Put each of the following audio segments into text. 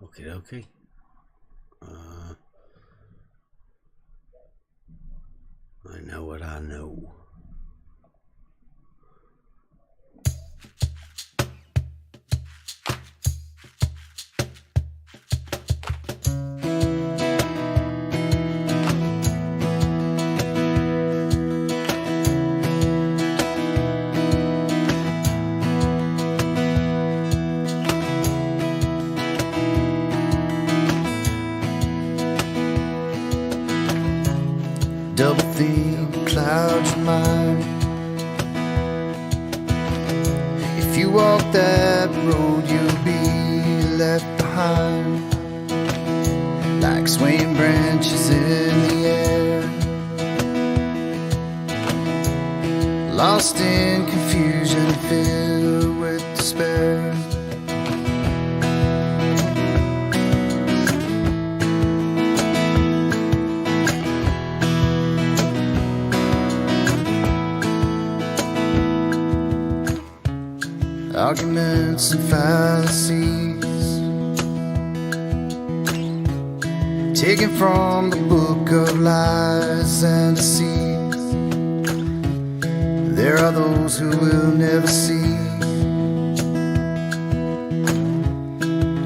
Okay. I know what I know. Double think clouds your mind. If you walk that road, you'll be left behind, like swaying branches in the air, lost in confusion, filled with despair. Arguments and fallacies taken from the book of lies and deceit. There are those who will never see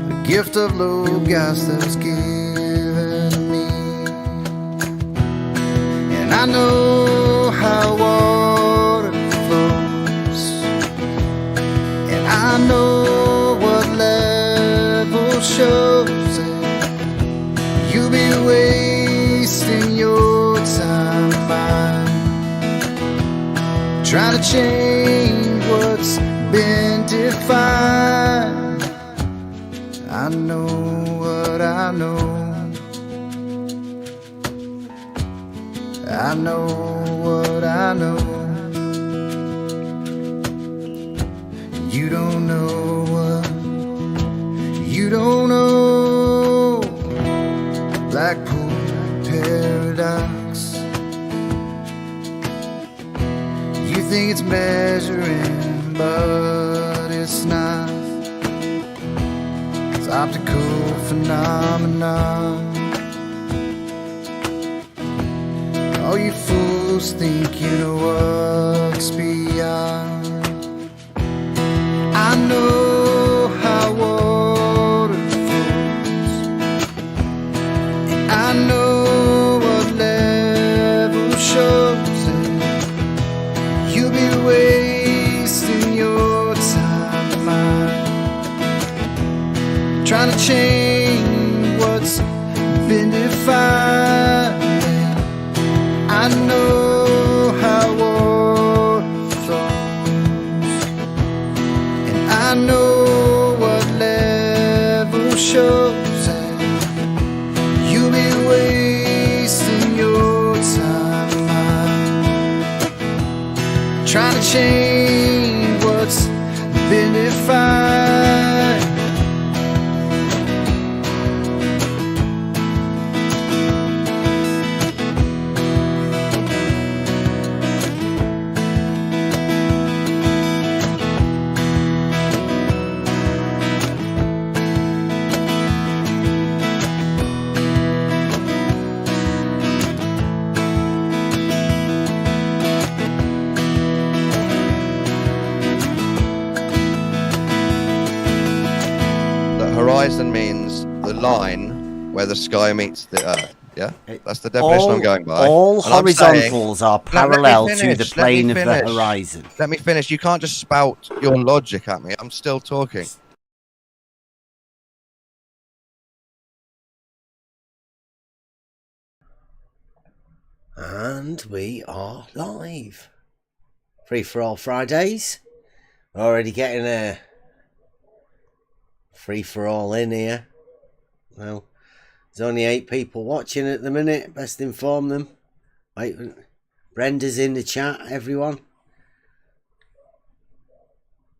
the gift of Logos that was given to me. And I know how water flows, I know what level shows it. You'll be wasting your time trying to change what's been defined. I know what I know. I know what I know. You don't know what you don't know. Blackpool paradox. You think it's measuring, but it's not. It's optical phenomenon. All you fools think you know what's beyond. I know how water flows, and I know what level shows it. You'll be wasting your time trying to change what's been defined. I know how water flows, I know what level shows it. You'll be wasting your time trying to change what's been defined. Horizon means the line where the sky meets the earth. Yeah, that's the definition I'm going by. All And I'm horizontals saying, are parallel to the let me plane of the finish. horizon. Let me finish. You can't just spout your logic at me. I'm still talking. And we are live. Free for all Fridays. Already getting a free for all in here. Well, there's only 8 people watching at the minute. Best inform them. Wait, Brenda's in the chat, everyone.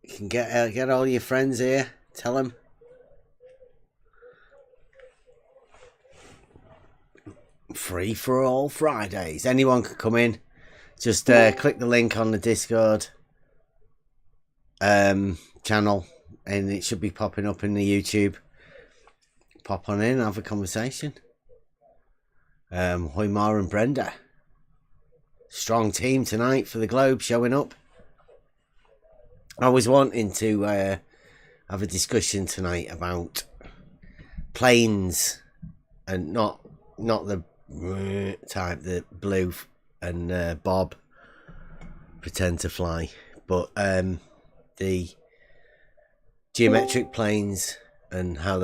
You can get all your friends here. Tell them. Free for all Fridays. Anyone can come in, Just click the link on the Discord channel, and it should be popping up in the YouTube. Pop on in, have a conversation. Hoymar and Brenda. Strong team tonight for the Globe showing up. I was wanting to have a discussion tonight about planes, and not the type that Blue and Bob pretend to fly, but the geometric planes and how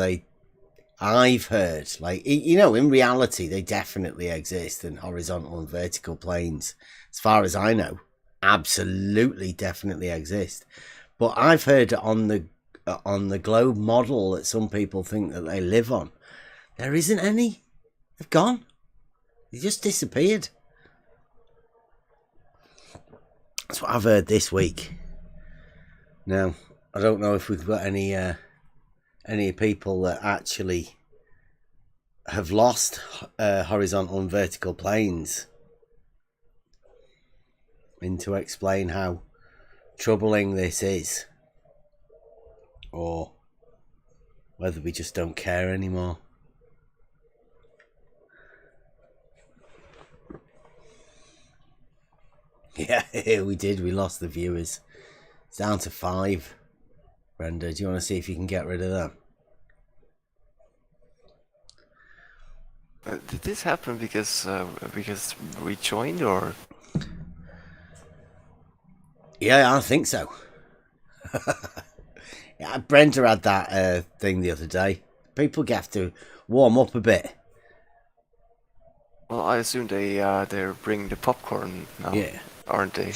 I've heard, like, in reality, they definitely exist, and horizontal and vertical planes, as far as I know, absolutely definitely exist. But I've heard on the globe model that some people think that they live on, there isn't any. They've gone. They just disappeared. That's what I've heard this week. Now, I don't know if we've got any people that actually have lost horizontal and vertical planes in to explain how troubling this is, or whether we just don't care anymore. Yeah, we did. We lost the viewers. It's down to 5. Brenda, do you want to see if you can get rid of them? Did this happen because we joined, or? Yeah, I think so. Yeah, Brenda had that thing the other day. People have to warm up a bit. Well, I assume they're bringing the popcorn now, Yeah, aren't they?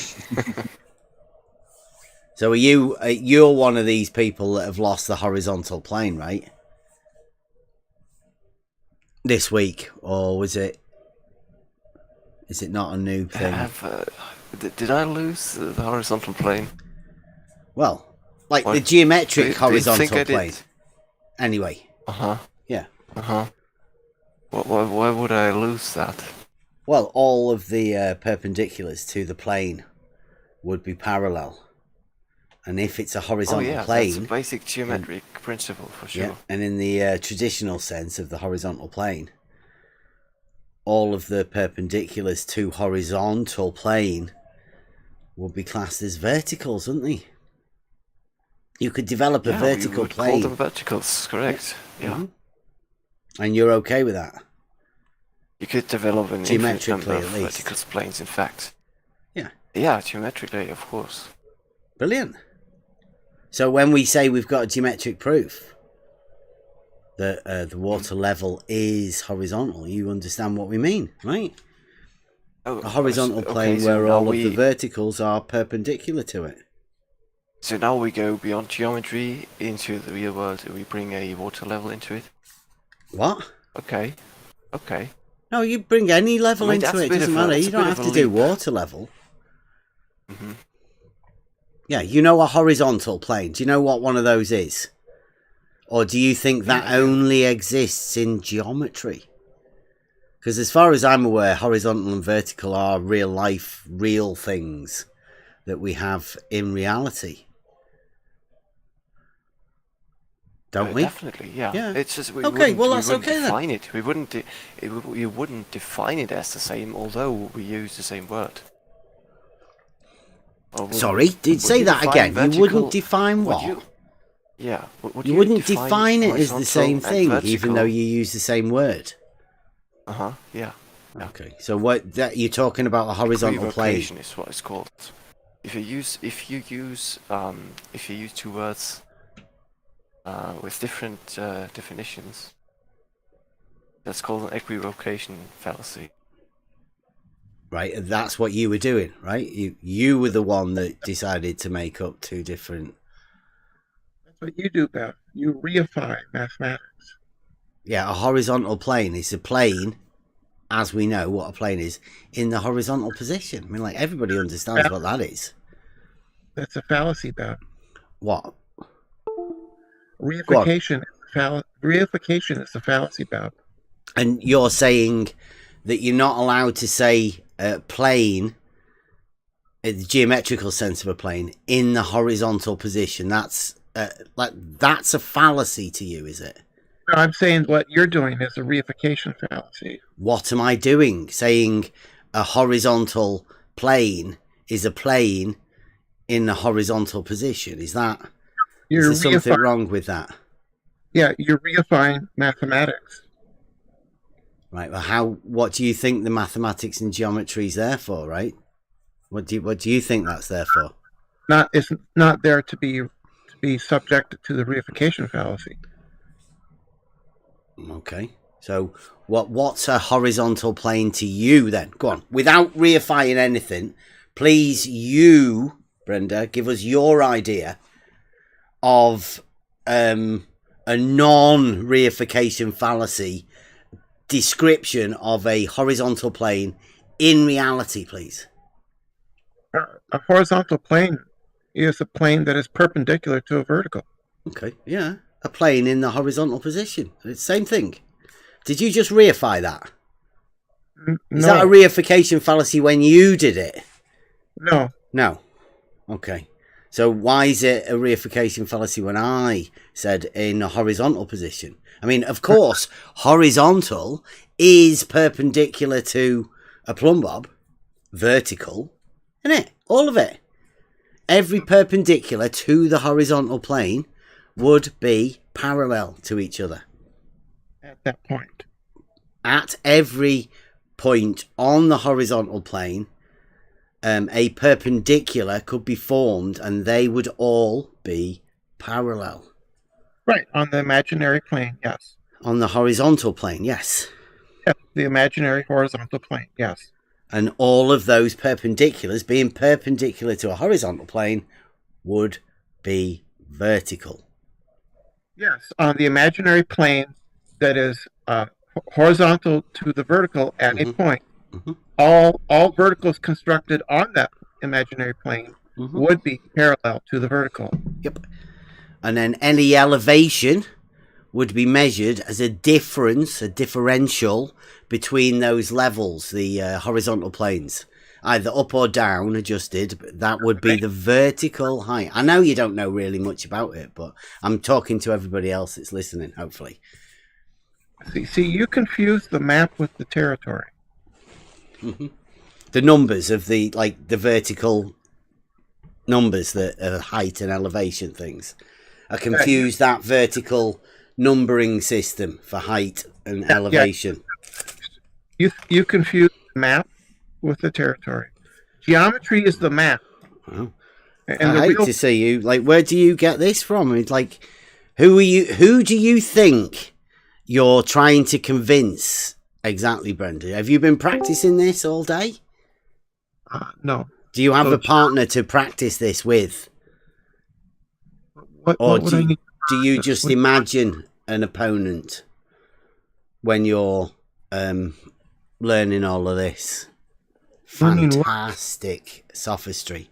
So you're one of these people that have lost the horizontal plane, right? This week, or is it not a new thing? Did I lose the horizontal plane? Well, like What? the geometric Do you horizontal think I did? plane. Anyway, yeah. Why would I lose that? Well, all of the perpendiculars to the plane would be parallel. And if it's a horizontal That's plane, a basic geometric principle for sure. yeah, and in the traditional sense of the horizontal plane, all of the perpendiculars to horizontal plane would be classed as verticals, wouldn't they? You could develop a vertical we would plane. call them verticals, correct? Yeah. Mm-hmm. And you're okay with that? You could develop an infinite Geometrically, number of at least. vertical planes, in fact. Yeah. Yeah, geometrically, of course. Brilliant. So when we say we've got a geometric proof that the water level is horizontal, you understand what we mean, right? Oh, A horizontal plane so where now all of the verticals are perpendicular to it. So now we go beyond geometry into the real world. We bring a water level into it. What? Okay. No, you bring any level I mean, into that's it. a bit Doesn't of a- matter. that's You a don't bit have of to a do leap. water level. Mhm. Yeah, you know a horizontal plane. Do you know what one of those is? Or do you think that only exists in geometry? Because as far as I'm aware, horizontal and vertical are real life, real things that we have in reality. Don't we? Definitely, yeah. Yeah. It's just we Okay, wouldn't, well, we that's wouldn't okay then. define it. We wouldn't. You wouldn't define it as the same, although we use the same word. Or would- Sorry, would say you that define again. You vertical- wouldn't define would what? you- Yeah. Would You wouldn't define it as the horizontal same and thing, even vertical? though you use the same word. Yeah. Okay, so what that you're talking about a horizontal plane? Equivocation is what it's called. If you use two words with different definitions, that's called an equivocation fallacy. Right, and that's what you were doing, right? You were the one that decided to make up two different. That's what you do, Beth. You reify mathematics. Yeah, a horizontal plane is a plane, as we know what a plane is, in the horizontal position. I mean, like, everybody understands what that is. That's a fallacy, Beth. What? Reification. Reification is a fallacy, Beth. And you're saying that you're not allowed to say plane the geometrical sense of a plane in the horizontal position. That's that's a fallacy to you, is it? No, I'm saying what you're doing is a reification fallacy. What am I doing? Saying a horizontal plane is a plane in the horizontal position. Is there something wrong with that? Yeah, you're reifying mathematics. Right. Well, what do you think the mathematics and geometry is there for? Right. What do you think that's there for? It's not there to be subjected to the reification fallacy. Okay. So what's a horizontal plane to you then? Go on. Without reifying anything, please, you, Brenda, give us your idea of a non-reification fallacy description of a horizontal plane in reality, please. A horizontal plane is a plane that is perpendicular to a vertical. Okay, yeah. A plane in the horizontal position. It's the same thing. Did you just reify that? No. Is that a reification fallacy when you did it? No. No. Okay. So why is it a reification fallacy when I said in a horizontal position? I mean, of course, horizontal is perpendicular to a plumb bob. Vertical, isn't it? All of it. Every perpendicular to the horizontal plane would be parallel to each other. At that point. At every point on the horizontal plane, a perpendicular could be formed and they would all be parallel. Right, on the imaginary plane, yes. On the horizontal plane, yes. Yes, the imaginary horizontal plane, yes. And all of those perpendiculars being perpendicular to a horizontal plane would be vertical. Yes, on the imaginary plane that is horizontal to the vertical at a point, all verticals constructed on that imaginary plane would be parallel to the vertical. Yep. And then any elevation would be measured as a differential between those levels, the horizontal planes, either up or down adjusted. But that would be the vertical height. I know you don't know really much about it, but I'm talking to everybody else that's listening, hopefully. See, you confuse the map with the territory. The numbers of the vertical numbers, the height and elevation things. I confuse that vertical numbering system for height and elevation. You confuse the map with the territory. Geometry is the map. Oh. And I hate to see you. Where do you get this from? It's who are you? Who do you think you're trying to convince exactly, Brenda? Have you been practicing this all day? No. Do you have a partner to practice this with? Do you just imagine an opponent when you're learning all of this? Fantastic sophistry.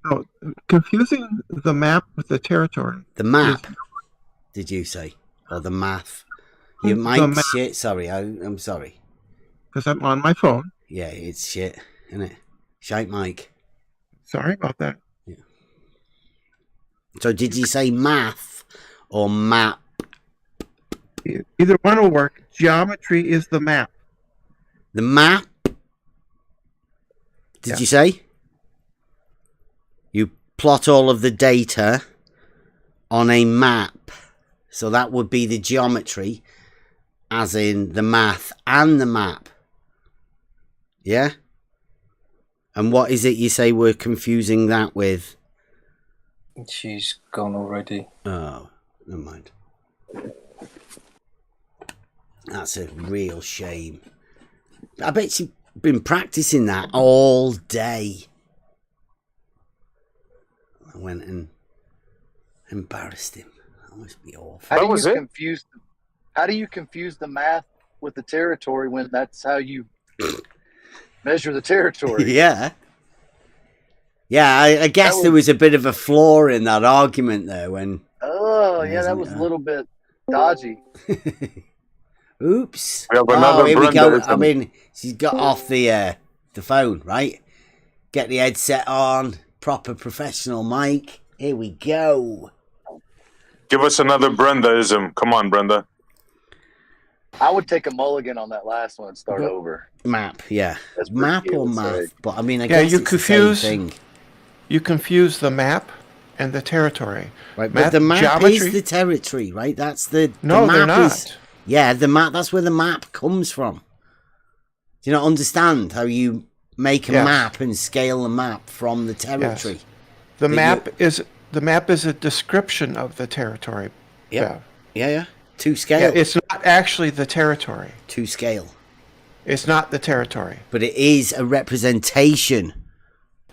No, confusing the map with the territory. The map, did you say? Or the math? You might shit. Sorry, I'm sorry. Because I'm on my phone. Yeah, it's shit, isn't it? Shite Mike. Sorry about that. Yeah. So did you say math or map? Either one will work. Geometry is the map. The map? Did you say? You plot all of the data on a map. So that would be the geometry, as in the math and the map. Yeah? And what is it you say we're confusing that with? She's gone already. Oh, never mind. That's a real shame. I bet you've been practicing that all day. I went and embarrassed him. That must be awful. How do you confuse the math with the territory when that's how you measure the territory? Yeah. Yeah, I guess there was a bit of a flaw in that argument there when... Oh, yeah, that was a little bit dodgy. Oops. Oh, here we go. I mean, she's got off the phone, right? Get the headset on. Proper professional mic. Here we go. Give us another Brendaism. Come on, Brenda. I would take a mulligan on that last one and start over. Map, yeah. As Map Ricky or would math. say. But I mean, I Yeah, guess you it's confuse- the same thing. You confuse the map and the territory. Right, but the map geometry- is the territory, right? That's the No, the they're map not. Yeah, the map. That's where the map comes from. Do you not understand how you make a Yes. map and scale the map from the territory? The that map is a description of the territory. Yep. Yeah. To Yeah, scale. it's not actually the territory. To scale. It's not the territory. But it is a representation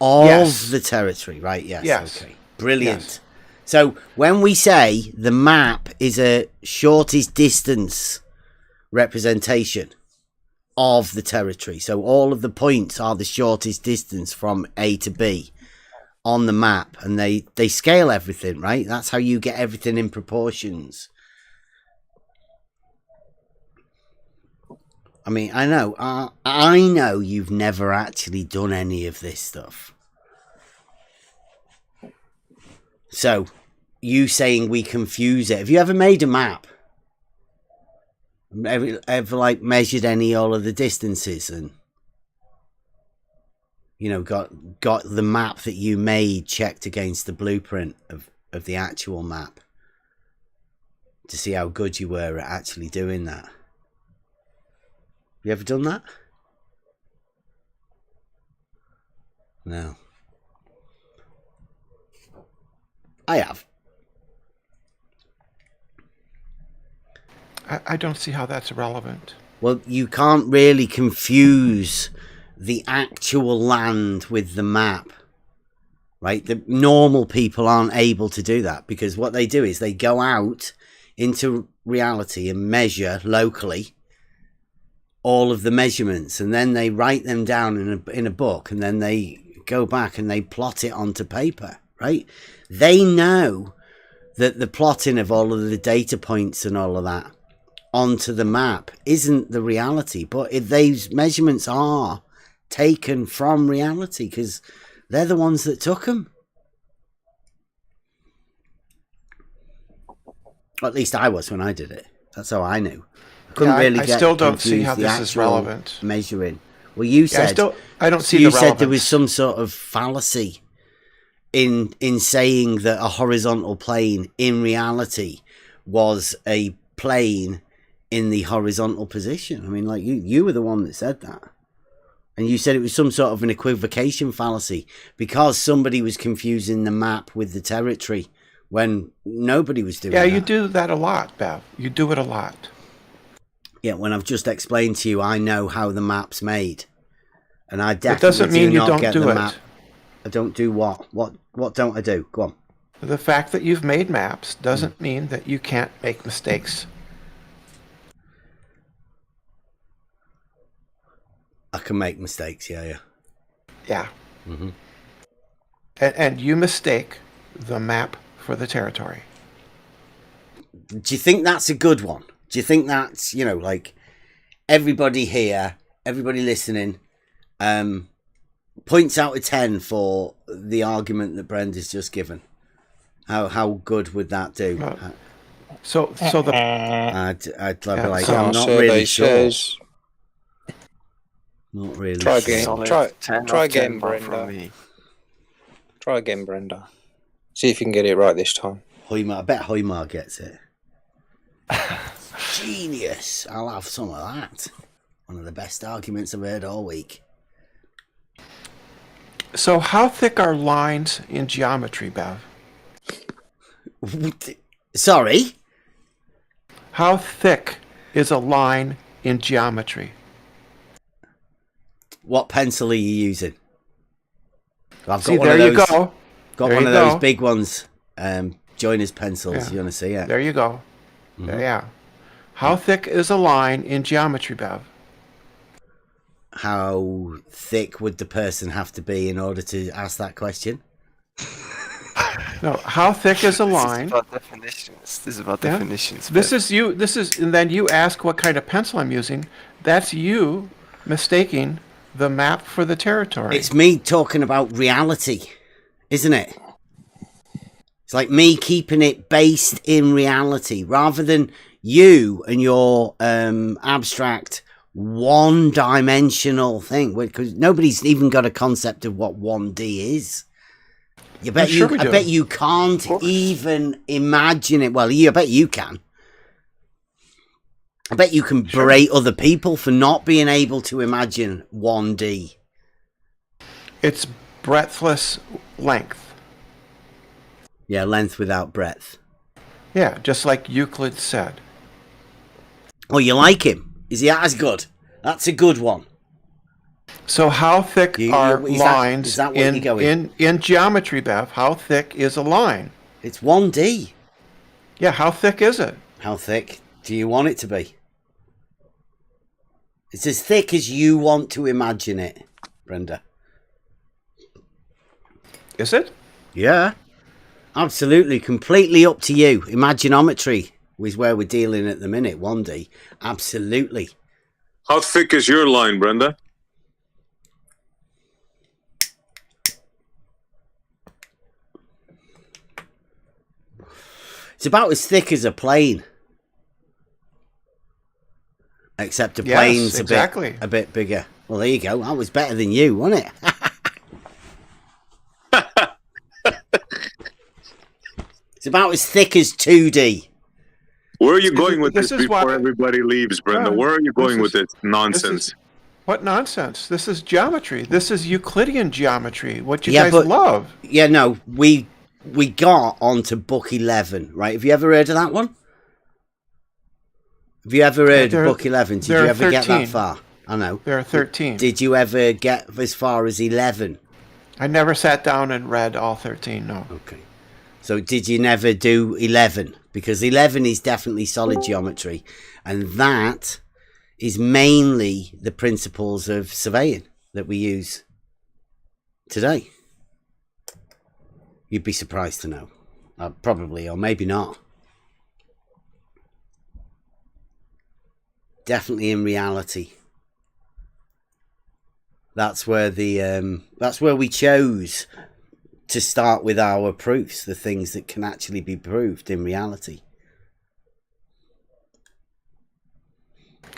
of Yes. the territory, right? Yes. Yes. Okay. Brilliant. Yes. So when we say the map is a shortest distance representation of the territory, so all of the points are the shortest distance from A to B on the map, and they scale everything, right? That's how you get everything in proportions. I mean, I know you've never actually done any of this stuff. So, you saying we confuse it. Have you ever made a map? Ever like measured all of the distances and, you know, got the map that you made checked against the blueprint of the actual map to see how good you were at actually doing that? You ever done that? No. I have. I don't see how that's relevant. Well, you can't really confuse the actual land with the map, right? The normal people aren't able to do that because what they do is they go out into reality and measure locally all of the measurements, and then they write them down in a book, and then they go back and they plot it onto paper, right? They know that the plotting of all of the data points and all of that onto the map isn't the reality, but these measurements are taken from reality because they're the ones that took them. At least I was when I did it. That's how I knew. Couldn't really I get still don't see confused how the this is actual relevant. measuring. Well, you said I don't see you the said there was relevance. some sort of fallacy in saying that a horizontal plane in reality was a plane in the horizontal position. I mean, like you were the one that said that, and you said it was some sort of an equivocation fallacy because somebody was confusing the map with the territory when nobody was doing Yeah, that. you do that a lot, Bev. You do it a lot. Yeah, when I've just explained to you, I know how the map's made, and I definitely doesn't mean do you not don't get do the it. map. I don't do what? What don't I do? Go on. The fact that you've made maps doesn't mean that you can't make mistakes. I can make mistakes. Yeah. Yeah. Mm-hmm. And you mistake the map for the territory. Do you think that's a good one? Do you think that's, you know, like everybody here, everybody listening, points out of 10 for the argument that Brenda's just given? How good would that do? So the I'd like, so I'm not survey really sure. says- Not really Try sure. again. Solid Try 10 try of 10 again, bar from Brenda. me. Try again, Brenda. See if you can get it right this time. I bet Hoymar gets it. Genius. I'll have some of that. One of the best arguments I've heard all week. So how thick are lines in geometry, Bev? Sorry? How thick is a line in geometry? What pencil are you using? I've See, got one there of you those. go. Got There one you of those go. big ones. Joiner's pencils. Yeah. You want to see it? There you go. Yeah. How thick is a line in geometry, Bev? How thick would the person have to be in order to ask that question? No, how thick is a This is line? about definitions. This is about Yeah. definitions. This Bev. is you. And then you ask what kind of pencil I'm using. That's you mistaking the map for the territory. It's me talking about reality, isn't it? It's like me keeping it based in reality rather than you and your abstract one-dimensional thing, because nobody's even got a concept of what 1D is. I bet you can't even imagine it. Well, I bet you can. I bet you can berate other people for not being able to imagine 1D. It's breadthless length. Yeah, length without breadth. Yeah, just like Euclid said. Oh, you like him? Is he as good? That's a good one. So how thick are lines is that what you're going? in geometry, Bev? How thick is a line? It's 1D. Yeah, how thick is it? How thick do you want it to be? It's as thick as you want to imagine it, Brenda. Is it? Yeah. Absolutely. Completely up to you. Imaginometry is where we're dealing at the minute. 1D. Absolutely. How thick is your line, Brenda? It's about as thick as a plane. Except a plane's a bit bigger. Well, there you go. That was better than you, wasn't it? It's about as thick as 2D. Where are you going with this before everybody leaves, Brenda? Where are you going with this nonsense? What nonsense? This is geometry. This is Euclidean geometry. What you guys love. Yeah, no, we got onto book 11, right? Have you ever heard of that one? Have you ever heard of book 11? Did you ever get that far? I know. There are 13. Did you ever get as far as 11? I never sat down and read all 13, no. Okay. So did you never do 11? Because 11 is definitely solid geometry. And that is mainly the principles of surveying that we use today. You'd be surprised to know. Probably, or maybe not. Definitely in reality. That's where we chose to start with our proofs, the things that can actually be proved in reality.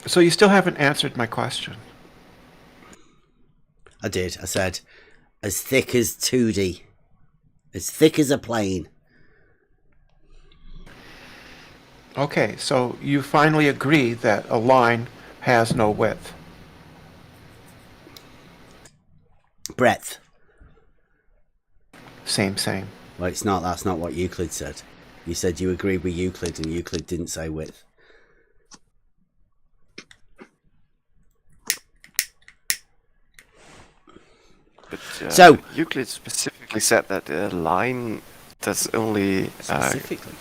So you still haven't answered my question. I did. I said, as thick as 2D. As thick as a plane. Okay, so you finally agree that a line has no width. Breadth. Same. Well, it's not. That's not what Euclid said. You said you agreed with Euclid, and Euclid didn't say width. But so Euclid specifically said that a line does only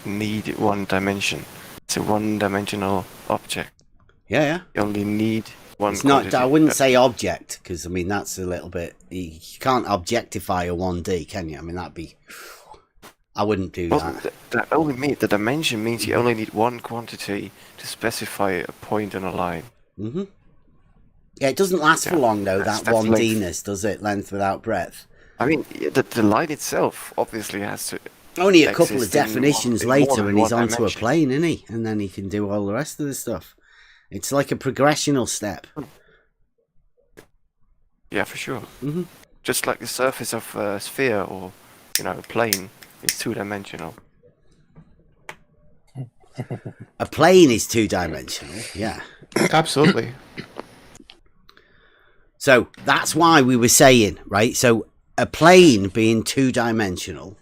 need one dimension. It's a one-dimensional object. Yeah. You only need one. It's not. I wouldn't say object, because I mean that's a little bit. You can't objectify a 1D, can you? I mean that'd be. I wouldn't do that. That only the dimension means you only need one quantity to specify a point on a line. Mm-hmm. Yeah, it doesn't last for long though. That 1D-ness, does it? Length without breadth. I mean, the line itself obviously has to. Only a couple of definitions later, and he's onto a plane, isn't he? And then he can do all the rest of the stuff. It's like a progressional step. Yeah, for sure. Mm-hmm. Just like the surface of a sphere or, a plane is two-dimensional. A plane is two-dimensional, yeah. Absolutely. So that's why we were saying, right? So a plane being two-dimensional,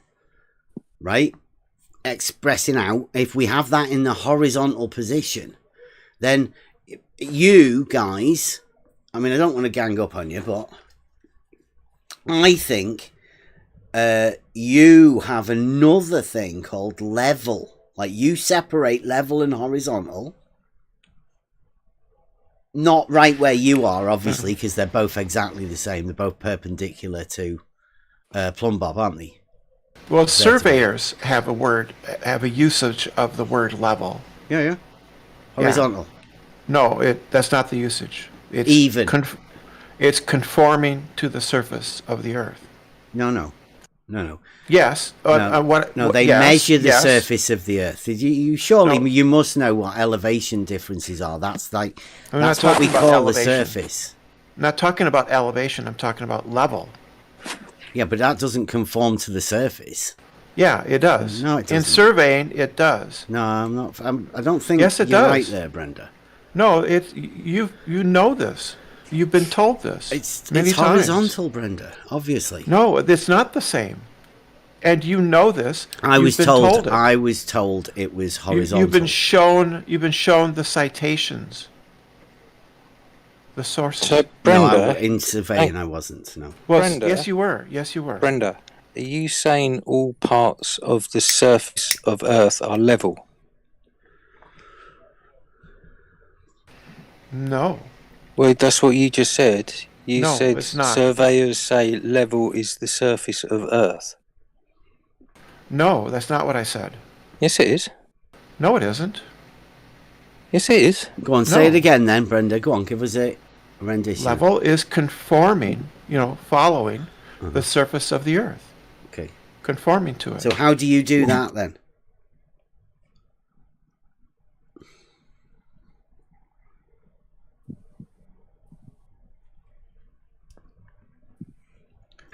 right? Expressing out, if we have that in the horizontal position, then you guys, I mean, I don't want to gang up on you, but I think you have another thing called level. Like you separate level and horizontal. Not right where you are, obviously, because they're both exactly the same. They're both perpendicular to plumb bob, aren't they? Well, surveyors have a usage of the word level. Yeah. Horizontal. No, that's not the usage. It's even. It's conforming to the surface of the Earth. No. Yes. They measure the surface of the Earth. You surely you must know what elevation differences are. That's what we call the surface. I'm not talking about elevation. I'm talking about level. Yeah, but that doesn't conform to the surface. Yeah, it does. No, it doesn't. In surveying, it does. No, I'm not. I don't think yes, it you're does. right there, Brenda. No, you know this. You've been told this. It's many horizontal, times. Brenda. Obviously. No, it's not the same. And you know this. I was told it was horizontal. You've been shown the citations. The sources. So, Brenda, no, in surveying, I wasn't. No. Well, Brenda, yes, you were. Yes, you were. Brenda, are you saying all parts of the surface of Earth are level? No. Well, that's what you just said. You no, said it's not. Surveyors say level is the surface of Earth. No, that's not what I said. Yes, it is. No, it isn't. Yes, it is. Go on, say it again then, Brenda. Go on, give us a rendition. Level is conforming, following the surface of the Earth. Okay. Conforming to it. So how do you do that then?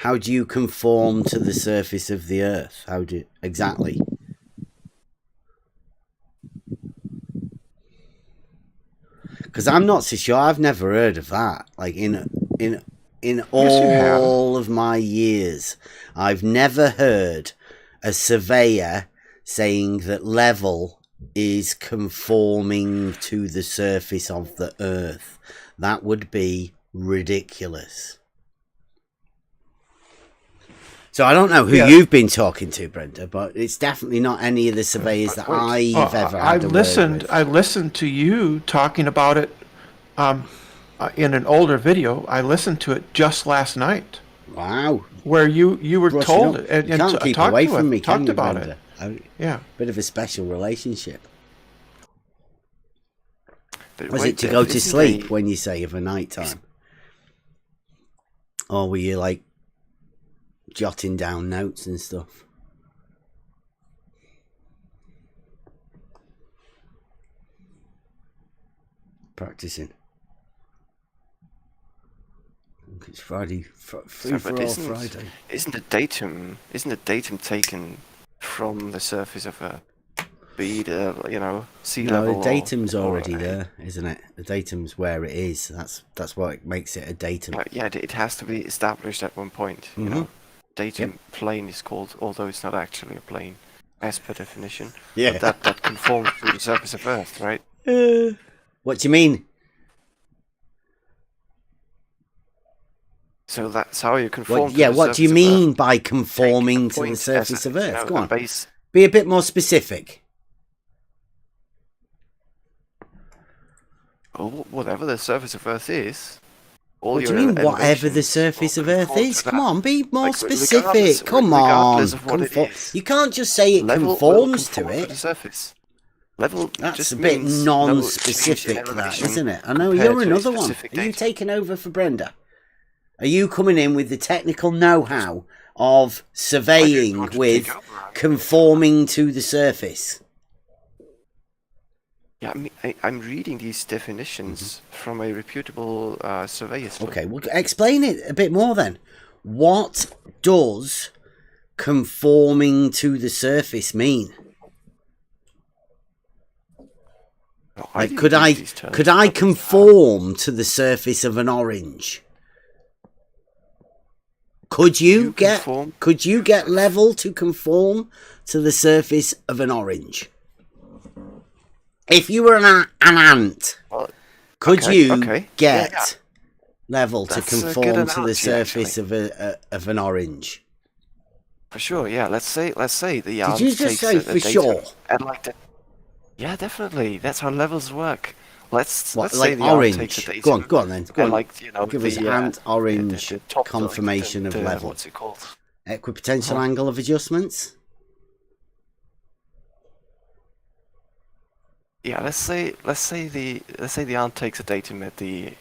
How do you conform to the surface of the Earth? Exactly? Because I'm not so sure. I've never heard of that. Like in all of my years, I've never heard a surveyor saying that level is conforming to the surface of the Earth. That would be ridiculous. So I don't know who you've been talking to, Brenda, but it's definitely not any of the surveyors that I've ever had a word with. I listened to you talking about it in an older video. I listened to it just last night. Wow. Where you were told it. And you can't keep away from me, talked can you, about Brenda? it. Yeah. Bit of a special relationship. But Was it to go to sleep when you say of a night time? Or were you like jotting down notes and stuff? Practicing. It's Friday. Friday. Isn't the datum taken from the surface of a sea level? No, the datum's already there, isn't it? The datum's where it is. That's what makes it a datum. Yeah, it has to be established at one point. You know, datum plane is called, although it's not actually a plane, as per definition. Yeah, but that conforms to the surface of Earth, right? What do you mean? So that's how you conform. What do you mean by conforming to the surface of Earth? Go on. Be a bit more specific. Well, whatever the surface of Earth is. What do you mean, whatever the surface of Earth is? Come on, be more specific. Come on. You can't just say it conforms to it. The surface. Level That's a bit non-specific, that, isn't it? I know you're another one. Are you taking over for Brenda? Are you coming in with the technical know-how of surveying with conforming to the surface? Yeah, I'm reading these definitions from a reputable surveyor's book. Okay, well, explain it a bit more then. What does conforming to the surface mean? Like, could I conform to the surface of an orange? Could you get level to conform to the surface of an orange? If you were an ant, could you get level to conform to the surface of an orange? For sure, yeah. Let's say the ant. Did you just say for sure? And yeah, definitely. That's how levels work. Let's like say the orange. Ant takes a datum. Go on then. Go on. Like, give us ant orange confirmation of level. What's it called? Equipotential angle of adjustments. Yeah, let's say the ant takes a datum at the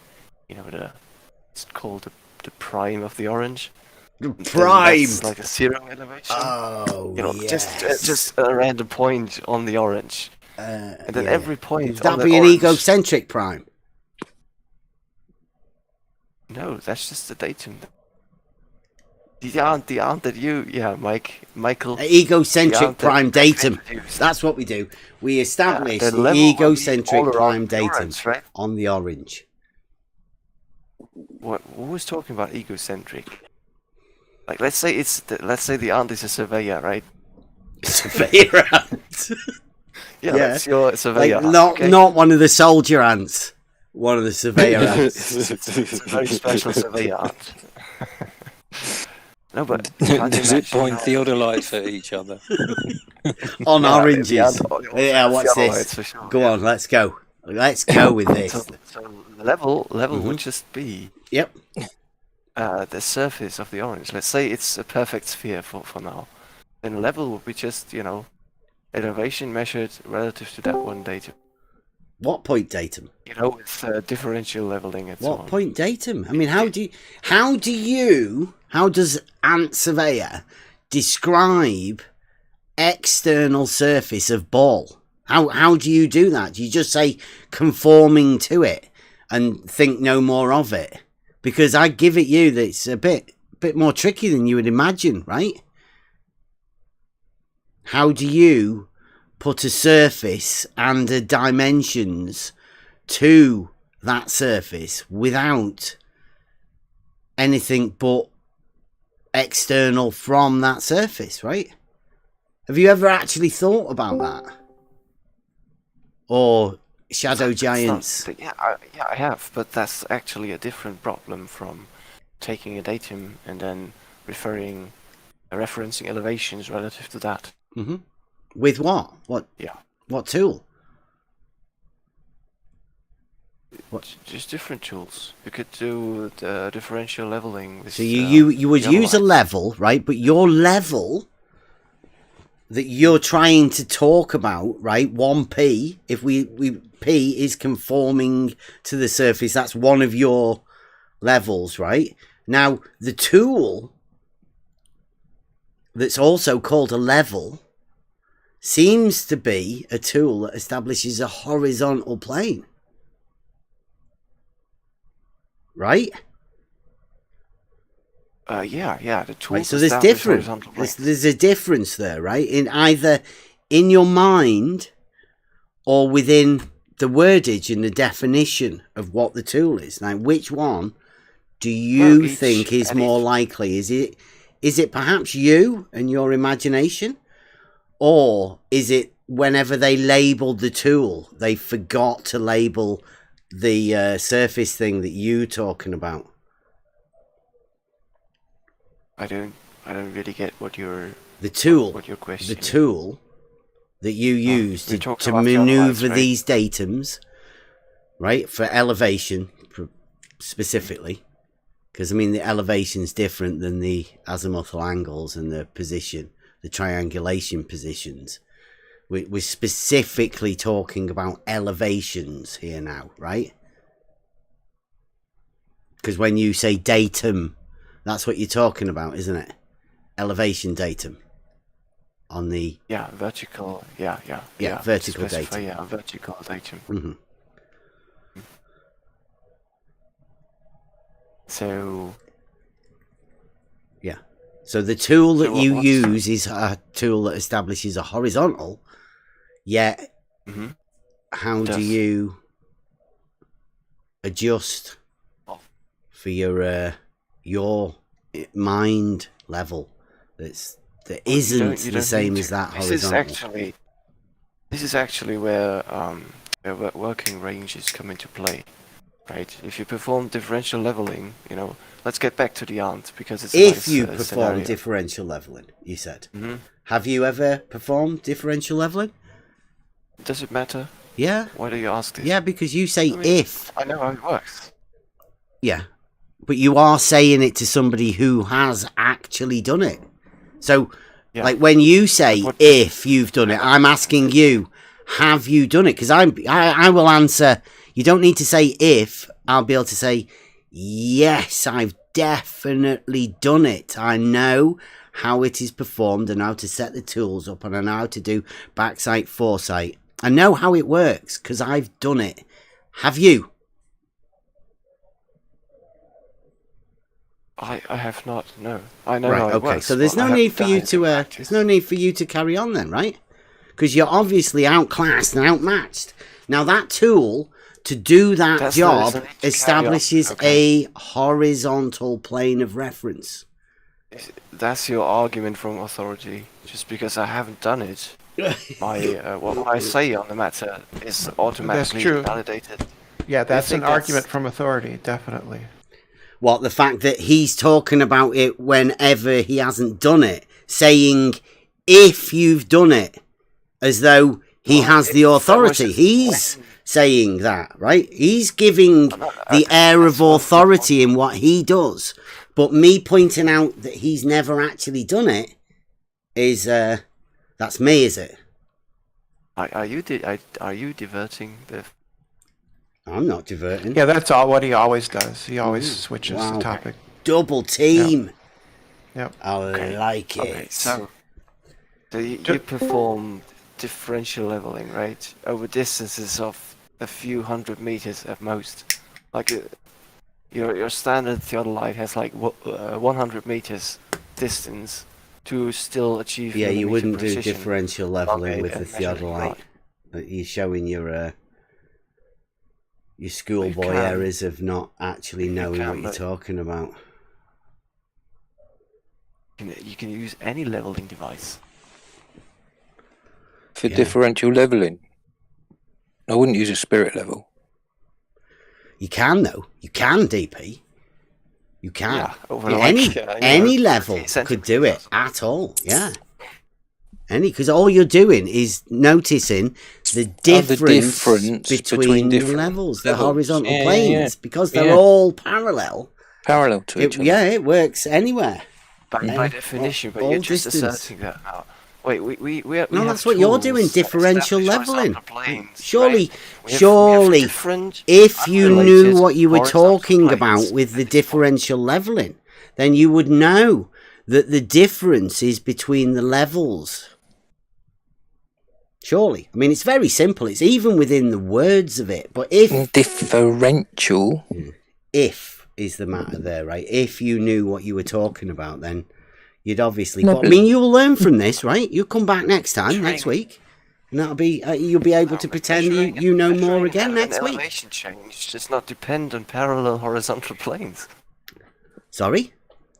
called the prime of the orange. The Then prime. that's like a 0 elevation. Oh, You know, yes. just a random point on the orange, and then every point. Would that on the be an orange, egocentric prime? No, that's just the datum. The aunt that you, Michael. Egocentric prime datum. That's what we do. We establish the the level egocentric will be all prime around the datum orange, right? on the orange. What was talking about egocentric? Like, let's say the aunt is a surveyor, right? Surveyor ant. Yeah, that's your surveyor. Like, not one of the soldier ants. One of the surveyor ants. It's a very special surveyor ant. No, but does it point theodolites at each other? On oranges. Yeah, what's this? For sure, Go on, let's go. Let's go with this. So the level would just be the surface of the orange. Let's say it's a perfect sphere for now. Then level would be just, elevation measured relative to that one datum. What point datum? With differential leveling and so on. What point datum? I mean, how does Ant Surveyor describe external surface of ball? How do you do that? Do you just say conforming to it and think no more of it? Because I give it you that it's a bit more tricky than you would imagine, right? How do you put a surface and the dimensions to that surface without anything but external from that surface, right? Have you ever actually thought about that? Or shadow giants? I have, but that's actually a different problem from taking a datum and then referencing elevations relative to that. Mm-hmm. With what? What tool? Just different tools. You could do the differential leveling. With, so you would use a level, right? But your level that you're trying to talk about, right? 1p. If we p is conforming to the surface, that's one of your levels, right? Now the tool that's also called a level seems to be a tool that establishes a horizontal plane. Right? The tool. Right, so there's there's a difference there, right? In either in your mind or within the wordage and the definition of what the tool is. Now, which one do you think is more likely? Is it perhaps you and your imagination? Or is it whenever they labelled the tool, they forgot to label the surface thing that you're talking about? I don't really get what your question. The tool that you use to maneuver these datums, right? For elevation, specifically, because I mean the elevation's different than the azimuthal angles and the position, the triangulation positions. We're specifically talking about elevations here now, right? Because when you say datum, that's what you're talking about, isn't it? Elevation datum. On the... vertical, vertical datum. Yeah, vertical datum. Mm-hmm. So... Yeah. So the tool that you use is a tool that establishes a horizontal, yet how do you adjust for your mind level that isn't the same as that horizontal? This is actually where working ranges come into play, right? If you perform differential leveling, let's get back to the ant because it's if you perform differential leveling, you said. Mm-hmm. Have you ever performed differential leveling? Does it matter? Yeah. Why do you ask this? Yeah, because you say if. I know how it works. Yeah. But you are saying it to somebody who has actually done it. So, like when you say if you've done it, I'm asking you, have you done it? Because I will answer. You don't need to say if. I'll be able to say, Yes, I've definitely done it. I know how it is performed and how to set the tools up, and I know how to do backsight, foresight. I know how it works because I've done it. Have you? I have not. No, I know Right. how it Okay. works. So there's no need for you to. There's no need for you to carry on then, right? Because you're obviously outclassed and outmatched. Now that tool to do that job establishes a horizontal plane of reference. That's your argument from authority. Just because I haven't done it, what I say on the matter is automatically validated. Yeah, that's an argument from authority, definitely. What, the fact that he's talking about it whenever he hasn't done it, saying if you've done it, as though he has the authority. He's saying that, right? He's giving the air of authority in what he does. But me pointing out that he's never actually done it is, that's me, is it? Are you diverting the... I'm not diverting. Yeah, that's what he always does. He always switches the topic. Double team. Yep. I like it. Okay, so you perform differential leveling, right? Over distances of a few hundred meters at most. Like your standard theodolite has like 100 meters distance to still achieve. Yeah, you wouldn't precision. do differential leveling with the theodolite. You're showing your schoolboy errors of not actually knowing what you're talking about. You can use any leveling device. For differential leveling, I wouldn't use a spirit level. You can, though. You can, DP. You can. Yeah, any level could do it at all. Yeah. Because all you're doing is noticing the difference between the levels, the horizontal planes, because they're all parallel to each other. Yeah, it works anywhere. By definition, but you're just asserting that now. Wait, we no, that's what you're doing, differential leveling. Surely, if you knew what you were talking about with the differential leveling, then you would know that the difference is between the levels. Surely. I mean, it's very simple. It's even within the words of it. But if... Differential? If is the matter there, right? If you knew what you were talking about, then you'd obviously... But, I mean, you'll learn from this, right? You'll come back next week. And that'll be... you'll be able to pretend you know more again next week. Elevation change does not depend on parallel horizontal planes. Sorry?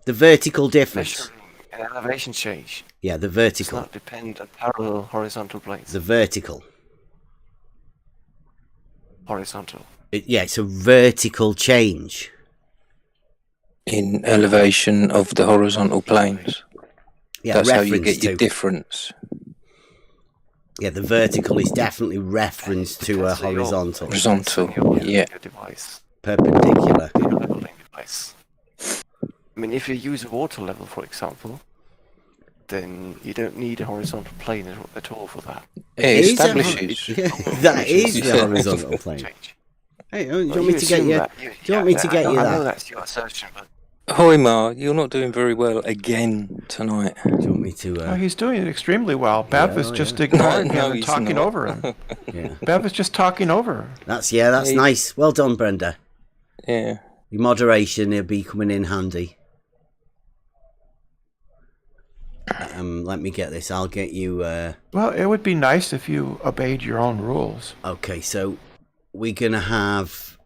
The vertical difference. An elevation change. Yeah, the vertical. Does not depend on parallel horizontal planes. The vertical. Horizontal. It's a vertical change. In elevation of the horizontal planes. Yeah, that's how you get your difference. Yeah, the vertical is definitely reference to a horizontal. Horizontal, your device. Perpendicular. Your leveling device. I mean, if you use a water level, for example, then you don't need a horizontal plane at all for that. It establishes. That is the horizontal plane. Hey, do you want me to get you? Do you want me to get you that? I know that's your assertion, but. Hoimar, you're not doing very well again tonight. Do you want me to? He's doing it extremely well. Bev is just ignoring him and talking over him. Bev is just talking over. That's nice. Well done, Brenda. Yeah. Your moderation will be coming in handy. Let me get this. I'll get you... Well, it would be nice if you obeyed your own rules. Okay, so we're going to have...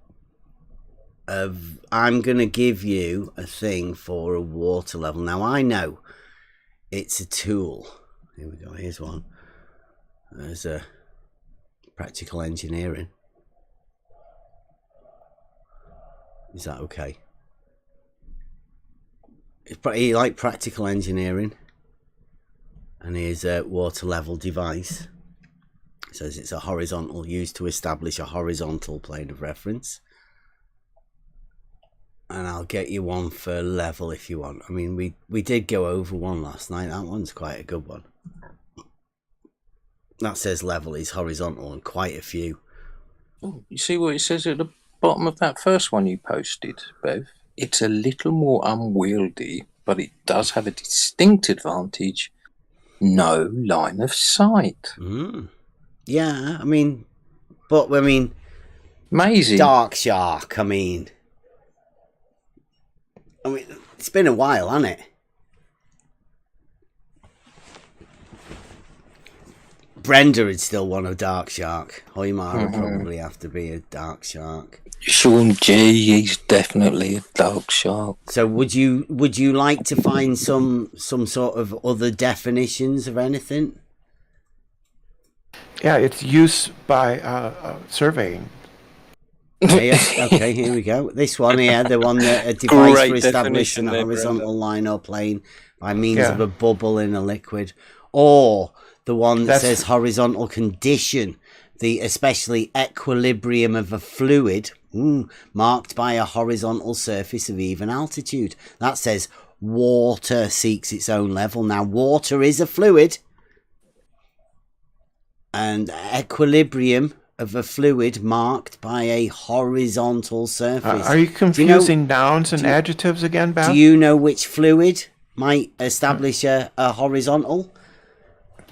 I'm going to give you a thing for a water level. Now, I know it's a tool. Here we go. Here's one. There's a practical engineering. Is that okay? You like practical engineering? And here's a water level device. It says it's a horizontal used to establish a horizontal plane of reference. And I'll get you one for level if you want. I mean, we did go over one last night. That one's quite a good one. That says level is horizontal and quite a few. Oh, you see what it says at the bottom of that first one you posted, Bev. It's a little more unwieldy, but it does have a distinct advantage. No line of sight. Yeah, amazing. Dark Shark, I mean, it's been a while, hasn't it? Brenda would still want a Dark Shark. Hoymar would probably have to be a Dark Shark. Sean G, he's definitely a Dark Shark. So would you like to find some sort of other definitions of anything? Yeah, it's use by surveying. Okay, here we go. This one here, the one that a device for establishing a horizontal line or plane by means of a bubble in a liquid, or the one that says horizontal condition, the especially equilibrium of a fluid marked by a horizontal surface of even altitude. That says water seeks its own level. Now, water is a fluid, and equilibrium of a fluid marked by a horizontal surface. Are you confusing nouns and adjectives again, Beth? Do you know which fluid might establish a horizontal?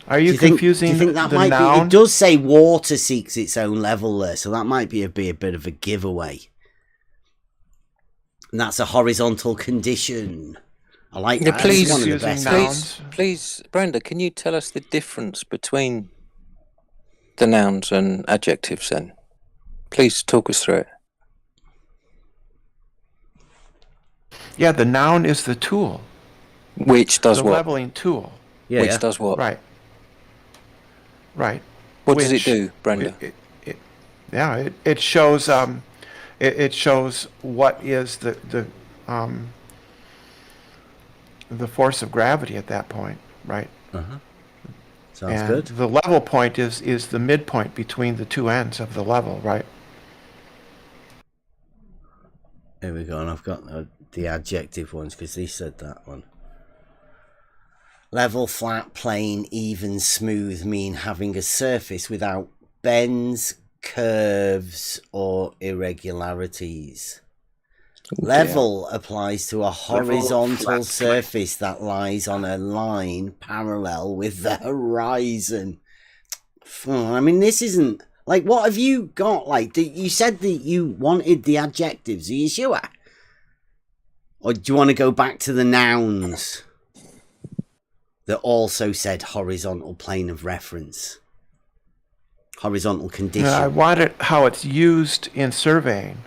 Are you confusing do you think that the might noun? Be? It does say water seeks its own level there, so that might be a bit of a giveaway. And that's a horizontal condition. I like that. Please, one of the best please, Brenda, can you tell us the difference between the nouns and adjectives then? Please talk us through it. Yeah, the noun is the tool. Which does the what? The leveling tool. Yeah, Which does what? Right. What does it do, Brenda? It shows it shows what is the force of gravity at that point, right? Sounds good. The level point is the midpoint between the two ends of the level, right? Here we go, and I've got the adjective ones because he said that one. Level, flat, plain, even, smooth mean having a surface without bends, curves, or irregularities. Level applies to a horizontal surface that lies on a line parallel with the horizon. I mean, this isn't... Like, what have you got? Like, you said that you wanted the adjectives. Are you sure? Or do you want to go back to the nouns that also said horizontal plane of reference? Horizontal condition. I want it how it's used in surveying.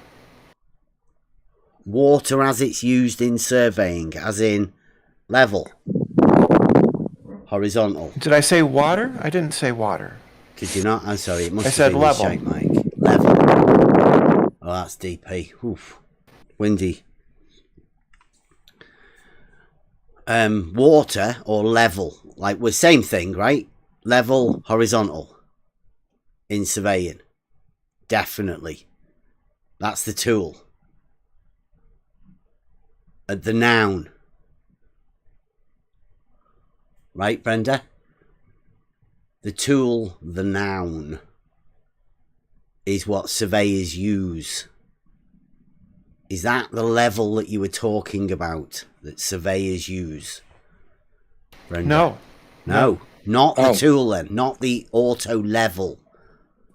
Water as it's used in surveying, as in level. Horizontal. Did I say water? I didn't say water. Did you not? I'm sorry. It must have said been level. Shape, Mike. Level. Oh, that's DP. Oof. Windy. Water or level. Like, we're same thing, right? Level, horizontal. In surveying. Definitely. That's the tool. The noun. Right, Brenda? The tool, the noun, is what surveyors use. Is that the level that you were talking about, that surveyors use? Brenda? No, not the tool then, not the auto level.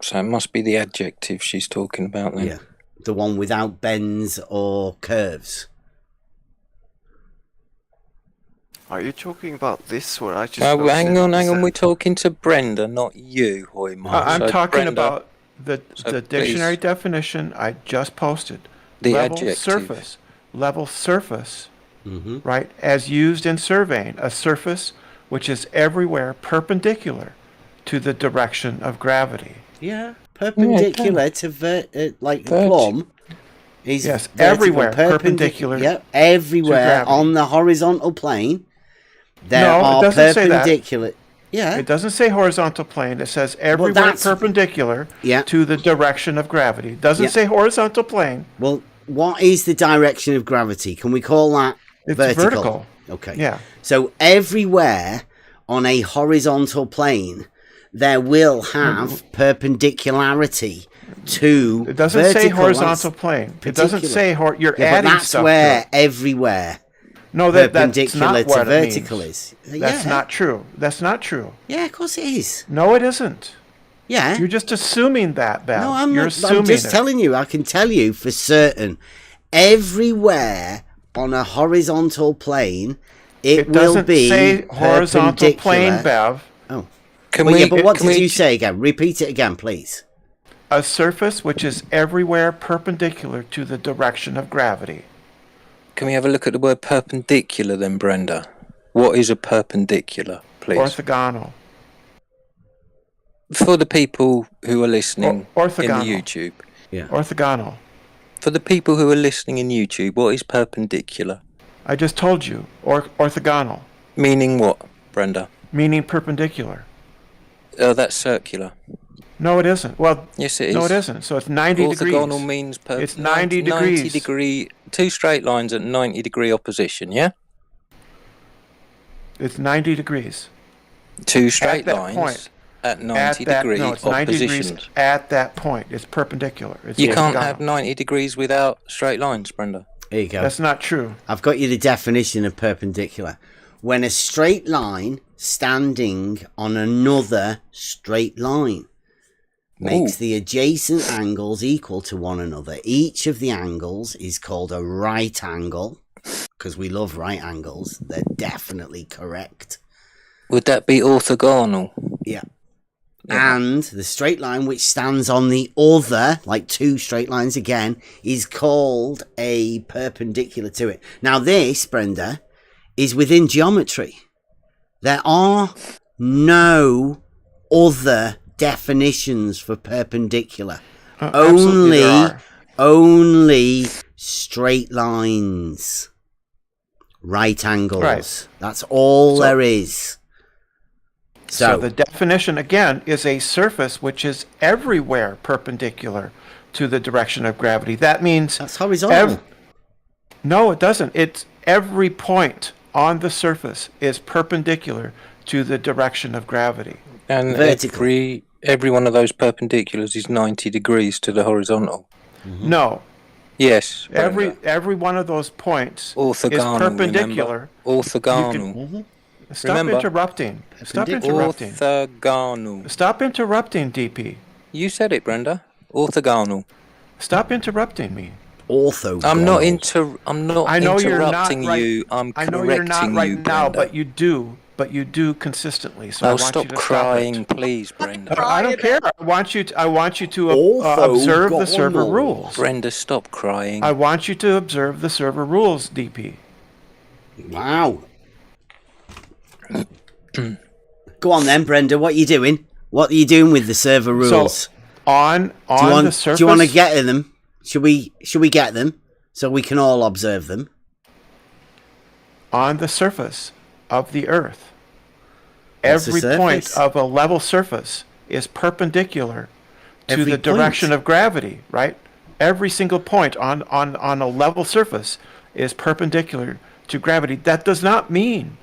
So it must be the adjective she's talking about then. Yeah, the one without bends or curves. Are you talking about this or I just... hang on. We're talking to Brenda, not you, Hoymar. I'm talking Brenda, about the dictionary definition I just posted. The level adjective. surface. Level surface. Mm-hmm. Right? As used in surveying. A surface which is everywhere perpendicular to the direction of gravity. Yeah, perpendicular to like the plumb. Yes, everywhere perpendicular. Yep, everywhere on the horizontal plane. There are perpendicular. Yeah. It doesn't say horizontal plane. It says everywhere perpendicular to the direction of gravity. It doesn't say horizontal plane. Well, what is the direction of gravity? Can we call that vertical? Okay. Yeah. So everywhere on a horizontal plane, there will have perpendicularity to It doesn't say vertical. horizontal plane. It doesn't say you're adding but that's stuff where to it. everywhere No, that's perpendicular not to what it vertical means. is. That's not true. That's not true. Yeah, of course it is. No, it isn't. Yeah. You're just assuming that, Bev. No, I'm You're not. assuming I'm just it. telling you. I can tell you for certain. Everywhere on a horizontal plane, it will be say horizontal plane, perpendicular. Bev. Oh. Can But what did you say again? Repeat it again, please. A surface which is everywhere perpendicular to the direction of gravity. we have a look at the word perpendicular then, Brenda? What is a perpendicular, please? Orthogonal. For the people who are listening in Orthogonal. the YouTube. Yeah. Orthogonal. For the people who are listening in YouTube, what is perpendicular? I just told you. Orthogonal. Meaning what, Brenda? Meaning perpendicular. Oh, that's circular. No, it isn't. Well, yes, it is. No, it isn't. So it's 90 degrees. Orthogonal means it's 90 degrees. 90 degree, two straight lines at 90 degree opposition, yeah? It's 90 degrees. Two straight at lines point. at 90 degree no, it's 90 opposition. degrees at that point. It's perpendicular. It's You can't orthogonal. have 90 degrees without straight lines, Brenda. There you go. That's not true. I've got you the definition of perpendicular. When a straight line standing on another straight line makes the adjacent angles equal to one another. Each of the angles is called a right angle, because we love right angles. They're definitely correct. Would that be orthogonal? Yeah. And the straight line which stands on the other, like two straight lines again, is called a perpendicular to it. Now this, Brenda, is within geometry. There are no other definitions for perpendicular. Only straight lines. Right angles. Right. That's all there is. So the definition, again, is a surface which is everywhere perpendicular to the direction of gravity. That means... That's horizontal. No, it doesn't. It's every point on the surface is perpendicular to the direction of gravity. And every one of those perpendiculars is 90 degrees to the horizontal. Mm-hmm. No. Yes. Every one of those points orthogonal, is perpendicular. Remember? Orthogonal. Stop interrupting. Stop interrupting. Orthogonal. Stop interrupting, DP. You said it, Brenda. Orthogonal. Stop interrupting me. Orthogonal. I'm not interrupting you. I'm I know you're not right you, now, Brenda. but you do consistently. So I want stop you to crying, stop it. please, Brenda. I don't care. I want you to observe the server rules. Brenda, stop crying. I want you to observe the server rules, DP. Wow. Go on then, Brenda. What are you doing? What are you doing with the server rules? So on the surface. Do you want to get in them? Should we get them so we can all observe them? On the surface of the Earth, every point of a level surface is perpendicular to the direction of gravity, right? Every single point on a level surface is perpendicular to gravity. That does not mean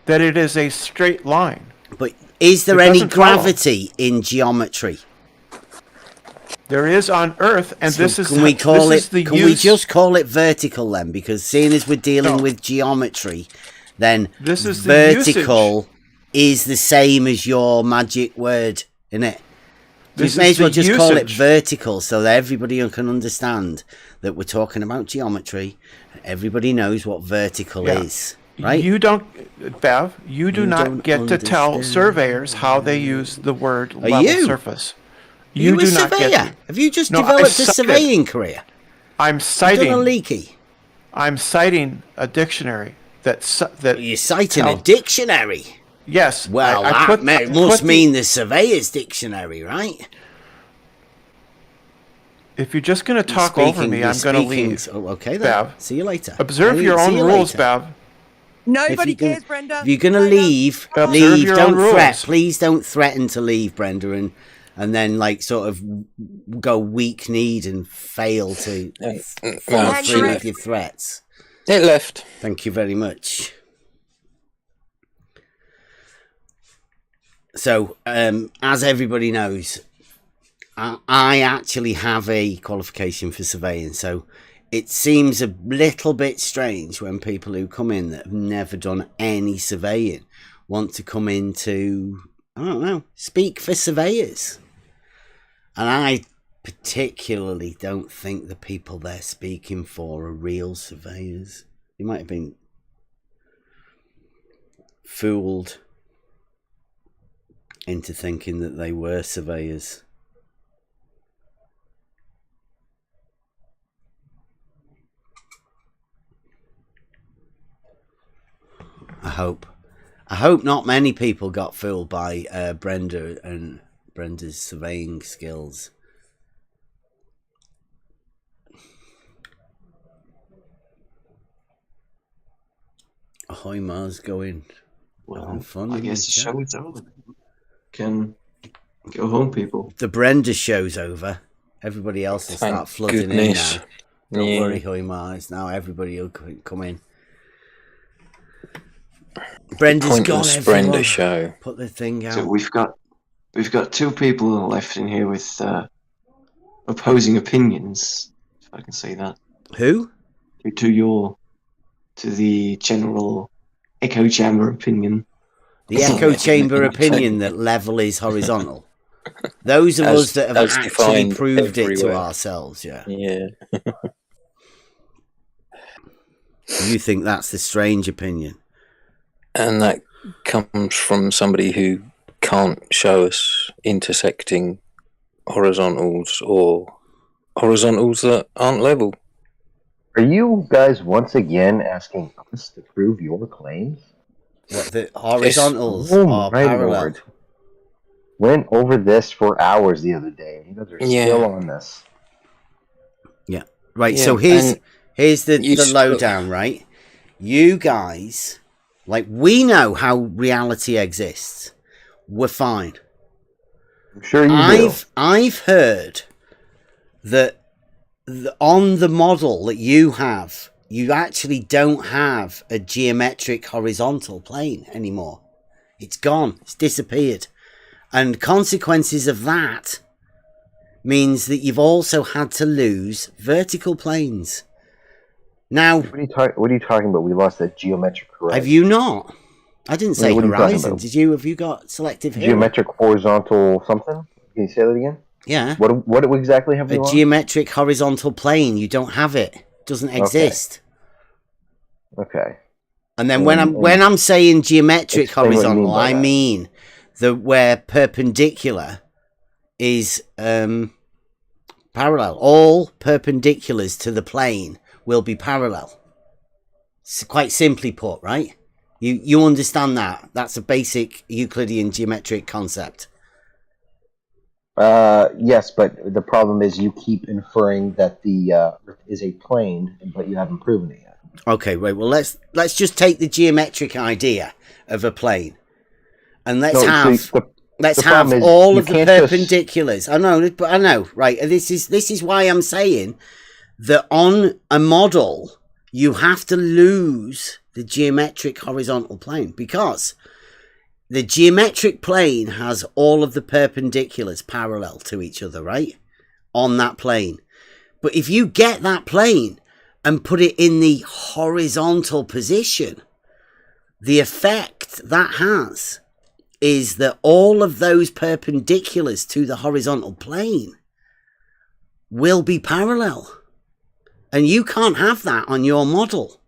that it is a straight line. But is there any gravity in geometry? There is on Earth, and so can we just call it vertical then? Because seeing as we're dealing with geometry, then this is vertical is the same as your magic word, isn't it? We may as well just call it vertical so that everybody can understand that we're talking about geometry. Everybody knows what vertical is, right? You don't, Bev, you do not get to tell surveyors how they use the word level surface. You do not get. Have you just developed a surveying career? I'm citing. Done a leaky. I'm citing a dictionary that. You're citing a dictionary. Yes. Well, that must mean the surveyor's dictionary, right? If you're just going to talk over me, I'm going to leave. Oh, okay, then. Bev. See you later. Observe your own rules, Bev. Nobody cares, Brenda. If you're going to leave, leave. Don't threat. Please don't threaten to leave, Brenda, and then like sort of go weak-kneed and fail to follow through with your threats. It left. Thank you very much. So, as everybody knows, I actually have a qualification for surveying, so it seems a little bit strange when people who come in that have never done any surveying want to come in to, I don't know, speak for surveyors. And I particularly don't think the people they're speaking for are real surveyors. They might have been fooled into thinking that they were surveyors. I hope not many people got fooled by Brenda and Brenda's surveying skills. Ahoy Mars going. Well, fun I guess the show's over. Can go home, people. The Brenda show's over. Everybody else will start flooding in now. Don't worry, Ahoy Mars. Now everybody will come in. Brenda's gone. Brenda show. Put the thing out. So we've got two people left in here with opposing opinions, if I can say that. Who? To the general echo chamber opinion. The echo chamber opinion that level is horizontal. Those of us that have actually proved it to ourselves, yeah. Yeah. You think that's the strange opinion? And that comes from somebody who can't show us intersecting horizontals or horizontals that aren't level. Are you guys once again asking us to prove your claims? What, the horizontals are parallel? Lord. Went over this for hours the other day. You guys are still on this. Yeah. Right, so here's the lowdown, right? You guys, like, we know how reality exists. We're fine. I'm sure you do. I've heard that on the model that you have, you actually don't have a geometric horizontal plane anymore. It's gone. It's disappeared. And consequences of that means that you've also had to lose vertical planes. Now, what are you talking about? We lost that geometric horizon. Have you not? I didn't say horizon. Did you? Have you got selective hearing? Geometric horizontal something? Can you say that again? Yeah. What exactly have we lost? A geometric horizontal plane. You don't have it. It doesn't exist. Okay. And then when I'm saying geometric horizontal, I mean that where perpendicular is parallel. All perpendiculars to the plane will be parallel. It's quite simply put, right? You understand that? That's a basic Euclidean geometric concept. Yes, but the problem is you keep inferring that the Earth is a plane, but you haven't proven it yet. Okay, right. Well, let's just take the geometric idea of a plane, and let's have all of the perpendiculars. I know, right? This is why I'm saying that on a model you have to lose the geometric horizontal plane, because the geometric plane has all of the perpendiculars parallel to each other, right? On that plane. But if you get that plane and put it in the horizontal position, the effect that has is that all of those perpendiculars to the horizontal plane will be parallel. And you can't have that on your model.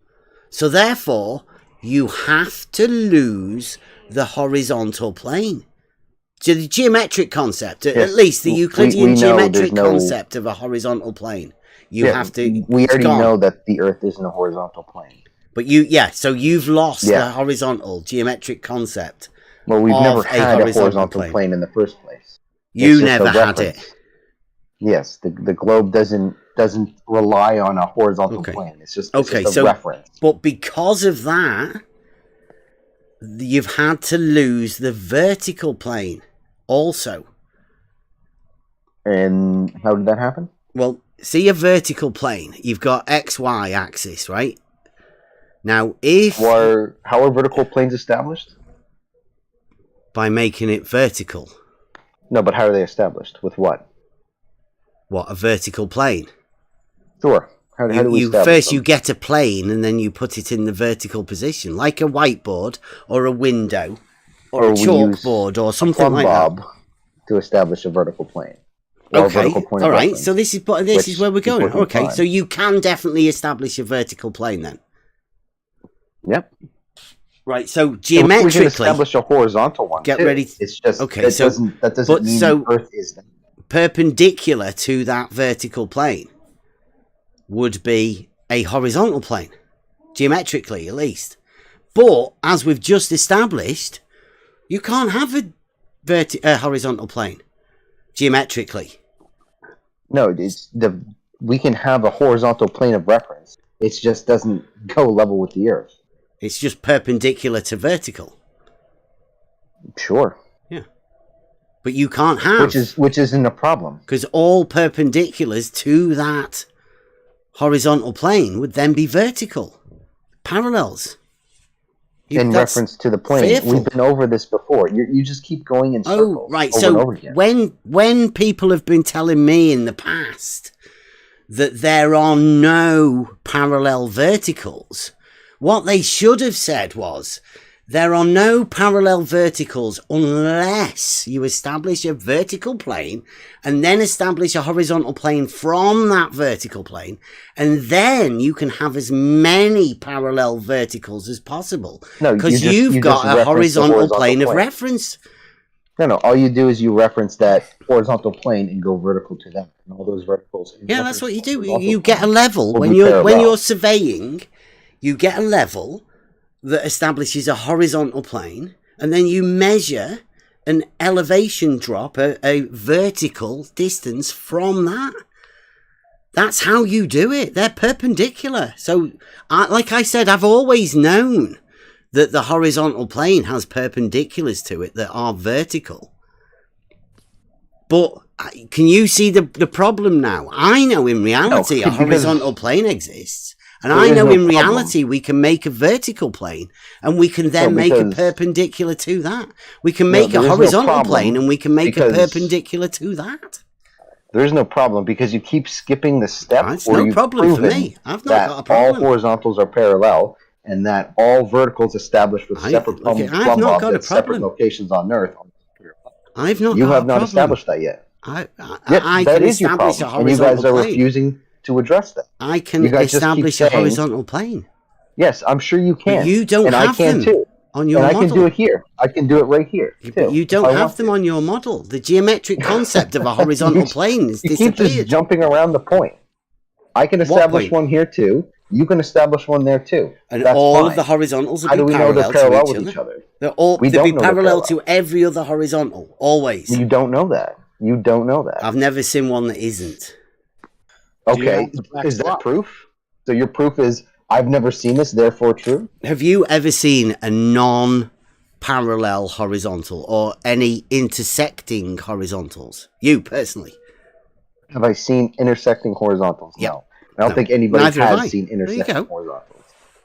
So therefore, you have to lose the horizontal plane. So the geometric concept, at least the Euclidean geometric concept of a horizontal plane, we already know that the Earth isn't a horizontal plane. But so you've lost the horizontal geometric concept. Well, we've never had a horizontal plane in the first place. You never had it. Yes, the globe doesn't rely on a horizontal plane. It's just a reference. But because of that, you've had to lose the vertical plane also. And how did that happen? Well, see a vertical plane. You've got XY axis, right? Now, how are vertical planes established? By making it vertical. No, but how are they established? With what? What, a vertical plane? Sure. How do we establish first them? you get a plane and then you put it in the vertical position, like a whiteboard or a window or a chalkboard or something like that. To establish a vertical plane. Okay, all right. So this is where we're going. Okay, so you can definitely establish a vertical plane then. Yep. Right. So geometrically, we can establish a horizontal one. Get ready. It's just okay. That doesn't mean the Earth is perpendicular to that vertical plane would be a horizontal plane, geometrically at least. But as we've just established, you can't have a horizontal plane geometrically. No, we can have a horizontal plane of reference. It just doesn't go level with the Earth. It's just perpendicular to vertical. Sure. Yeah. But you can't have... Which isn't a problem. Because all perpendiculars to that horizontal plane would then be vertical. Parallels. In reference to the plane. Fearful. We've been over this before. You just keep going in circles. Oh, right. So when people have been telling me in the past that there are no parallel verticals, what they should have said was, there are no parallel verticals unless you establish a vertical plane and then establish a horizontal plane from that vertical plane, and then you can have as many parallel verticals as possible. No, because you've got a horizontal plane of reference. No, all you do is you reference that horizontal plane and go vertical to them, and all those verticals. Yeah, that's what you do. You get a level when you're surveying. You get a level that establishes a horizontal plane, and then you measure an elevation drop, a vertical distance from that. That's how you do it. They're perpendicular. So, like I said, I've always known that the horizontal plane has perpendiculars to it that are vertical. But can you see the problem now? I know in reality a horizontal plane exists. And I know in reality we can make a vertical plane and we can then make a perpendicular to that. We can make a horizontal plane and we can make a perpendicular to that. There is no problem because you keep skipping the step. It's no problem for me. I've not got a problem. All horizontals are parallel and that all verticals established with separate separate locations on Earth. I've not. You have not established that yet. I can establish a horizontal plane. And you guys are refusing to address that. I can establish a horizontal plane. Yes, I'm sure you can. But you don't have them on your model. I can do it here. I can do it right here. But you don't have them on your model. The geometric concept of a horizontal plane is disappeared. You keep just jumping around the point. I can establish one here too. You can establish one there too. And all of the horizontals will be parallel to each other. They'll be parallel to every other horizontal, always. You don't know that. You don't know that. I've never seen one that isn't. Okay, is that proof? So your proof is, I've never seen this, therefore true? Have you ever seen a non-parallel horizontal or any intersecting horizontals? You, personally. Have I seen intersecting horizontals? Yeah. No. I don't think anybody has seen intersecting horizontals.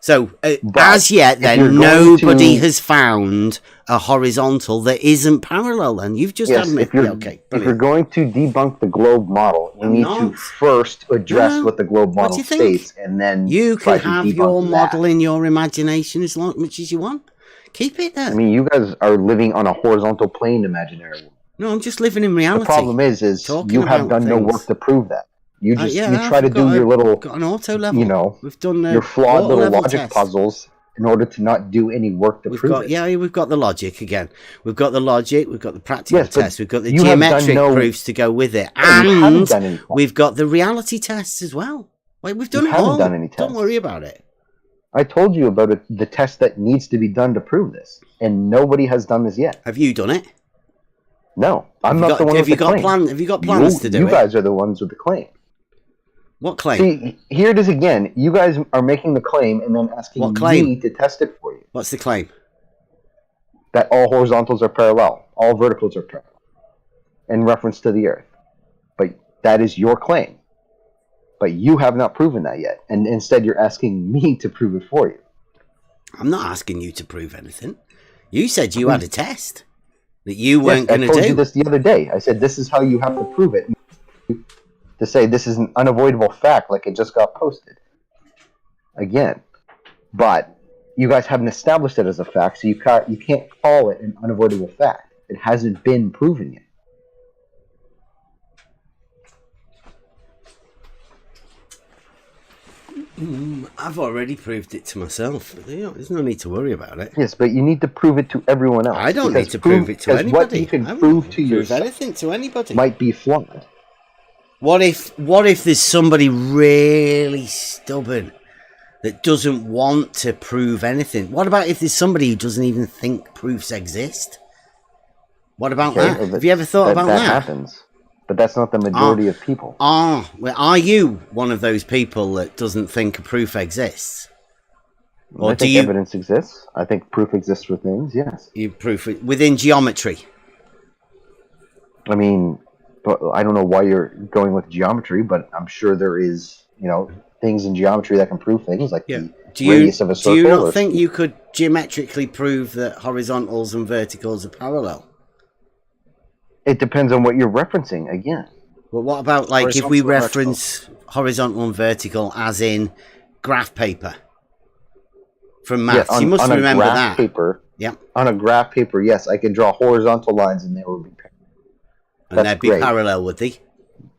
So, as yet, then, nobody has found a horizontal that isn't parallel, and you've just admitted. If you're going to debunk the globe model, you need to first address what the globe model states, and then you can have your model in your imagination as much as you want. Keep it there. I mean, you guys are living on a horizontal plane imaginary world. No, I'm just living in reality. The problem is you have done no work to prove that. You just you try to do your little, got an auto level. We've done your flawed little logic puzzles in order to not do any work to prove it. Yeah, we've got the logic again. We've got the logic. We've got the practical test. We've got the geometric proofs to go with it, and we've got the reality tests as well. Wait, we've done it all. Don't worry about it. I told you about the test that needs to be done to prove this, and nobody has done this yet. Have you done it? No, I'm not the one with the claim. Have you got plans to do it? You guys are the ones with the claim. What claim? See, here it is again. You guys are making the claim and then asking me to test it for you. What's the claim? That all horizontals are parallel. All verticals are parallel. In reference to the Earth. But that is your claim. But you have not proven that yet. And instead you're asking me to prove it for you. I'm not asking you to prove anything. You said you had a test that you weren't going to do. I told you this the other day. I said this is how you have to prove it. to say this is an unavoidable fact, like it just got posted. Again, but you guys haven't established it as a fact, so you can't call it an unavoidable fact. It hasn't been proven yet. I've already proved it to myself. There's no need to worry about it. Yes, but you need to prove it to everyone else. I don't need to prove it to anybody. What you can prove to yourself anything to anybody might be flawed. What if there's somebody really stubborn that doesn't want to prove anything? What about if there's somebody who doesn't even think proofs exist? What about that? Have you ever thought about that? That happens. But that's not the majority of people. Well, are you one of those people that doesn't think a proof exists? Or I think evidence exists. I think proof exists with things, yes. You proof it within geometry? I mean, but I don't know why you're going with geometry, but I'm sure there is, things in geometry that can prove things, like the radius of a circle. Do you not think you could geometrically prove that horizontals and verticals are parallel? It depends on what you're referencing, again. Well, what about, like, if we reference horizontal and vertical as in graph paper from maths? You must remember that. On a graph paper, yes, I can draw horizontal lines and they will be parallel. And they'd be parallel, would they?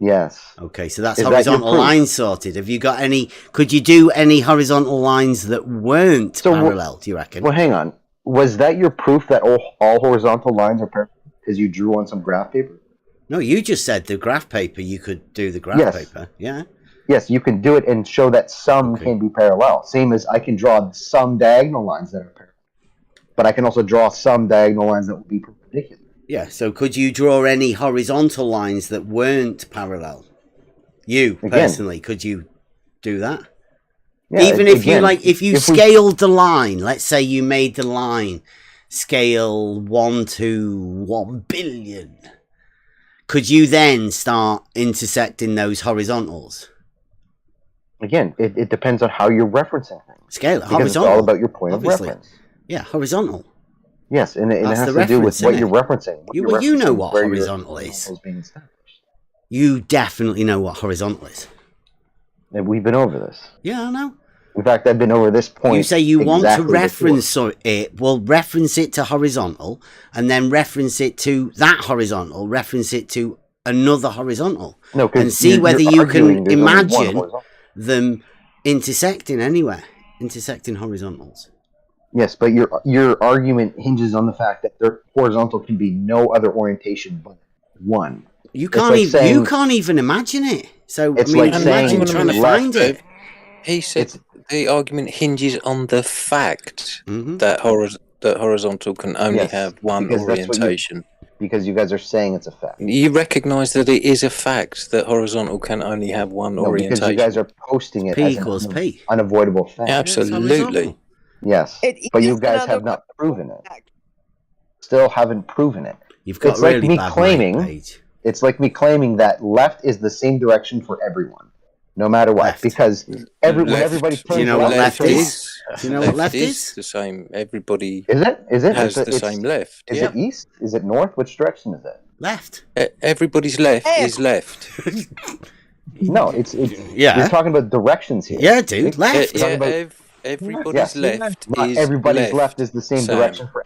Yes. Okay, so that's horizontal lines sorted. Have you got any... Could you do any horizontal lines that weren't parallel, do you reckon? Well, hang on. Was that your proof that all horizontal lines are parallel? Because you drew on some graph paper? No, you just said the graph paper, you could do the graph paper. Yeah. Yes, you can do it and show that some can be parallel. Same as I can draw some diagonal lines that are parallel. But I can also draw some diagonal lines that will be perpendicular. Yeah, so could you draw any horizontal lines that weren't parallel? You, personally, could you do that? Yeah, even if if you scaled the line, let's say you made the line scale 1 to 1 billion, could you then start intersecting those horizontals? Again, it depends on how you're referencing things. Scale it, because horizontal. It's all about your point of reference. Yeah, horizontal. Yes, and it has to do with what you're referencing. You know what horizontal is. You definitely know what horizontal is. And we've been over this. Yeah, I know. In fact, I've been over this point. You say you want to reference it. Well, reference it to horizontal, and then reference it to that horizontal, reference it to another horizontal. No, and see whether you can imagine them intersecting anywhere. Intersecting horizontals. Yes, but your argument hinges on the fact that their horizontal can be no other orientation but one. You can't even imagine it. So it's imagine trying to find it. He said the argument hinges on the fact that horizontal can only have one orientation. Because you guys are saying it's a fact. You recognise that it is a fact that horizontal can only have one orientation. Because you guys are posting it as an unavoidable fact. Absolutely. Yes, but you guys have not proven it. Still haven't proven it. You've got really bad page. It's like me claiming that left is the same direction for everyone, no matter what. Because everybody turns. Do you know what left is? Do you know what left is? The same. Everybody is it? Has the same left. Is it east? Is it north? Which direction is it? Left. Everybody's left is left. No, it's You're talking about directions here. Yeah, dude. Left. Everybody's left is everybody's left is the same direction for.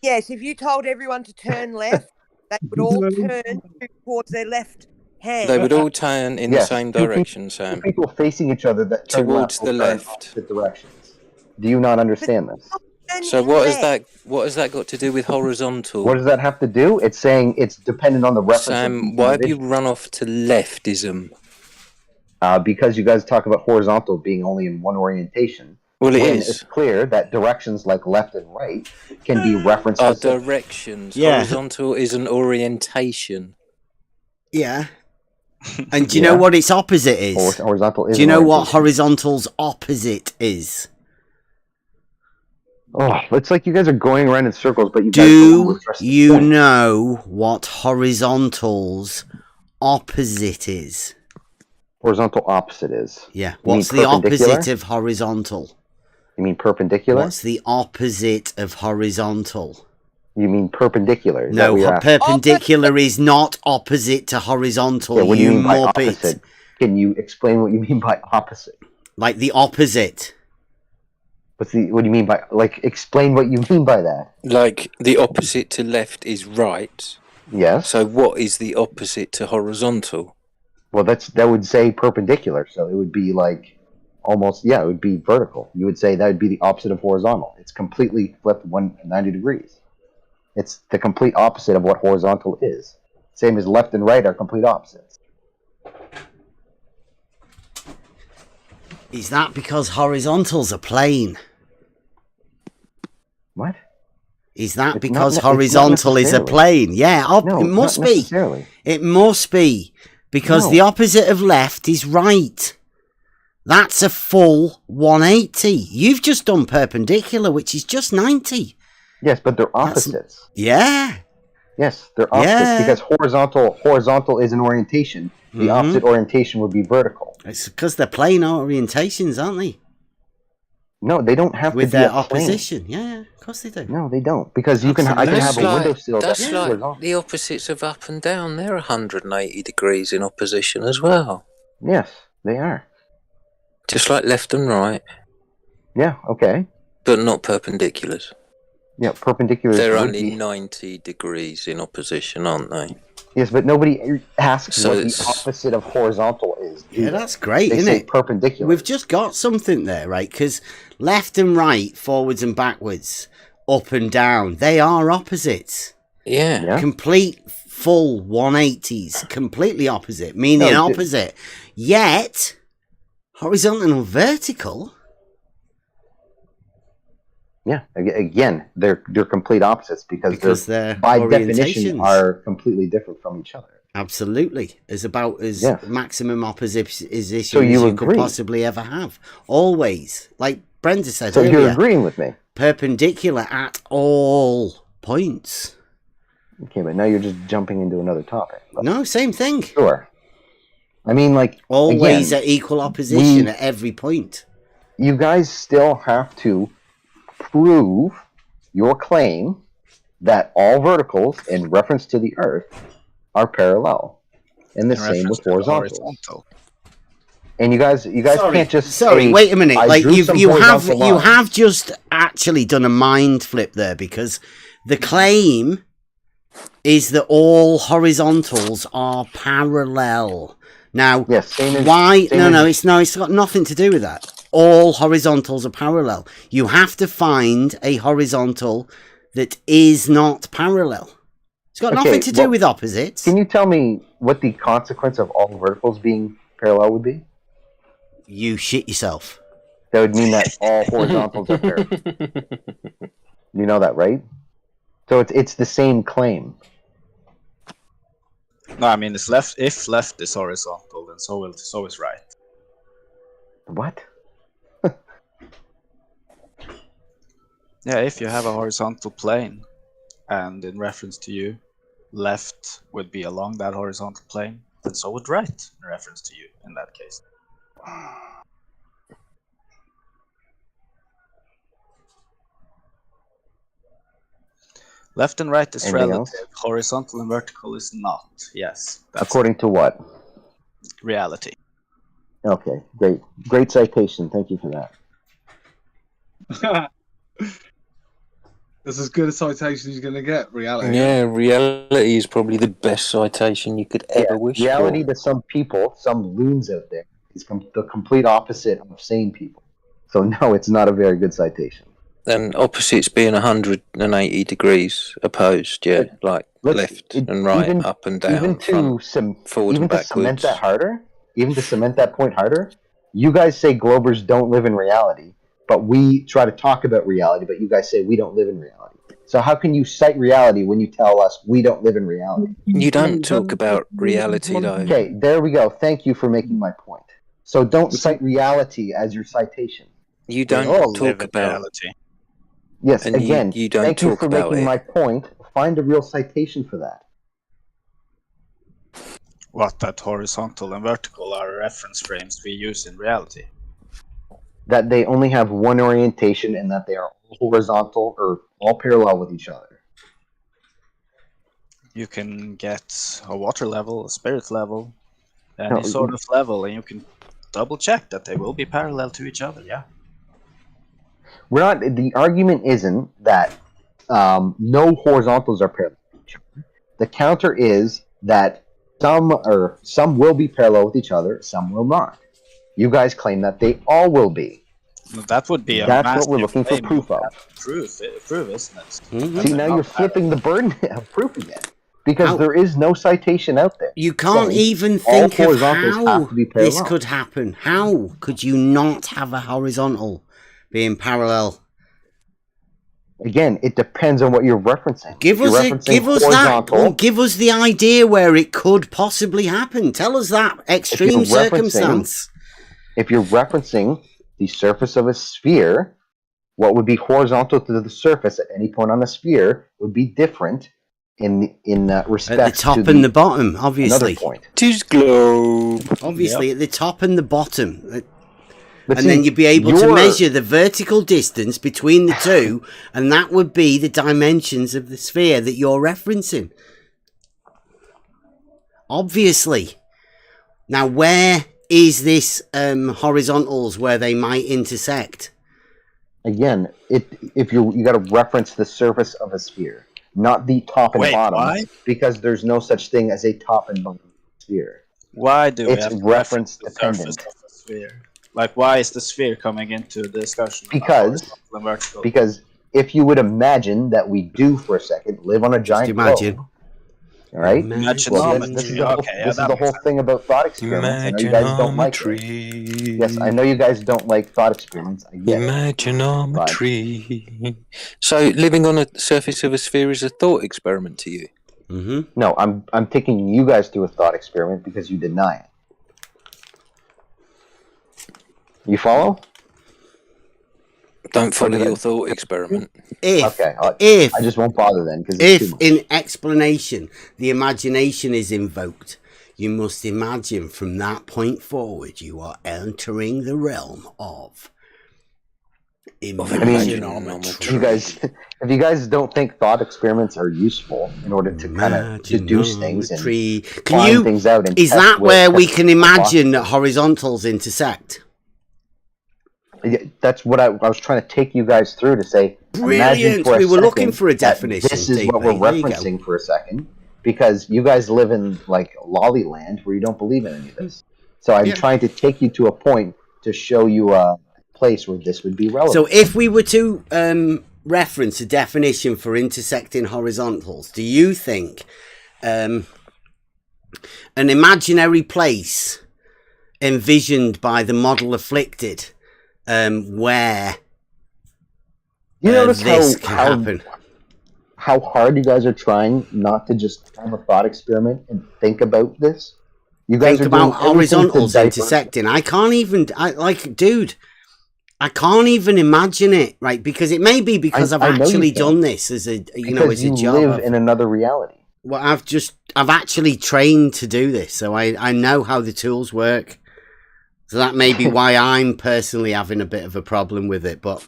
Yes, if you told everyone to turn left, they would all turn towards their left hand. They would all turn in the same direction, Sam. People facing each other that turn towards the left. Directions. Do you not understand this? So what has that got to do with horizontal? What does that have to do? It's saying it's dependent on the reference. Sam, why have you run off to leftism? Because you guys talk about horizontal being only in one orientation. Well, it's clear that directions like left and right can be referenced. Directions. Yeah. Horizontal is an orientation. Yeah. And do you know what its opposite is? Horizontal is. Do you know what horizontal's opposite is? Oh, it's like you guys are going around in circles, but do you know what horizontal's opposite is? Horizontal opposite is. Yeah. What's the opposite of horizontal? You mean perpendicular? What's the opposite of horizontal? You mean perpendicular? Is that No, what you're asking? perpendicular is not opposite to horizontal. Yeah, what do you mean by muppet. opposite? Can you explain what you mean by opposite? Like the opposite. What do you mean by, like, explain what you mean by that? Like, the opposite to left is right. Yes. So what is the opposite to horizontal? Well, that would say perpendicular, so it would be like almost, it would be vertical. You would say that would be the opposite of horizontal. It's completely flipped 190 degrees. It's the complete opposite of what horizontal is. Same as left and right are complete opposites. Is that because horizontals are plane? What? Is that because horizontal is a plane? Yeah, No, it must not be. necessarily. It must be. Because the opposite of left is right. That's a full 180. You've just done perpendicular, which is just 90. Yes, but they're opposites. Yeah. Yes, they're opposites because horizontal is an orientation. The opposite orientation would be vertical. It's because they're plane orientations, aren't they? No, they don't have with to be their a opposition. Yeah, of course they do. No, they don't, because I can have a windowsill. That's like the opposites of up and down. They're 180 degrees in opposition as well. Yes, they are. Just like left and right. Yeah. Okay. But not perpendiculars. Yeah, perpendiculars. They're only 90 degrees in opposition, aren't they? Yes, but nobody asks what the opposite of horizontal is. Yeah, that's great, they isn't say it? Perpendicular. We've just got something there, right? Because left and right, forwards and backwards, up and down, they are opposites. Yeah. Complete full 180s, completely opposite, meaning opposite. Yet, horizontal and vertical. Yeah, again, they're complete opposites because they're by definition are completely different from each other. Absolutely, is about as maximum opposition as So you could possibly ever have. Always, like Brenda said earlier. So you're agreeing with me? Perpendicular at all points. Okay, but now you're just jumping into another topic. No, same thing. Sure. I mean, like always again, at equal opposition at every point. You guys still have to prove your claim that all verticals in reference to the Earth are parallel, and the same with horizontal. And you guys can't just say, wait a minute. Like you have just actually done a mind flip there, because the claim is that all horizontals are parallel. Now, why? It's got nothing to do with that. All horizontals are parallel. You have to find a horizontal that is not parallel. It's got nothing to do with opposites. Can you tell me what the consequence of all verticals being parallel would be? You shit yourself. That would mean that all horizontals are parallel. You know that, right? So it's the same claim. No, I mean, it's left. If left is horizontal, then so is right. What? Yeah, if you have a horizontal plane, and in reference to you, left would be along that horizontal plane, then so would right in reference to you in that case. Left and right is Anything relative. else? Horizontal and vertical is not. Yes. According to what? Reality. Okay, great citation. Thank you for that. That's as good a citation as you're going to get, reality. Yeah, reality is probably the best citation you could ever wish for. Reality to some people, some loons out there, is the complete opposite of sane people. So no, it's not a very good citation. And opposites being 180 degrees opposed, like left and right, up and down, even to forward and backwards. Even to cement that point harder, you guys say Globers don't live in reality, but we try to talk about reality, but you guys say we don't live in reality. So how can you cite reality when you tell us we don't live in reality? You don't talk about reality, though. Okay, there we go. Thank you for making my point. So don't cite reality as your citation. You don't talk about reality. Yes, and again, you don't thank talk you for about making it. my point. Find a real citation for that. What, that horizontal and vertical are reference frames we use in reality? That they only have one orientation and that they are all horizontal or all parallel with each other. You can get a water level, a spirit level, any sort of level, and you can double check that they will be parallel to each other. Yeah. We're not. The argument isn't that no horizontals are parallel to each other. The counter is that some will be parallel with each other, some will not. You guys claim that they all will be. That would be That's what we're looking for proof of. Proof, isn't it? Mm-hmm. See, now you're flipping the burden of proof again. Because there is no citation out there. You can't even think of how this could happen. How could you not have a horizontal being parallel? Again, it depends on what you're referencing. Give us the idea where it could possibly happen. Tell us that extreme circumstance. If you're referencing the surface of a sphere, what would be horizontal to the surface at any point on the sphere would be different in respect at the top and the bottom, obviously. Another point. Tis globe. Obviously, at the top and the bottom. Then you'd be able to measure the vertical distance between the two, and that would be the dimensions of the sphere that you're referencing. Obviously. Now, where is this horizontals where they might intersect? Again, if you got to reference the surface of a sphere, not the top and bottom, why? because there's no such thing as a top and bottom sphere. Why do we it's have to reference the surface of the sphere? Like, why is the sphere coming into the discussion? Because if you would imagine that we do for a second live on a giant globe, all right? This is the whole thing about thought experiments. I know you guys don't like it. Yes, I know you guys don't like thought experiments. I get Imaginometry. So living on the surface of a sphere is a thought experiment to you? Mm-hmm. No, I'm taking you guys through a thought experiment because you deny it. You follow? Don't follow your thought experiment. If I just won't bother then, because if in explanation the imagination is invoked, you must imagine from that point forward you are entering the realm of imaginometry. If you guys don't think thought experiments are useful in order to kind of deduce things and find things out, and is that where we can imagine that horizontals intersect? That's what I was trying to take you guys through to say. Brilliant. We were looking for a definition. This is what we're referencing for a second, because you guys live in like Lollyland where you don't believe in any of this. So I'm trying to take you to a point to show you a place where this would be relevant. So if we were to reference a definition for intersecting horizontals, do you think an imaginary place envisioned by the model afflicted where you notice this can happen? How hard you guys are trying not to just have a thought experiment and think about this? You guys think are about horizontals intersecting. I can't even, dude, I can't even imagine it, right? Because it may be because I've actually done this as a, as a job. You live in another reality. Well, I've actually trained to do this, so I know how the tools work. So that may be why I'm personally having a bit of a problem with it, but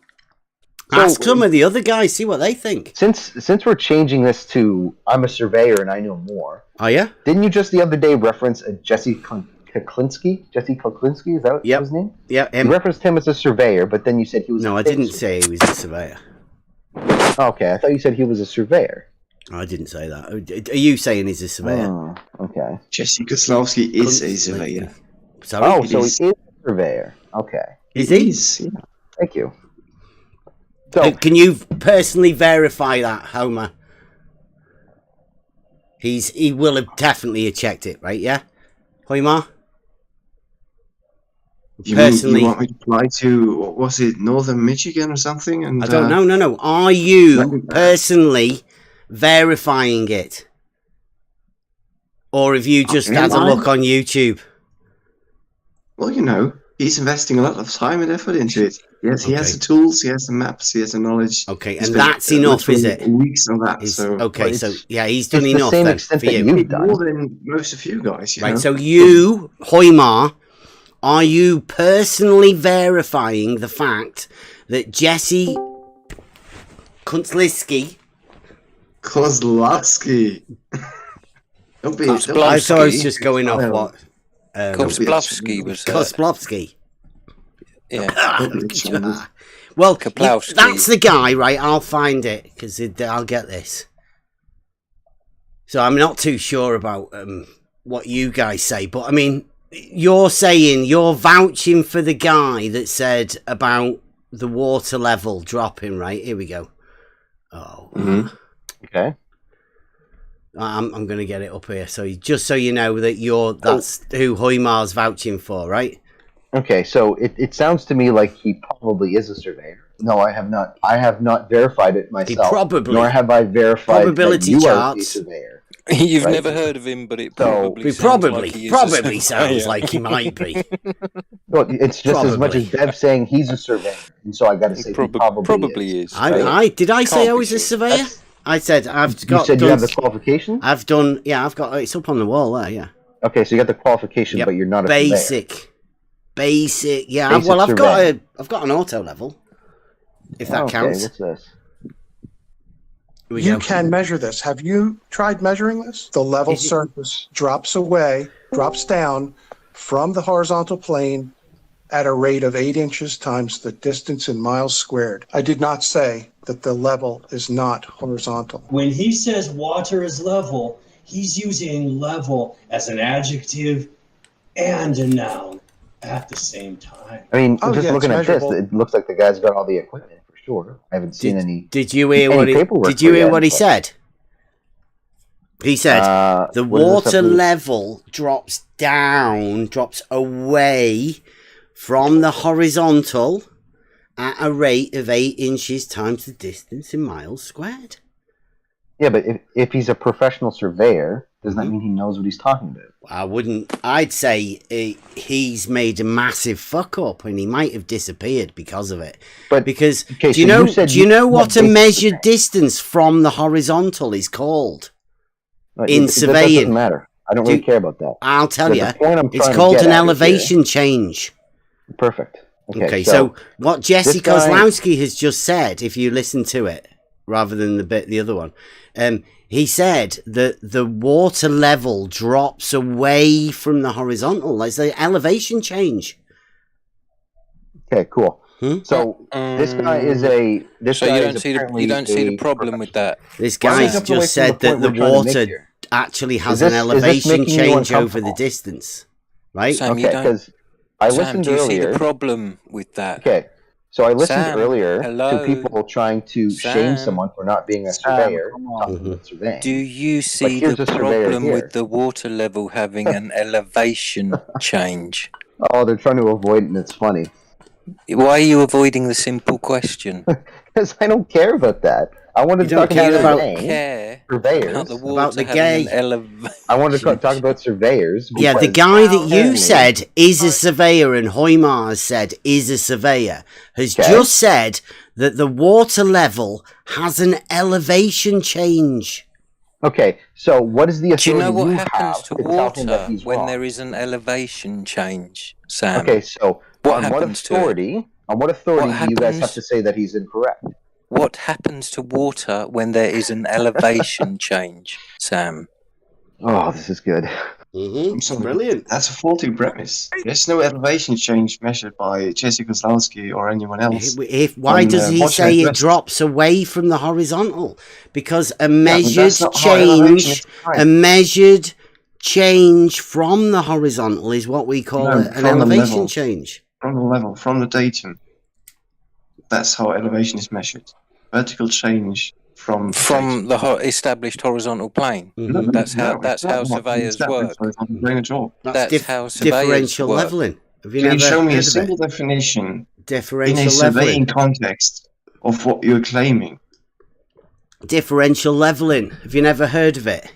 ask some of the other guys, see what they think. Since we're changing this to I'm a surveyor and I know more. Oh yeah? Didn't you just the other day reference Jesse Kuklinski? Jesse Kuklinski, is that his name? Yeah. You referenced him as a surveyor, but then you said he was I didn't say he was a surveyor. Okay, I thought you said he was a surveyor. I didn't say that. Are you saying he's a surveyor? Oh, okay. Jesse Kuklinski is a surveyor. Sorry? Oh, so he is a surveyor. Okay. Is he? Yeah. Thank you. So, can you personally verify that, Homer? He will have definitely checked it, right? Yeah, Homer. You want me to apply to, what was it, Northern Michigan or something? And I don't know. No. Are you personally verifying it, or have you just had a look on YouTube? Well, he's investing a lot of time and effort into it. Yes, he has the tools, he has the maps, he has the knowledge. Okay, and that's enough, is it? Weeks on that. He's done enough then for you. More than most of you guys. Right, so you, Hoymar, are you personally verifying the fact that Jesse Kuklinski Kozlowski. I thought I was just going off what Kozlowski was Kozlowski. Yeah. Well, Kaplowski. that's the guy, right? I'll find it because I'll get this. So I'm not too sure about what you guys say, but I mean, you're vouching for the guy that said about the water level dropping, right? Here we go. Oh, okay. I'm going to get it up here. So just so you know that that's who Hoymar's vouching for, right? Okay, so it sounds to me like he probably is a surveyor. No, I have not. I have not verified it myself. He probably. Nor have I verified probability that you charts. are a surveyor. You've never heard of him, but it probably sounds like he might be. Well, it's just as much as Dev saying he's a surveyor, and so I got to say he probably is. Did I say I was a surveyor? I said I've got. You said you have the qualifications. I've done. Yeah, I've got. It's up on the wall there. Yeah. Okay, so you got the qualification, but you're not a surveyor. Basic. Yeah. Well, I've got an auto level. If that counts. What's this? You can measure this. Have you tried measuring this? The level surface drops down from the horizontal plane at a rate of 8 inches times the distance in miles squared. I did not say that the level is not horizontal. When he says water is level, he's using level as an adjective and a noun at the same time. I mean, just looking at this, it looks like the guy's got all the equipment. Sure, I haven't seen any. Did you hear what he said? He said the water level drops away from the horizontal at a rate of 8 inches times the distance in miles squared. Yeah, but if he's a professional surveyor, does that mean he knows what he's talking about? I'd say he's made a massive fuck up and he might have disappeared because of it. But because do you know what a measured distance from the horizontal is called in surveying? That doesn't matter. I don't really care about that. I'll tell you. It's called an elevation change. Perfect. Okay, so what Jesse Kozlowski has just said, if you listen to it rather than the other one, he said that the water level drops away from the horizontal. It's an elevation change. Okay, cool. So this guy is a. So you don't see the problem with that. This guy's just said that the water actually has an elevation change over the distance, right? Sam, because I listened do you earlier. See the problem with that? Okay. So I listened earlier to people trying to shame someone for not being a surveyor. Do you see the problem with the water level having an elevation change? Oh, they're trying to avoid it, and it's funny. Why are you avoiding the simple question? Because I don't care about that. I wanted to talk about surveyors. About the gay. I wanted to talk about surveyors. Yeah, the guy that you said is a surveyor and Hoymar has said is a surveyor has just said that the water level has an elevation change. Okay, so what is the authority Do you know what happens to water when there is an elevation change, Sam? Okay, so on what authority do you guys have to say that he's incorrect? What happens to water when there is an elevation change, Sam? Oh, this is good. Brilliant. That's a faulty premise. There's no elevation change measured by Jesse Kozlowski or anyone else. Why does he say it drops away from the horizontal? Because a measured change from the horizontal is what we call an elevation change. From the level, from the datum. That's how elevation is measured. Vertical change from the established horizontal plane. That's how surveyors work. That's how surveyors differential work. leveling. Can you show me a single definition differential in a surveying leveling context of what you're claiming? Differential leveling. Have you never heard of it?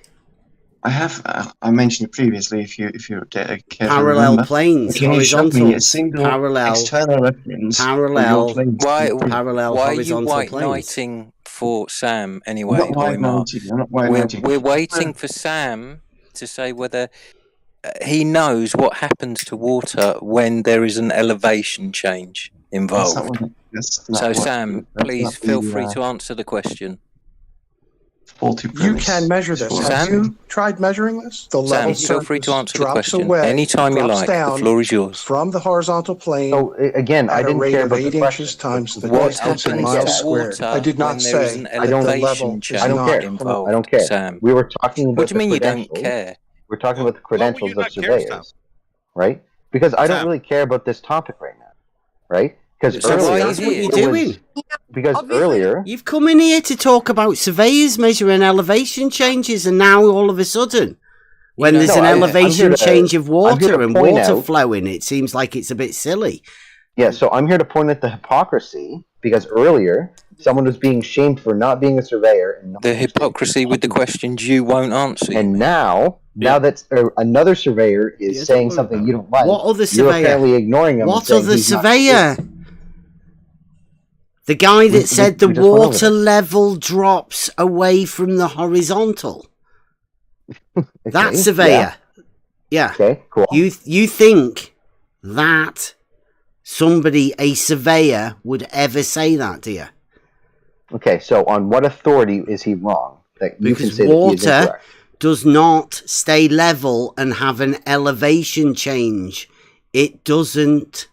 I have. I mentioned it previously. If you're careful, parallel planes, can you show me a single parallel external reference? Parallel why are you white knighting for Sam anyway? We're waiting for Sam to say whether he knows what happens to water when there is an elevation change involved. So Sam, please feel free to answer the question. faulty You premise. can measure this. Have Sam? you tried measuring this? The level Sam, feel free to surface answer the drops question away, anytime you drops like. down The floor is yours. from the horizontal plane. So again, I at a didn't rate care of about the 8 inches question. times the What distance in happens miles to squared. water I did not when there is say an I don't- the elevation level is change I don't care. involved, I don't care. Sam? We were talking about What do you mean the you don't credentials. care? We're talking about the credentials of not care, surveyors, right? Because I don't Sam. really care about this topic right now, right? Because So why are earlier, you That's what here? you're it was- doing. because Obviously. earlier, You've come in here to talk about surveyors measuring elevation changes, and now all of a sudden, when know, there's no, an I'm elevation here to- change of I'm here water to and point water out- flowing, it seems like it's a bit silly. yeah. So I'm here to point at the hypocrisy because earlier someone was being shamed for not being a surveyor and not The hypocrisy with the questions you won't answer. you And mean? now that another surveyor is Yeah, saying don't worry something about you don't like, What other you're surveyor? apparently ignoring him. and What saying other he's not- surveyor? The guy that We- said we the just went over water this. level drops away from the horizontal. Okay, That surveyor. Yeah. Okay, cool. You think that a surveyor would ever say that, do you? Okay, so on what authority is he wrong? That you can Because say that he is water incorrect. does not stay level and have an elevation change. It doesn't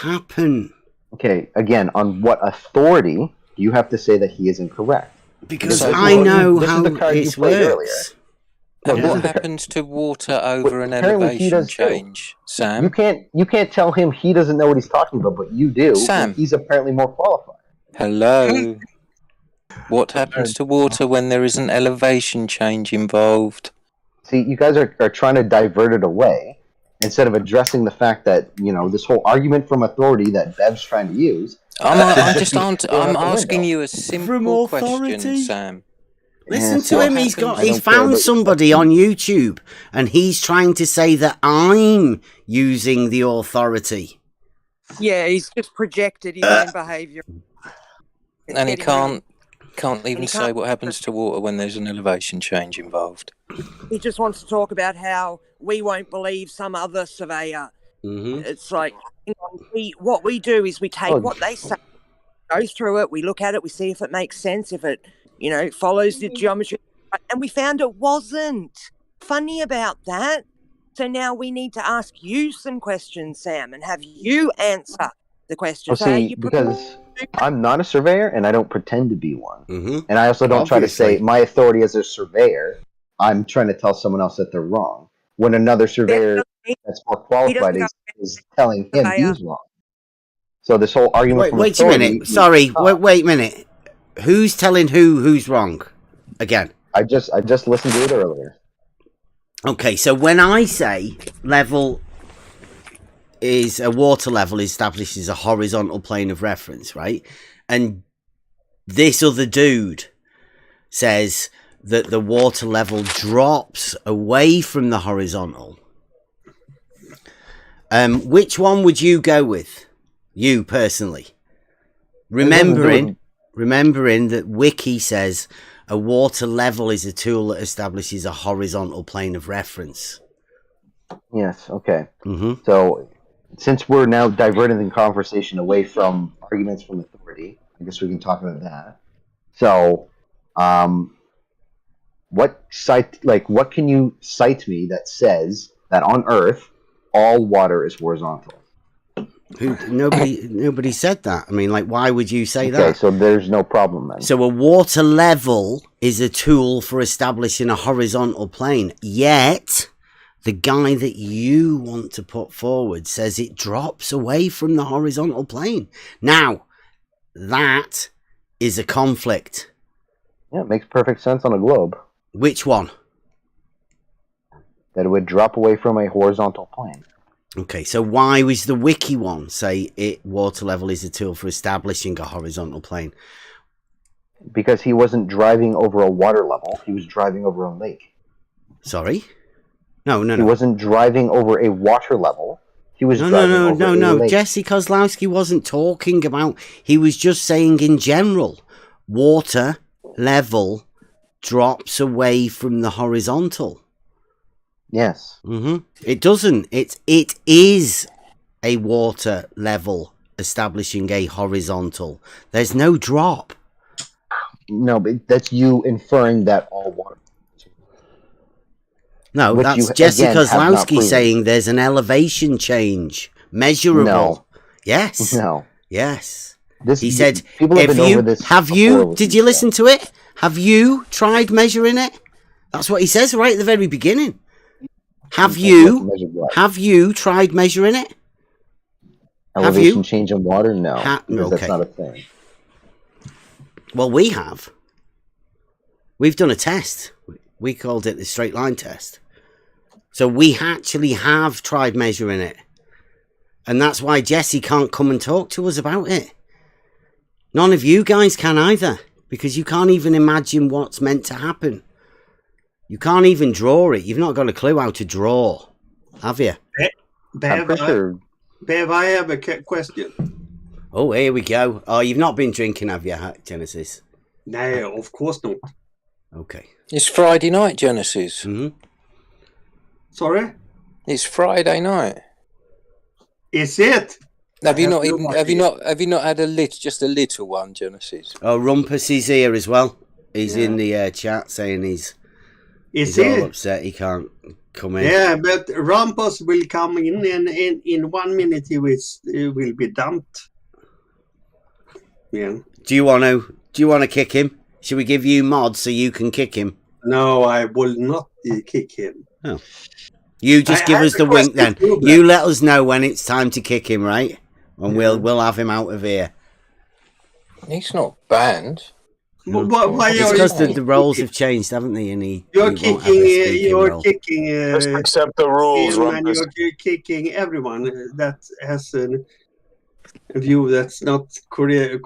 happen. Okay, again, on what authority do you have to say that he is incorrect? Because this is I what know this is how the card you it played earlier. works. No, And this what is the happens to water over an apparently he elevation does too. change, Sam? You can't tell him he doesn't know what he's talking about, but you do. Sam. And he's apparently more qualified. Hello. What happens to water when there is an elevation change involved? See, you guys are trying to divert it away instead of addressing the fact that, this whole argument from authority that Bev's trying to use. I'm thrown out the asking window. you a simple question, Sam. Listen Yeah, to so him. what He's happens- I he's don't care found about- somebody on YouTube, and he's trying to say that I'm using the authority. Yeah, he's just projected his own behaviour. And he can't even he say can't- what happens to water when there's an elevation change involved. He just wants to talk about how we won't believe some other surveyor. Mm-hmm. It's like, what we do is we take what they say, go through it, we look at it, we see if it makes sense, if it, follows the geometry. And we found it wasn't. Funny about that. So now we need to ask you some questions, Sam, and have you answer the questions. Well, see, because I'm not a surveyor and I don't pretend to be one. Mm-hmm. And I also don't try to Obviously. say my authority as a surveyor, I'm trying to tell someone else that they're wrong. When another surveyor that's more qualified is telling him he's wrong. So this whole argument from Wait a authority minute. Sorry. Wait a minute. Who's telling who's wrong? Again. I just listened to it earlier. Okay, so when I say level is a water level establishes a horizontal plane of reference, right? And this other dude says that the water level drops away from the horizontal. Which one would you go with? You personally? Remembering that Wiki says a water level is a tool that establishes a horizontal plane of reference. Yes, okay. Mm-hmm. So since we're now diverting the conversation away from arguments from authority, I guess we can talk about that. So what can you cite me that says that on Earth all water is horizontal? Nobody said that. I mean, why would you say that? Okay, so there's no problem then. So a water level is a tool for establishing a horizontal plane. Yet, the guy that you want to put forward says it drops away from the horizontal plane. Now, that is a conflict. Yeah, it makes perfect sense on a globe. Which one? That it would drop away from a horizontal plane. Okay, so why was the Wiki one say water level is a tool for establishing a horizontal plane? Because he wasn't driving over a water level, he was driving over a lake. Sorry? No. He wasn't driving over a water level. He was driving over a lake. Jesse Kozlowski wasn't talking about. He was just saying in general, water level drops away from the horizontal. Yes. Mm-hmm. It doesn't. It is a water level establishing a horizontal. There's no drop. No, but that's you inferring that all water. No, Which that's you, Jesse again, have not Kozlowski proven. saying there's an elevation change. Measurable. No. Yes. No. Yes. This, He said, people have been over this before. Did you listen to it? Have you tried measuring it? That's what he says right at the very beginning. Have you tried measuring it? Elevation change in water? No. Because okay. that's not a thing. Well, we have. We've done a test. We called it the straight line test. So we actually have tried measuring it. And that's why Jesse can't come and talk to us about it. None of you guys can either. Because you can't even imagine what's meant to happen. You can't even draw it. You've not got a clue how to draw. Have you? I'm pretty sure. Bev, I have a question. Oh, here we go. Oh, you've not been drinking, have you, Genesis? No, of course not. Okay. It's Friday night, Genesis. Mm-hmm. Sorry? It's Friday night. Is it? Have you not had just a little one, Genesis? Oh, Rumpus is here as well. He's in the chat saying he's all upset he can't come in. Yeah, but Rumpus will come in and in 1 minute he will be dumped. Yeah. Do you want to kick him? Should we give you mods so you can kick him? No, I will not kick him. Oh. You just give us the wink then. You let us know when it's time to kick him, right? And we'll have him out of here. He's not banned. Why it's because the roles have changed, haven't they? And you're kicking. Just accept the rules, Rumpus. You're kicking everyone that has a view that's not correct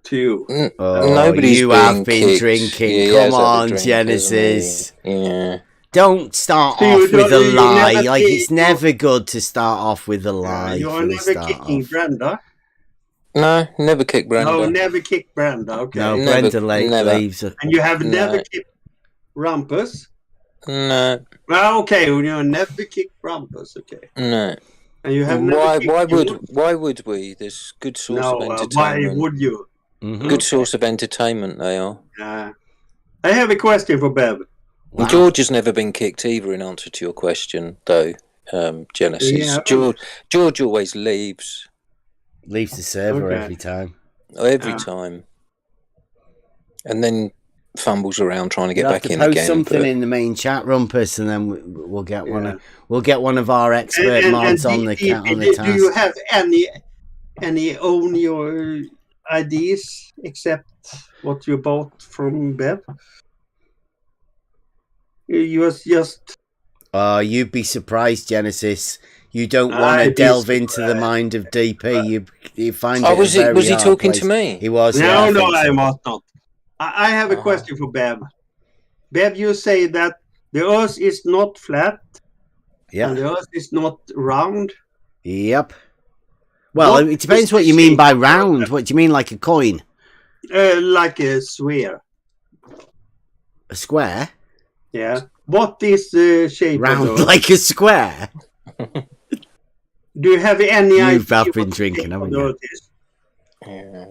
to you. Nobody's you have been drinking. Come on, Genesis. Yeah. Don't start off with a lie. Like, it's never good to start off with a lie. You're never kicking Brenda. No, never kick Brenda. No, never kick Brenda. Okay. No, Brenda leaves her. And you have never kicked Rumpus? No. Well, okay, you never kicked Rumpus. Okay. No. And you have why would we? There's good source of entertainment. Why would you? Mm-hmm. Good source of entertainment they are. I have a question for Bev. Wow. George has never been kicked either in answer to your question, though, Genesis. Yeah. George always leaves. Leaves the server every time. Every time. And then fumbles around trying to get back in post again. Something in the main chat, Rumpus, and then we'll get one of our expert mods on the task. Do you have any own your IDs except what you bought from Bev? You was just. You'd be surprised, Genesis. You don't want to delve into the mind of DP. You find it. Was he talking to me? He was. No, I was not. I have a question for Bev. Bev, you say that the Earth is not flat. Yeah. And the Earth is not round. Yep. Well, it depends what you mean by round. What do you mean, like a coin? Like a sphere. A square? Yeah. What is the shape? Round like a square? Do you have any idea? You've been drinking, haven't you? Yeah.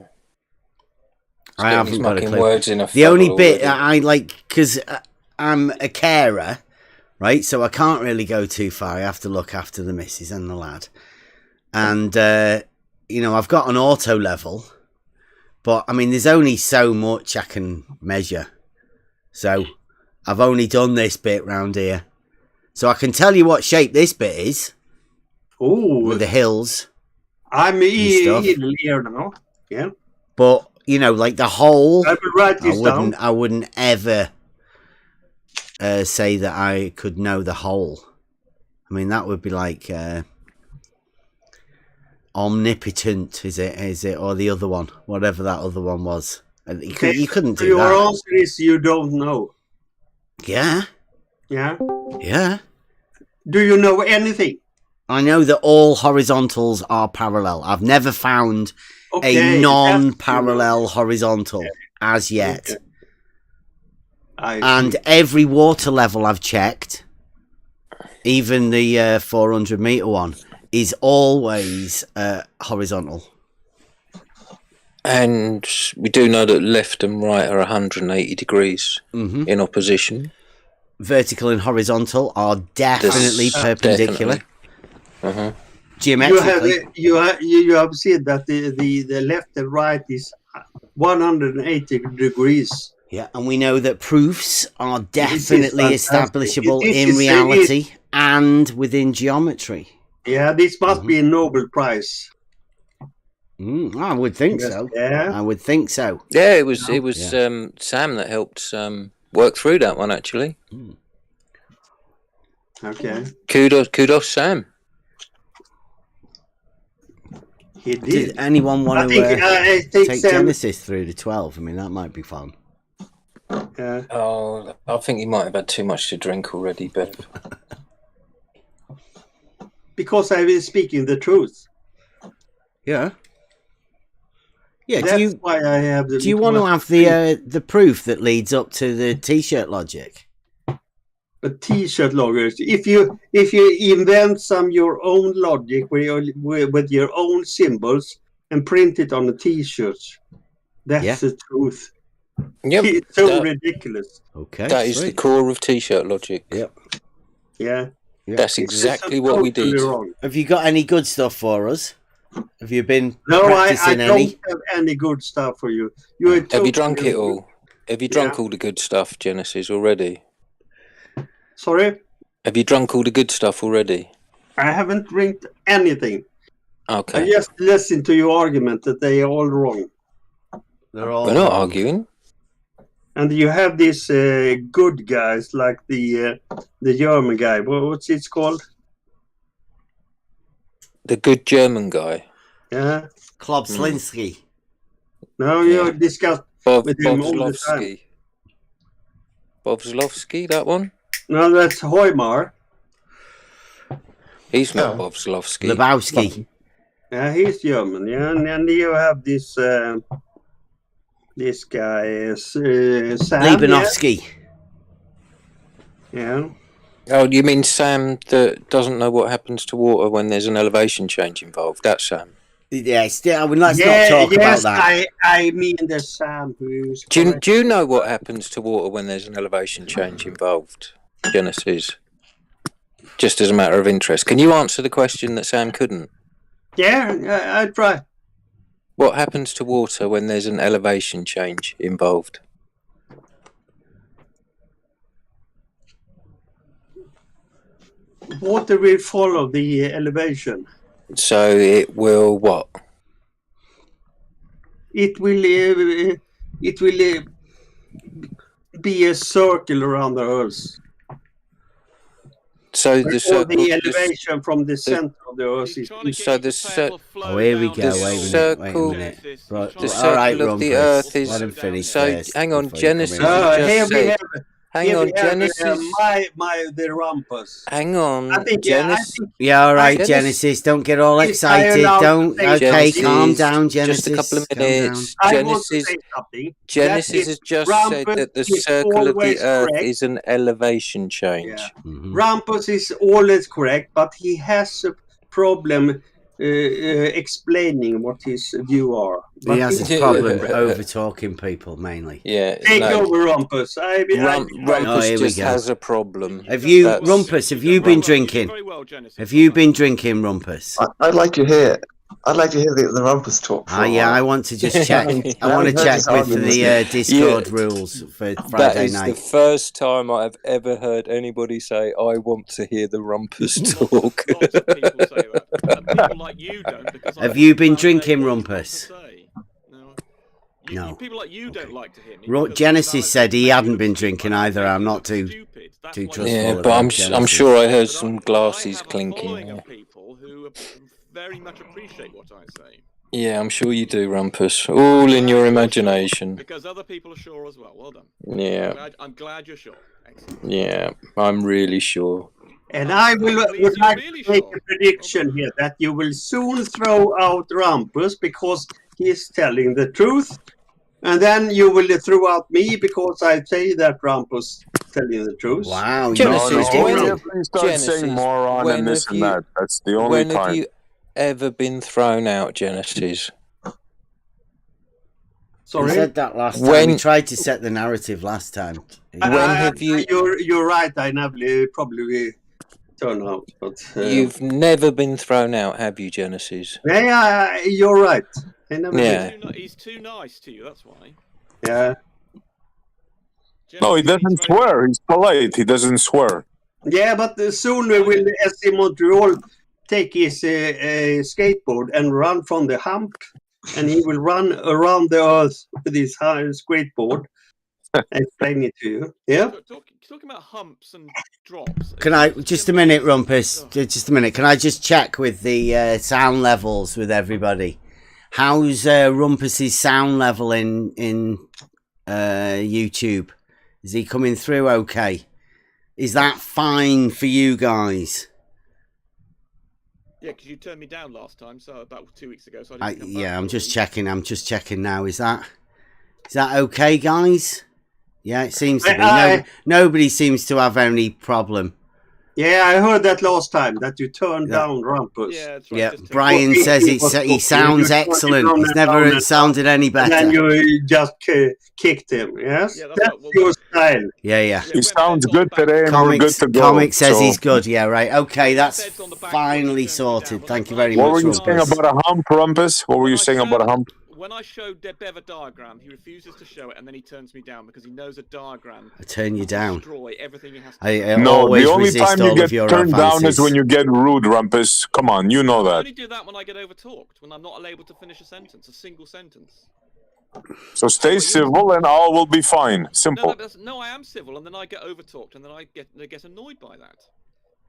I haven't got a clue. The only bit I like, because I'm a carer, right? So I can't really go too far. I have to look after the missus and the lad. And, I've got an auto level. But, I mean, there's only so much I can measure. So I've only done this bit round here. So I can tell you what shape this bit is. Oh, with the hills. I'm here now. Yeah. But, like the whole, I will write this down. I wouldn't ever say that I could know the whole. I mean, that would be like omnipotent, is it? Or the other one, whatever that other one was. You couldn't do that. Your answer is you don't know. Yeah. Yeah? Yeah. Do you know anything? I know that all horizontals are parallel. I've never found a non-parallel horizontal as yet. Okay. And every water level I've checked, even the 400 meter one, is always horizontal. And we do know that left and right are 180 degrees in opposition. Vertical and horizontal are definitely perpendicular. Definitely. Geometrically, you have said that the left and right is 180 degrees. Yeah, and we know that proofs are definitely establishable in reality and within geometry. Yeah, this must be a Nobel Prize. I would think so. Yeah, I would think so. Yeah, it was Sam that helped work through that one actually. Okay. Kudos, Sam. He did. Did anyone want to take Genesis through to 12? I mean, that might be fun. Oh, I think he might have had too much to drink already, Bev. Because I was speaking the truth. Yeah. Yeah. That's why I have. Do you want to have the proof that leads up to the T-shirt logic? A T-shirt logic. If you invent your own logic with your own symbols and print it on a T-shirt, that's the truth. Yep. It's so ridiculous. Okay. That is the core of T-shirt logic. Yep. Yeah. That's exactly what we did. Wrong. Have you got any good stuff for us? Have you been No, I practicing don't any? have any good stuff for you. Have you drunk it all? Have you drunk all the good stuff, Genesis, already? Sorry? Have you drunk all the good stuff already? I haven't drank anything. Okay. I just listened to your argument that they are all wrong. They're all We're not arguing. And you have these good guys like the German guy. What's it called? The good German guy. Yeah. Klobslinski. No, you discussed with him all the time. Bobslovsky, that one? No, that's Hoymar. He's not Bobslovsky. Lebowski. Yeah, he's German. Yeah, and you have this guy Sam. Libanovsky. Yeah. Oh, you mean Sam that doesn't know what happens to water when there's an elevation change involved? That's Sam. Yes, let's not talk about that. I mean the Sam who's. Do you know what happens to water when there's an elevation change involved, Genesis? Just as a matter of interest. Can you answer the question that Sam couldn't? Yeah, I'd try. What happens to water when there's an elevation change involved? Water will follow the elevation. So it will what? It will be a circle around the Earth. So the elevation from the center of the Earth is. So the here we go. Wait a minute. Right. The circle of the Earth is. Let him finish So first hang on, Genesis. The rumpus. Hang on, Genesis. Yeah, all right, Genesis. Don't get all excited. Don't. Okay, calm down, Genesis. Just a couple of minutes. Genesis has just said that the circle of the Earth is an elevation change. Yeah. Rumpus is always correct, but he has a problem explaining what his view are. He has a problem over talking people mainly. Yeah, take over Rumpus. Rumpus just has a problem. Rumpus? Have you been drinking? Have you been drinking, Rumpus? I'd like to hear. I'd like to hear the Rumpus talk. Yeah, I want to just check. I want to check with the Discord rules for Friday that is night. The first time I've ever heard anybody say, "I want to hear the Rumpus talk." People like you don't. Have you been drinking, Rumpus? No. People like you don't like to hear me. Genesis said he hadn't been drinking either. I'm not too trustful. Yeah, but I'm sure I heard some glasses clinking. People who very much appreciate what I say. Yeah, I'm sure you do, Rumpus. All in your imagination. Because other people are sure as well. Well done. Yeah. I'm glad you're sure. Excellent. Yeah, I'm really sure. And I would like to make a prediction here that you will soon throw out Rumpus because he's telling the truth. And then you will throw out me because I say that Rumpus telling the truth. Wow. Genesis, please start saying moron and this and that. That's the only time. When have you ever been thrown out, Genesis? Sorry? We said that last time. We tried to set the narrative last time. When have you? You're right. I never probably turn out, but You've never been thrown out, have you, Genesis? Yeah, you're right. I never did. He's too nice to you. That's why. Yeah. No, he doesn't swear. He's polite. He doesn't swear. Yeah, but soon will SC Montreal take his skateboard and run from the hump, and he will run around the earth with his skateboard. Explain it to you. Yeah. Talking about humps and drops. Can I just a minute, Rumpus? Just a minute. Can I just check with the sound levels with everybody? How's Rumpus's sound level in YouTube? Is he coming through okay? Is that fine for you guys? Yeah, because you turned me down last time, so about 2 weeks ago. So I'm just checking. I'm just checking now. Is that okay, guys? Yeah, it seems to be. Nobody seems to have any problem. Yeah, I heard that last time that you turned down Rumpus. Yeah, that's right. Yeah, Brian says he sounds excellent. He's never sounded any better. And then you just kicked him. Yes, that's your style. Yeah. He sounds good today, and we're good to go. Comic says he's good. Yeah, right. Okay, that's finally sorted. Thank you very much. What were you saying about a hump, Rumpus? What were you saying about a hump? When I showed Bev a diagram, he refuses to show it, and then he turns me down because he knows a diagram. I turn you down. Destroy everything he has to No, the only time you get turned down is when you get rude, Rumpus. Come on, you know that. I only do that when I get overtalked, when I'm not able to finish a single sentence. So stay civil, and all will be fine. Simple. No, I am civil, and then I get overtalked, and then I get annoyed by that,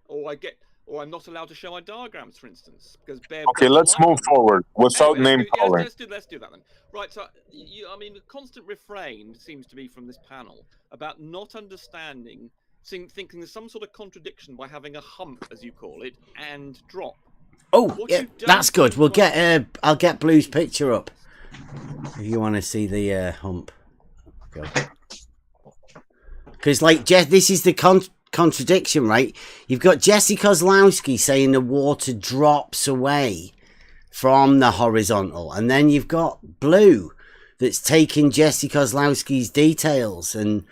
or I'm not allowed to show my diagrams, for instance, because Bev. Okay, let's move forward without name calling. Let's do that then. Right, so the constant refrain seems to be from this panel about not understanding, thinking there's some sort of contradiction by having a hump, as you call it, and drop. Oh, yeah, that's good. We'll get. I'll get Blue's picture up if you want to see the hump. Because this is the contradiction, right? You've got Jesse Kozlowski saying the water drops away from the horizontal, and then you've got Blue that's taking Jesse Kozlowski's details and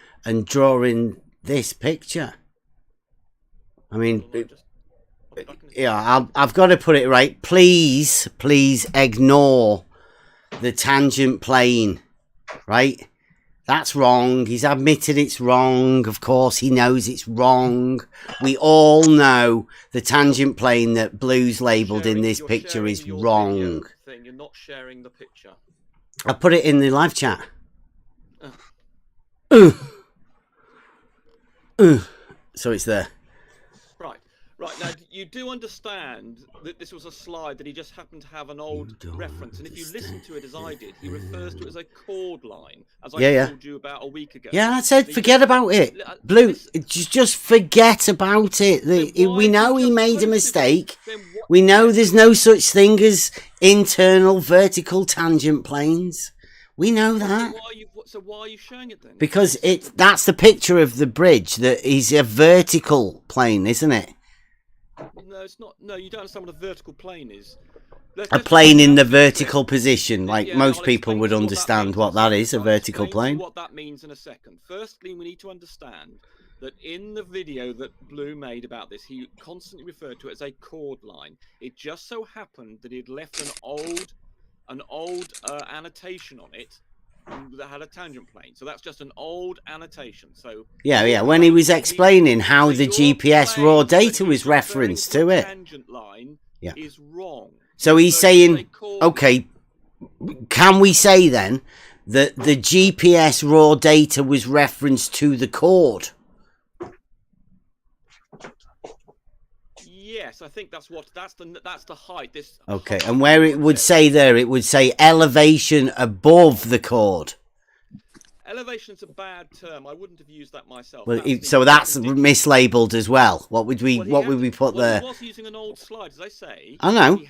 drawing this picture. I mean, I've got to put it right. Please ignore the tangent plane, right? That's wrong. He's admitted it's wrong. Of course, he knows it's wrong. We all know the tangent plane that Blue's labelled in this picture is wrong. You're not sharing the picture. I put it in the live chat. So it's there. Right, now you do understand that this was a slide that he just happened to have an old reference, and if you listen to it as I did, he refers to it as a chord line, as I told you about a week ago. Yeah, I said forget about it. Blue, just forget about it. We know he made a mistake. We know there's no such thing as internal vertical tangent planes. We know that. So why are you showing it then? Because that's the picture of the bridge. That is a vertical plane, isn't it? No, it's not. No, you don't understand what a vertical plane is. A plane in the vertical position, like most people would understand what that is, a vertical plane. What that means in a second. Firstly, we need to understand that in the video that Blue made about this, he constantly referred to it as a chord line. It just so happened that he'd left an old annotation on it that had a tangent plane. So that's just an old annotation. So yeah. When he was explaining how the GPS raw data was referenced to it, tangent line is wrong. So he's saying, okay, can we say then that the GPS raw data was referenced to the chord? Yes, I think that's the height. Okay, and where it would say there, it would say elevation above the chord. Elevation's a bad term. I wouldn't have used that myself. Well, so that's mislabeled as well. What would we put there? He was using an old slide, as I say. I know.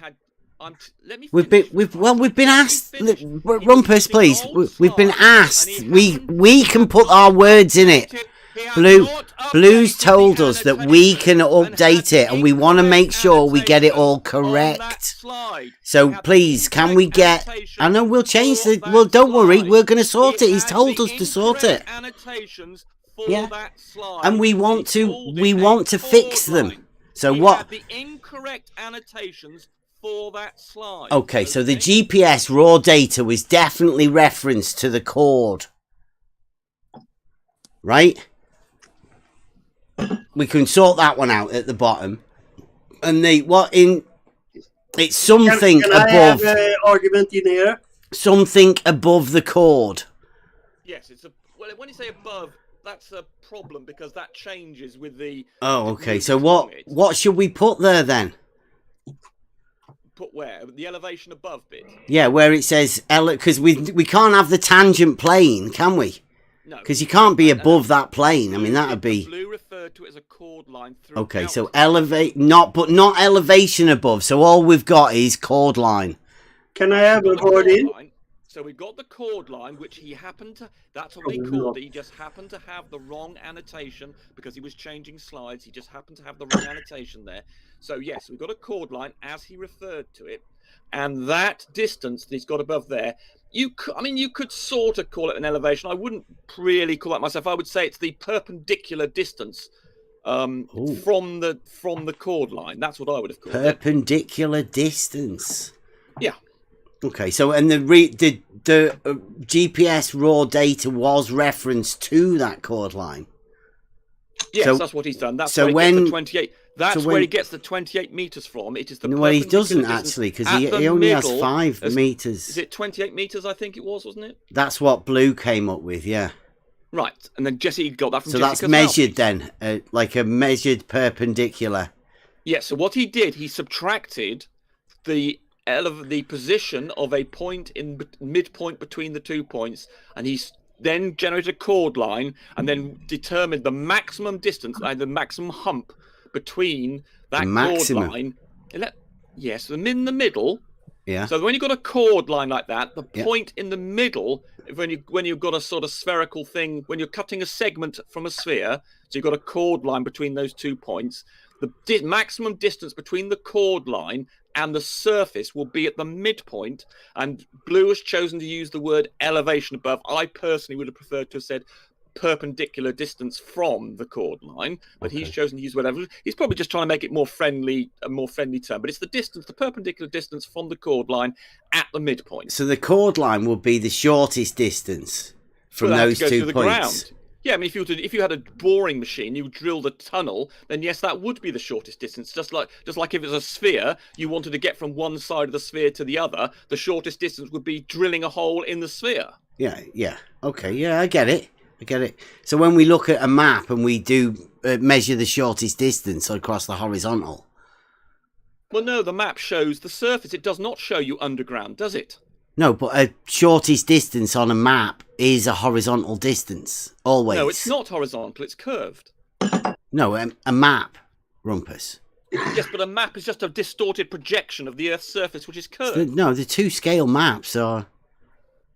We've been asked. Rumpus, please. We've been asked. We can put our words in it. Blue's told us that we can update it, and we want to make sure we get it all correct. So please, can we get? I know we'll change it. Well, don't worry, we're going to sort it. He's told us to sort it. Yeah, and we want to fix them. So what? The incorrect annotations for that slide. Okay, so the GPS raw data was definitely referenced to the chord, right? We can sort that one out at the bottom, and it's something can above. I have an argument in here? Something above the chord. Yes, well, when you say above, that's a problem because that changes with the. Oh, okay. So what should we put there then? Put where? The elevation above bit? Yeah, where it says because we can't have the tangent plane, can we? No. Because you can't be above that plane. I mean, that would be. Blue referred to it as a chord line. Okay, so not elevation above. So all we've got is chord line. Can I have a word in? So we've got the chord line, which he happened to. That's what he called it. He just happened to have the wrong annotation because he was changing slides. He just happened to have the wrong annotation there. So yes, we've got a chord line as he referred to it, and that distance that he's got above there. You could sort of call it an elevation. I wouldn't really call that myself. I would say it's the perpendicular distance from the chord line. That's what I would have called it. Perpendicular distance. Yeah. Okay, so and the GPS raw data was referenced to that chord line. Yes, so, that's what he's done. That's where he gets the 28. That's where he gets the 28 meters from. It is the. Well, he doesn't actually because he only has 5 meters. Is it 28 meters? I think it was, wasn't it? That's what Blue came up with. Yeah. Right, and then Jesse got that from. So Jessica's that's measured then, like a measured perpendicular. Yeah. So what he did, he subtracted the position of a point in midpoint between the 2 points, and he's then generated a chord line and then determined the maximum distance, the maximum hump between that chord line. Yes, in the middle. Yeah. So when you've got a chord line like that, the point in the middle, when you've got a sort of spherical thing, when you're cutting a segment from a sphere, so you've got a chord line between those 2 points, the maximum distance between the chord line and the surface will be at the midpoint, and Blue has chosen to use the word elevation above. I personally would have preferred to have said perpendicular distance from the chord line, but he's chosen to use whatever. He's probably just trying to make it a more friendly term, but it's the distance, the perpendicular distance from the chord line at the midpoint. So the chord line would be the shortest distance from those 2 points. Ground. Yeah, I mean, if you had a boring machine, you drilled a tunnel, then yes, that would be the shortest distance. Just like if it's a sphere, you wanted to get from one side of the sphere to the other, the shortest distance would be drilling a hole in the sphere. Yeah. Okay, yeah, I get it. So when we look at a map and we do measure the shortest distance across the horizontal. Well, no, the map shows the surface. It does not show you underground, does it? No, but a shortest distance on a map is a horizontal distance, always. No, it's not horizontal, it's curved. No, a map, Rumpus. Yes, but a map is just a distorted projection of the Earth's surface, which is curved. The 2-scale maps are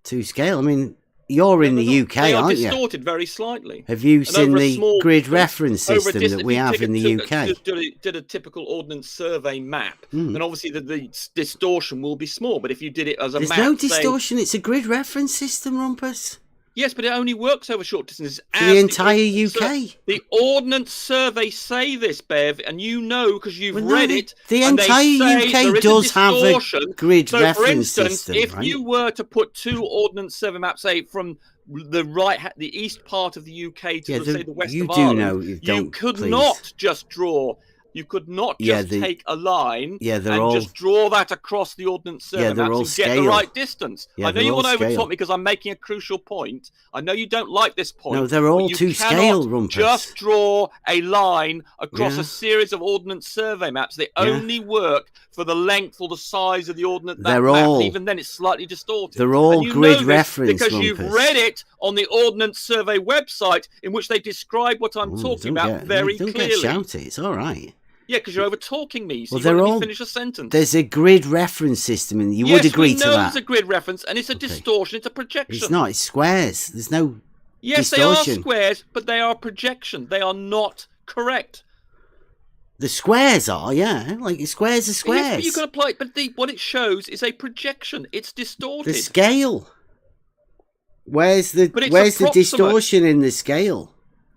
2-scale. I mean, you're in the UK, aren't you? They are distorted very slightly. Have you seen the grid reference system that we have in the UK? Did a typical Ordnance Survey map, then obviously the distortion will be small. But if you did it as a map... There's no distortion, it's a grid reference system, Rumpus. Yes, but it only works over short distances. For the entire UK. The Ordnance Survey say this, Bev, and you know because you've read it. The entire UK does have a grid reference system. For instance, if you were to put 2 Ordnance Survey maps, say from the east part of the UK to say the west of Ireland, you could not just draw. You could not just take a line and just draw that across the Ordnance Survey maps and get the right distance. I know you want to overtalk me because I'm making a crucial point. I know you don't like this point. No, they're all to scale, Rumpus. Just draw a line across a series of Ordnance Survey maps. They only work for the length or the size of the Ordnance map. Even then, it's slightly distorted. They're all grid reference, because Rumpus. You've read it on the Ordnance Survey website, in which they describe what I'm talking about very clearly. Don't get shouty. It's all right. Yeah, because you're over talking me. So you won't finish a sentence. There's a grid reference system, and you would agree to that. Yes, we know it's a grid reference, and it's a distortion. It's a projection. It's not. It's squares. There's no Yes, distortion. They are squares, but they are projection. They are not correct. The squares are, yeah. Like squares are squares. Yes, but you can apply it. But what it shows is a projection. It's distorted. The scale. Where's the distortion in the scale?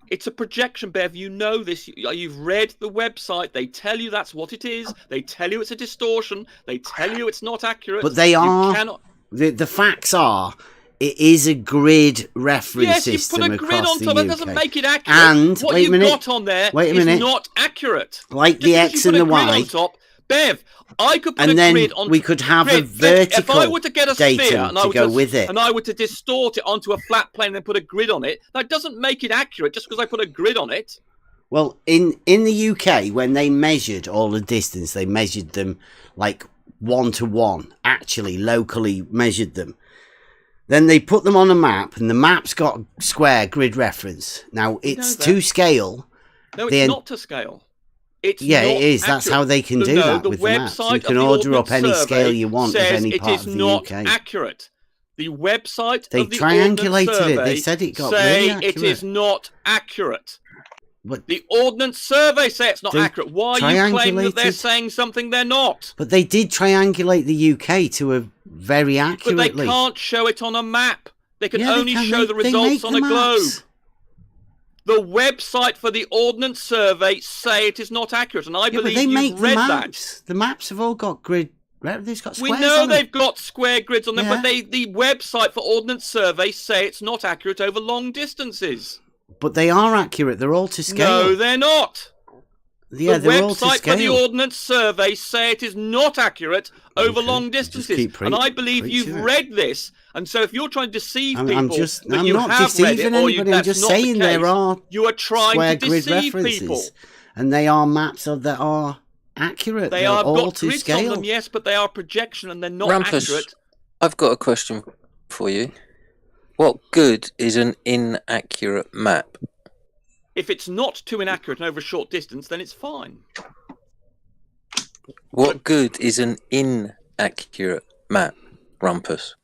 It's a projection, Bev. You know this. You've read the website. They tell you that's what it is. They tell you it's a distortion. They tell you it's not accurate. But they are. The facts are. It is a grid reference system. Yes, you put a grid on top. That doesn't make it accurate. And what you've got on there is not accurate. Like the X and the Y. On top, Bev, I could put and a then grid on. We could have grid. a vertical if I were to get a sphere and to go with it, and I were to distort it onto a flat plane and then put a grid on it, that doesn't make it accurate just because I put a grid on it. Well, in the UK, when they measured all the distance, they measured them like 1-to-1. Actually, locally measured them. Then they put them on a map, and the map's got square grid reference. Now, it's to scale. No, it's not to scale. It's it is. Accurate. That's how they can do that with the maps. You can order up any scale you want of any part of the UK. It is not accurate. The website of the Ordnance Survey they said it got say really accurate. It is not accurate. But the Ordnance Survey say it's not accurate. Why are you claiming that they're saying something they're not? But they did triangulate the UK to a very accurately. But they can't show it on a map. They can only show the results on a globe. The website for the Ordnance Survey say it is not accurate, and I believe you've read that. The maps have all got grid. They've got squares we know on they've got square grids on them, but the website for Ordnance Survey say it's not accurate over long distances. But they are accurate. They're all to scale. No, they're not. Yeah, the they're all to website scale. for the Ordnance Survey say it is not accurate over long distances. And I believe you've read this. And so if you're trying to deceive people, I'm not deceiving anybody. I'm just saying there are you are trying to deceive people. And they are maps that are accurate. They they're are all got to grids scale. on them, yes, but they are projection and they're not Rumpus, accurate. I've got a question for you. What good is an inaccurate map? If it's not too inaccurate and over a short distance, then it's fine. What good is an inaccurate map, Rumpus?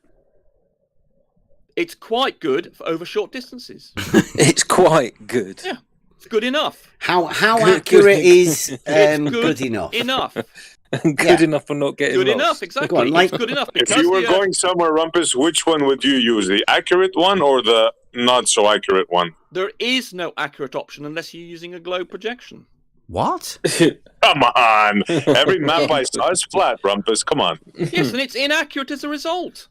It's quite good for over short distances. It's quite good. Yeah, it's good enough. How accurate is good enough? Enough. Good enough for not getting good lost. Enough, exactly. It's good enough. If you were going somewhere, Rumpus, which one would you use? The accurate one or the not so accurate one? There is no accurate option unless you're using a globe projection. What? Come on. Every map I saw is flat, Rumpus. Come on. Yes, and it's inaccurate as a result.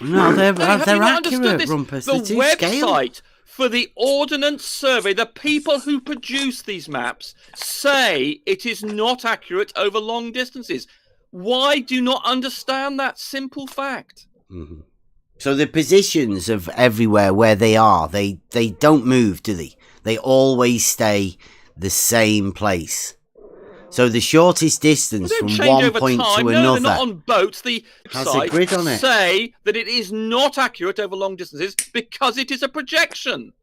No, they're accurate, Rumpus. The website for the Ordnance Survey, the people who produce these maps, say it is not accurate over long distances. Why do you not understand that simple fact? Mm-hmm. So the positions of everywhere where they are, they don't move, do they? They always stay the same place. So the shortest distance from one point to another. No, they're not on boats. The site grid on it. Say that it is not accurate over long distances because it is a projection.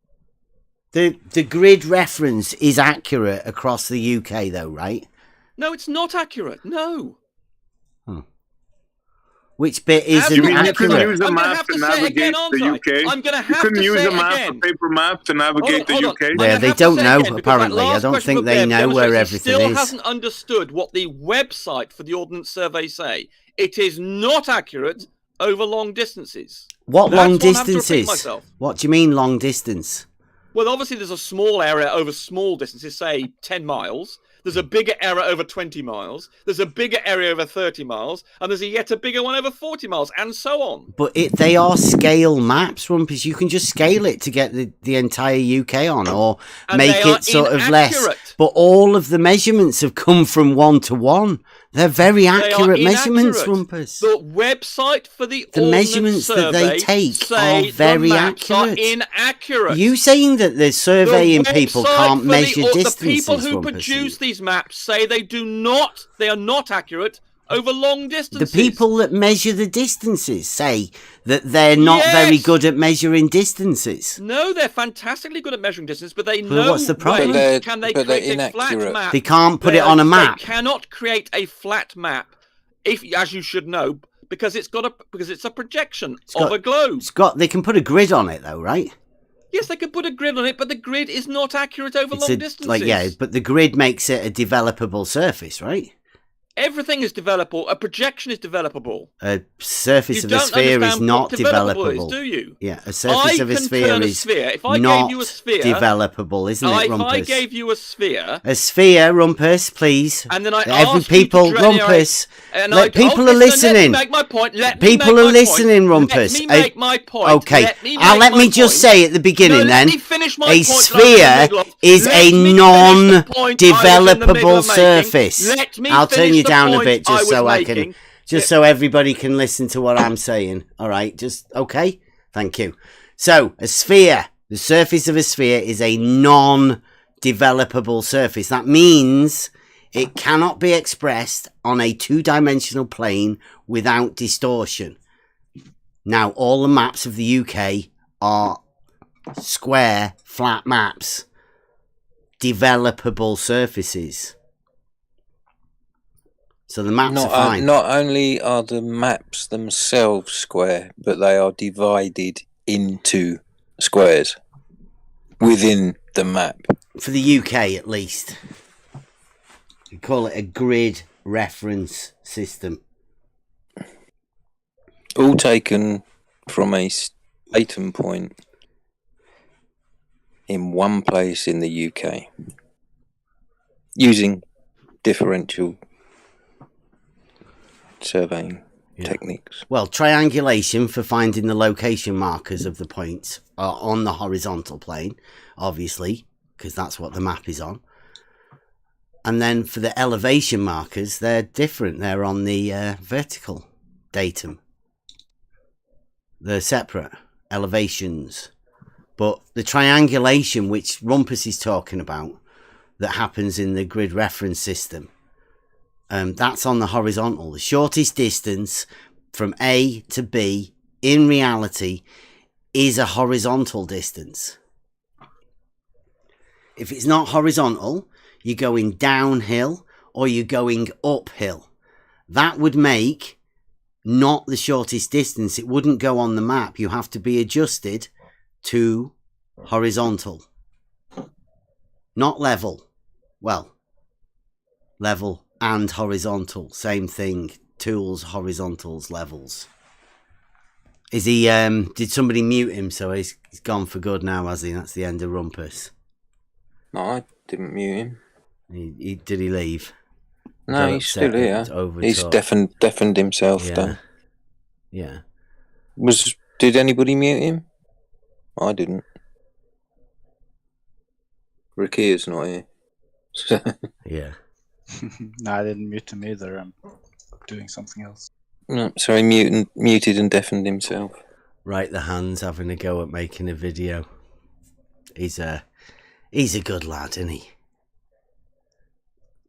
The grid reference is accurate across the UK, though, right? No, it's not accurate. No. Which bit isn't accurate? You couldn't use a map to navigate the UK? I'm going to have to say it again. You couldn't use a map, a paper map to navigate the UK? Yeah, they don't know, apparently. I don't think they know where everything is. Still hasn't understood what the website for the Ordnance Survey say. It is not accurate over long distances. What long distances? What do you mean long distance? Well, obviously there's a small area over small distances, say 10 miles. There's a bigger area over 20 miles. There's a bigger area over 30 miles. And there's yet a bigger one over 40 miles, and so on. But they are scale maps, Rumpus. You can just scale it to get the entire UK on, or make it sort of less. But all of the measurements have come from 1-to-1. They're very accurate measurements, Rumpus. The website for the measurements that they take are very accurate. Inaccurate. You saying that the surveying people can't measure distances? The people who Rumpus, produce these maps say they are not accurate over long distances. The people that measure the distances say that they're not very good at measuring distances. No, they're fantastically good at measuring distance, but they know what's the problem? Can they create a flat map? They can't put it on a map. They cannot create a flat map, as you should know, because it's a projection of a globe. They can put a grid on it though, right? Yes, they could put a grid on it, but the grid is not accurate over long distances. Like, yeah, but the grid makes it a developable surface, right? Everything is developable. A projection is developable. A surface of a sphere is not developable. Do you? Yeah, a surface of a sphere is not developable, isn't it, Rumpus? If I gave you a sphere... A sphere, Rumpus, please. And then I asked people, Rumpus, people are listening. Let me make my point. People are listening, Rumpus. Let me make my point. Okay, let me just say at the beginning then, a sphere is a non-developable surface. I'll turn you down a bit just so I can, just so everybody can listen to what I'm saying. All right, just okay. Thank you. So a sphere, the surface of a sphere is a non-developable surface. That means it cannot be expressed on a two-dimensional plane without distortion. Now, all the maps of the UK are square, flat maps, developable surfaces. So the maps are fine. Not only are the maps themselves square, but they are divided into squares within the map. For the UK, at least. We call it a grid reference system. All taken from a datum point in one place in the UK, using differential surveying techniques. Well, triangulation for finding the location markers of the points are on the horizontal plane, obviously, because that's what the map is on. And then for the elevation markers, they're different. They're on the vertical datum. They're separate elevations. But the triangulation, which Rumpus is talking about, that happens in the grid reference system, that's on the horizontal. The shortest distance from A to B in reality is a horizontal distance. If it's not horizontal, you're going downhill or you're going uphill. That would make not the shortest distance. It wouldn't go on the map. You have to be adjusted to horizontal, not level. Well, level and horizontal, same thing. Tools, horizontals, levels. Is he? Did somebody mute him? So he's gone for good now, has he? That's the end of Rumpus. No, I didn't mute him. Did he leave? No, he's still here. He's deafened himself. Yeah. Yeah. Did anybody mute him? I didn't. Ricky's not here. Yeah. No, I didn't mute him either. I'm doing something else. No, so he muted and deafened himself. Right, the Hand's having a go at making a video. He's a good lad, isn't he?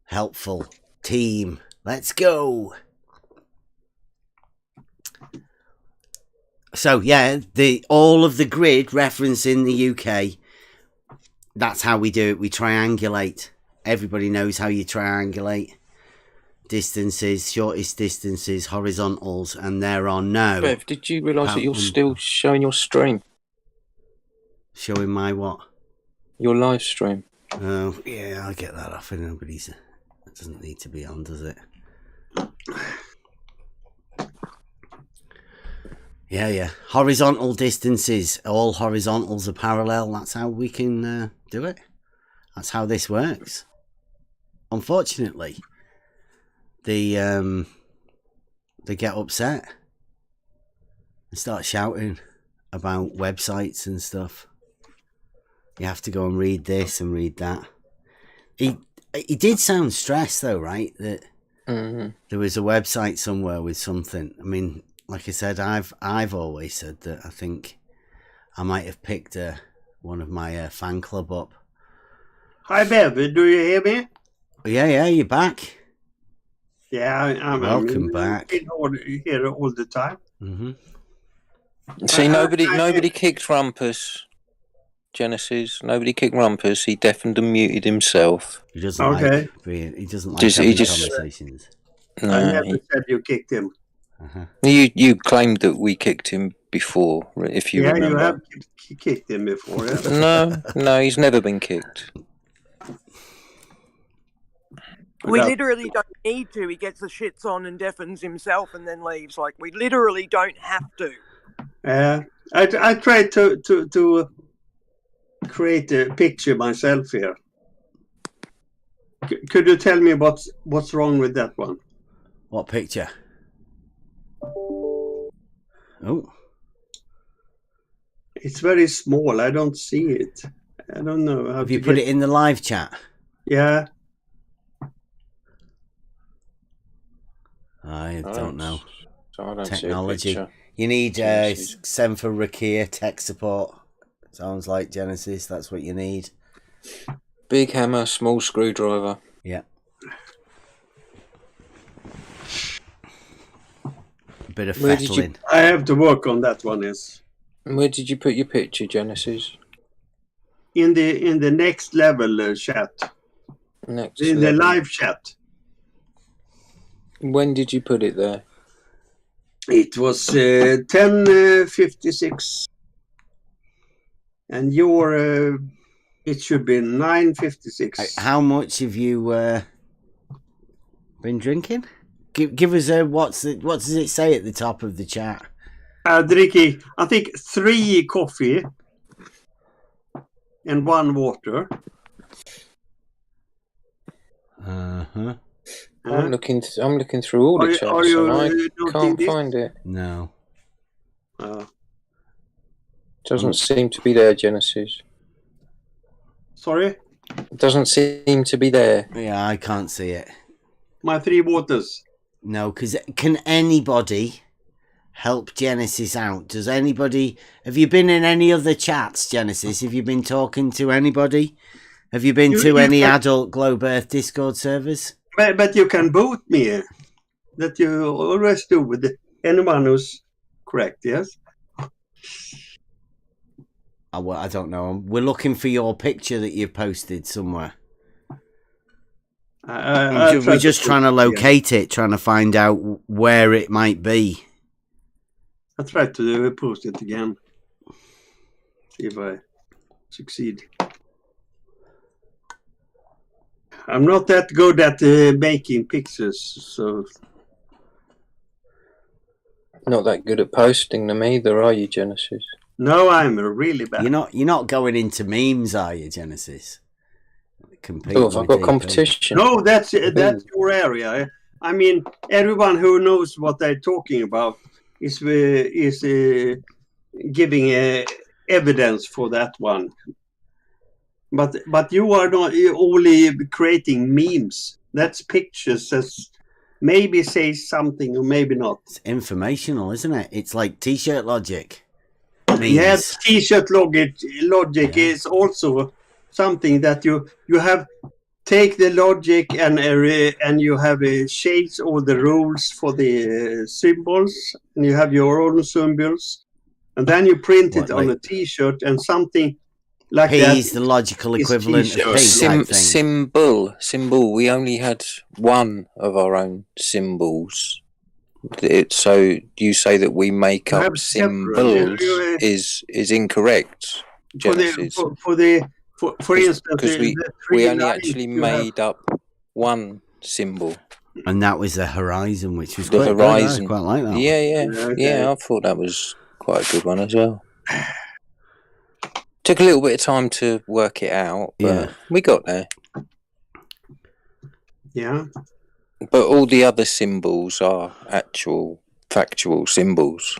Helpful team. Let's go. So yeah, all of the grid reference in the UK. That's how we do it. We triangulate. Everybody knows how you triangulate. Distances, shortest distances, horizontals, and there are no... Bev, did you realise that you're still showing your stream? Showing my what? Your live stream. Oh, yeah, I'll get that off. Nobody's... It doesn't need to be on, does it? Yeah. Horizontal distances. All horizontals are parallel. That's how we can do it. That's how this works. Unfortunately, they get upset and start shouting about websites and stuff. You have to go and read this and read that. He did sound stressed though, right? That there was a website somewhere with something. I mean, like I said, I've always said that I think I might have picked one of my fan club up. Hi, Bev. Do you hear me? Yeah, you're back. Yeah, I'm welcome back. Here all the time. Mm-hmm. See, nobody kicked Rumpus. Genesis. Nobody kicked Rumpus. He deafened and muted himself. He doesn't like having conversations. No, I never said you kicked him. You claimed that we kicked him before, if you remember. You have kicked him before, yeah? No, he's never been kicked. We literally don't need to. He gets the shits on and deafens himself and then leaves. Like, we literally don't have to. I tried to create a picture myself here. Could you tell me what's wrong with that one? What picture? Oh. It's very small. I don't see it. I don't know how Have you put it in the live chat? Yeah. I don't know. I don't Technology. See a you need send for Rakia tech support. Sounds like Genesis. That's what you need. Big hammer, small screwdriver. Yeah. A bit of fettling. I have to work on that one. Yes. Where did you put your picture, Genesis? In the next level chat. The live chat. When did you put it there? It was 10:56, and your it should be 9:56. How much have you been drinking? Give us what does it say at the top of the chat? Drinking, I think 3 coffee and 1 water. I'm looking through all the chats and I can't find it. No. Doesn't seem to be there, Genesis. Sorry? It doesn't seem to be there. Yeah, I can't see it. My 3 waters. No, because can anybody help Genesis out? Does anybody... Have you been in any other chats, Genesis? Have you been talking to anybody? Have you been to any adult Globe Earth Discord servers? But you can boot me. That you always do with anyone who's correct, yes? Well, I don't know. We're looking for your picture that you posted somewhere. We're just trying to locate it, trying to find out where it might be. I tried to post it again. See if I succeed. I'm not that good at making pictures, so... Not that good at posting them either, are you, Genesis? No, I'm really bad. You're not going into memes, are you, Genesis? Oh, have I got competition? No, that's your area. I mean, everyone who knows what they're talking about is giving evidence for that one. But you are not only creating memes. That's pictures that maybe say something or maybe not. It's informational, isn't it? It's like T-shirt logic. Yes, T-shirt logic is also something that you have take the logic and you have changed all the rules for the symbols, and you have your own symbols, and then you print it on a T-shirt and something like P that. Is the logical equivalent of P. Symbol. We only had one of our own symbols. So you say that we make up symbols is incorrect, Genesis. For instance, because we only actually made up one symbol, and that was the horizon, which was the horizon. I quite like that. Yeah. I thought that was quite a good one as well. Took a little bit of time to work it out, but we got there. Yeah. But all the other symbols are actual, factual symbols.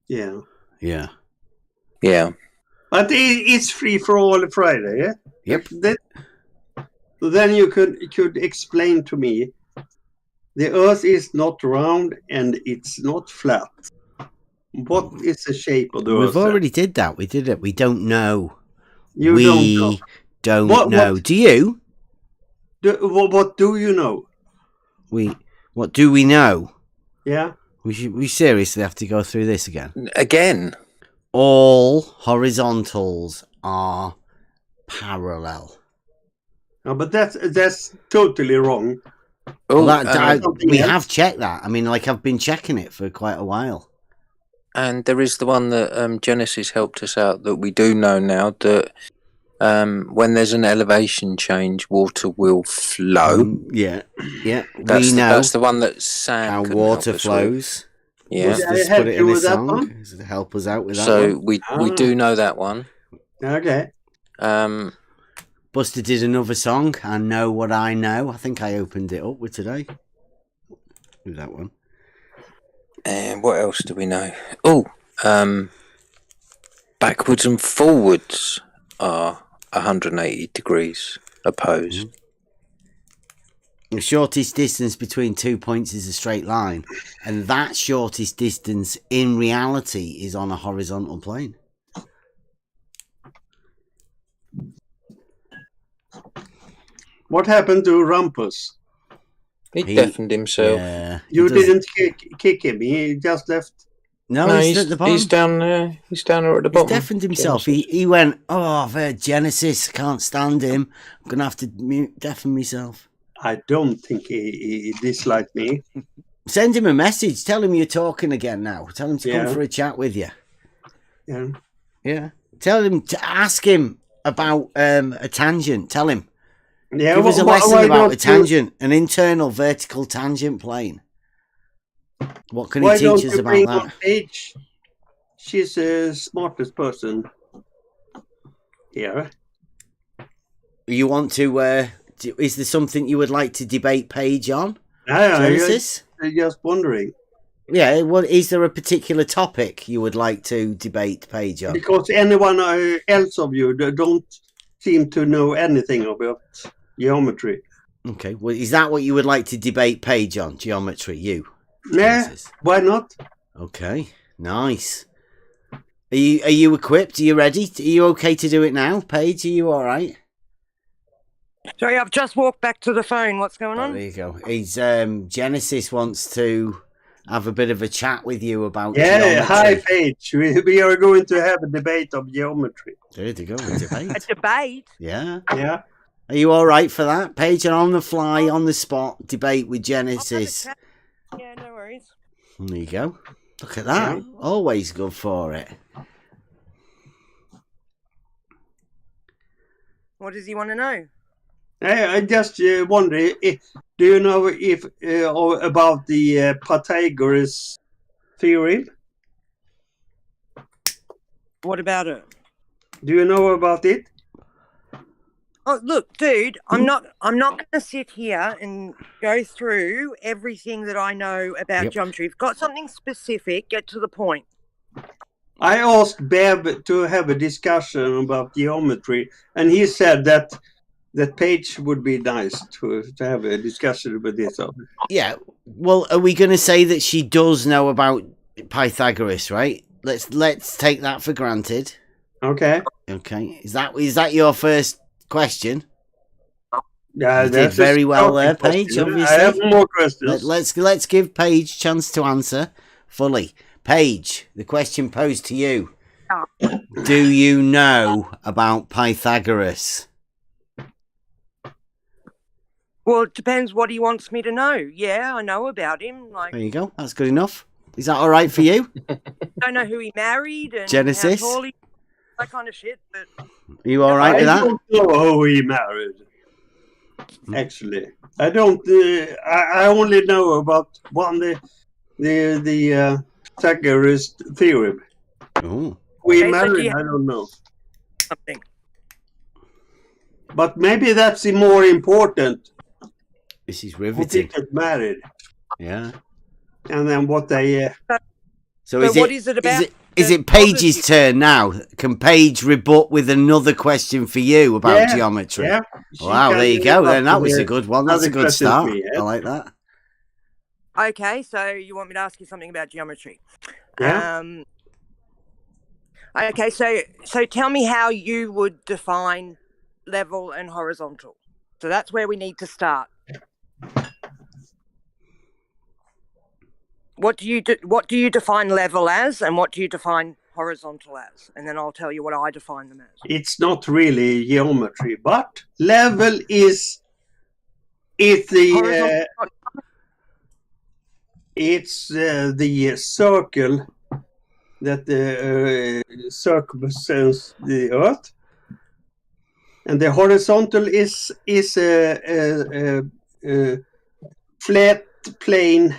Yeah. Yeah. Yeah. But it's free for all Friday, yeah? Yep. Then you could explain to me, the Earth is not round and it's not flat. What is the shape of the Earth? We've already did that. We did it. We don't know. We don't know. Do you? What do you know? What do we know? Yeah. We seriously have to go through this again. Again. All horizontals are parallel. No, but that's totally wrong. We have checked that. I mean, like, I've been checking it for quite a while. And there is the one that Genesis helped us out that we do know now that when there's an elevation change, water will flow. Yeah. That's the one that Sam how can water help us flows. With. Yeah, Buster's put it in his song. To help us out with that one. So we do know that one. Okay. Buster did another song, I Know What I Know. I think I opened it up with today. With that one. And what else do we know? Oh, backwards and forwards are 180 degrees opposed. The shortest distance between 2 points is a straight line, and that shortest distance in reality is on a horizontal plane. What happened to Rumpus? He deafened himself. Yeah, you didn't kick him. He just left. No, he's at the bottom. He's down there. He's down there at the bottom. He's deafened himself. He went, oh, I've heard Genesis. Can't stand him. I'm going to have to deafen myself. I don't think he disliked me. Send him a message. Tell him you're talking again now. Tell him to come for a chat with you. Yeah. Yeah. Tell him to ask him about a tangent. Tell him. Yeah, Give us a lesson about a tangent, an internal vertical tangent plane. What can he teach us about that? Paige? She's the smartest person here. You want to? Is there something you would like to debate Paige on? Genesis? I'm just wondering. Yeah. Well, is there a particular topic you would like to debate Paige on? Because anyone else of you don't seem to know anything about geometry. Okay. Well, is that what you would like to debate Paige on? Geometry, you? Yeah. Genesis. Why not? Okay. Nice. Are you equipped? Are you ready? Are you okay to do it now, Paige? Are you all right? Sorry, I've just walked back to the phone. What's going on? There you go. He's Genesis wants to have a bit of a chat with you about geometry. Hi, Paige. We are going to have a debate of geometry. There you go. A debate. A debate? Yeah. Yeah. Are you all right for that, Paige? And on the fly, on the spot debate with Genesis. Yeah, no worries. There you go. Look at that. Yeah. Always good for it. What does he want to know? I just wonder, do you know if about the Pythagoras theorem? What about it? Do you know about it? Oh, look, dude, I'm not going to sit here and go through everything that I know about geometry. If you've got something specific, get to the point. I asked Bev to have a discussion about geometry, and he said that Paige would be nice to have a discussion with this. Yeah. Well, are we going to say that she does know about Pythagoras, right? Let's take that for granted. Okay. Okay. Is that your first question? Yeah, you did very well there, Paige. Obviously, I have more questions. Let's give Paige a chance to answer fully. Paige, the question posed to you: do you know about Pythagoras? Well, it depends what he wants me to know. Yeah, I know about him. Like, there you go. That's good enough. Is that all right for you? Don't know who he married and Genesis, how tall he, that kind of shit. But are you all right with that? I don't know who he married. Actually, I don't. I only know about the Pythagoras theorem. Oh, we married. I don't know. Something. But maybe that's the more important. This is riveting. Who get married? Yeah. And then what they. So what is it about? Is it Paige's turn now? Can Paige rebut with another question for you about geometry? Yeah. Wow, there you go. Then that was a good one. That's a good start. I like that. Okay, so you want me to ask you something about geometry? Yeah. Okay, so tell me how you would define level and horizontal. So that's where we need to start. What do you define level as, and what do you define horizontal as? And then I'll tell you what I define them as. It's not really geometry, but level is the it's the circle that circumference the Earth, and the horizontal is a flat plane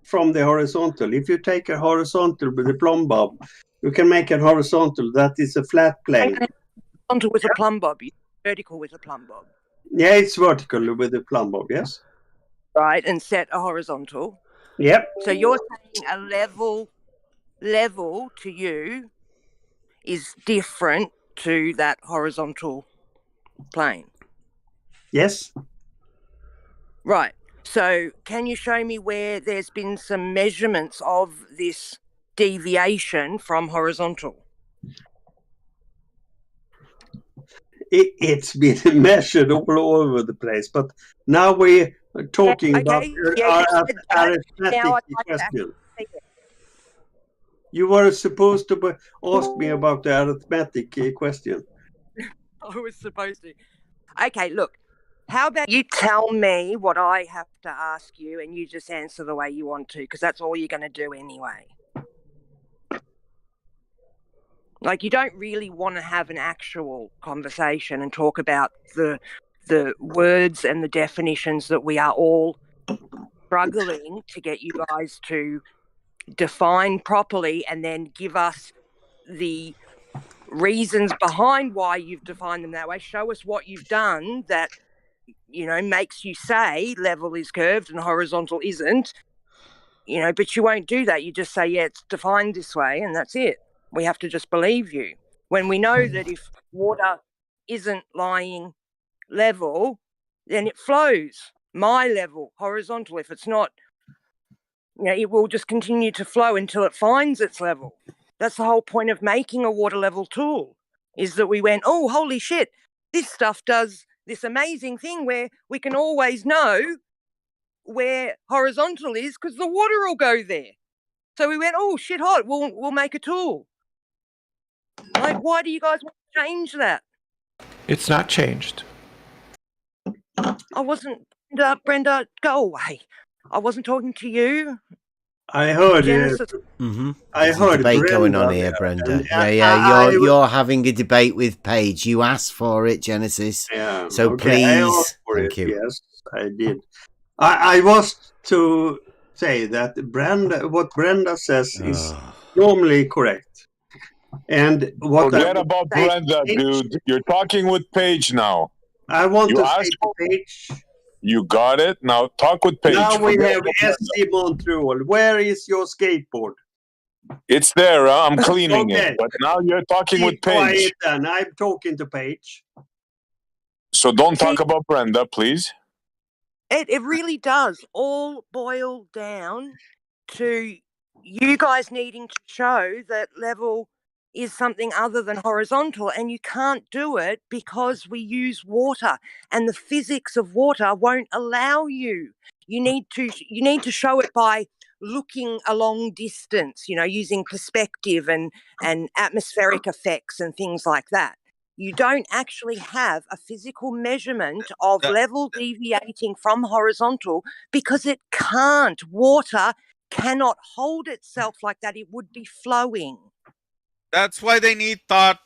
from the horizontal. If you take a horizontal with a plumb bob, you can make a horizontal that is a flat plane. Horizontal with a plumb bob, vertical with a plumb bob. Yeah, it's vertical with a plumb bob, yes. Right, and set a horizontal. Yep. So you're saying a level to you is different to that horizontal plane. Yes. Right. So can you show me where there's been some measurements of this deviation from horizontal? It's been measured all over the place, but now we're talking about arithmetic question. You were supposed to ask me about the arithmetic question. I was supposed to. Okay, look. How about you tell me what I have to ask you and you just answer the way you want to, because that's all you're going to do anyway. Like, you don't really want to have an actual conversation and talk about the words and the definitions that we are all struggling to get you guys to define properly, and then give us the reasons behind why you've defined them that way. Show us what you've done that, you know, makes you say level is curved and horizontal isn't, you know, but you won't do that. You just say, yeah, it's defined this way, and that's it. We have to just believe you. When we know that if water isn't lying level, then it flows. My level, horizontal. If it's not, you know, it will just continue to flow until it finds its level. That's the whole point of making a water level tool, is that we went, oh, holy shit, this stuff does this amazing thing where we can always know where horizontal is because the water will go there. So we went, oh, shit hot, we'll make a tool. Like, why do you guys want to change that? It's not changed. I wasn't, Brenda, go away. I wasn't talking to you. I heard Genesis. I heard a debate Brenda going on here, Brenda. You're having a debate with Paige. You asked for it, Genesis. Yeah. So okay, please, thank you. Yes, I did. I was to say that what Brenda says is normally correct. And what forget about Brenda, dude. You're talking with Paige now. I want to say to Paige. You got it. Now talk with Paige. Now we have SC Montreal. Where is your skateboard? It's there. I'm cleaning it. But now you're talking with Paige. Quiet then. I'm talking to Paige. So don't talk about Brenda, please. It really does all boil down to you guys needing to show that level is something other than horizontal, and you can't do it because we use water, and the physics of water won't allow you. You need to show it by looking a long distance, you know, using perspective and atmospheric effects and things like that. You don't actually have a physical measurement of level deviating from horizontal because it can't. Water cannot hold itself like that. It would be flowing. That's why they need thought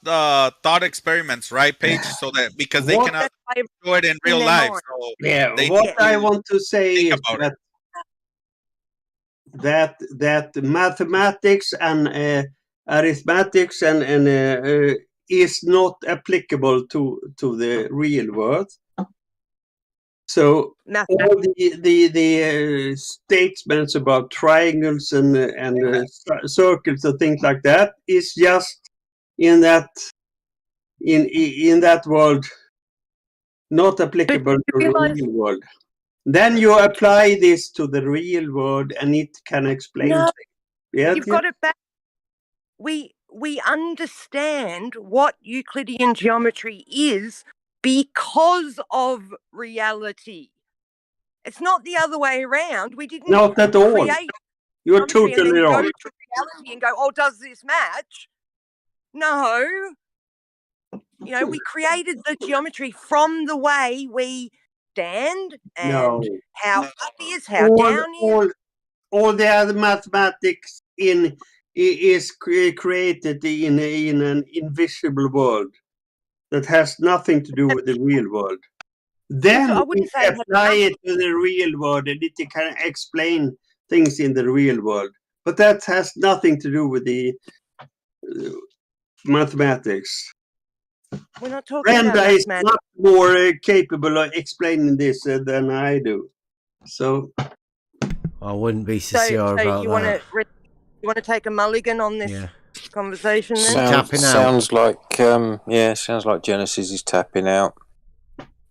experiments, right, Paige? So that because they cannot do it in real life. So yeah. What I want to say is that mathematics and arithmetics and is not applicable to the real world. So all the statements about triangles and circles and things like that is just in that world, not applicable to the real world. Then you apply this to the real world, and it can explain things. Yeah, you've got it back. We understand what Euclidean geometry is because of reality. It's not the other way around. We didn't not at all. You're totally wrong. Go to reality and go, oh, does this match? No. You know, we created the geometry from the way we stand and how up is, how down is. All the other mathematics in is created in an invisible world that has nothing to do with the real world. Then we apply it to the real world, and it can explain things in the real world. But that has nothing to do with the mathematics. We're not talking Brenda about is mathematics. much more capable of explaining this than I do. So I wouldn't be so sure about you that. You want to take a mulligan on this conversation then? Sounds like sounds like Genesis is tapping out.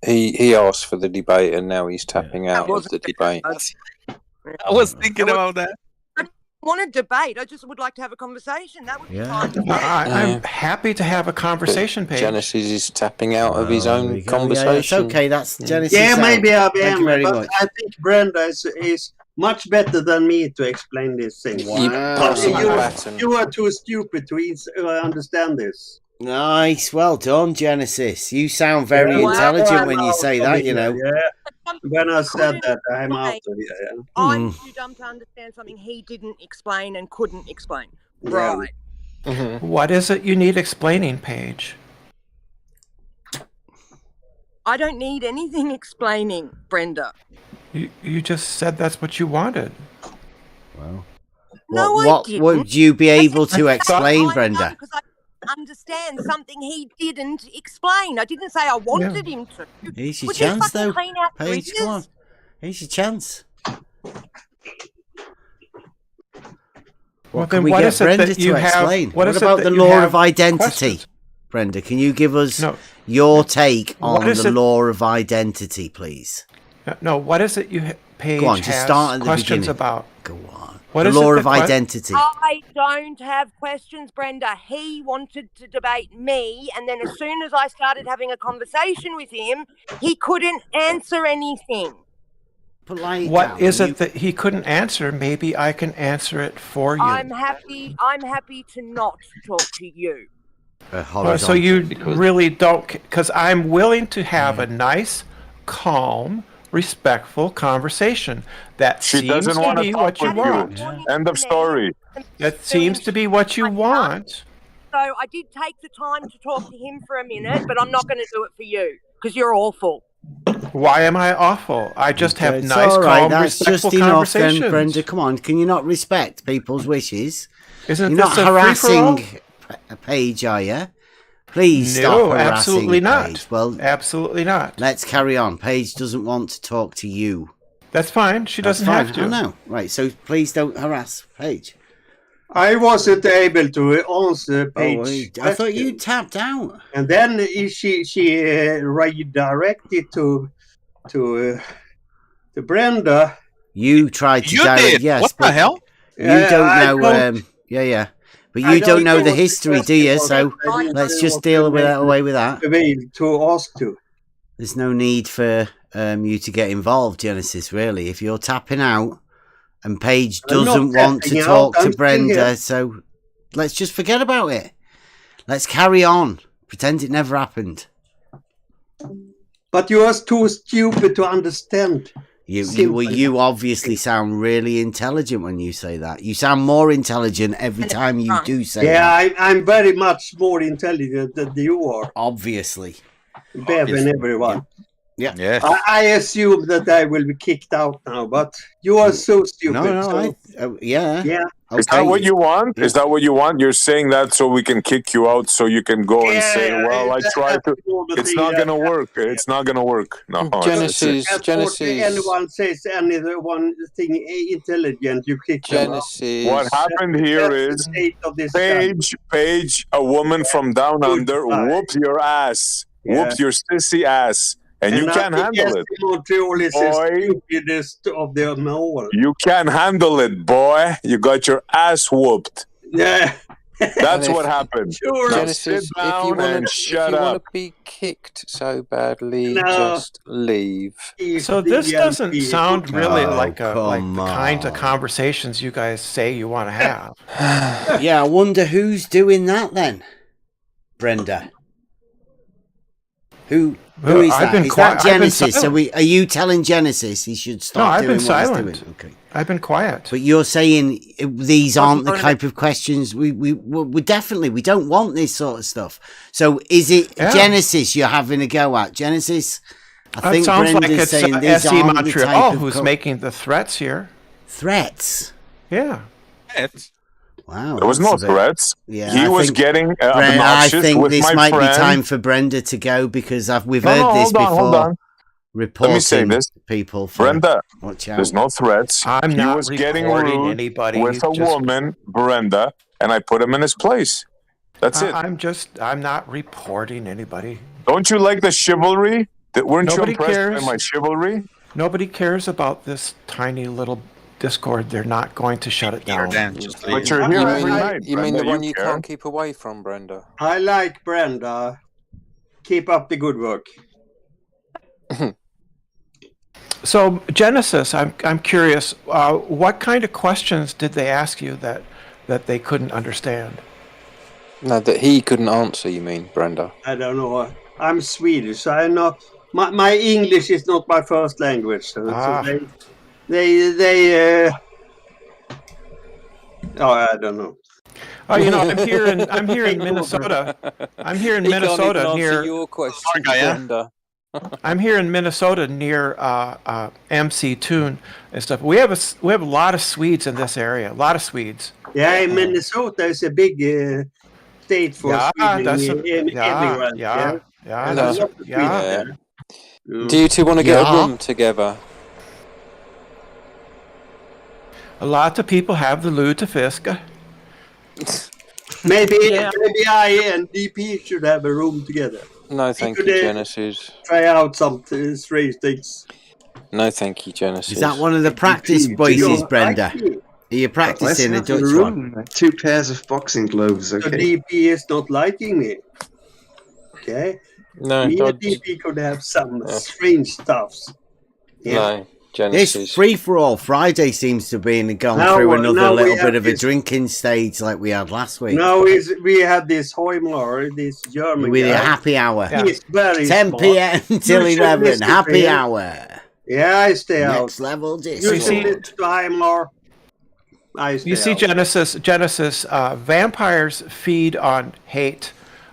He asked for the debate and now he's tapping out of the debate. I was thinking about that. I don't want to debate. I just would like to have a conversation. That would be fine. I'm happy to have a conversation, Paige. Genesis is tapping out of his own conversation. Yeah, it's okay. That's Genesis. Yeah, maybe I Thank am. you very But much. I think Brenda is much better than me to explain this thing. You are too stupid to understand this. Nice, well done, Genesis. You sound very intelligent when you say that, you know. Yeah. When I said that, I'm out of here. I'm too dumb to understand something he didn't explain and couldn't explain. Right. What is it you need explaining, Paige? I don't need anything explaining, Brenda. You just said that's what you wanted. Well, No, I what didn't. would you be able to explain, Brenda? Because I understand something he didn't explain. I didn't say I wanted him to. Here's your Would you chance, fucking though. clean out the Paige, come on. bridges? Here's your chance. Well, Can then we what get is it Brenda that you to have? explain? What is it about that the you law have of identity? questions? Brenda, can you give us No. your take What on is the it- law of identity, please? No, what is it Paige Go on, just has start at the questions beginning. about? Go on. What The is law it of that identity. I don't have questions, Brenda. He wanted to debate me, and then as soon as I started having a conversation with him, he couldn't answer anything. What is it that he couldn't answer? Maybe I can answer it for you. I'm happy to not talk to you. So you really don't, because I'm willing to have a nice, calm, respectful conversation. That She seems doesn't to want to be talk what you with want. you. End of story. That seems to be what you want. So I did take the time to talk to him for a minute, but I'm not going to do it for you because you're awful. Why am I awful? I just have It's nice, all right, calm, that's respectful just enough then, conversations. Brenda. Come on, can you not respect people's wishes? Isn't You're not this a harassing free-for-all? a Paige, are you? Please No, stop harassing absolutely not. Paige. Well, absolutely not. Let's carry on. Paige doesn't want to talk to you. That's fine. She That's doesn't fine. have to. I know. Right, so please don't harass Paige. I wasn't able to answer Paige's I thought you question. tapped out. And then she redirected to Brenda. You tried to You direct. did? Yes, What the but hell? You don't I know. don't- Yeah. But I you don't know the what history, do question you? was. So I didn't let's know just what deal to away with that. To ask to. There's no need for you to get involved, Genesis, really. If you're tapping out and Paige I'm not doesn't want to tapping out, talk I'm to still Brenda, here. so let's just forget about it. Let's carry on. Pretend it never happened. But you are too stupid to understand. You obviously sound really intelligent when you say that. You sound more intelligent every time you do say that. I'm very much more intelligent than you are. Obviously. Bev and everyone. Yeah. Yes. I assume that I will be kicked out now, but you are so stupid. Yeah. Yeah. Is that what you want? Is that what you want? You're saying that so we can kick you out, so you can go and say, "Well, I tried to." It's not gonna work. It's not gonna work. No. Genesis. Anyone says anyone thing intelligent, you kick them out. Genesis. What happened here That's is the state of this country. Paige, a woman from down under, whooped your ass, whooped your sissy ass, and you can't handle it. Montreal is the Boy. stupidest of them all. You can't handle it, boy. You got your ass whooped. Yeah. That's what happened. Sure. Now Genesis, sit down and shut if you up. want to be kicked so badly, No. just leave. So this doesn't sound really Oh, like the come kinds of on. conversations you guys say you want to have. Yeah, I wonder who's doing that then, Brenda. Who Well, is I've that? been Is quiet- that I've been Genesis? silent. Are you telling Genesis he should No, stop I've doing been what silent. he's doing? Okay. I've been quiet. But you're saying these aren't the type of questions we definitely we don't want this sort of stuff. So is it Genesis you're having a go at? Genesis? I think sounds Brenda's like it's saying these SE aren't Montreal the type of who's making the threats here. Threats? Yeah. Threats? Wow. There was no threats. Yeah, he was getting obnoxious I think with this my might friend. be time for Brenda to go because we've heard this before. Hold on. Reporting Let me say this, people. Brenda. Watch out. There's no threats. I'm he not was getting reporting rude anybody. with a woman, Brenda, and I put him in his place. That's it. I'm not reporting anybody. Don't you like the chivalry? Weren't Nobody you impressed cares. by my chivalry? Nobody cares about this tiny little Discord. They're not going to shut it down. But you're here every night. You mean Brenda, the one you care. can't keep away from, Brenda? I like Brenda. Keep up the good work. So Genesis, I'm curious. What kind of questions did they ask you that they couldn't understand? No, that he couldn't answer. You mean, Brenda? I don't know. I'm Swedish, so I know my English is not my first language. So they I don't know. Oh, you know, I'm here in Minnesota. I'm here in Minnesota near your question, Brenda. I'm here in Minnesota near MC Tune and stuff. We have a lot of Swedes in this area. A lot of Swedes. Yeah, Minnesota is a big state for Sweden everywhere. Yeah. Do you two want to get a room together? A lot of people have the loo to fiska. Maybe I and DP should have a room together. No, thank you, Genesis. Try out some strange things. No, thank you, Genesis. Is that one of the practice voices, Brenda? Are you practicing a Dutch one? 2 pairs of boxing gloves, okay. So DP is not liking me. Okay? No, me and DP could have some strange stuffs. Yeah. No, Genesis. This free-for-all Friday seems to be gone through another little bit of a drinking stage like we had last week. No, we had this Heumler, this German with guy. a happy hour. He's very 10 smart. p.m. till You should 11, listen to happy him. hour. Yeah, I stay out. Next level You disco. should listen to Heimler. I stay You see, out. Genesis, vampires feed on hate,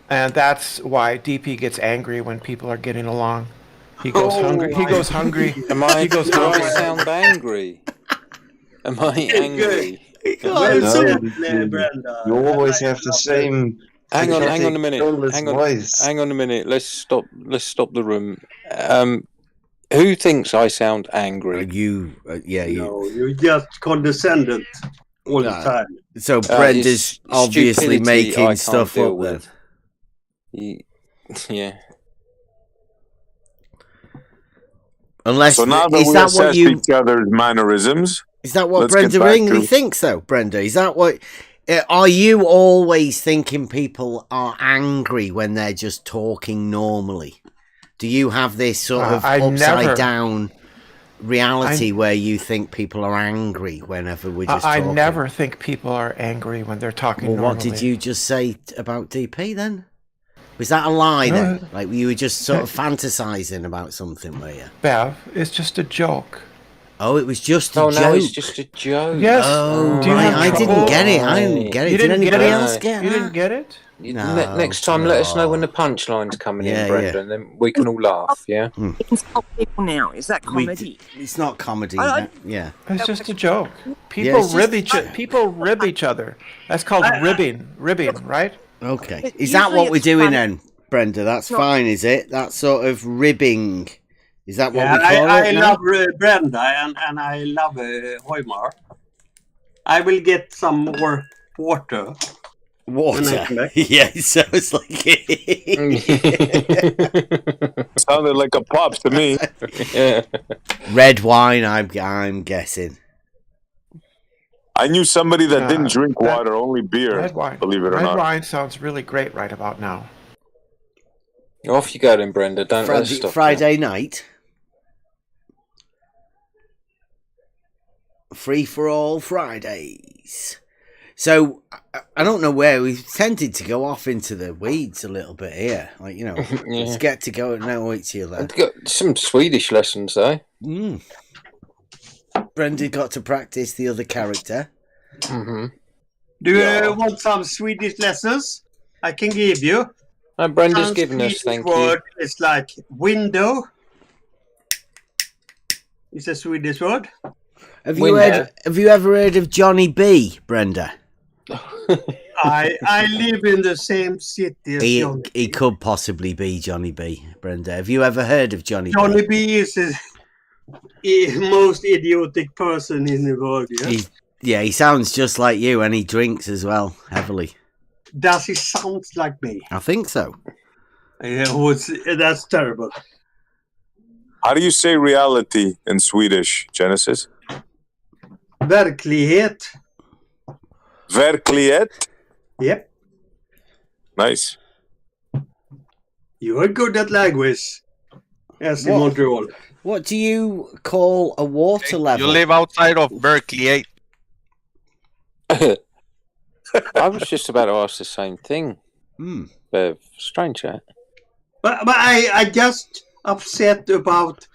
and that's why DP gets angry when people are getting along. He goes hungry. He goes hungry. He goes Do I hungry. sound angry? Am I angry? You always have the same. Hang on a minute. toneless Hang on, voice. hang on a minute. Let's stop the room. Who thinks I sound angry? You. No, you're just condescendent all the time. So Brenda's it's obviously stupidity I making can't stuff deal up then. with. Yeah. Unless So now that is we that assess what you? each other's mannerisms, Is that what let's Brenda get back Ringley to- thinks, though, Brenda? Is that what... are you always thinking people are angry when they're just talking normally? Do you have this sort of upside-down reality where you think people are angry whenever we're just I talking? never think people are angry when they're talking Well, normally. what did you just say about DP, then? Was that a lie, then? Like, you were just sort of fantasizing about something, were you? Bev, it's just a joke. Oh, it was just a joke. No, it's just a joke. Yes. Oh, Do you right. have I didn't trouble? get it. I didn't get it. You Did didn't get anybody it? else get You that? didn't get it? No, Next time, let us know when the punchline's coming Yeah, in, Brenda, yeah. and then we can all laugh, yeah? Insult people now. Is that comedy? It's not comedy. Yeah. It's just a joke. People it's rib each other. That's called ribbing, right? Okay. Is that what we're doing then, Brenda? That's fine, is it? That sort of ribbing. Is that what we call I it now? love Brenda and I love Heumar. I will get some more water. Water? Yeah, so it's like... sounded like a pop to me. Yeah. Red wine, I'm guessing. I knew somebody that didn't drink water, only beer. Red wine. Believe it or Red not. wine sounds really great right about now. Off you go then, Brenda. Don't let's stop Friday night. Free for all Fridays. So I don't know where we've tended to go off into the weeds a little bit here. Like, you know, let's get to go and know each other. Got some Swedish lessons though. Brenda got to practice the other character. Do you want some Swedish lessons? I can give you. Brenda's given us, thank word is like window. It's a Swedish word. Have you ever heard of Johnny B, Brenda? I live in the same city as Johnny. He could possibly be Johnny B, Brenda. Have you ever heard of Johnny B? Johnny B is the most idiotic person in the world. Yeah? He sounds just like you, and he drinks as well, heavily. Does he sound like me? I think so. That's terrible. How do you say reality in Swedish, Genesis? Verklighet. Verklighet? Yep. Nice. You are good at language, as in Montreal. What do you call a water level? You live outside of Berkeley. I was just about to ask the same thing. Strange that. But I just upset about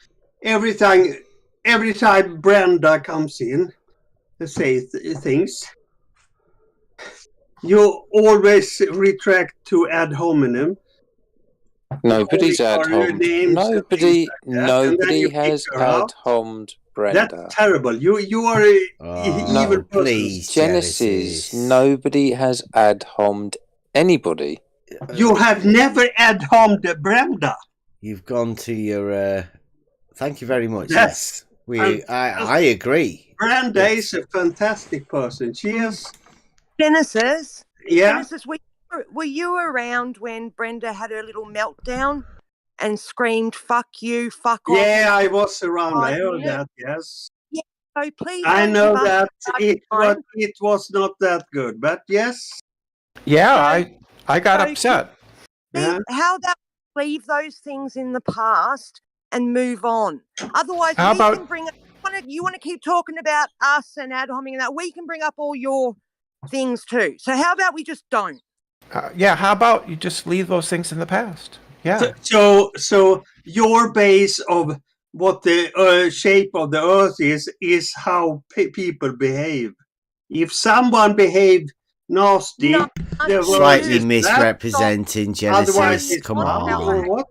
every time Brenda comes in to say things. You always retract to ad hominem. Nobody's ad hominem. Nobody has ad homed Brenda. That's terrible. You are a evil person. Please, Genesis. Nobody has ad homed anybody. You have never ad homed Brenda. You've gone to your. Thank you very much. Yes. I agree. Brenda is a fantastic person. She is. Genesis. Yeah. Genesis, were you around when Brenda had her little meltdown and screamed, "Fuck you, fuck off"? Yeah, I was around. I heard that. Yes. Yeah. So please. I know that it was not that good, but yes. Yeah, I got upset. Yeah. How about leave those things in the past and move on? Otherwise, can bring up. You want to keep talking about us and ad homing and that? We can bring up all your things too. So how about we just don't? How about you just leave those things in the past? Yeah. So your base of what the shape of the earth is how people behave. If someone behaved nasty, slightly misrepresenting Genesis. Come on. What?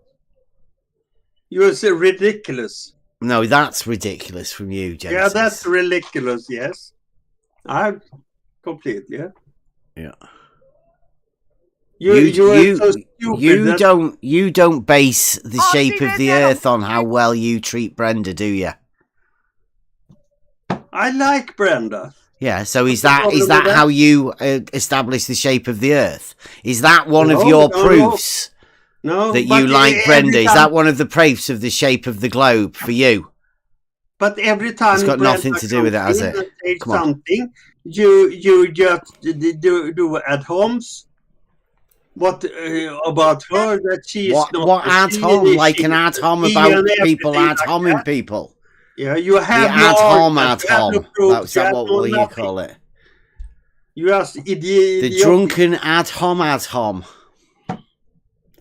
You're so ridiculous. No, that's ridiculous from you, Genesis. Yeah, that's ridiculous. Yes, I'm completely. Yeah. You so stupid. You don't base the shape of the earth on how well you treat Brenda, do you? I like Brenda. Yeah, so is that how you establish the shape of the earth? Is that one of your proofs? No, that you like Brenda. Is that one of the proofs of the shape of the globe for you? But every time it's got nothing to do with it, has it? Come on. Something you just do ad homes. What about her? That she is not. What ad hom? Like an ad hom about people ad homing people. Yeah, you have the ad hom ad hom. That's what will you call it? You ask the drunken ad hom.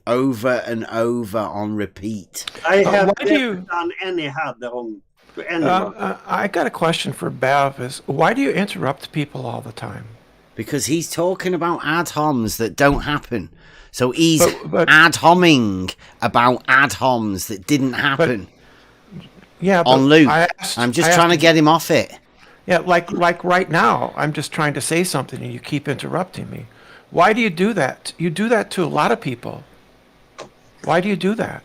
Over and over on repeat. I have never done any ad hom to anyone. I got a question for Bev. Why do you interrupt people all the time? Because he's talking about ad homs that don't happen. So he's ad homing about ad homs that didn't happen. On loop. I'm just trying to get him off it. Yeah, like right now, I'm just trying to say something and you keep interrupting me. Why do you do that? You do that to a lot of people. Why do you do that?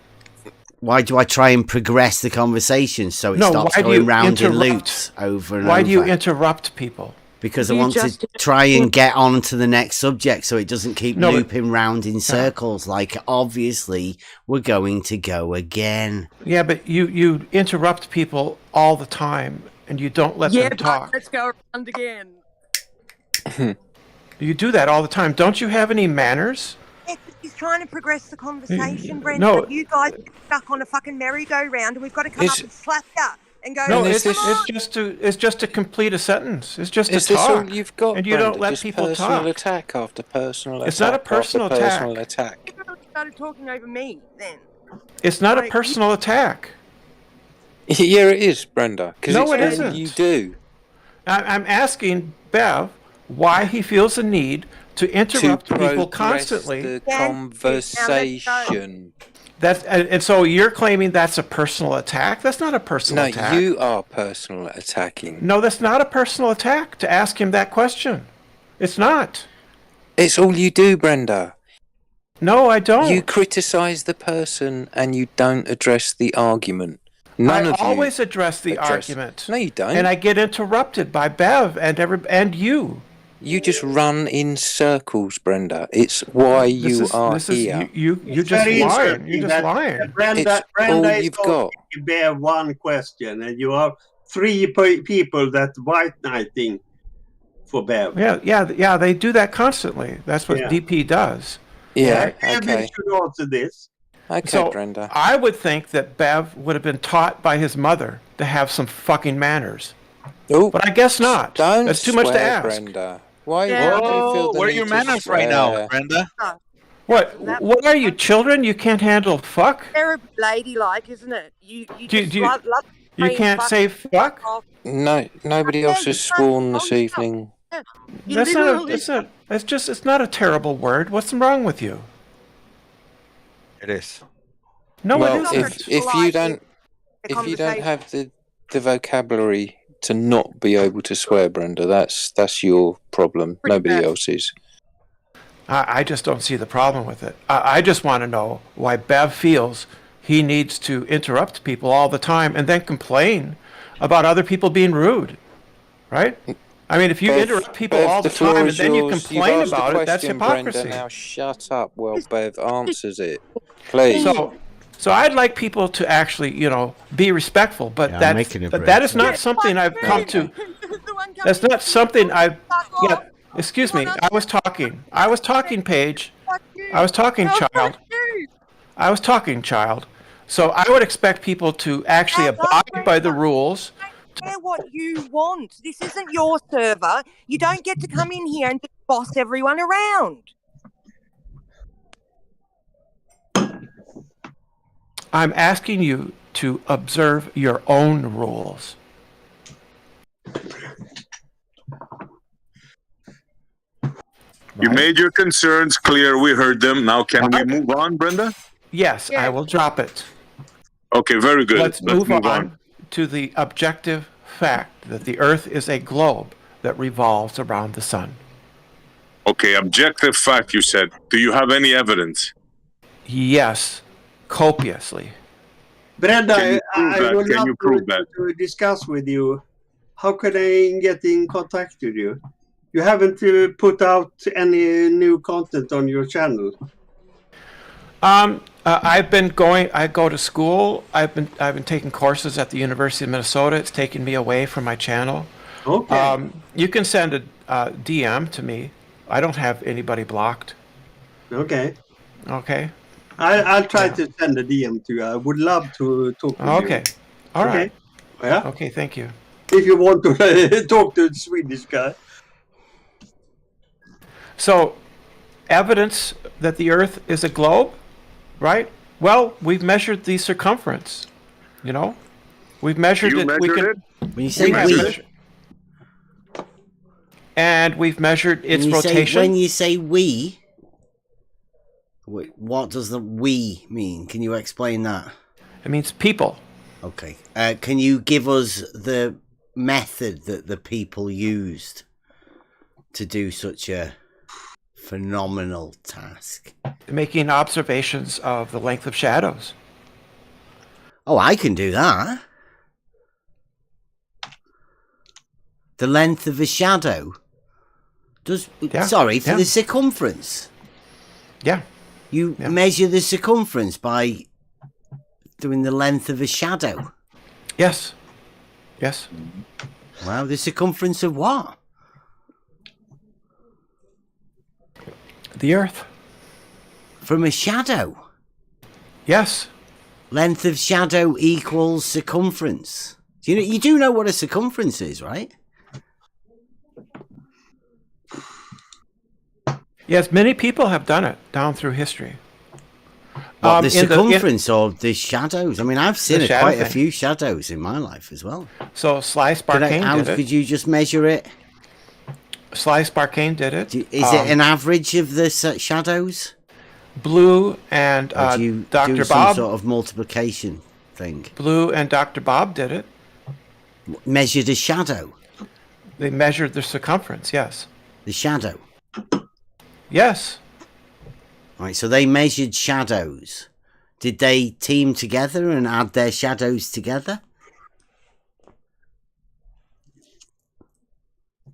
Why do I try and progress the conversation so it stops going round in loops over and over? Why do you interrupt people? Because I want to try and get on to the next subject so it doesn't keep looping round in circles. Like, obviously, we're going to go again. Yeah, but you interrupt people all the time and you don't let them talk. Let's go around again. You do that all the time. Don't you have any manners? He's trying to progress the conversation, Brenda. No. But you guys get stuck on a fucking merry-go-round and we've got to come up and slap you and go, no, it's just to complete a sentence. It's just to talk. Is this all you've got, and you Brenda? don't let just people personal talk. Attack after personal it's attack. Not a personal after attack. Personal attack. You started talking over me then. It's not a personal attack. Yeah, it is, Brenda. Because No, it's it what isn't. you do. I'm asking Bev why he feels the need to interrupt people constantly. The conversation. And so you're claiming that's a personal attack? That's not a personal attack. No, you are personal attacking. No, that's not a personal attack to ask him that question. It's not. It's all you do, Brenda. No, I don't. You criticize the person and you don't address the argument. I always address the argument. No, you don't. And I get interrupted by Bev and you. You just run in circles, Brenda. It's why you are here. You're just lying. You're just lying. Brenda all is you've got. To bear one question, and you are three people that white knighting for Bev. Yeah. They do that constantly. That's what DP does. Yeah. Bev should answer this. Okay, so Brenda. I would think that Bev would have been taught by his mother to have some fucking manners. Oh, but I guess not. That's too much to ask. Brenda. Why? Yeah. Why do you feel the where are need your to manners right now, Brenda? What are you, children? You can't handle fuck? Terribly ladylike, isn't it? You can't say fuck? No, nobody else has sworn this evening. It's not a terrible word. What's wrong with you? It is. No, well, it isn't. if you don't have the vocabulary to not be able to swear, Brenda, that's your problem. Nobody else's. I just don't see the problem with it. I just want to know why Bev feels he needs to interrupt people all the time and then complain about other people being rude, right? I mean, if you interrupt people all the time and then you complain about it, that's hypocrisy. Brenda, now shut up while Bev answers it, please. So I'd like people to actually, be respectful, but that is not something I've come to. That's not something I've. Yeah, excuse me. I was talking, Paige. I was talking, child. So I would expect people to actually abide by the rules. Care what you want. This isn't your server. You don't get to come in here and just boss everyone around. I'm asking you to observe your own rules. You made your concerns clear. We heard them. Now can we move on, Brenda? Yes, I will drop it. Okay, very good. Let's move on to the objective fact that the Earth is a globe that revolves around the sun. Okay, objective fact, you said. Do you have any evidence? Yes, copiously. Brenda, I would Can you prove that? to discuss with you. How can I get in contact with you? You haven't put out any new content on your channel. I go to school. I've been taking courses at the University of Minnesota. It's taken me away from my channel. Okay. You can send a DM to me. I don't have anybody blocked. Okay. Okay. I'll try to send a DM to you. I would love to talk with you. Okay. All right. Yeah. Okay, thank you. If you want to talk to the Swedish guy. So, evidence that the Earth is a globe, right? Well, we've measured the circumference. We've measured it. When you say we, and we've measured its rotation. When you say we, what does the we mean? Can you explain that? It means people. Okay. Can you give us the method that the people used to do such a phenomenal task? Making observations of the length of shadows. Oh, I can do that. The length of a shadow. For the circumference. Yeah. You measure the circumference by doing the length of a shadow. Yes. Yes. Wow, the circumference of what? The Earth. From a shadow? Yes. Length of shadow equals circumference. You do know what a circumference is, right? Yes, many people have done it down through history. What, the circumference or the shadows? I mean, I've seen quite a few shadows in my life as well. So Slice Barcane did it. Could you just measure it? Slice Barcane did it. Is it an average of the shadows? Blue and do you Dr. do Bob. Some sort of multiplication thing. Blue and Dr. Bob did it. Measured a shadow. They measured the circumference. Yes. The shadow. Yes. Right. So they measured shadows. Did they team together and add their shadows together?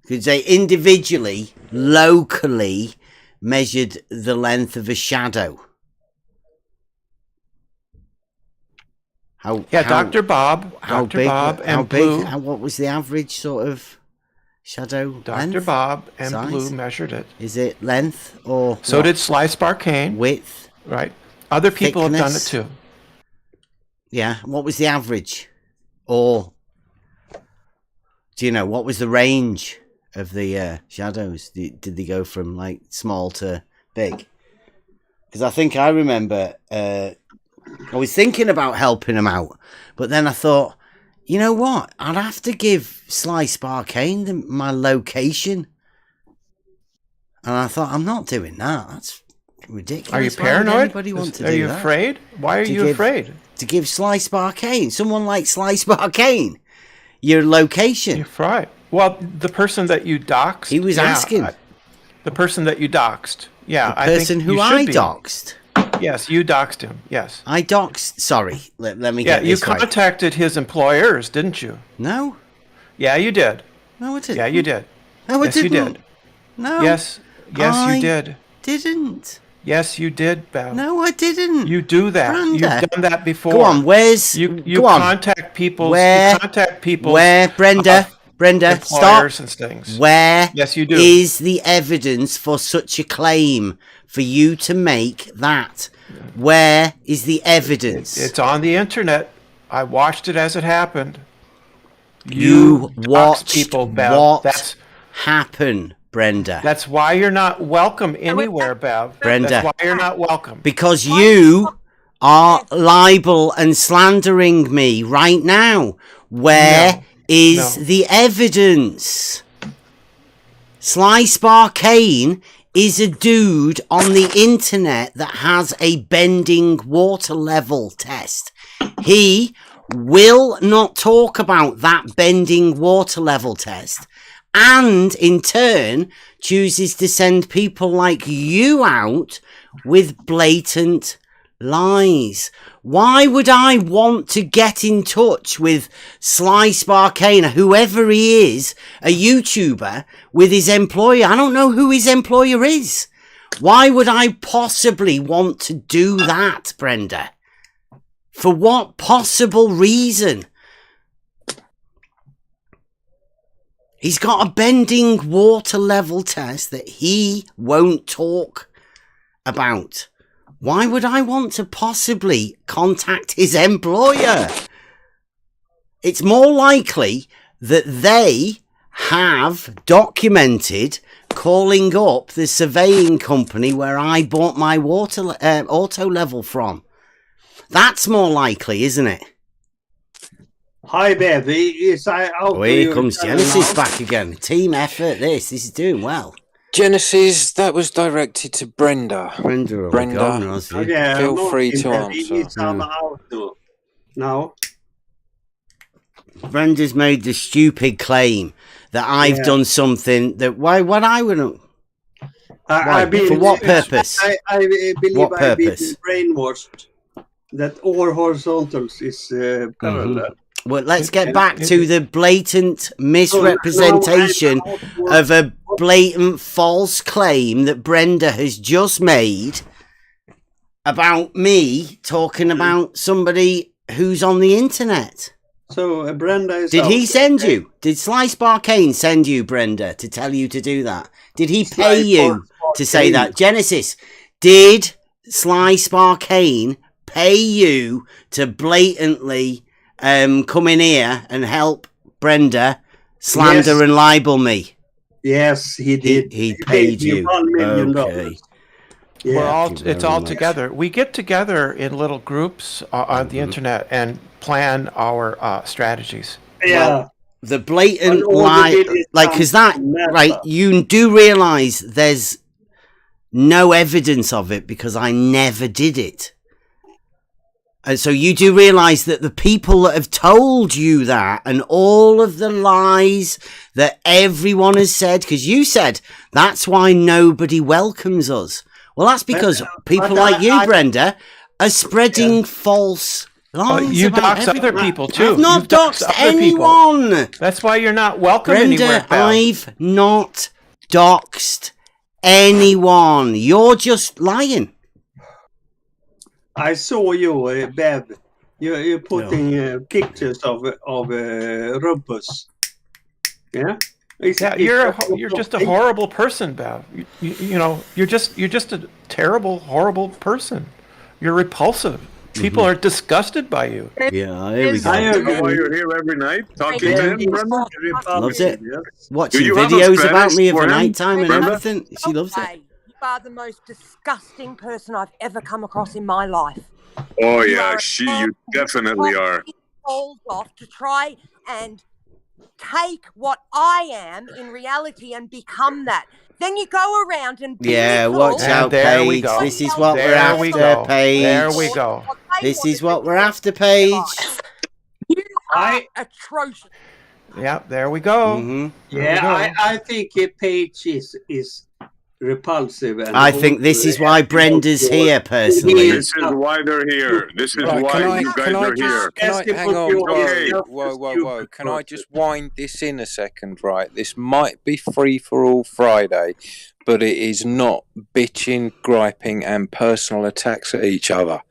Because they individually, locally measured the length of a shadow. Dr. Bob. Dr. Bob and Blue. What was the average sort of shadow Dr. length? Bob and Size? Blue measured it. Is it length or so did Slice Barcane. Width. Right. Other people have done it too. Yeah. What was the average? Or do you know what was the range of the shadows? Did they go from like small to big? Because I think I remember I was thinking about helping them out, but then I thought, you know what? I'd have to give Slice Barcane my location. And I thought, I'm not doing that. That's ridiculous. Are you paranoid? Are you afraid? Why are you afraid? To give Slice Barcane, someone like Slice Barcane, your location. You're right. Well, the person that you doxed. He was asking. The person that you doxed. Yeah, the person who I doxed. Yes, you doxed him. Yes. I doxed. Sorry, let me get this right. You contacted his employers, didn't you? No. Yeah, you did. No, I didn't. Yeah, you did. No, I yes, didn't. You did. No. Yes, you did. Didn't. Yes, you did, Bev. No, I didn't. You do that. Brenda. You've done that before. Go on. Where's you go on. contact people? Where? You contact people. Where, Brenda? Brenda, stop. And things. Where yes, you do. Is the evidence for such a claim for you to make that? Where is the evidence? It's on the internet. I watched it as it happened. You watched people, Bev. What happened, Brenda? That's why you're not welcome anywhere, Bev. Brenda. That's why you're not welcome. Because you are libel and slandering me right now. Where is the evidence? Slice Barcane is a dude on the internet that has a bending water level test. He will not talk about that bending water level test, and in turn chooses to send people like you out with blatant lies. Why would I want to get in touch with Slice Barcane, whoever he is, a YouTuber, with his employer? I don't know who his employer is. Why would I possibly want to do that, Brenda? For what possible reason? He's got a bending water level test that he won't talk about. Why would I want to possibly contact his employer? It's more likely that they have documented calling up the surveying company where I bought my auto level from. That's more likely, isn't it? Hi, baby. Here comes Genesis back again. Team effort, this is doing well. Genesis, that was directed to Brenda. Brenda, feel free to answer. No. Brenda's made the stupid claim that I've done something that what I wouldn't. For what purpose? I believe what I've been purpose? brainwashed that all horizontals is parallel. Well, let's get back to the blatant misrepresentation of a blatant false claim that Brenda has just made about me talking about somebody who's on the internet. So Brenda is. Did he send you? Did Slice Barcane send you, Brenda, to tell you to do that? Did he pay you to say that? Genesis, did Slice Barcane pay you to blatantly come in here and help Brenda slander and libel me? Yes, he did. He paid you. $1 million. Yeah, it's all together. We get together in little groups on the internet and plan our strategies. Yeah. Well, the blatant lie, like, because that, right, you do realize there's no evidence of it because I never did it. And so you do realize that the people that have told you that and all of the lies that everyone has said, because you said that's why nobody welcomes us. Well, that's because people like you, Brenda, are spreading false lies. You dox other people too. I've not doxed anyone. That's why you're not welcome Brenda, anywhere, Belle. I've not doxed anyone. You're just lying. I saw you, Bev. You're putting pictures of Rumpus. Yeah. You're just a horrible person, Bev. You know, you're just a terrible, horrible person. You're repulsive. People are disgusted by you. Yeah, here we go. I know why you're here every night talking to him, Brenda. Loves it. Watching videos about me every nighttime and everything. She loves it. You are the most disgusting person I've ever come across in my life. Oh yeah, you definitely are. Hold off to try and take what I am in reality and become that. Then you go around and watch out, Paige. This is what we're after, Paige. There we go. This is what we're after, Paige. You are atrocious. Yeah, there we go. Mm-hmm. Yeah, I think Paige is repulsive. And I think this is why Brenda's here, personally. This is why they're here. This is why you guys are here. Hang on. Whoa. Can I just wind this in a second, right? This might be free for all Friday, but it is not bitching, griping, and personal attacks at each other.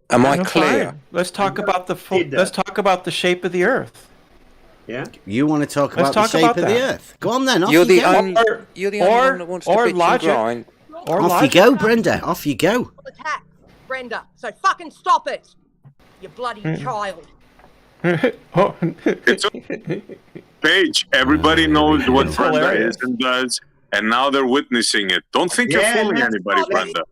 Am I clear? Fine. Let's talk about the shape of the earth. Yeah. You want to talk about the shape of the earth? Go on then. You're the only one that wants to bitch and grind. Off you go, Brenda. Off you go. Attack, Brenda. So fucking stop it, you bloody child. It's Paige. Everybody knows what Brenda is and does, and now they're witnessing it. Don't think you're fooling anybody, Brenda.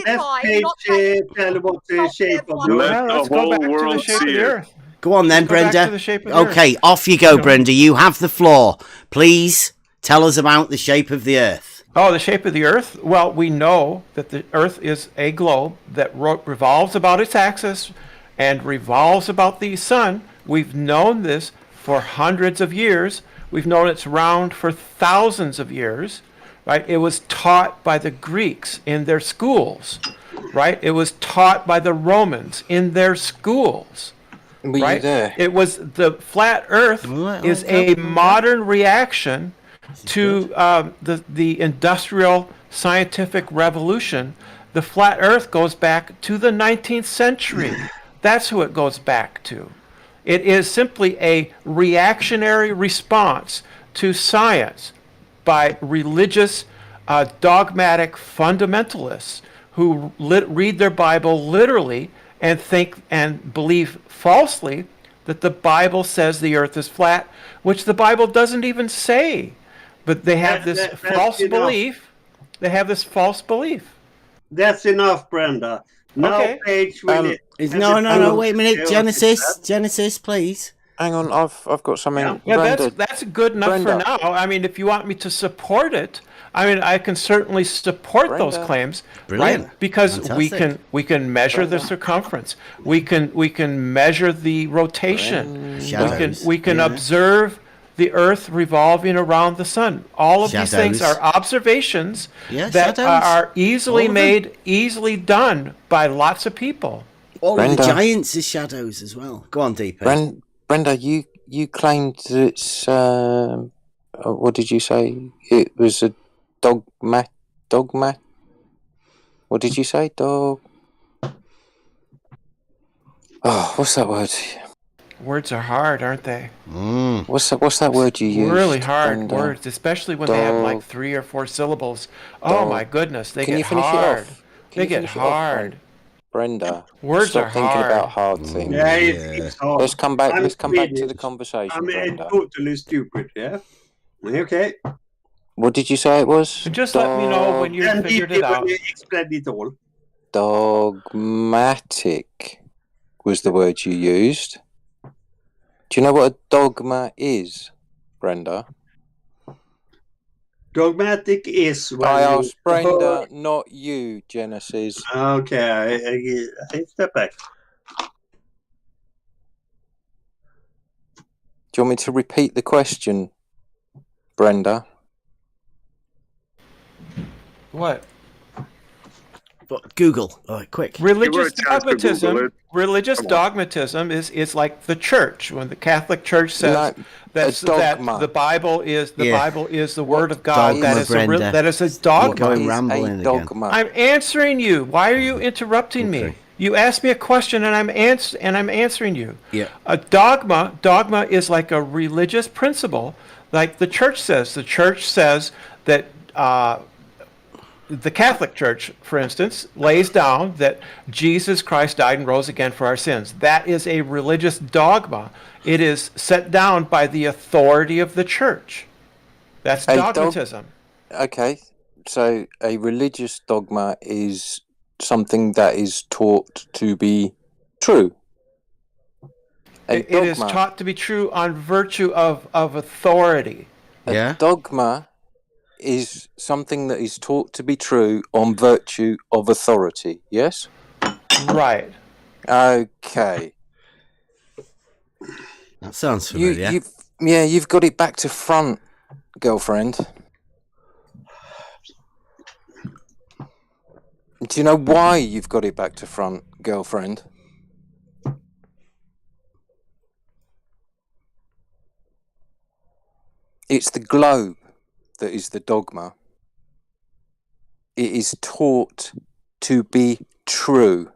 Let Paige tell what the shape of the earth. Let the whole world see it. Go on then, Brenda. Okay, off you go, Brenda. You have the floor. Please tell us about the shape of the earth. Oh, the shape of the earth? Well, we know that the earth is a globe that revolves about its axis and revolves about the sun. We've known this for hundreds of years. We've known it's round for thousands of years, right? It was taught by the Greeks in their schools, right? It was taught by the Romans in their schools. Right? There? It was the flat Earth is a modern reaction to the industrial scientific revolution. The flat Earth goes back to the 19th century. That's who it goes back to. It is simply a reactionary response to science by religious, dogmatic fundamentalists who read their Bible literally and think and believe falsely that the Bible says the earth is flat, which the Bible doesn't even say. But they have this false belief. They have this false belief. That's enough, Brenda. No, Paige will no, wait a minute. Genesis, please. Hang on, I've got something. Yeah, that's good enough for now. I mean, if you want me to support it, I mean, I can certainly support those claims, right? Because we can measure the circumference, we can measure the rotation, we can observe the Earth revolving around the sun. All of these things are observations that are easily made, easily done by lots of people. All of the giants are shadows as well. Go on, Deepa. Brenda, you claimed that it's what did you say? It was a dogma. What did you say? Dog. Oh, what's that word? Words are hard, aren't they? What's that word you use? Really hard words, especially when they have like 3 or 4 syllables. Oh my goodness, they get hard. They get hard. Brenda, words are thinking hard. about hard things. Yeah, it's hard. Let's come back to the conversation. I'm Brenda. totally stupid. Yeah. Okay. What did you say it was? Just let me know when you figured it out. Explain it all. Dogmatic was the word you used. Do you know what a dogma is, Brenda? Dogmatic is when I asked Brenda, not you, Genesis. Okay, I step back. Do you want me to repeat the question, Brenda? What? Google. All right, quick. Religious dogmatism. Religious dogmatism is like the church. When the Catholic Church says that the Bible is the Word of God. Dogma, that is a dogma. Going rambling again. I'm answering you. Why are you interrupting me? You asked me a question and I'm answering you. Yeah. A dogma is like a religious principle, like the church says. The church says that the Catholic Church, for instance, lays down that Jesus Christ died and rose again for our sins. That is a religious dogma. It is set down by the authority of the church. That's dogmatism. Okay, so a religious dogma is something that is taught to be true. It is taught to be true on virtue of authority. A dogma is something that is taught to be true on virtue of authority, yes? Right. Okay. That sounds familiar. You've got it back to front, girlfriend. Do you know why you've got it back to front, girlfriend? It's the globe that is the dogma. It is taught to be true.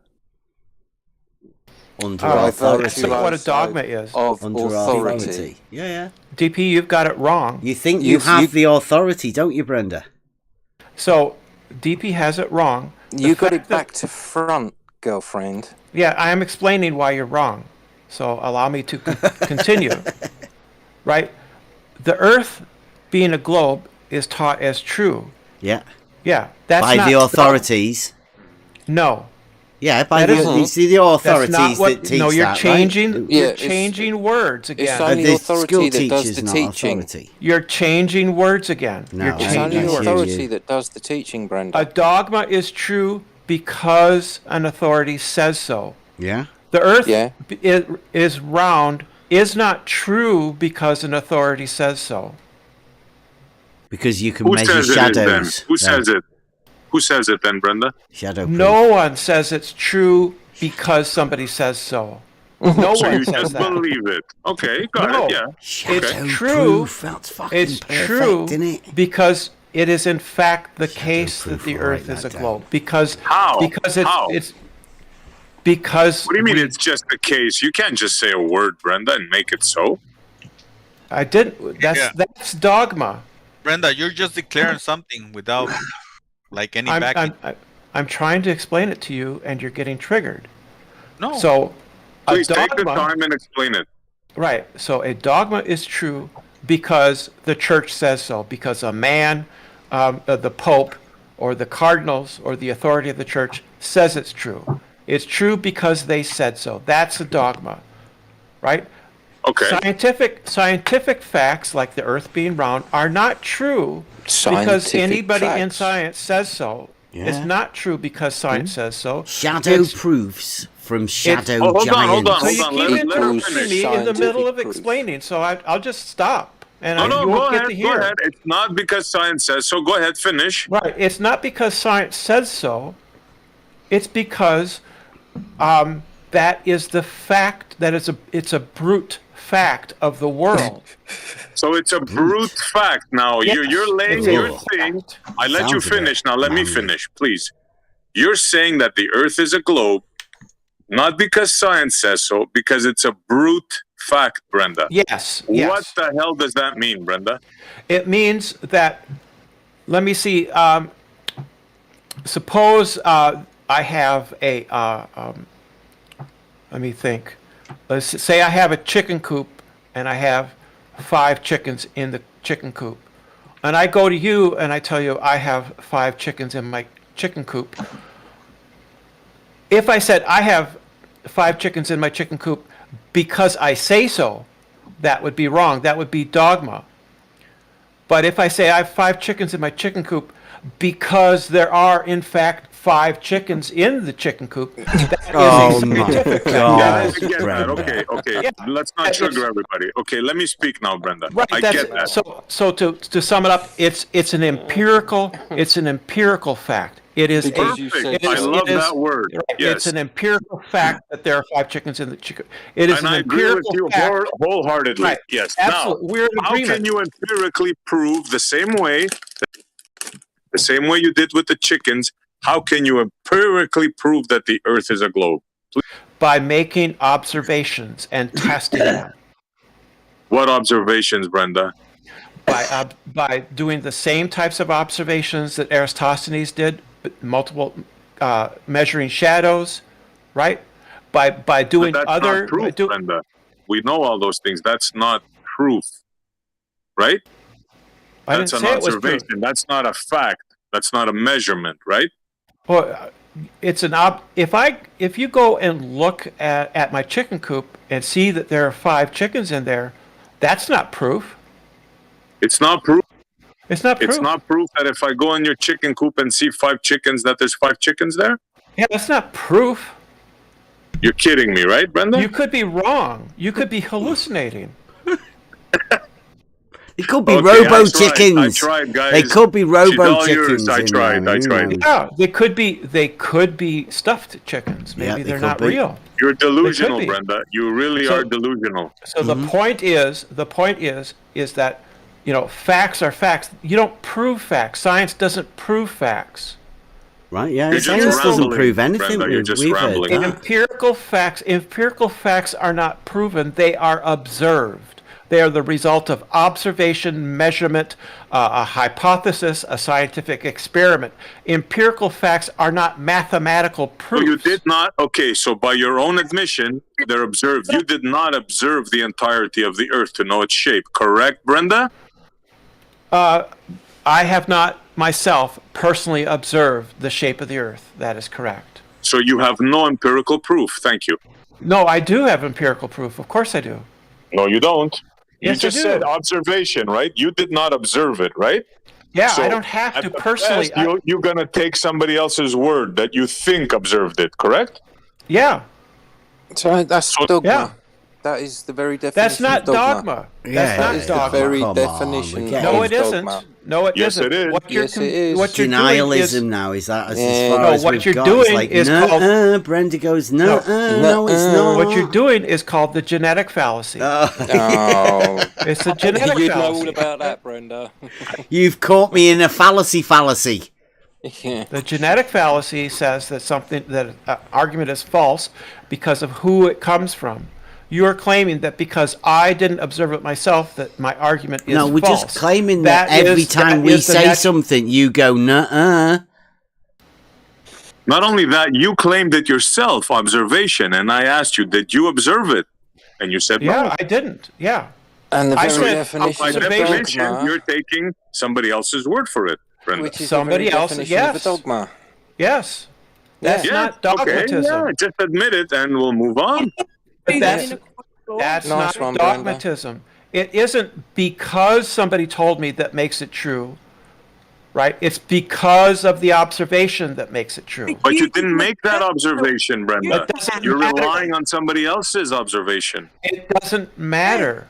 Under authority. That's what a dogma is. Under authority. Yeah. DP, you've got it wrong. You think you have the authority, don't you, Brenda? So, DP has it wrong. You got it back to front, girlfriend. Yeah, I am explaining why you're wrong. So allow me to continue. Right? The Earth, being a globe, is taught as true. Yeah. Yeah. That's by the authorities. No. Yeah, by you see the authorities that teach no, you're that, changing. Right? You're changing words again. It's only authority that does the teaching. Authority. You're changing words again. No, it's only authority that does the teaching, Brenda. A dogma is true because an authority says so. Yeah. The Earth is round is not true because an authority says so. Because you can measure shadows. Who says it? Who says it then, Brenda? Shadow. No one says it's true because somebody says so. No so one you says just that. believe it. Okay, got it. Yeah. It's true. It's true because it is in fact the case that the Earth is a globe. Because how? Because how? It's because. What do you mean it's just the case? You can't just say a word, Brenda, and make it so. I didn't. That's dogma. Brenda, you're just declaring something without like any backing. I'm trying to explain it to you, and you're getting triggered. No. So, please take the time and explain it. Right. So a dogma is true because the church says so. Because a man, the Pope, or the cardinals, or the authority of the church says it's true. It's true because they said so. That's a dogma, right? Okay. Scientific facts, like the Earth being round, are not true because anybody in science says so. Yeah. It's not true because science says so. Shadow proofs from shadow giants. Hold on. So you keep interrupting me in the middle of explaining, so I'll just stop. And you won't get to hear. Go ahead. It's not because science says so. Go ahead, finish. Right. It's not because science says so. It's because that is the fact. It's a brute fact of the world. So it's a brute fact. Now you're laying your thing. I let you finish. Now let me finish, please. You're saying that the Earth is a globe, not because science says so, because it's a brute fact, Brenda. Yes. What the hell does that mean, Brenda? It means that. Let me see. Suppose I have a. Let me think. Let's say I have a chicken coop and I have 5 chickens in the chicken coop. and I go to you and I tell you I have 5 chickens in my chicken coop. If I said I have 5 chickens in my chicken coop because I say so, that would be wrong. That would be dogma. But if I say I have 5 chickens in my chicken coop because there are, in fact, 5 chickens in the chicken coop, that is a scientific fact. I get that. Okay. Yeah. Let's not trigger everybody. Okay, let me speak now, Brenda. Right, I get that. So to sum it up, it's an empirical fact. It is perfect. I love that word. Right, yes. It's an empirical fact that there are 5 chickens in the chicken. It is and an I agree with you fact. wholeheartedly. Right. Yes. Absolutely. Now, We're in how agreement. can you empirically prove the same way you did with the chickens? How can you empirically prove that the Earth is a globe? Please. By making observations and testing them. What observations, Brenda? By doing the same types of observations that Eratosthenes did, multiple measuring shadows, right? By doing but that's other not proof, Brenda. We know all those things. That's not proof, right? That's an observation. That's not a fact. That's not a measurement, right? Well, it's an if you go and look at my chicken coop and see that there are 5 chickens in there, that's not proof. It's not proof. It's not proof. It's not proof that if I go in your chicken coop and see 5 chickens, that there's 5 chickens there? Yeah, that's not proof. You're kidding me, right, Brenda? You could be wrong. You could be hallucinating. It could be robo chickens. I tried, guys. They could be robo chickens. I tried. Yeah, they could be stuffed chickens. Maybe they're not real. You're delusional, Brenda. You really are delusional. So the point is that, facts are facts. You don't prove facts. Science doesn't prove facts. Right? Yeah. Science doesn't prove anything. Brenda, you're just rambling. Empirical facts are not proven. They are observed. They are the result of observation, measurement, a hypothesis, a scientific experiment. Empirical facts are not mathematical proofs. So you did not. Okay, so by your own admission, they're observed. You did not observe the entirety of the Earth to know its shape, correct, Brenda? I have not myself personally observed the shape of the Earth. That is correct. So you have no empirical proof. Thank you. No, I do have empirical proof. Of course I do. No, you don't. Yes, you just said observation, right? You did not observe it, right? Yeah, so I don't have to personally. You're going to take somebody else's word that you think observed it, correct? Yeah. So that's dogma. Yeah. That is the very definition. That's not of dogma. That's not the very definition. No, it isn't. No, it isn't. It is. Yes, it is. What you're denialism now is that as far as what you're doing is called. Brenda goes no, it's not. What you're doing is called the genetic fallacy. It's a genetic fallacy. You know all about that, Brenda. You've caught me in a fallacy. Yeah. The genetic fallacy says that an argument is false because of who it comes from. You are claiming that because I didn't observe it myself, that my argument is false. No, we're just claiming that every time we say something, you go, nuh-uh. Not only that, you claimed it yourself, observation, and I asked you, did you observe it? And you said no. Yeah, I didn't. Yeah. And the very definition by of definition, dogma, you're taking somebody else's word for it, Brenda. which is Somebody else, of yes. a dogma. Yes. That's not dogmatism. Okay, yeah, just admit it and we'll move on. That's not dogmatism. It isn't because somebody told me that makes it true, right? It's because of the observation that makes it true. But you didn't make that observation, Brenda. You're relying on somebody else's observation. It doesn't matter.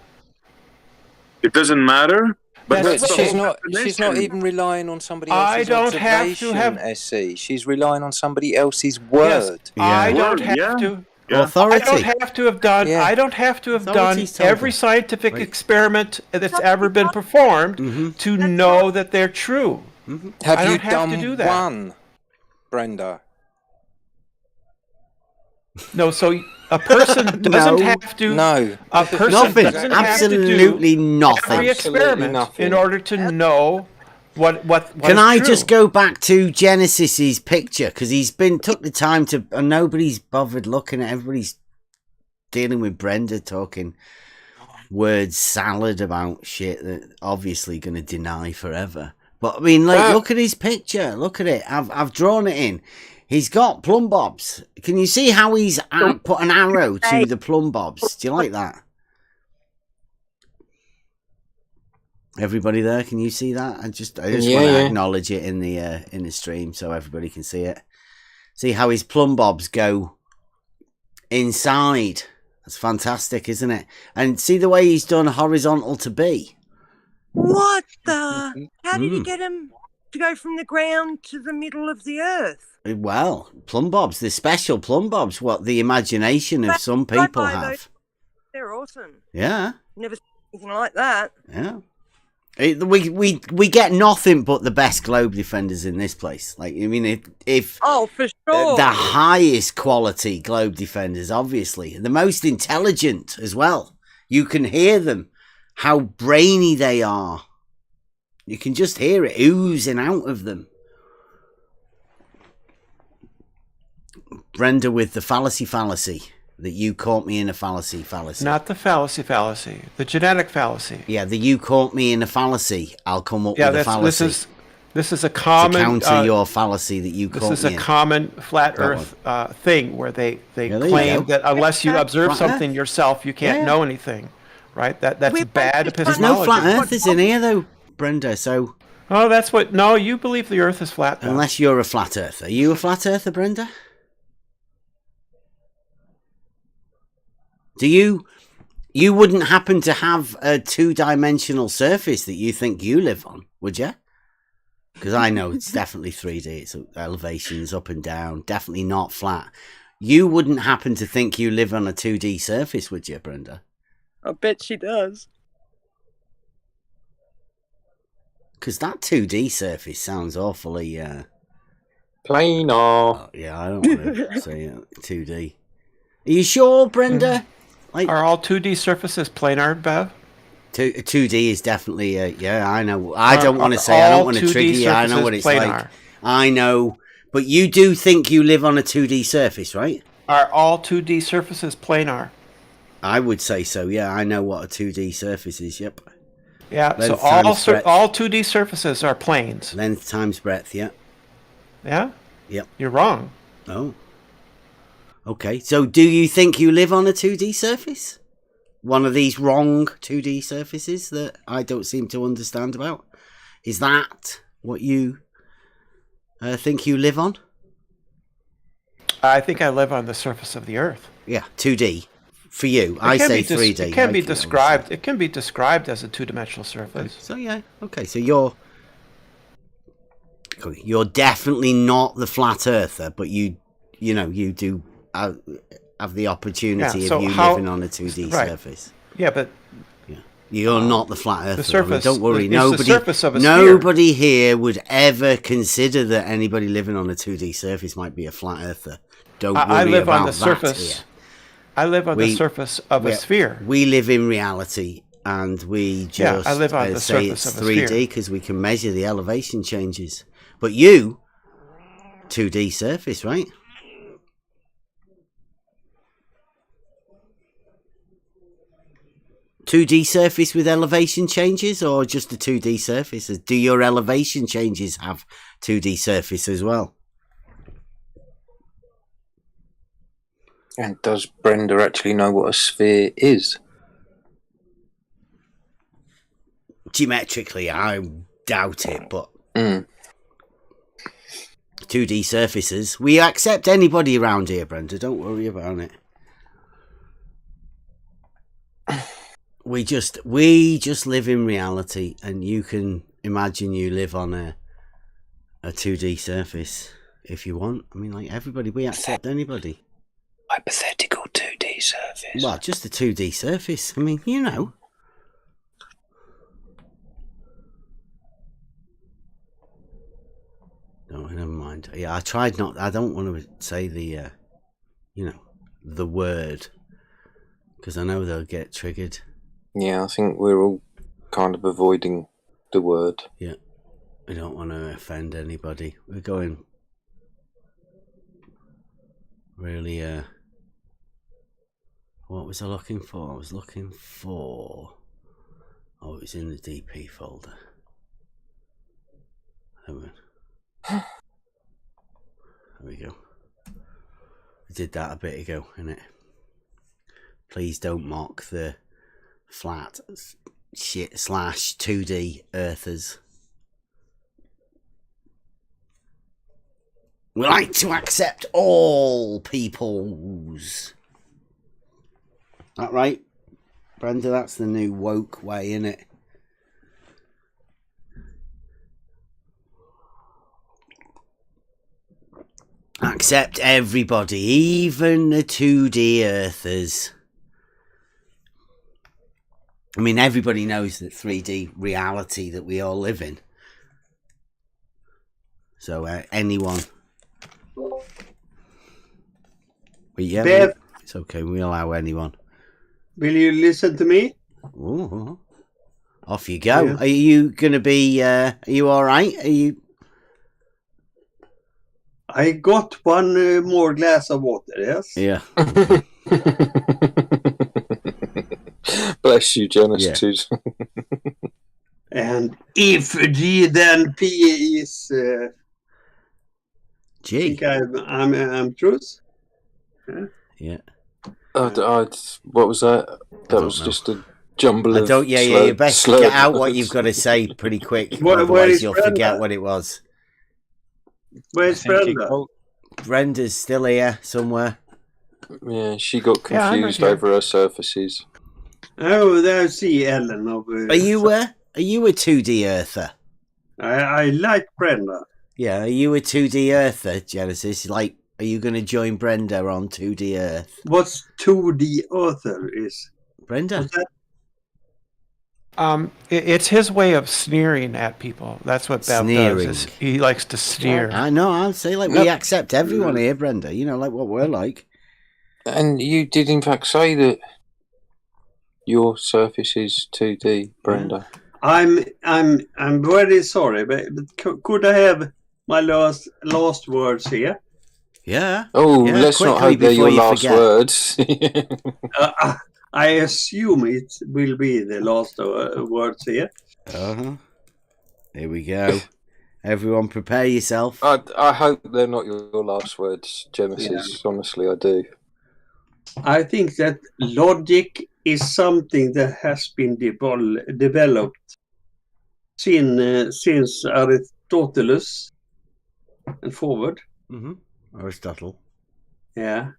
It doesn't matter? But she's not even relying on somebody else's observation, Essie. She's relying on somebody else's word. Yes, I don't have to. Yeah. Authority. I don't have to have done. I don't have to have done every scientific experiment that's ever been performed to know that they're true. Have you done one, Brenda? No. So a person doesn't have to. No. A person doesn't absolutely have to do nothing. every experiment in order to know what Can I true. just go back to Genesis's picture, because he's took the time to, and nobody's bothered looking at. Everybody's dealing with Brenda talking. word salad about shit that obviously going to deny forever. But I mean, like, look at his picture. Look at it. I've drawn it in. He's got plumb bobs. Can you see how he's put an arrow to the plumb bobs? Do you like that? Everybody there, can you see that? I just want to acknowledge it in the stream so everybody can see it. See how his plumb bobs go inside. That's fantastic, isn't it? And see the way he's done horizontal to B. What the? How did he get him to go from the ground to the middle of the earth? Well, plumb bobs, the special plumb bobs, what the imagination of some people have. They're awesome. Yeah. Never seen anything like that. Yeah. We get nothing but the best globe defenders in this place. Like, I mean, if for sure, the highest quality globe defenders, obviously, the most intelligent as well. You can hear them, how brainy they are. You can just hear it oozing out of them. Brenda with the fallacy. That you caught me in a fallacy. Not the fallacy. The genetic fallacy. Yeah, the you caught me in a fallacy. I'll come up with a fallacy. This is a common... to counter your fallacy that you caught me in. This is a common flat earth thing where they claim that unless you observe something yourself, you can't know anything. Right? That's bad epistemology. There's no flat earthers in here, though, Brenda, so... Oh, that's what... No, you believe the earth is flat, though. Unless you're a flat earther. Are you a flat earther, Brenda? Do you wouldn't happen to have a two-dimensional surface that you think you live on, would you? Because I know it's definitely 3D. It's elevations up and down, definitely not flat. You wouldn't happen to think you live on a 2D surface, would you, Brenda? I bet she does. Because that 2D surface sounds awfully... planar. Yeah, I don't want to say 2D. Are you sure, Brenda? Like, are all 2D surfaces planar, Bev? 2D is definitely, I know. I don't want to say, I don't want to trigger you. I know what it's planar. Like. I know. But you do think you live on a 2D surface, right? Are all 2D surfaces planar? I would say so, yeah. I know what a 2D surface is, yep. Yeah, length so all 2D surfaces are planes. Length times breadth, yeah. Yeah? Yep. You're wrong. Oh. Okay, so do you think you live on a 2D surface? One of these wrong 2D surfaces that I don't seem to understand about? Is that what you think you live on? I think I live on the surface of the Earth. Yeah, 2D. For you, I say 3D. It can be described. It can be described as a two-dimensional surface. So yeah, okay. So you're definitely not the flat earther, but you do have the opportunity of you living on a 2D surface. Yeah, but you're not the flat earther. The surface. Don't worry. The surface of a nobody here would ever consider that anybody living on a 2D surface might be a flat earther. Don't worry I live about on the surface. Here. I live on the surface of a sphere. We live in reality, and we just I live on the say surface it's of a sphere 3D because we can measure the elevation changes. But you, 2D surface, right? $2D surface with elevation changes, or just a 2D surface? Do your elevation changes have 2D surface as well? And does Brenda actually know what a sphere is? Geometrically, I doubt it, but 2D surfaces. We accept anybody around here, Brenda. Don't worry about it. We just live in reality, and you can imagine you live on a 2D surface if you want. I mean, like everybody, we accept anybody. Hypothetical 2D surface. Well, just a 2D surface. I mean, you know. No, never mind. Yeah, I tried not. I don't want to say the, the word, because I know they'll get triggered. Yeah, I think we're all kind of avoiding the word. Yeah, we don't want to offend anybody. We're going really What was I looking for? I was looking for... Oh, it was in the DP folder. There we go. I did that a bit ago, innit? Please don't mock the flat shit / 2D earthers. We like to accept all peoples. That right, Brenda? That's the new woke way, innit? Accept everybody, even the 2D earthers. I mean, everybody knows that 3D reality that we all live in. So anyone. But yeah, Bev, it's okay. We allow anyone. will you listen to me? Ooh. Off you go. Yeah. Are you gonna be? Are you all right? Are you? I got one more glass of water. Yes. Yeah. Bless you, Genesis. Yeah. And if G then P is G. I think I'm truth. Yeah. What was that? That was just a jumble of. You best get out what you've got to say pretty quick, otherwise you'll forget what it was. Where's Brenda? Brenda's still here somewhere. Yeah, she got confused over her surfaces. Oh, there see Ellen. Are you a 2D earther? I like Brenda. Yeah, are you a 2D earther, Genesis? Like, are you going to join Brenda on 2D Earth? What's 2D earther is? Brenda. What's that? It's his way of sneering at people. That's what Bev does. He likes to sneer. I know. I'd say we accept everyone here, Brenda. You know, like what we're like. And you did in fact say that your surface is 2D, Brenda. I'm very sorry, but could I have my last words here? Yeah. Oh, let's not hope they're your last words. I assume it will be the last words here. Here we go. Everyone prepare yourself. I hope they're not your last words, Genesis. Yeah. Honestly, I do. I think that logic is something that has been developed since Aristotle and forward. Mm-hmm. Aristotle. Yeah.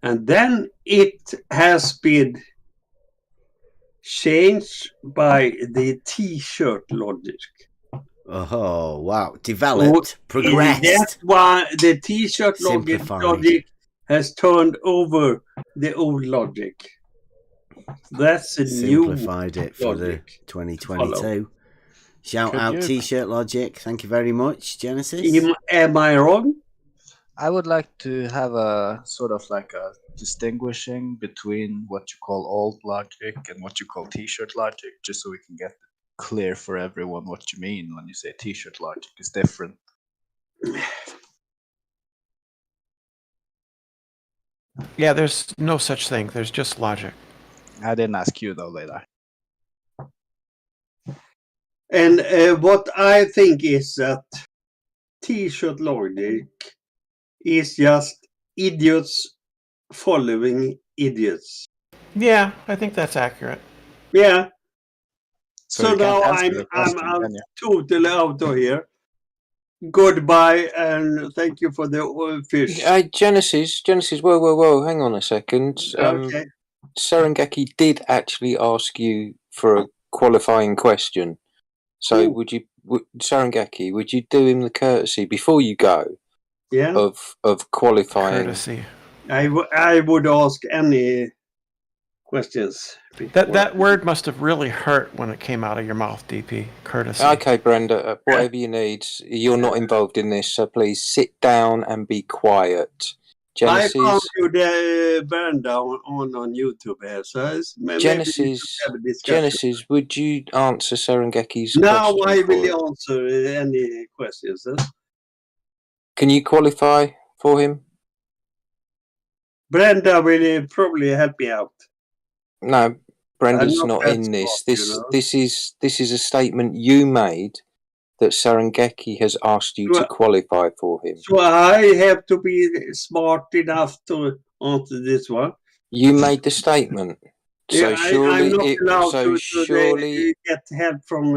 And then it has been changed by the T-shirt logic. Oh, wow. Developed, progressed. That's why the T-shirt logic has turned over the old logic. That's a simplified new it for the 2022. Shout out T-shirt logic. Thank you very much, Genesis. Am I wrong? I would like to have a sort of like a distinguishing between what you call old logic and what you call T-shirt logic, just so we can get clear for everyone what you mean when you say T-shirt logic is different. Yeah, there's no such thing. There's just logic. I didn't ask you though, later. And what I think is that T-shirt logic is just idiots following idiots. Yeah, I think that's accurate. Yeah. So now I'm totally out of here. Goodbye and thank you for the fish. Genesis, whoa, hang on a second. Okay. Serengeki did actually ask you for a qualifying question. So Serengeki, would you do him the courtesy before you go? Yeah. Of qualifying. Courtesy. I would ask any questions. That word must have really hurt when it came out of your mouth, DP. Courtesy. Okay, Brenda, whatever you need. You're not involved in this, so please sit down and be quiet. Genesis, I found you the Brenda on YouTube here, so Genesis, would you answer Serengeki's now question? Now I will answer any questions. Can you qualify for him? Brenda will probably help me out. No, Brenda's I'm not that in this. smart, This is a statement you made that Serengeti has asked you to qualify for him. So I have to be smart enough to answer this one. You made the statement. So Yeah, surely I'm not allowed to get help from.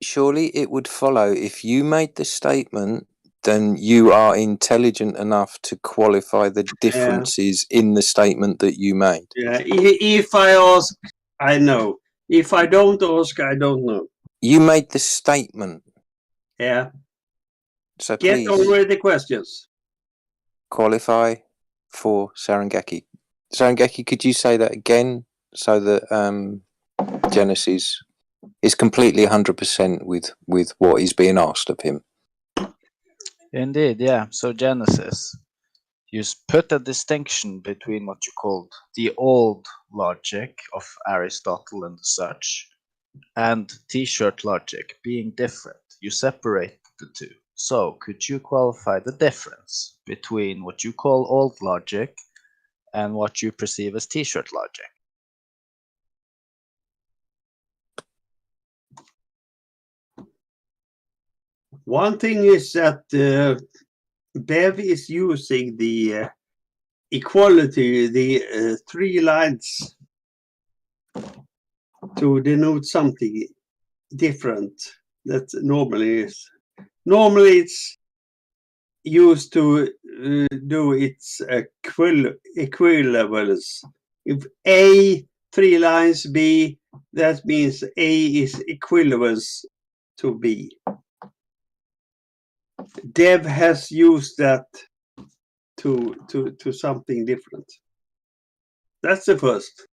Surely it would follow if you made the statement, then you are intelligent enough to qualify the differences in the statement that you made. Yeah, if I ask, I know. If I don't ask, I don't know. You made the statement. Yeah. So Get on with the questions. Qualify for Serengeti. Serengeti, could you say that again so that Genesis is completely 100% with what is being asked of him? Indeed, yeah. So Genesis, you put a distinction between what you called the old logic of Aristotle and such, and T-shirt logic being different. You separate the two. So could you qualify the difference between what you call old logic and what you perceive as T-shirt logic? One thing is that Bev is using the equality, the 3 lines, to denote something different that normally is. Normally it's used to do its equivalence. If A 3 lines, B, that means A is equivalence to B. Dev has used that to something different. That's the first.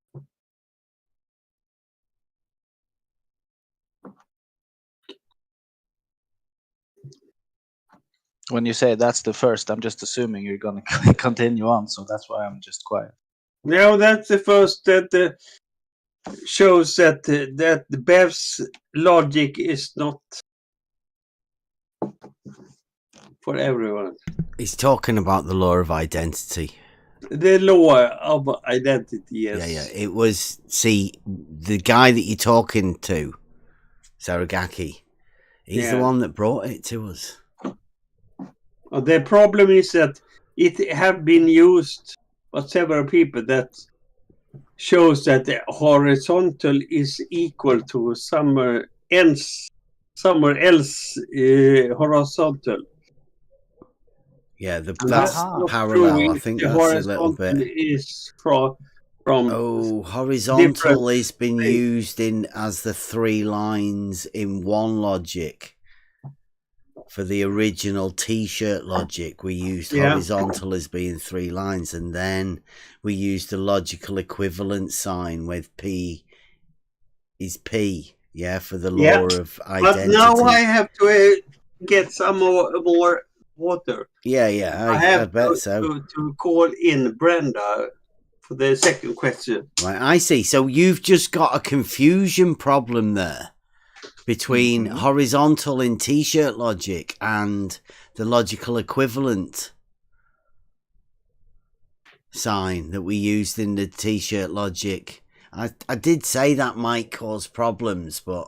When you say that's the first, I'm just assuming you're going to continue on, so that's why I'm just quiet. No, that's the first that shows that that Bev's logic is not for everyone. He's talking about the law of identity. The law of identity, yes. Yeah. It was, see, the guy that you're talking to, Saragaki, he's the one that brought it to us. The problem is that it have been used by several people that shows that the horizontal is equal to somewhere else horizontal. Yeah, that's parallel. I think that's a little bit. Is from horizontal has been used as the 3 lines in one logic. For the original T-shirt logic, we used horizontal as being 3 lines, and then we used the logical equivalent sign with P is P, for the law of identity. But now I have to get some more water. I bet so. To call in Brenda for the second question. Right, I see. So you've just got a confusion problem there between horizontal in T-shirt logic and the logical equivalent sign that we used in the T-shirt logic. I did say that might cause problems, but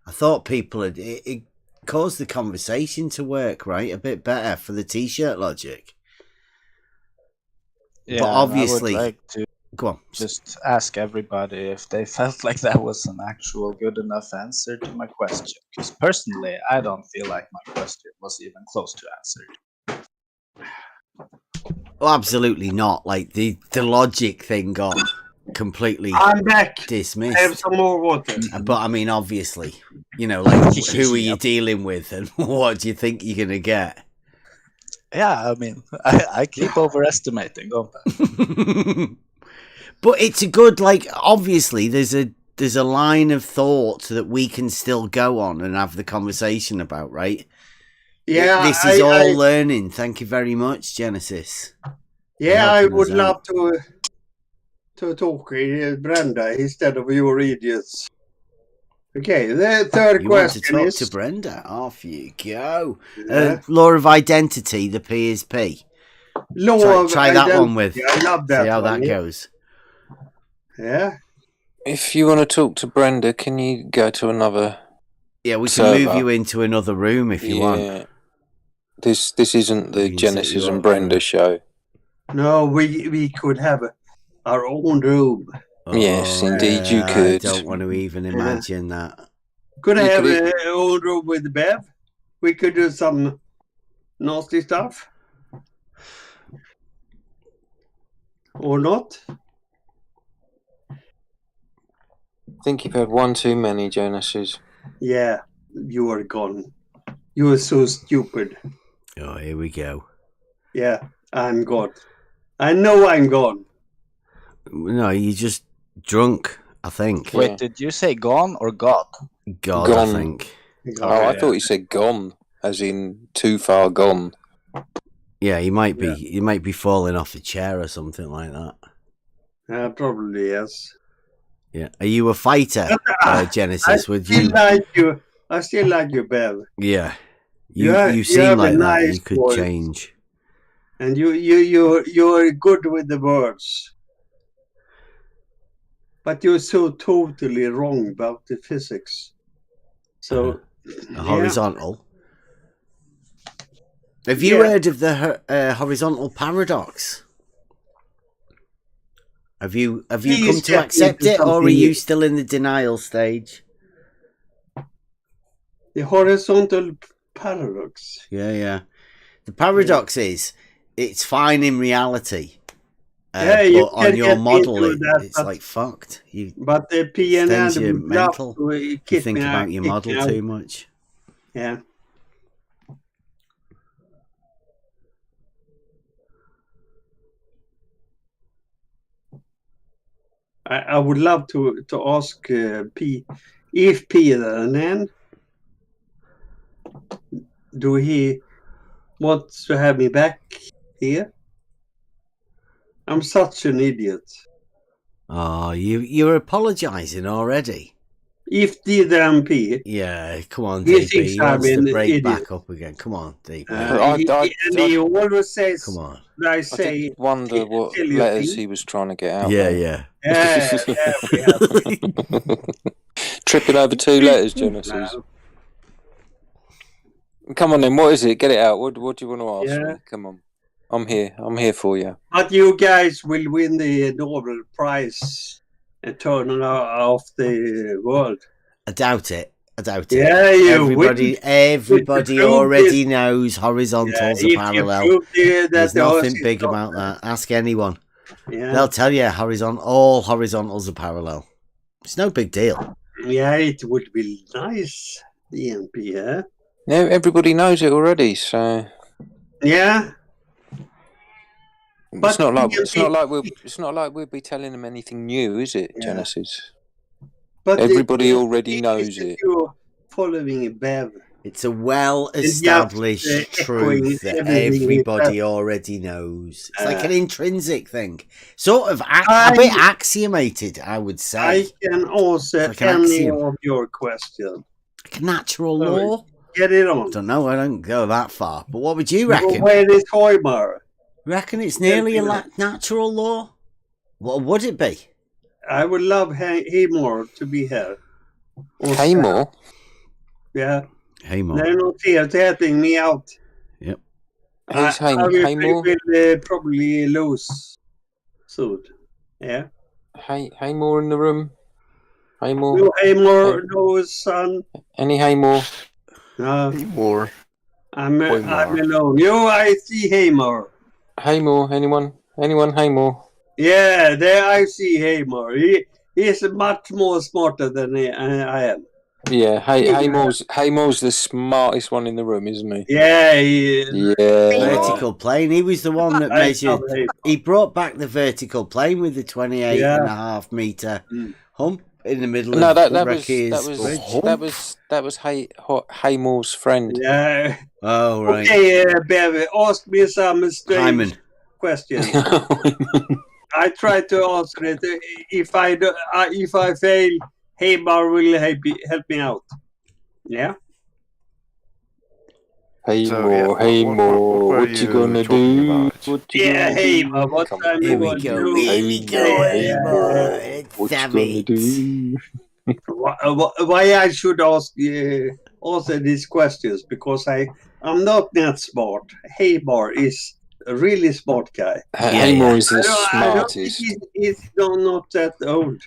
I thought people it caused the conversation to work right a bit better for the T-shirt logic. Yeah, but obviously, I would like to just ask everybody if they felt like that was an actual good enough answer to my question. Because personally, I don't feel like my question was even close to answered. Well, absolutely not. Like the logic thing got completely dismissed. I have some more water. But I mean, obviously, like who are you dealing with, and what do you think you're gonna get? Yeah, I mean, I keep overestimating, don't I? But it's a good, obviously, there's a line of thought that we can still go on and have the conversation about, right? Yeah, this is all learning. Thank you very much, Genesis. Yeah, I would love to talk with Brenda instead of your idiots. Okay, the third you question want to talk is to Brenda. Off you go. Yeah. Law of identity. The P is P. Try that one with. I love that. See how one, that goes. Yeah. If you want to talk to Brenda, can you go to another? Yeah, we can move you into another room if you want. This isn't the Genesis and Brenda show. No, we could have our own room. Yes, indeed you could. I don't want to even imagine that. Could I have an old room with Bev? We could do some nasty stuff. Or not? I think you've had one too many, Genesis. Yeah, you are gone. You are so stupid. Oh, here we go. Yeah, I'm gone. I know I'm gone. No, you're just drunk, I think. Wait, did you say gone or God? God, gone. I think. I thought you said gone, as in too far gone. Yeah, you might be. You might be falling off a chair or something like that. Probably yes. Yeah. Are you a fighter, Genesis? I still like you, Bev. Yeah. You seem like that. You could voice. change. And you're good with the words. But you're so totally wrong about the physics. So horizontal. Have you heard of the horizontal paradox? Have you come to accept it, or are you still in the denial stage? The horizontal paradox. Yeah. The paradox is it's fine in reality. But on your model, it's like fucked. But the PNN your would mental. love to You kick think me about out, your kick model me out. too much. Yeah. I would love to ask P if PNN do he want to have me back here? I'm such an idiot. Oh, you're apologising already. If the MP. Yeah, come on, He DP. thinks He wants I'm to an break idiot. back up again. Come on, DP. And he always says, come on. I did wonder what letters he was trying to get out. Yeah. We have. Tripping over two letters, Genesis. No. Come on then, what is it? Get it out. What do you want to ask Yeah. me? Come on. I'm here for you. But you guys will win the Nobel Prize and turn off the world. I doubt it. Yeah, Everybody already knows horizontals are parallel. There's nothing big about that. Ask anyone. Yeah. They'll tell you all horizontals are parallel. It's no big deal. Yeah, it would be nice, the MP, yeah? No, everybody knows it already, so yeah. It's not like we'll be telling them anything new, is it, Genesis? But everybody already knows it. You're following Bev. It's a well-established truth that everybody already knows. It's like an intrinsic thing, sort of a bit axiomated, I would say. I can answer any of your questions. Like a natural law. Get it on. I don't know. I don't go that far. But what would you reckon? Where is Hoymar? Reckon it's nearly a natural law? What would it be? I would love Haymore to be here. Haymore? Yeah. Haymore. They're not here. They're helping me out. Yep. Who's Haymore? will probably lose soon. Yeah. Haymore in the room? Haymore? No Haymore, no son. Any Haymore? No. Haymore. I'm alone. I see Haymore. Haymore, anyone? Anyone Haymore? Yeah, there I see Haymore. He's much more smarter than I am. Yeah, Haymore's the smartest one in the room, isn't he? Yeah, he is. Yeah. Vertical plane. He was the one that measured. He brought back the vertical plane with the 28.5 meter hump in the middle of the Bridge. That was Haymore's friend. Yeah. Oh right. Okay, Bev, ask me some strange questions. I try to answer it. If I fail, Haymar will help me out. Yeah. Hey So, more, yeah, hey what more, were what you gonna talking do? about? What you Yeah, gonna hey, do? ma, what Come I'm Here we going go. to Here we go. Hey, boy. Let's what you have gonna it. do? why I should ask also these questions, because I'm not that smart. Haymar is a really smart guy. Haymore is the I don't think smartest. he's not that old.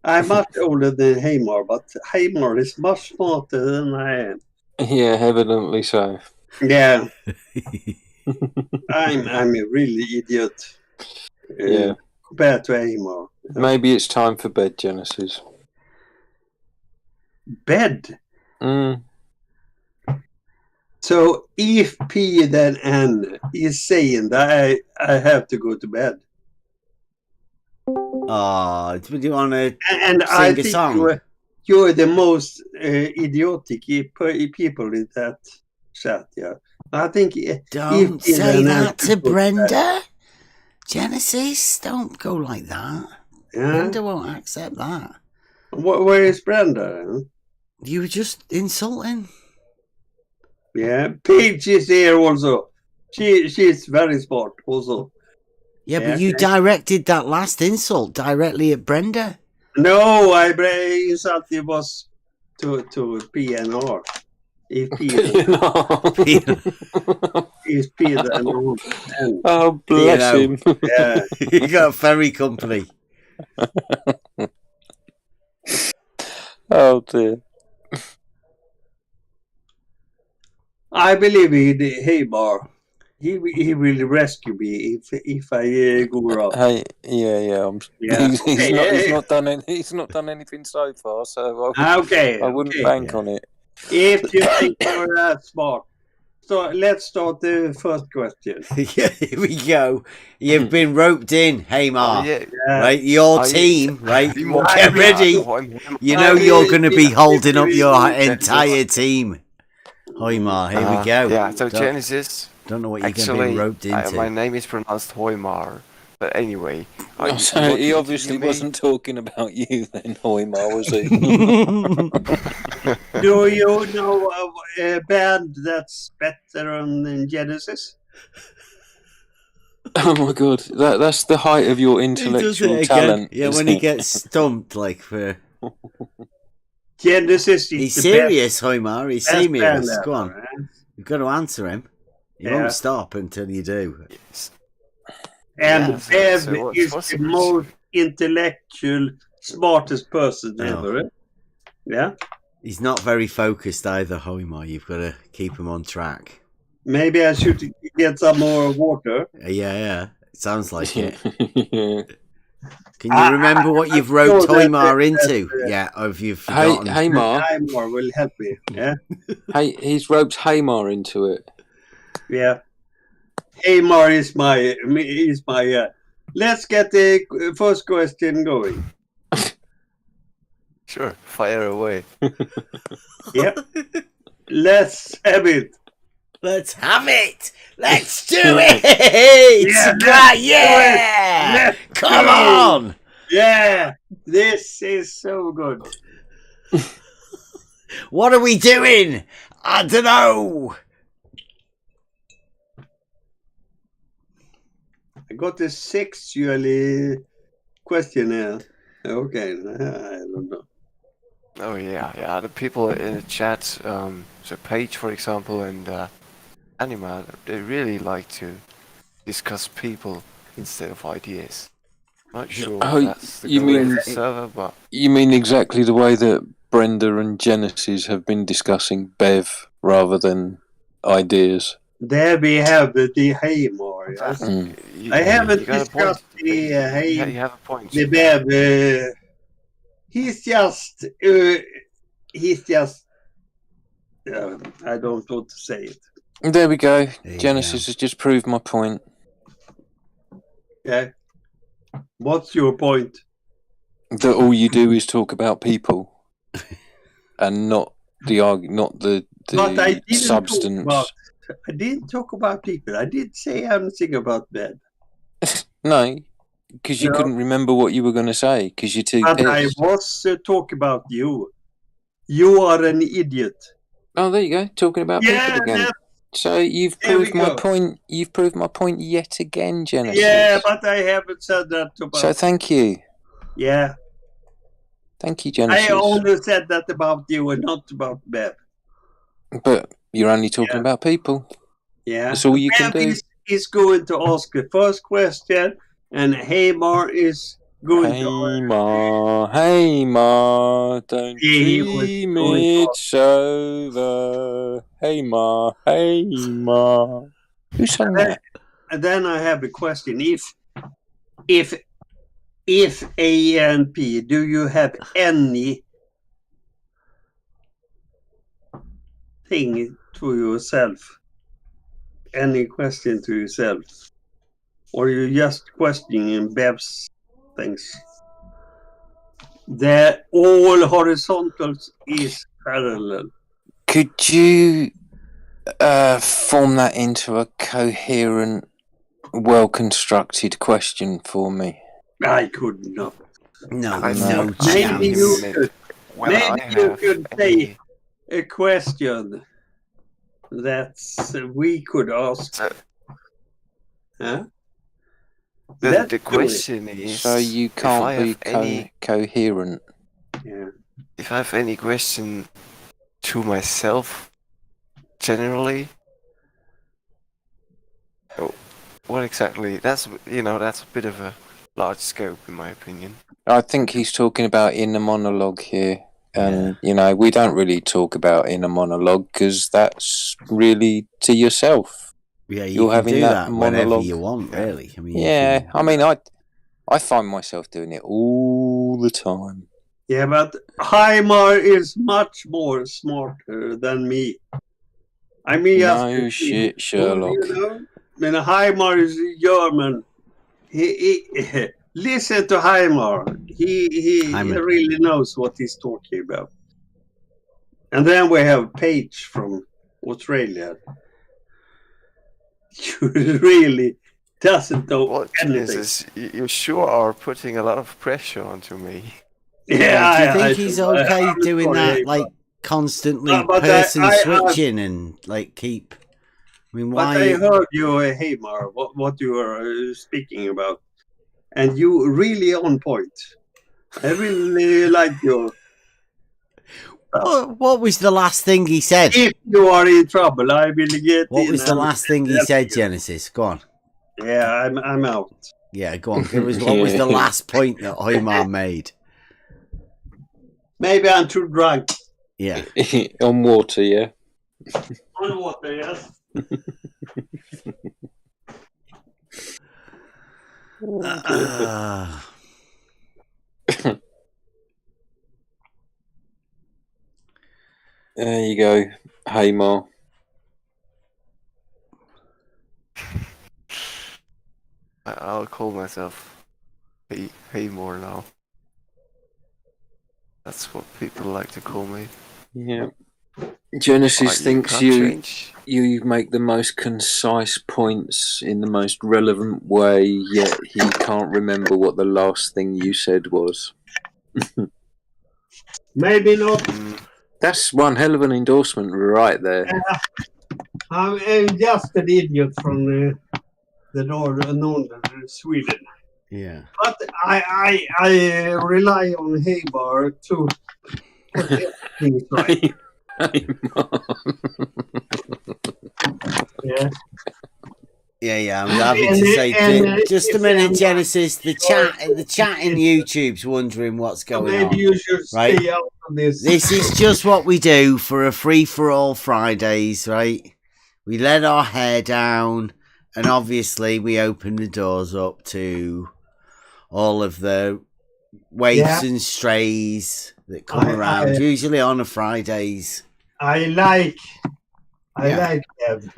I'm much older than Haymar, but Haymar is much smarter than I am. Yeah, evidently so. Yeah. I'm a really idiot Yeah. compared to Haymar. Maybe it's time for bed, Genesis. Bed? Mm. So if P then N is saying that I have to go to bed. Oh, do you want to And sing I a think song? you're the most idiotic people in that chat. Yeah, I think Don't say that to Brenda. Genesis, don't go like that. Yeah? Brenda won't accept that. Where is Brenda? You were just insulting. Yeah, Paige is here also. She's very smart also. Yeah, but you directed that last insult directly at Brenda. No, I insulted was to PNR. If PNR is PNR. Oh, bless him. Yeah. You got ferry company. Oh dear. I believe Haymar. He will rescue me if I go wrong. Hey, yeah. He's not done anything so far, so I wouldn't bank on it. If you think you're that smart. So let's start the first question. Yeah, here we go. You've been roped in, Haymar. Yeah. Right, your team, right? Get ready. You know I'm you're going to be holding up your entire team. Haymar, here we go. Yeah, so Genesis. Don't know what you're actually, getting roped into. My name is pronounced Hoymar, but anyway. So he obviously wasn't talking about you then, Hoymar, was he? Do you know a band that's better than Genesis? Oh my god, that's the height of your intellectual talent. Yeah, when he gets stumped, like for. Genesis. He's serious, Haymar. He's serious. Go on. You've got to answer him. He won't stop until you do. And Bev is the most intellectual, smartest person ever. Yeah? He's not very focused either, Haymar. You've got to keep him on track. Maybe I should get some more water. Yeah. It sounds like it. Can you remember what you've roped Haymar into? Yeah, or have you forgotten? Haymar. Haymar will help me. Yeah? He's roped Haymar into it. Yeah. Haymar is my let's get the first question going. Sure, fire away. Yep. Let's have it. Let's have it. Let's do it. Yeah. Come on. Yeah. This is so good. What are we doing? I don't know. I got a sexually questionnaire. Okay, I don't know. Oh yeah. The people in the chat, so Paige, for example, and Anima, they really like to discuss people instead of ideas. Not sure if that's the goal of the server, but you mean exactly the way that Brenda and Genesis have been discussing Bev rather than ideas. There we have the Haymar. Yes? I haven't discussed the Haymar. You have a point. The Bev. He's just. I don't want to say it. There we go. Genesis has just proved my point. Yeah. What's your point? That all you do is talk about people, and not the But I didn't substance. I didn't talk about people. I didn't say anything about that. No, because you couldn't remember what you were going to say because you're too But pissed. I was talking about you. You are an idiot. Oh, there you go. Talking about people again. So you've proved my point. You've proved my point yet again, Genesis. Yeah, but I haven't said that about. So thank you. Yeah. Thank you, Genesis. I only said that about you and not about Bev. But you're only talking about people. Yeah. That's all you can do. Is going to ask the first question, and Hamar is going to. Hey Ma, don't dream it's over. Hey Ma. Who sang that? And then I have a question: if A and P, do you have any thing to yourself? Any question to yourself? Or you just questioning Bev's things? That all horizontals is parallel. Could you form that into a coherent, well-constructed question for me? I could not. No Maybe chance. you could. Maybe you could say a question that we could ask. Huh? The question is... So you can't be coherent. Yeah. If I have any question to myself, generally... what exactly? That's a bit of a large scope, in my opinion. I think he's talking about inner monologue here. And, we don't really talk about inner monologue because that's really to yourself. Yeah, You're can having do that that monologue. whenever you want, really. I mean, I find myself doing it all the time. Yeah, but Heimar is much more smarter than me. I mean, no shit, Sherlock. When Heimar is German, he listen to Heimar. He really knows what he's talking about. And then we have Paige from Australia. You really doesn't know anything. You sure are putting a lot of pressure onto me. Yeah, do you think he's okay doing that, like constantly person switching and like keep? I mean, why? But I heard you, Hamar, what you were speaking about, and you really on point. I really like your. What was the last thing he said? If you are in trouble, I will get. What was the last thing he said, Genesis? Go on. Yeah, I'm out. Yeah, go on. Give us what was the last point that Hoymar made? Maybe I'm too drunk. Yeah. On water, yeah. On water, yes. There you go, Hamar. I'll call myself Hamar now. That's what people like to call me. Yeah. Genesis thinks you make the most concise points in the most relevant way, yet he can't remember what the last thing you said was. Maybe not. That's one hell of an endorsement right there. I'm just an idiot from the northern Sweden. Yeah. But I rely on Habar to put things right. Yeah. I'm happy to say, just a minute, Genesis. The chat in YouTube's wondering what's going on. Maybe you should stay out of this. This is just what we do for a free-for-all Fridays, right? We let our hair down, and obviously we open the doors up to all of the waifs and strays that come around, usually on a Fridays. I like him.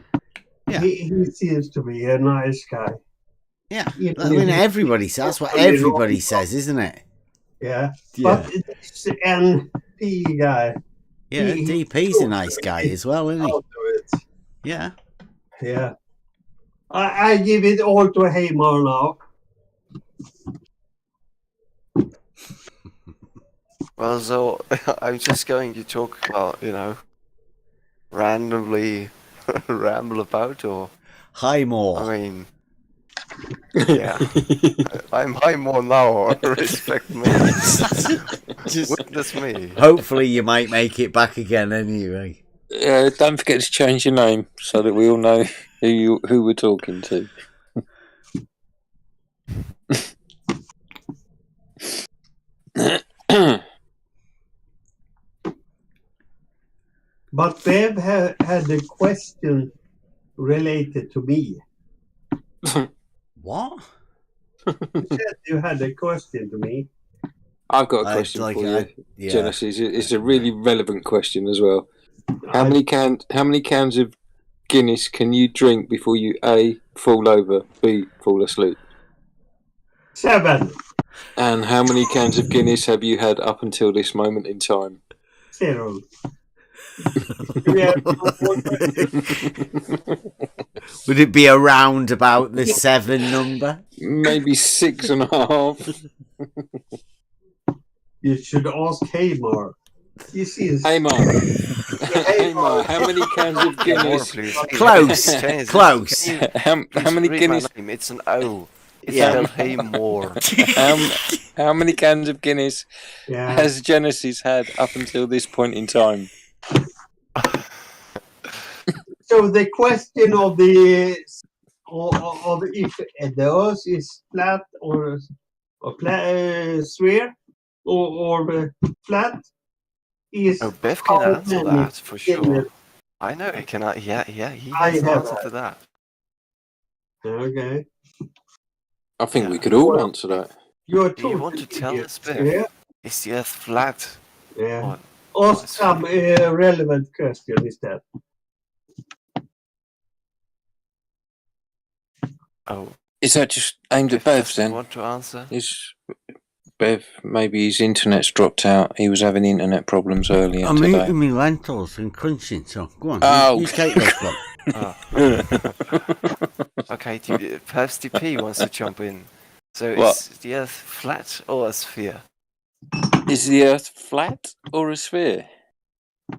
Yeah. He seems to be a nice guy. Yeah, I mean, that's what everybody says, isn't it? Yeah. But this NP guy. Yeah, DP's a nice guy as well, isn't he? Yeah. Yeah. I give it all to Hamar now. Well, so I'm just going to talk about, randomly ramble about, or Highmore? I mean, yeah, I'm Highmore now. Respect me. Just witness me. Hopefully, you might make it back again anyway. Don't forget to change your name so that we all know who we're talking to. But Bev had a question related to me. What? You said you had a question to me. I've got a question for you, Genesis. It's a really relevant question as well. How many cans of Guinness can you drink before you A, fall over, B, fall asleep? 7. And how many cans of Guinness have you had up until this moment in time? 0. Would it be around about the 7 number? Maybe 6.5. You should ask Hamar. Hamar, how many cans of Guinness? Close. How many Guinness? It's an O. It's Yeah. Hamor. How many cans of Guinness has Genesis had up until this point in time? So the question of if the Earth is flat or sphere or flat is. Oh, Bev can answer that for sure. I know he can. Yeah, he has an answer to that. Okay. I think we could all answer that. You want to tell us, Bev? Is the Earth flat? Yeah. Ask some relevant question instead. Oh. Is that just aimed at Bev then? Want to answer? Is Bev, maybe his internet's dropped out. He was having internet problems earlier I'm today. eating me lentils and crunching, so go on. Oh. You take this one. Okay, perhaps DP wants to jump in. So What? is the Earth flat or a sphere? Is the Earth flat or a sphere?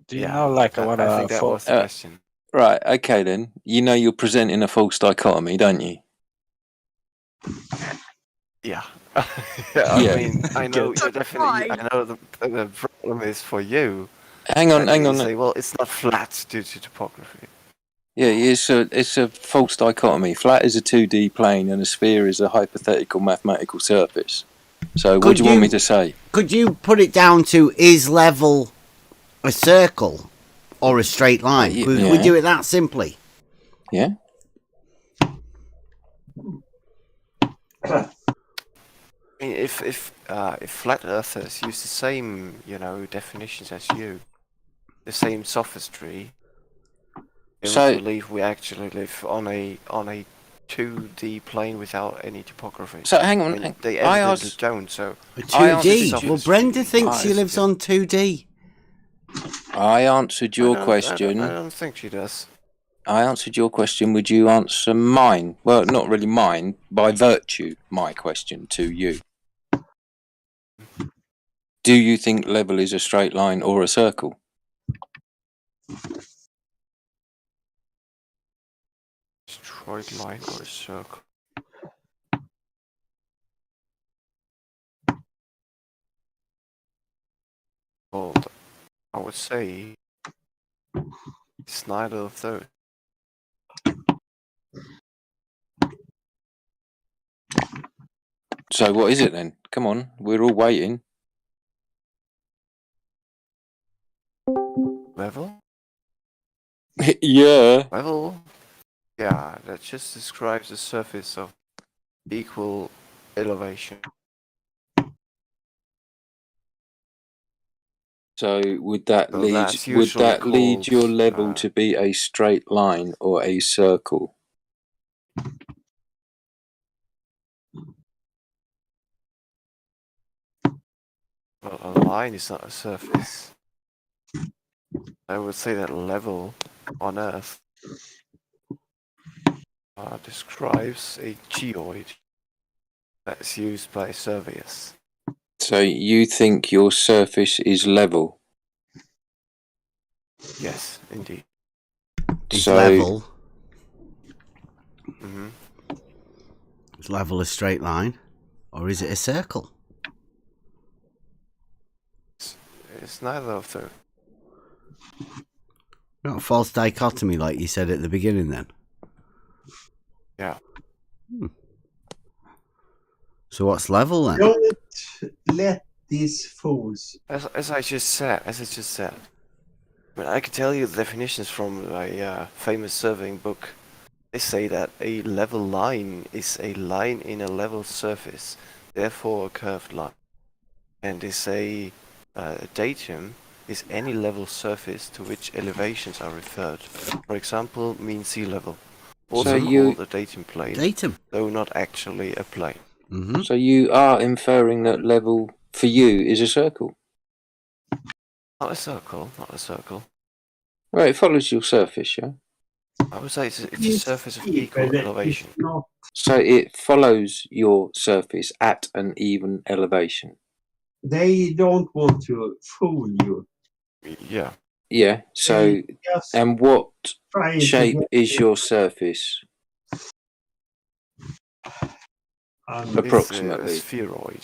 Do you know, like, what I think that was the question. Right, okay then. You know you're presenting a false dichotomy, don't you? Yeah. I mean, I know definitely. I know the problem is for you. Hang on. Say, well, it's not flat due to topography. Yeah, it's a false dichotomy. Flat is a 2D plane and a sphere is a hypothetical mathematical surface. So what do you want me to say? Could you put it down to is level a circle or a straight line? Could we do it that simply? Yeah. I mean, if flat earthers use the same, definitions as you, the same sophistry, they would believe we actually live on a 2D plane without any topography. So hang on, I mean, they evidently don't. So 2D. Well, Brenda thinks she lives on 2D. I answered your question. I don't think she does. I answered your question. Would you answer mine? Well, not really mine. By virtue, my question to you. Do you think level is a straight line or a circle? Straight line or a circle? Well, I would say it's neither of those. So what is it then? Come on, we're all waiting. Level? Yeah. Level? Yeah, that just describes the surface of equal elevation. So would that lead your level to be a straight line or a circle? Well, a line is not a surface. I would say that level on Earth describes a geoid that's used by surveyors. So you think your surface is level? Yes, indeed. is level. Mm-hmm. Is level a straight line, or is it a circle? It's neither of them. Not a false dichotomy like you said at the beginning then? Yeah. So what's level then? Don't let these fools. As I just said. I mean, I can tell you the definitions from a famous surveying book. They say that a level line is a line in a level surface, therefore a curved line. And they say datum is any level surface to which elevations are referred. For example, mean sea level. Also called a datum plane, though not actually a plane. Mm-hmm. So you are inferring that level for you is a circle? Not a circle, not a circle. Well, it follows your surface, yeah? I would say it's a surface of equal elevation. So it follows your surface at an even elevation. They don't want to fool you. Yeah. Yeah, so, and what shape is your surface? Approximately. It's a spheroid.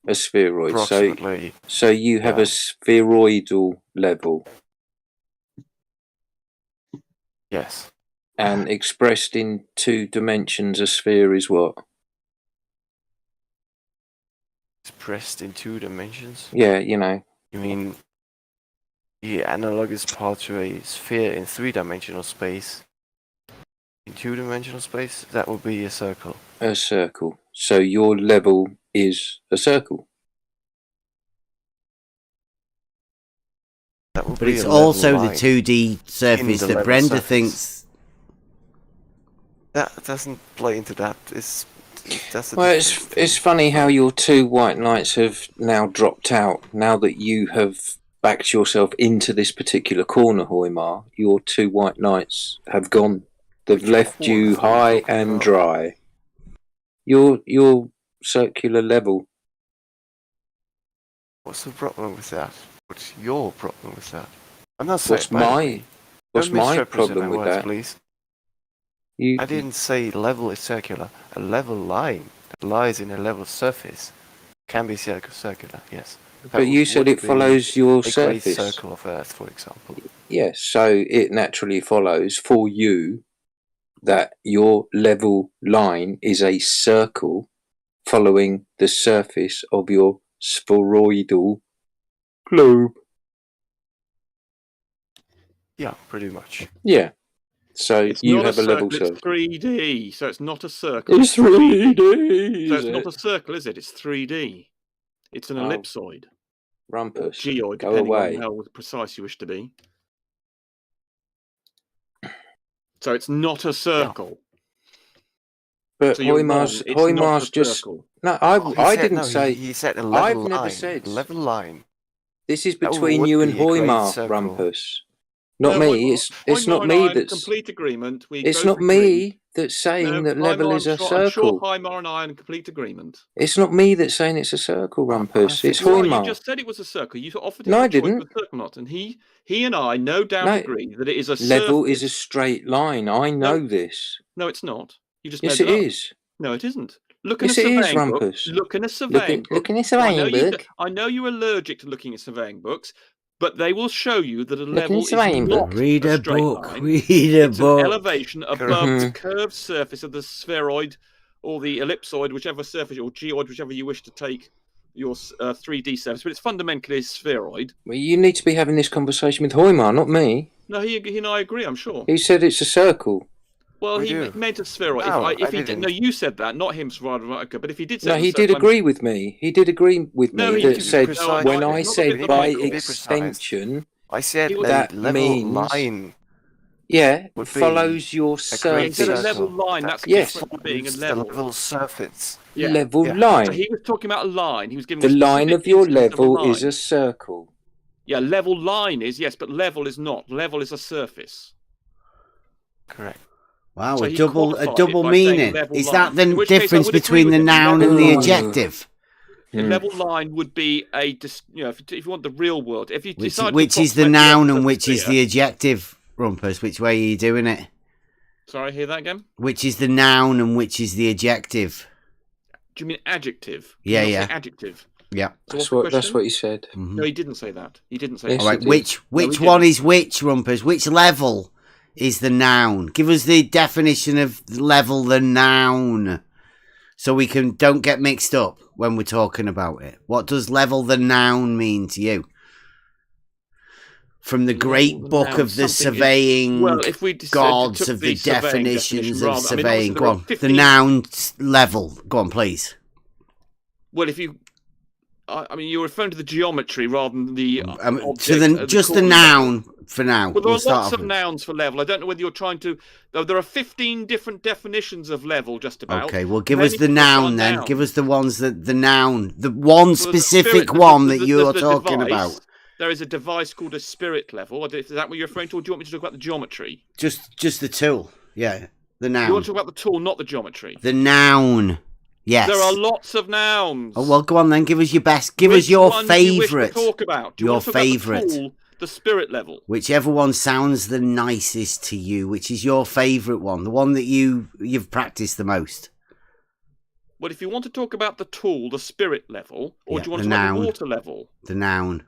A spheroid. Approximately. So you have a spheroidal level. Yes. And expressed in 2 dimensions, a sphere is what? Expressed in 2 dimensions? Yeah, you know. You mean the analogous part to a sphere in 3-dimensional space? In 2-dimensional space, that would be a circle. A circle. So your level is a circle. But it's also the 2D surface that Brenda thinks. That doesn't play into that. Well, it's funny how your 2 white knights have now dropped out. Now that you have backed yourself into this particular corner, Hoymar, your 2 white knights have gone. They've left you high and dry. Your circular level. What's the problem with that? What's your problem with that? I'm not saying. What's my problem with that? Please. I didn't say level is circular. A level line that lies in a level surface can be circular. Yes. But you said it follows your surface. A great circle of Earth, for example. Yes. So it naturally follows for you that your level line is a circle following the surface of your spheroidal globe. Yeah, pretty much. Yeah. So it's you not have a level circle. It's 3D, so it's not a circle. It's 3D. So it's not a circle, is it? It's 3D. It's an ellipsoid. Rumpus. Geoid, Go depending away. on how precise you wish to be. So it's not a circle. But so Hoymar's just circle. no. I didn't say. He said a level I've line. never said level line. This is between you and Hoymar, Rumpus. Not me. It's not me that's complete agreement. It's not me that's saying that level is a circle. I'm sure Hoymar and I are in complete agreement. It's not me that's saying it's a circle, Rumpus. It's Hoymar. You just said it was a circle. You offered him a I choice didn't. of a circle, not, and he and I no doubt agree that it is a level surface. is a straight line. I know this. No, it's not. You just yes, made it up. is. No, it isn't. Look in yes, a surveying it is, book. Rumpus. Look in a surveying book. Look in a surveying book. I know you're allergic to looking at surveying books, but they will show you that a level is not read a straight book. line. Read a it's book. An elevation above the curved surface of the spheroid or the ellipsoid, whichever surface, or geoid, whichever you wish to take your 3D surface. But it's fundamentally a spheroid. Well, you need to be having this conversation with Hoymar, not me. No, he and I agree. I'm sure. He said it's a circle. Well, he meant a spheroid. No, if he did, no, you said that, not him, but if he did say no, he did agree with me. He did agree with me that said when I said by extension, I said that level means line. Yeah, follows your surface. He said a level line. That's different from being a level. Level surface. Yeah. Level line. So he was talking about a line. He was giving the line of your level is a circle. Yeah, level line is yes, but level is not. Level is a surface. Correct. Wow, so a double meaning. Is that the difference between the noun and the adjective? The level line would be if you want the real world, if you decide which is the noun and which is the adjective, Rumpus? Which way are you doing it? Sorry, hear that again? Which is the noun and which is the adjective? Do you mean adjective? Yeah, Say yeah. adjective. Yeah. So That's what he said. Mm-hmm. No, he didn't say that. He didn't say Yes, that. All right. he Which No, one didn't. is which, Rumpus? Which level is the noun? Give us the definition of level, the noun, so we don't get mixed up when we're talking about it. What does level the noun mean to you? From the great book of the surveying gods of the definitions of surveying. Go on. The noun level. Go on, please. Well, if you... I mean, you're referring to the geometry rather than the object, just the noun for now. Well, there are lots of nouns for level. I don't know whether you're trying to... There are 15 different definitions of level, just about. Okay, well, give us the noun then. Noun. Give us the ones that the noun, the one specific one that you're talking about. There is a device called a spirit level. Is that what you're referring to, or do you want me to talk about the geometry? Just the tool. Yeah, the noun. You want to talk about the tool, not the geometry. The noun. Yes. There are lots of nouns. Oh well, go on then. Give us your best. Give us your favourite. Talk about? Do you want to talk about the tool, the spirit level? Whichever one sounds the nicest to you. Which is your favourite one? The one that you've practiced the most. Well, if you want to talk about the tool, the spirit level, or do you want to talk about the water level? The noun.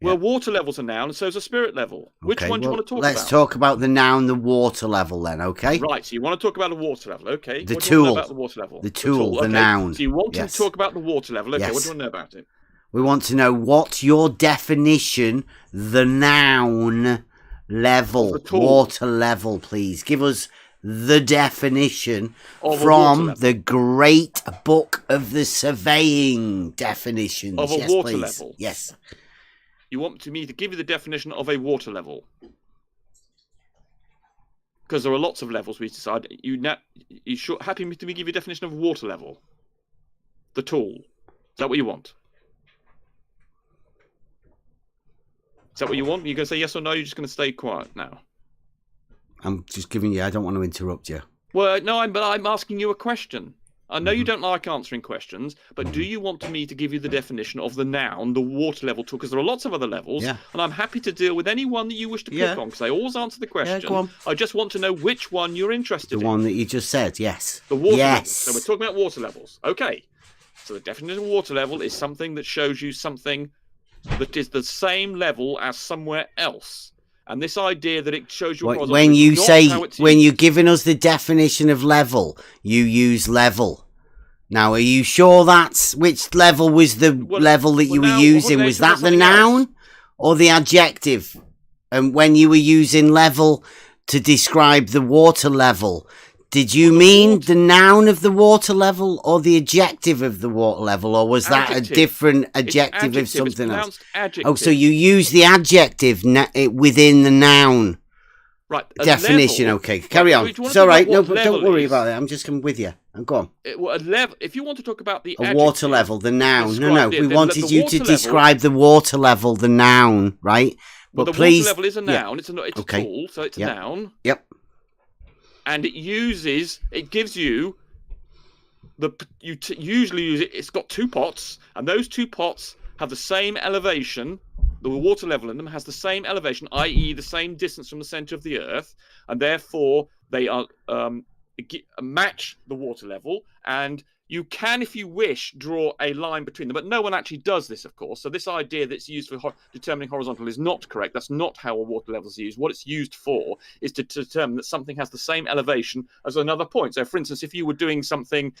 Well, water level's a noun, and so is a spirit level. Which one do you want to talk about? Let's talk about the noun, the water level, then, okay? Right, so you want to talk about the water level, okay. The what tool. Do you want to know about the water level? The tool, the okay. noun. So you want to talk about the water level, okay. What do you want to know about it? We want to know what's your definition, the noun level, water level, please. Give us the definition from the great book of the surveying definitions. Of a water level? Yes. You want me to give you the definition of a water level? Because there are lots of levels we decide. You happy to me give you a definition of water level? The tool. Is that what you want? Is that what you want? You're going to say yes or no? You're just going to stay quiet now? I'm just giving you... I don't want to interrupt you. Well, no, but I'm asking you a question. I know you don't like answering questions, but do you want me to give you the definition of the noun, the water level tool? Because there are lots of other levels, and I'm happy to deal with any one that you wish to pick on, because I always answer the question. Go on. I just want to know which one you're interested in. The one that you just said, yes. The water level. So we're talking about water levels. Okay. So the definition of water level is something that shows you something that is the same level as somewhere else. And this idea that it shows you when you say, when you're giving us the definition of level, you use level. Now, are you sure that's which level was the level that you were using? Was that the noun or the adjective? And when you were using level to describe the water level, did you mean the noun of the water level or the adjective of the water level, or was that a different adjective of something else? Oh, so you use the adjective within the noun definition. Level, okay, carry on. It's all right. No, but don't worry about it. I'm just coming with you. And go on. A level. If you want to talk about the water level, the noun. No. We wanted you to describe the water level, the noun, right? But the please, water level is a noun. It's a tool, so it's a noun. Yep. And it gives you usually use it. It's got two pots, and those two pots have the same elevation. The water level in them has the same elevation, i.e., the same distance from the center of the Earth, and therefore they are match the water level. And you can, if you wish, draw a line between them, but no one actually does this, of course. So this idea that's used for determining horizontal is not correct. That's not how a water level is used. What it's used for is to determine that something has the same elevation as another point. So, for instance, if you were doing something,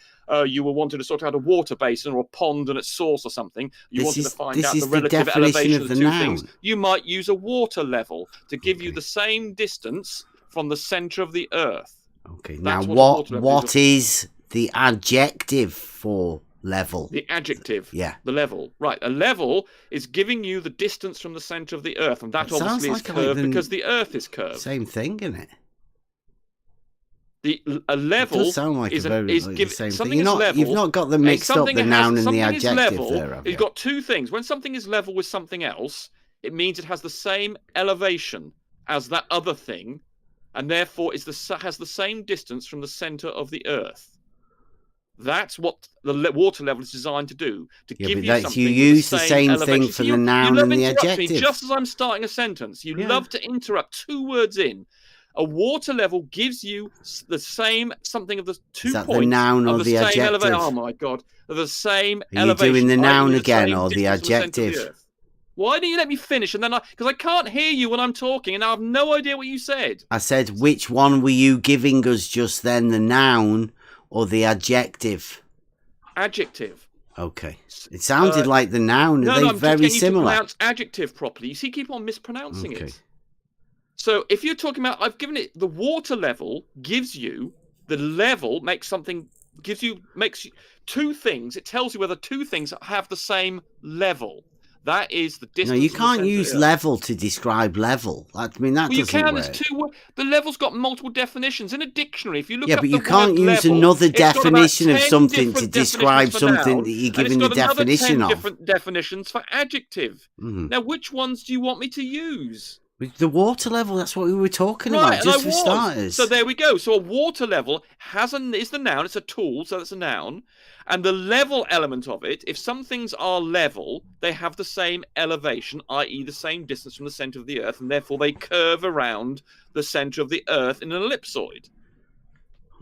you were wanting to sort out a water basin or a pond and its source or something, you wanted to find out the relative elevation of the two things, you might use a water level to give you the same distance from the center of the Earth. Okay, now what is the adjective for level? The adjective. Yeah. The level. Right. A level is giving you the distance from the center of the Earth, and that obviously is curved because the Earth is curved. Same thing, isn't it? A level does sound like is the same something thing. Level, you've not got them mixed up, the noun and the adjective level, there, have you? You've got two things. When something is level with something else, it means it has the same elevation as that other thing, and therefore has the same distance from the center of the Earth. That's what the water level is designed to do. To give you but something. you use the same elevation. thing for the noun and the adjective. Me just as I'm starting a sentence. You love to interrupt 2 words in. A water level gives you the same something of the 2 points. The noun or the adjective? Oh my god, of the same elevation. Are you doing the noun again or the adjective? Why don't you let me finish? And then because I can't hear you when I'm talking, and I have no idea what you said. I said, which one were you giving us just then, the noun or the adjective? Adjective. Okay. It sounded like the noun. Are they very similar? To pronounce adjective properly. You see, keep on mispronouncing it. So if you're talking about, I've given it the water level gives you the level makes you 2 things. It tells you whether 2 things have the same level. That is the distance. No, you can't use level to describe level. I mean, that doesn't work. The level's got multiple definitions in a dictionary. If you look up but you can't use another definition of something to describe something that you're giving the definition of. Different definitions for adjective. Now, which ones do you want me to use? The water level, that's what we were talking about, just for starters. So there we go. So a water level is the noun. It's a tool, so it's a noun. And the level element of it, if some things are level, they have the same elevation, i.e. the same distance from the centre of the Earth, and therefore they curve around the centre of the Earth in an ellipsoid.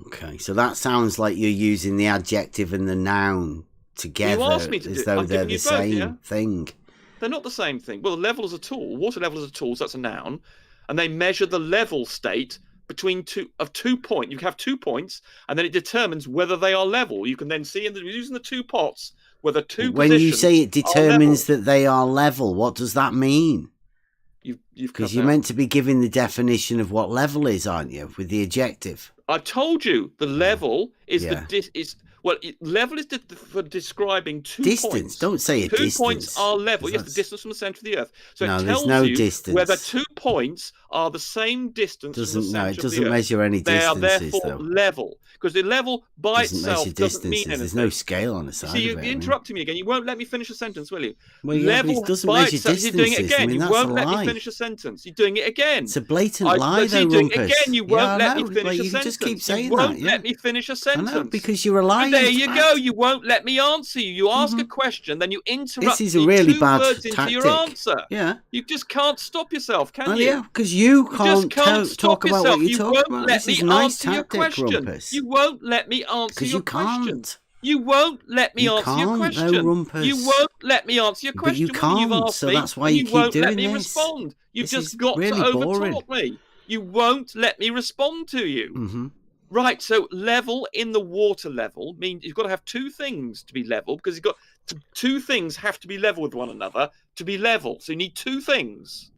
Okay, so that sounds like you're using the adjective and the noun together as though they're the same thing. They're not the same thing. Well, the level is a tool. Water level is a tool, so that's a noun. And they measure the level state between 2 points. You have 2 points, and then it determines whether they are level. You can then see using the 2 pots whether 2 when you say it determines that they are level, what does that mean? Because you're meant to be giving the definition of what level is, aren't you, with the adjective? I told you the level is level is for describing 2 distance. Points. Don't say a 2 distance. 2 points are level. Yes, the distance from the centre of the Earth. So no, it tells you whether 2 points are the same distance from the centre of the Earth. No, it doesn't measure any distances, they are therefore level. Because the level by itself doesn't mean anything. There's no scale on the side of it. You're interrupting me again. You won't let me finish a sentence, will you? Well, level doesn't measure distances. You're doing it again. You won't let me finish a sentence. You're doing it again. It's a blatant lie, though, Rumpus. Rumpus. Again, you won't let me finish a sentence. You just keep saying you won't let me finish a sentence. I know, because you're a liar. There you go. You won't let me answer you. You ask a question, then you interrupt this is a really me bad 2 words tactic. into your answer. Yeah. You just can't stop yourself, can you? Yeah, because you can't talk about what you talk about. This is nice tactic, Rumpus. You won't let me answer your question. You won't let me answer your question. You won't let me answer your question. But you can't, so that's why you keep doing this. You won't let me respond. You've just got to overtalk me. You won't let me respond to you. Right, so level in the water level means you've got to have 2 things to be level, because you've got 2 things have to be level with one another to be level. So you need 2 things.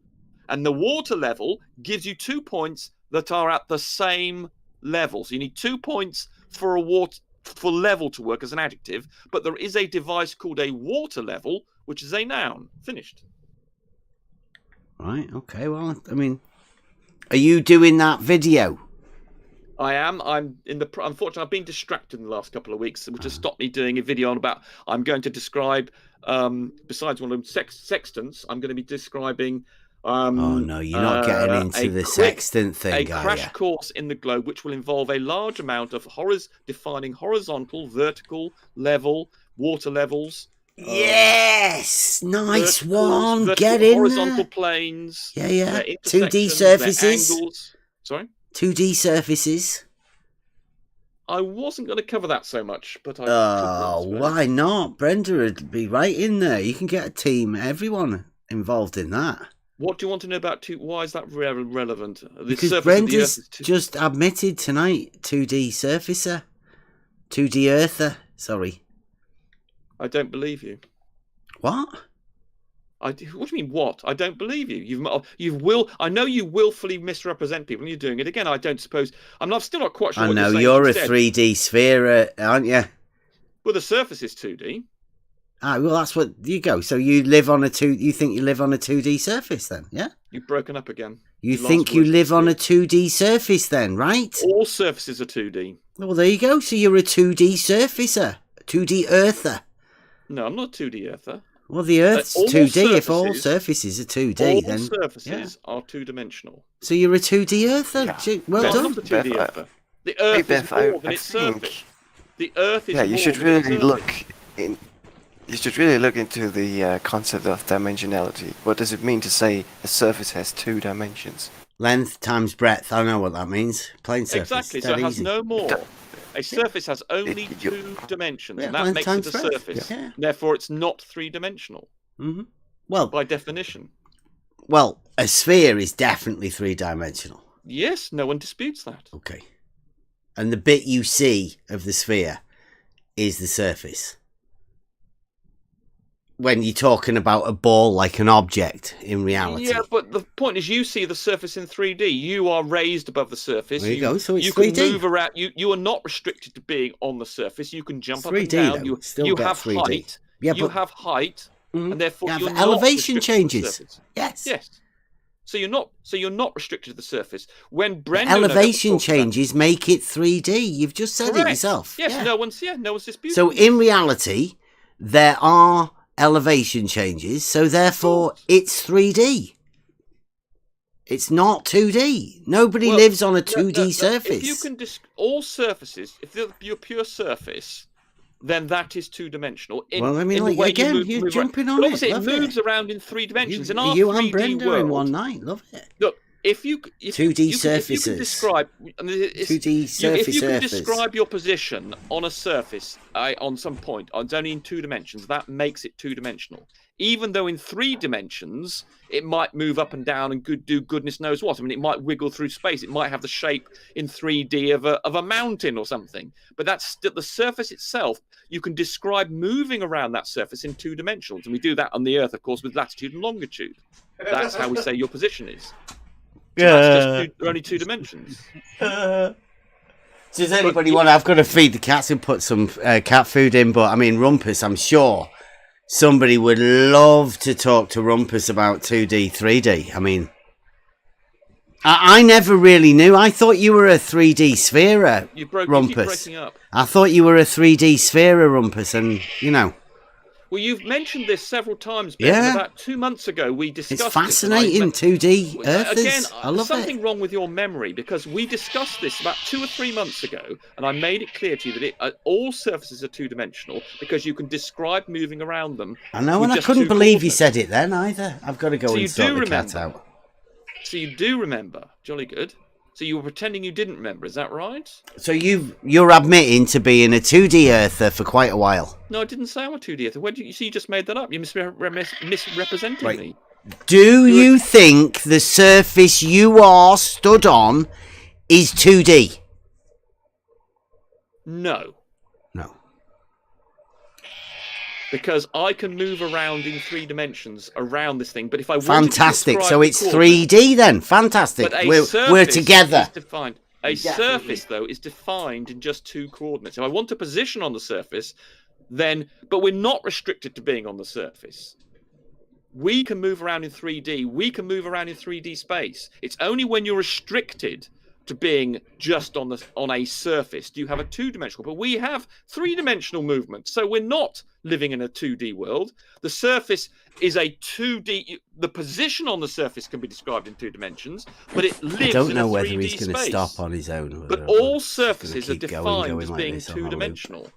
And the water level gives you 2 points that are at the same level. So you need 2 points for level to work as an adjective, but there is a device called a water level, which is a noun. Finished. Right, okay, well, I mean, are you doing that video? I am. Unfortunately, I've been distracted in the last couple of weeks, which has stopped me doing a video on about. I'm going to describe, besides one of them sextants, I'm going to be describing. Oh no, you're not getting into the sextant thing, a crash course in the globe, which will involve a large amount of defining horizontal, vertical, level, water levels. Yes, nice one. Get in horizontal there. Planes. Yeah. 2D surfaces. Angles. Sorry. 2D surfaces. I wasn't going to cover that so much, but I. Oh, why not? Brenda would be right in there. You can get a team, everyone involved in that. What do you want to know about why is that relevant? Because Brenda's just admitted tonight 2D surfacer. 2D earther, sorry. I don't believe you. What? What do you mean, what? I don't believe you. I know you willfully misrepresent people, and you're doing it again. I don't suppose. I'm still not quite sure. I know you're a 3D sphere, aren't you? Well, the surface is 2D. Ah, well, that's what you go. So you live on You think you live on a 2D surface, then? Yeah. You've broken up again. You think you live on a 2D surface, then, right? All surfaces are 2D. Well, there you go. So you're a 2D surfacer, 2D earther. No, I'm not a 2D earther. Well, the Earth's 2D. If all surfaces are 2D, then all surfaces are 2-dimensional. So you're a 2D Earther. Yeah. Well done. The 2D Earther. The Earth is more than its surface. The Earth is. Yeah, you should really look in. You should really look into the concept of dimensionality. What does it mean to say a surface has 2 dimensions? Length times breadth. I know what that means. Plane surface. Exactly. So it has no more. A surface has only 2 dimensions, and that makes it a surface. Yeah. Therefore, it's not 3-dimensional. Mm-hmm. Well, by definition. Well, a sphere is definitely 3-dimensional. Yes, no one disputes that. Okay. And the bit you see of the sphere is the surface. When you're talking about a ball like an object in reality. Yeah, but the point is you see the surface in 3D. You are raised above the surface. There you go. So it's you 3D. Can move around. You are not restricted to being on the surface. You can jump 3D, up and down. though. You have 3D. height. Yeah, you have height, and therefore yeah, you're the not elevation restricted to the changes. surface. Yes. Yes. So you're not restricted to the surface. When Brendan elevation changes make it 3D. You've just said Correct. It yourself. Yes, yeah. no one's disputing. So in reality, there are elevation changes, so therefore it's 3D. It's not 2D. Nobody lives on a 2D surface. If you can all surfaces, if you're pure surface, then that is 2-dimensional. Well, I mean, like, again, you're jumping on it. It moves around in 3 dimensions. In our you 3D and Brenda world, in one night. Love it. Look, if 2D surfaces. If you can describe 2D surface. If you can describe your position on a surface on some point, it's only in 2 dimensions. That makes it 2-dimensional. Even though in 3 dimensions it might move up and down and do goodness knows what. I mean, it might wiggle through space. It might have the shape in 3D of a mountain or something. But that's still the surface itself. You can describe moving around that surface in 2 dimensions, and we do that on the Earth, of course, with latitude and longitude. That's how we say your position is. So that's just only 2 dimensions. Does anybody want to? I've got to feed the cats and put some cat food in, but I mean, Rumpus, I'm sure somebody would love to talk to Rumpus about 2D, 3D. I mean, I never really knew. I thought you were a 3D sphere, Rumpus. You keep breaking up. I thought you were a 3D sphere, Rumpus, and you know. Well, you've mentioned this several times, Ben. Yeah. About 2 months ago, we discussed. It's fascinating, 2D Earthers. Again, I love something wrong with your memory, because we discussed this about 2 or 3 months ago, and I made it clear to you that all surfaces are 2-dimensional because you can describe moving around them. I know, and I couldn't believe you said it then either. I've got to go and sort the cat out. So you do remember, jolly good. So you were pretending you didn't remember, is that right? So you're admitting to being a 2D Earther for quite a while. No, I didn't say I'm a 2D Earther. Where did you see? You just made that up. You're misrepresenting me. Do you think the surface you are stood on is 2D? No. No. Because I can move around in 3 dimensions around this thing, but if I fantastic, so it's 3D then. Fantastic. We're together. A surface, though, is defined in just 2 coordinates. If I want a position on the surface, then but we're not restricted to being on the surface. We can move around in 3D. We can move around in 3D space. It's only when you're restricted to being just on a surface do you have a 2-dimensional. But we have 3-dimensional movement, so we're not living in a 2D world. The surface is a 2D. The position on the surface can be described in 2 dimensions, but it lives in a 3D space. I don't know whether he's going to stop on his own. But all surfaces are defined as being 2-dimensional.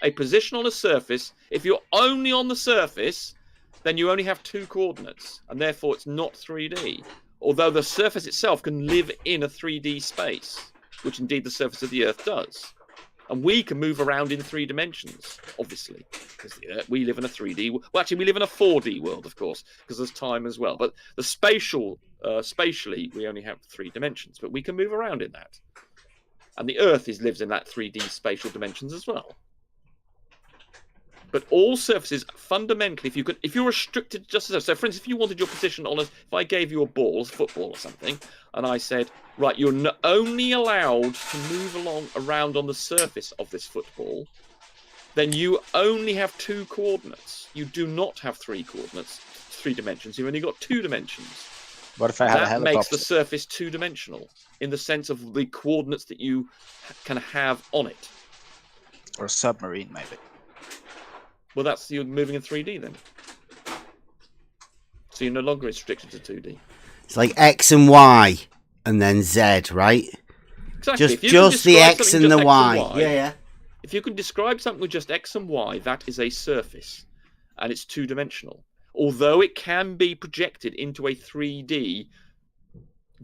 A position on a surface, if you're only on the surface, then you only have 2 coordinates, and therefore it's not 3D. Although the surface itself can live in a 3D space, which indeed the surface of the Earth does. And we can move around in 3 dimensions, obviously, because we live in a 3D. Well, actually, we live in a 4D world, of course, because there's time as well. But the spatially, we only have 3 dimensions, but we can move around in that. And the Earth lives in that 3D spatial dimensions as well. But all surfaces, fundamentally, if you're restricted just as so, for instance, if you wanted your position on if I gave you a ball, a football or something, and I said, right, you're only allowed to move around on the surface of this football, then you only have 2 coordinates. You do not have 3 coordinates, 3 dimensions. You've only got 2 dimensions. What if I had a helicopter? That makes the surface 2-dimensional in the sense of the coordinates that you can have on it. Or a submarine, maybe. Well, you're moving in 3D then. So you're no longer restricted to 2D. It's like X and Y and then Z, right? Exactly. Just the X and the Y. Yeah. If you can describe something with just x and y, that is a surface, and it's two-dimensional. Although it can be projected into a 3D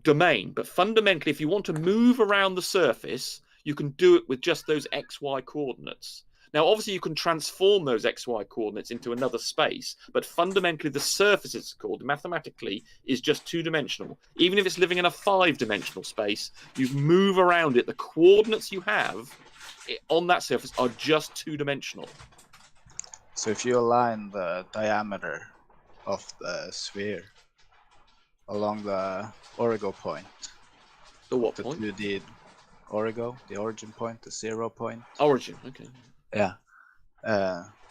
domain, but fundamentally, if you want to move around the surface, you can do it with just those xy coordinates. Now, obviously, you can transform those xy coordinates into another space, but fundamentally, the surface, it's called, mathematically, is just two-dimensional. Even if it's living in a 5-dimensional space, you move around it. The coordinates you have on that surface are just two-dimensional. So if you align the diameter of the sphere along the origo point. The what point? The origo, the origin point, the 0 point. Origin, okay. Yeah.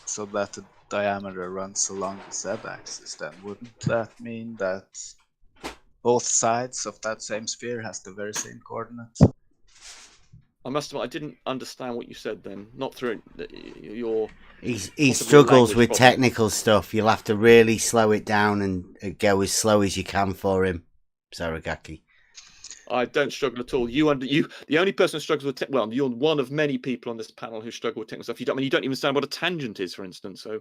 So that the diameter runs along the z-axis, then wouldn't that mean that both sides of that same sphere has the very same coordinates? I must admit, I didn't understand what you said then. Not through your... He struggles with technical stuff. You'll have to really slow it down and go as slow as you can for him, Saragaki. I don't struggle at all. The only person who struggles with well, you're one of many people on this panel who struggle with technical stuff. You don't even understand what a tangent is, for instance. So,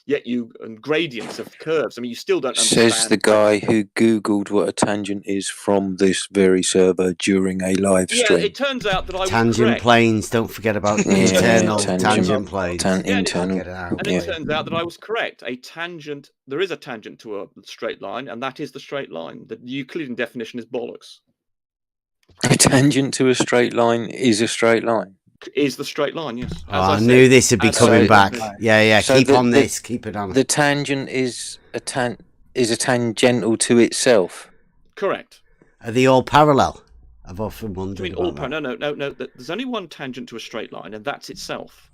yet and gradients of curves. I mean, you still don't understand. Says the guy who Googled what a tangent is from this very server during a live stream. Yeah, it turns out that I was tangent correct. planes. Don't forget about internal tangent planes. Internal. And it turns out that I was correct. A tangent. There is a tangent to a straight line, and that is the straight line. The Euclidean definition is bollocks. A tangent to a straight line is a straight line. Is the straight line, yes. I knew this would be coming back. Yeah. So keep on this. Keep it on. The tangent is a tangential to itself. Correct. Are they all parallel? I've often wondered. No. There's only one tangent to a straight line, and that's itself.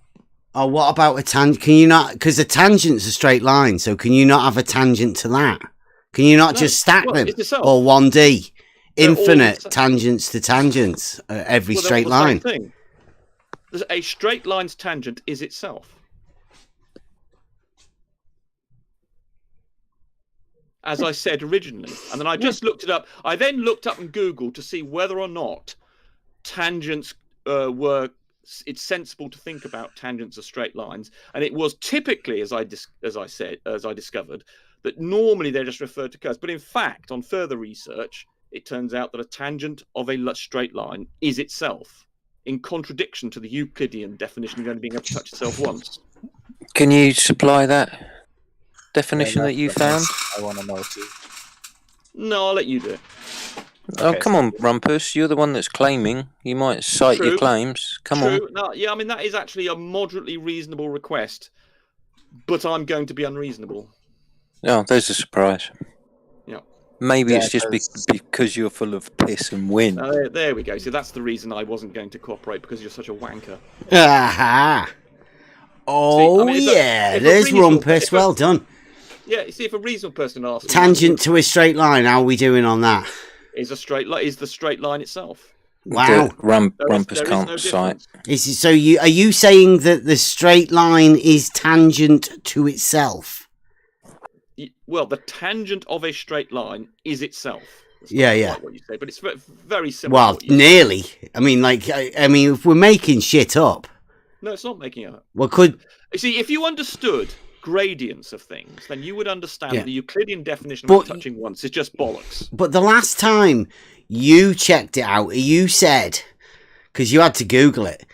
Oh, what about a tangent? Can you not? Because a tangent's a straight line, so can you not have a tangent to that? Can you not just stack them? Or 1D? Infinite tangents to tangents, every straight line. Thing. A straight line's tangent is itself. As I said originally. And then I just looked it up. I then looked up in Google to see whether or not tangents it's sensible to think about tangents as straight lines. And it was typically, as I discovered, that normally they're just referred to curves. But in fact, on further research, it turns out that a tangent of a straight line is itself, in contradiction to the Euclidean definition of only being able to touch itself once. Can you supply that definition that you found? I want to know too. No, I'll let you do it. Oh, come on, Rumpus. You're the one that's claiming. You might cite your claims. Come on. No, yeah, I mean, that is actually a moderately reasonable request, but I'm going to be unreasonable. Oh, there's a surprise. Yeah. Maybe it's just because you're full of piss and wind. There we go. So that's the reason I wasn't going to cooperate, because you're such a wanker. Aha! Oh, there's Rumpus. Well done. Yeah, you see, if a reasonable person asks... Tangent to a straight line, how are we doing on that? Is the straight line itself. Wow. Rumpus can't cite. So are you saying that the straight line is tangent to itself? Well, the tangent of a straight line is itself. That's not what you say, but it's very similar. Well, nearly. I mean, if we're making shit up. No, it's not making it up. Well, you see, if you understood gradients of things, then you would understand that the Euclidean definition of touching once is just bollocks. But the last time you checked it out, you said, because you had to Google it,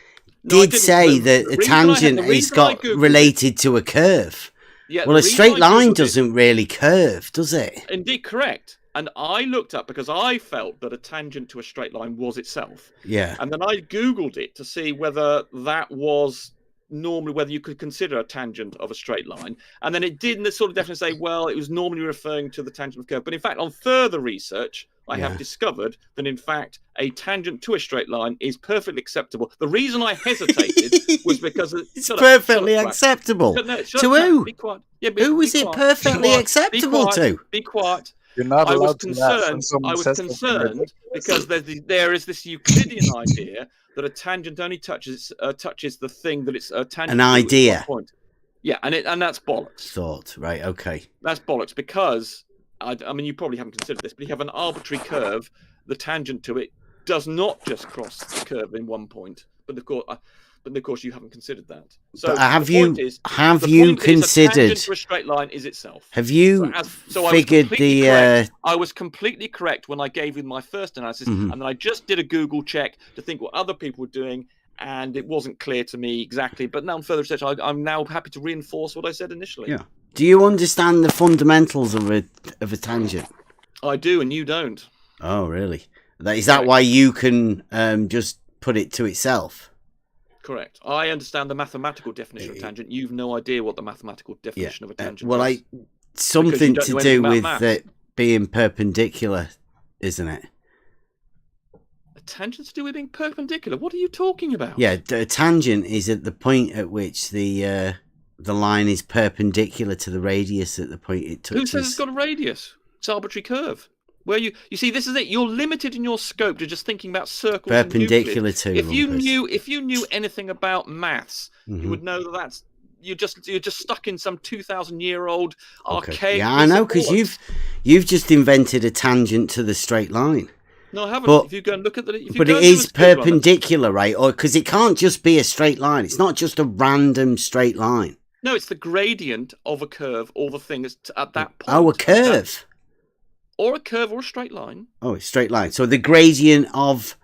say that a tangent is related to a curve. Yeah, well, a straight line doesn't really curve, does it? Indeed, correct. And I looked up because I felt that a tangent to a straight line was itself. Yeah. And then I Googled it to see whether that was normally, whether you could consider a tangent of a straight line. And then it did in this sort of definition say, well, it was normally referring to the tangent of the curve. But in fact, on further research, I have discovered that, in fact, a tangent to a straight line is perfectly acceptable. The reason I hesitated was because... It's perfectly acceptable. To who? Be quiet. Yeah, who is it perfectly acceptable to? Be quiet. You're not allowed to I was concerned because there is this Euclidean idea that a tangent only touches the thing that it's a tangent. An idea. Point. Yeah, and that's bollocks. Thought, right? Okay. That's bollocks because I mean you probably haven't considered this, but you have an arbitrary curve. The tangent to it does not just cross the curve in one point, but of course you haven't considered that. So but have you a considered tangent to a straight line is itself? Have you figured I was completely correct when I gave you my first analysis, and then I just did a Google check to think what other people were doing, and it wasn't clear to me exactly. But now on further research, I'm now happy to reinforce what I said initially. Yeah. Do you understand the fundamentals of a tangent? I do, and you don't. Oh, really? Is that why you can just put it to itself? Correct. I understand the mathematical definition of tangent. You've no idea what the mathematical definition of a tangent is. Something to do with it being perpendicular, isn't it? A tangent to do with being perpendicular? What are you talking about? Yeah, a tangent is at the point at which the line is perpendicular to the radius at the point it touches. Who says it's got a radius? It's an arbitrary curve. Where you see, this is it. You're limited in your scope to just thinking about circles. Perpendicular and to. If you knew anything about maths, you would know that you're just stuck in some 2,000-year-old archaic. Yeah, I know, because you've just invented a tangent to the straight line. No, I haven't. If you go and look at the, but it is perpendicular, right? Or because it can't just be a straight line. It's not just a random straight line. No, it's the gradient of a curve or the thing that's at that point. Oh, a curve. Or a curve or a straight line. Oh, it's straight line. So the gradient of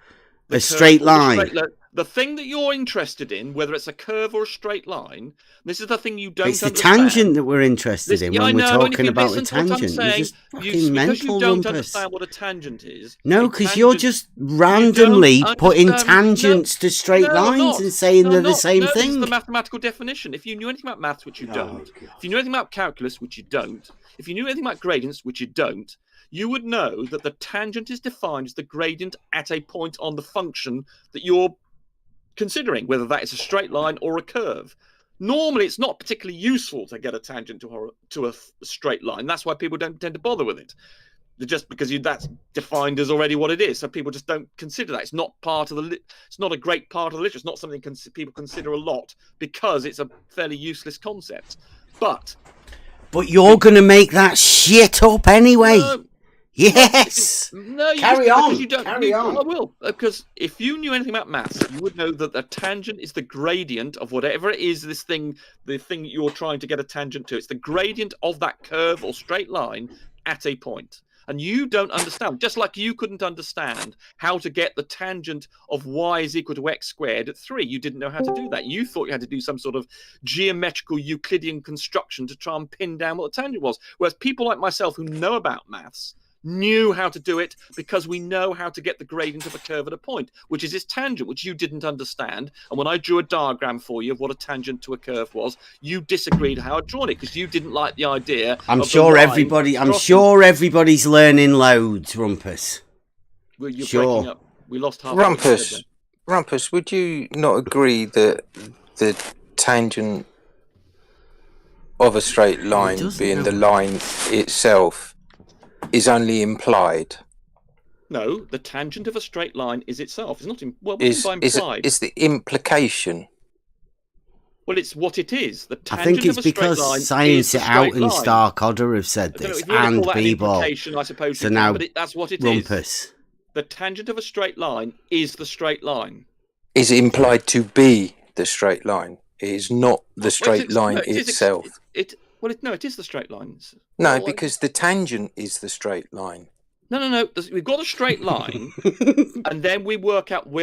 a straight line. The thing that you're interested in, whether it's a curve or a straight line, this is the thing you don't understand. It's the tangent that we're interested in when we're talking about a tangent. You're just fucking mental, because you don't understand what a tangent is. No, because you're just randomly putting tangents to straight lines and saying they're the same thing. This is the mathematical definition. If you knew anything about maths, which you don't, if you knew anything about calculus, which you don't, if you knew anything about gradients, which you don't, you would know that the tangent is defined as the gradient at a point on the function that you're considering, whether that is a straight line or a curve. Normally, it's not particularly useful to get a tangent to a straight line. That's why people don't tend to bother with it. Just because that's defined as already what it is, so people just don't consider that. It's not part of it's not a great part of the literature. It's not something people consider a lot because it's a fairly useless concept. But you're going to make that shit up anyway. Yes. No, carry on. Carry on. I will, because if you knew anything about maths, you would know that a tangent is the gradient of whatever it is. The thing you're trying to get a tangent to. It's the gradient of that curve or straight line at a point. And you don't understand, just like you couldn't understand how to get the tangent of y is equal to x squared at 3. You didn't know how to do that. You thought you had to do some sort of geometrical Euclidean construction to try and pin down what the tangent was. Whereas people like myself who know about maths knew how to do it because we know how to get the gradient of a curve at a point, which is its tangent, which you didn't understand. And when I drew a diagram for you of what a tangent to a curve was, you disagreed how I'd drawn it because you didn't like the idea. I'm sure everybody's learning loads, Rumpus. Well, you're breaking up. We lost half. Rumpus, would you not agree that the tangent of a straight line being the line itself is only implied? No, the tangent of a straight line is itself. It's not what do you mean by implied? It's the implication. Well, it's what it is. The tangent I think it's of a straight because line Science is It Out line. and Starkadder have said this, and Bebop. I suppose so now, but that's what it Rumpus. is. The tangent of a straight line is the straight line. Is implied to be the straight line. It is not the straight line itself. It is the straight lines. No, because the tangent is the straight line. No. We've got a straight line, and then we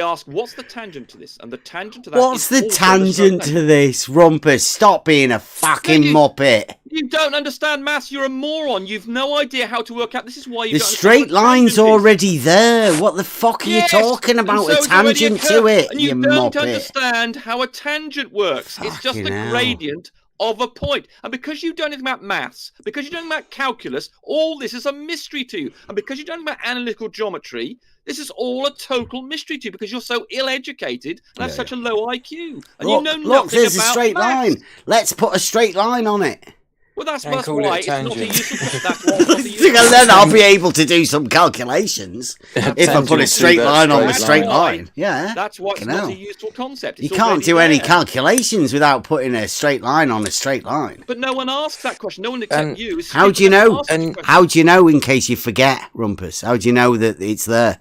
ask, what's the tangent to this? And the tangent to that What's the tangent to this, Rumpus? Stop being a fucking muppet. You don't understand maths. You're a moron. You've no idea how to work out. This is why you the don't straight line's already there. What the fuck are you talking about? A tangent to it, and you muppet. don't understand how a tangent works. It's just the gradient of a point. And because you don't know anything about maths, because you don't know about calculus, all this is a mystery to you. And because you don't know about analytical geometry, this is all a total mystery to you because you're so ill-educated and have such a low IQ. And you know nothing there's about a straight maths. line. Let's put a straight line on it. Well, that's why it's not a useful. And then I'll be able to do some calculations if I put a straight line on the straight line. Yeah, that's why it's not a useful concept. You can't do any calculations without putting a straight line on a straight line. But no one asks that question. No one except you. How do you know? How do you know in case you forget, Rumpus? How do you know that it's there?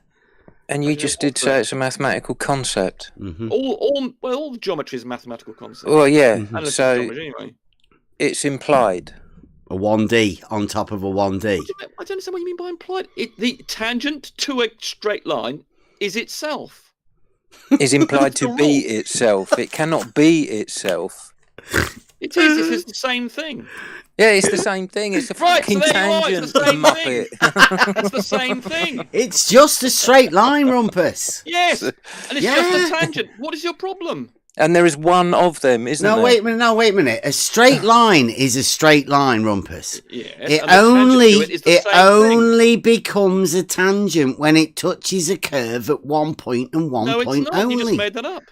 And you just did say it's a mathematical concept. Mm-hmm. All the geometry is a mathematical concept. Well, yeah. Analytical So geometry, anyway. it's implied. A 1D on top of a 1D. I don't understand what you mean by implied. The tangent to a straight line is itself. Is implied to be itself. It cannot be itself. It is. It's the same thing. Yeah, it's the same thing. It's a fucking tangent, it's the same muppet. It's the same thing. It's just a straight line, Rumpus. Yes, and it's just a tangent. What is your problem? And there is one of them, isn't there? Wait a minute. A straight line is a straight line, Rumpus. Yes, it only becomes a tangent when it touches a curve at one point and one point only. You just made that up.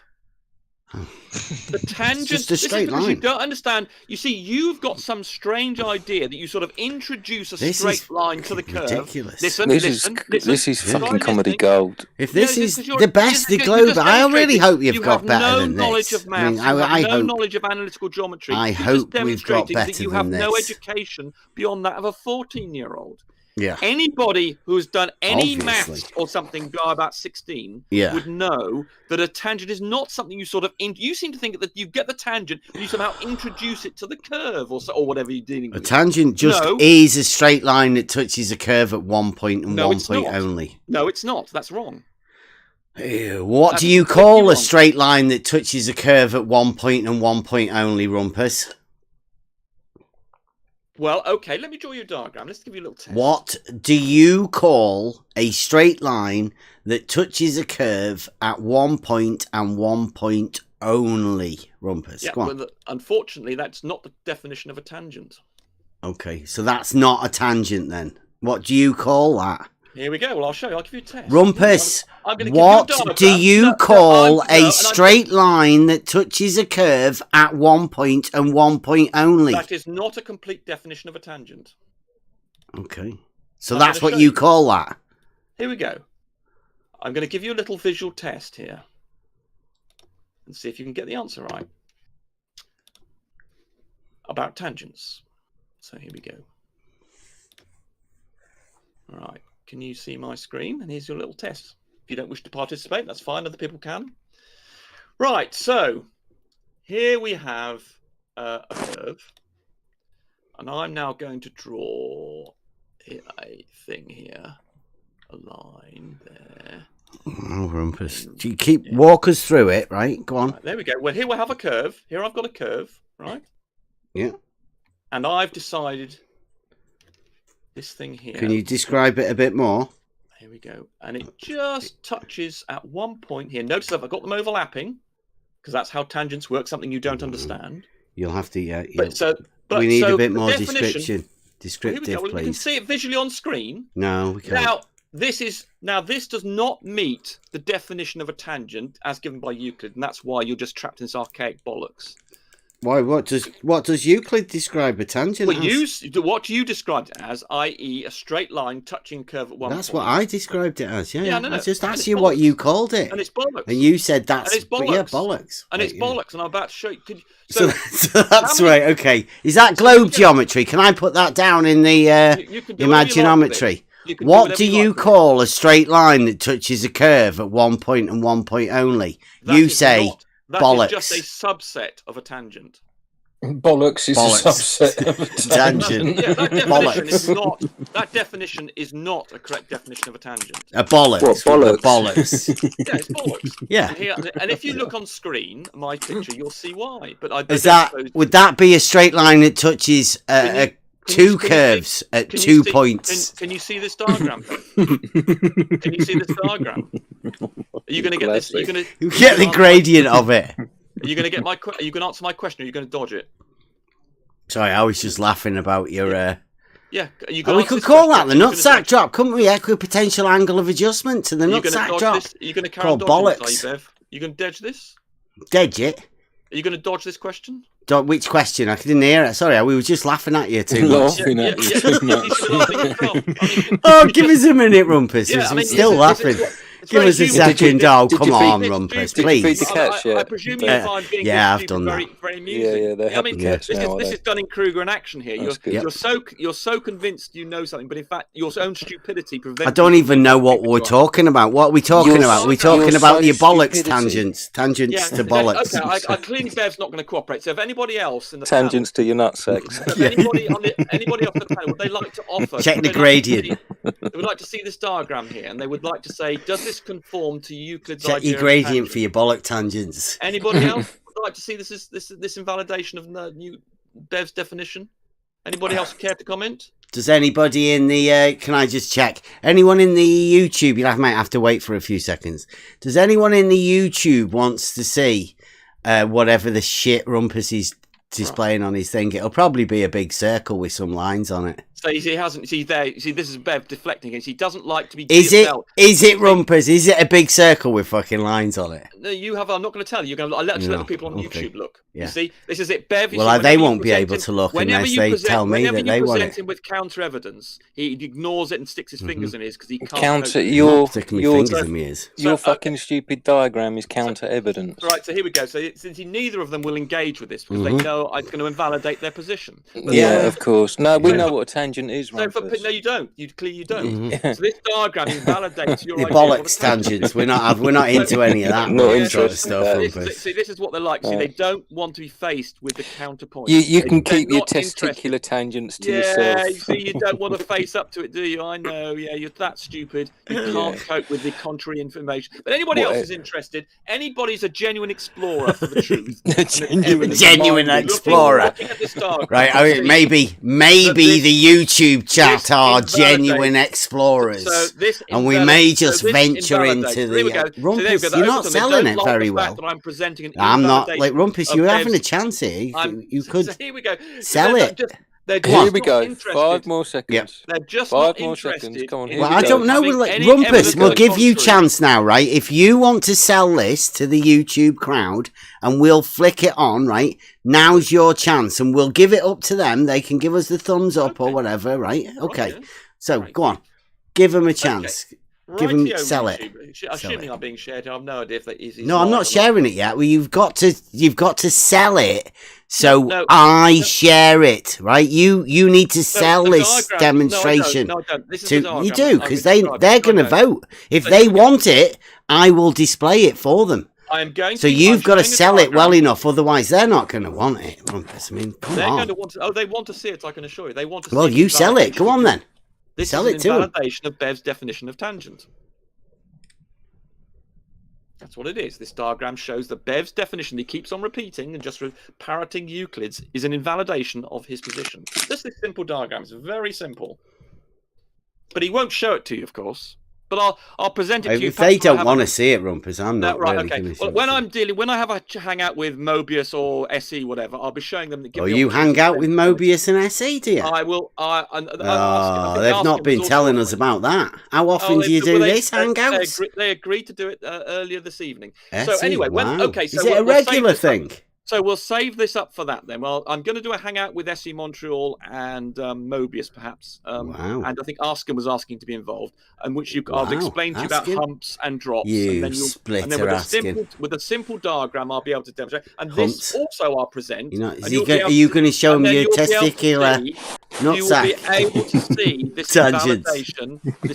The tangent. It's just a straight line. You don't understand. You see, you've got some strange idea that you sort of introduce a straight line to the curve. Ridiculous. This is fucking comedy gold. If this is the best the globe, I really hope you've got better than this. Knowledge of maths. I have no knowledge of analytical geometry. I hope we've got better that you than have this. no education beyond that of a 14-year-old. Yeah. Anybody who's done any Obviously. maths or something by about 16 Yeah. would know that a tangent is not something you sort of... You seem to think that you get the tangent and you somehow introduce it to the curve or whatever you're dealing with. A tangent just is a straight line that touches a curve at one point and one point only. No, it's not. That's wrong. What do you call a straight line that touches a curve at one point and one point only, Rumpus? Well, okay, let me draw you a diagram. Let's give you a little test. What do you call a straight line that touches a curve at one point and one point only, Rumpus? Yeah, Go on. well, unfortunately, that's not the definition of a tangent. Okay, so that's not a tangent then. What do you call that? Here we go. Well, I'll show you. I'll give you a test. Rumpus, I'm gonna give what you a diagram. do you call a straight line that touches a curve at one point and one point only? That is not a complete definition of a tangent. Okay. So that's what you call that? Here we go. I'm going to give you a little visual test here. And see if you can get the answer right. About tangents. So here we go. All right. Can you see my screen? And here's your little test. If you don't wish to participate, that's fine. Other people can. Right. So here we have a curve. And I'm now going to draw a thing here. A line there. Oh, Rumpus. Do you keep walk us through it, right? Go on. Right, there we go. Well, here we have a curve. Here I've got a curve, right? Yeah. And I've decided this thing here. Can you describe it a bit more? Here we go. And it just touches at one point here. Notice I've got them overlapping, because that's how tangents work, something you don't understand. You'll have to, we need a bit more description. Descriptive, please. You can see it visually on screen. No, we can't. Now, this does not meet the definition of a tangent as given by Euclid, and that's why you're just trapped in this archaic bollocks. Why? What does Euclid describe a tangent as? What you described it as, i.e., a straight line touching curve at one point. That's what I described it as. Yeah. No. I just asked you what you called it, and it's bollocks. And you said that's bollocks. Yeah, bollocks. And it's bollocks. And I'm about to show you. So that's right. Okay, is that globe geometry? Can I put that down in the imaginometry? What do you call a straight line that touches a curve at one point and one point only? You say bollocks. That is just a subset of a tangent. Bollocks is a subset of a tangent. That definition is not a correct definition of a tangent. A bollocks. What, bollocks? Bollocks. Yeah, it's bollocks. Yeah. And if you look on screen, my picture, you'll see why. But would that be a straight line that touches two curves at 2 points? Can you see this diagram? Can you see this diagram? Are you going to get this? Are you going to get the gradient of it? Are you going to get my? Are you going to answer my question? Or are you going to dodge it? Sorry, I was just laughing about your. Yeah, we could call that the nutsack drop, couldn't we? Equipotential angle of adjustment to the nutsack drop. Are you going to carry on dodging this, Bev? Are you going to dodge this? Dodge it? Are you going to dodge this question? Which question? I didn't hear it. Sorry, we were just laughing at you too much. Oh, give us a minute, Rumpus. We're still laughing. Give us a second. Oh, come on, Rumpus, please. Did you feed the cats yet? I presume you find being I've done very, that. very amusing. Yeah, they're having cats now. This is done in Kruger in action here. You're so convinced you know something, but in fact, your own stupidity prevents. I don't even know what we're talking about. What are we talking about? We're talking about your bollocks tangents to bollocks. Okay, clearly Bev's not going to cooperate. So if anybody else in the tangents to your nutsacks. anybody off the panel, would they like to offer? Check the gradient. They would like to see this diagram here, and they would like to say, does this conform to Euclid's Check idea your gradient for your bollock tangents. Anybody else would like to see this invalidation of new Bev's definition? Anybody else care to comment? Does anybody in the can I just check? Anyone in the YouTube? You might have to wait for a few seconds. Does anyone in the YouTube wants to see whatever the shit Rumpus is displaying on his thing? It'll probably be a big circle with some lines on it. So he hasn't. See there. You see, this is Bev deflecting against. He doesn't like to be. Is it Rumpus? Is it a big circle with fucking lines on it? No, you have. I'm not going to tell you. You're going to. I'll let the people on YouTube look. Yeah. You see, this is it, Bev. Well, they won't be able to look unless they tell me that they want it. Whenever you present him with counter evidence, he ignores it and sticks his fingers in his because he can't. Counter your fucking stupid diagram is counter evidence. Right. So here we go. So since neither of them will engage with this because they know it's going to invalidate their position. Yeah, of course. No, we know what a tangent is. No, you don't. You don't. So this diagram invalidates your bollocks tangents. We're not into any of that. Not interested stuff. See, this is what they're like. See, they don't want to be faced with the counterpoint. You can keep your testicular tangents to yourself. Yeah, you see, you don't want to face up to it, do you? I know. Yeah, you're that stupid. You can't cope with the contrary information. But anybody else is interested. Anybody's a genuine explorer for the truth. genuine explorer. Right. I mean, maybe the YouTube chat are genuine explorers, and we may just venture into the Rumpus. You're not selling it very well. I'm not like Rumpus. You're having a chance here. You could sell it. Here we go. 5 more seconds. Yep. They're just 5 more seconds. Come on. Well, I don't know. Rumpus, we'll give you chance now, right? If you want to sell this to the YouTube crowd, and we'll flick it on, right? Now's your chance, and we'll give it up to them. They can give us the thumbs up or whatever, right? Okay. So go on, give them a chance. Give them, sell it. Assuming I'm being shared, I have no idea if that is. No, I'm not sharing it yet. Well, you've got to sell it. So I share it, right? You need to sell this demonstration. No, I don't. This is you do, because they're going to vote. If they want it, I will display it for them. So you've got to sell it well enough, otherwise they're not going to want it. I mean, come on. Going to want to, they want to see it, I can assure you. They want to well, you sell it. Go on then. This sell is it to an invalidation of Bev's definition of tangent. That's what it is. This diagram shows that Bev's definition, he keeps on repeating and just parroting Euclid's, is an invalidation of his position. Just this simple diagram. It's very simple. But he won't show it to you, of course. But I'll present it to you. If they don't want to see it, Rumpus, I'm not right, really okay. going to see Well, when I have a hangout with Mobius or SE, whatever, I'll be showing them. You hang out with Mobius and SE, do you? I will. They've not been telling us about that. How often do you do this hangouts? They agreed to do it earlier this evening. So anyway, is it a regular thing? So we'll save this up for that then. Well, I'm going to do a hangout with SE Montreal and Mobius, perhaps. And I think Askin was asking to be involved, and which I'll explain to you about humps and drops. And then with a simple diagram, I'll be able to demonstrate. And this also I'll present. Are you going to show me your testicular nutsack? You will be able to see this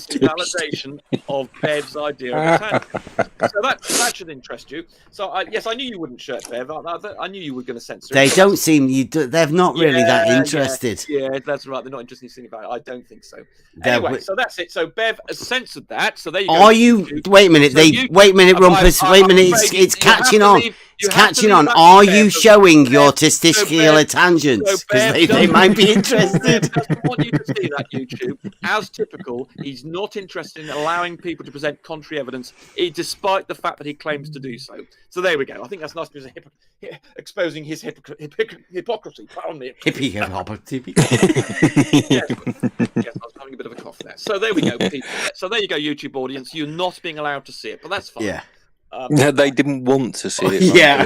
invalidation of Bev's idea of a tangent. So that should interest you. So yes, I knew you wouldn't shirt Bev. I knew you were going to censor it. They don't seem they're not really that interested. Yeah, that's right. They're not interested in seeing about it. I don't think so. Anyway, so that's it. So Bev has censored that. So there you go. Are you? Wait a minute. Wait a minute, Rumpus. Wait a minute. It's catching on. It's catching on. Are you showing your testicular tangents? Because they might be interested. He doesn't want you to see that, YouTube. As typical, he's not interested in allowing people to present contrary evidence, despite the fact that he claims to do so. So there we go. I think that's nice because exposing his hypocrisy. Pardon me. Hypocrisy. Yes, I was having a bit of a cough there. So there we go, people. So there you go, YouTube audience. You're not being allowed to see it, but that's fine. Yeah. No, they didn't want to see it. Yeah.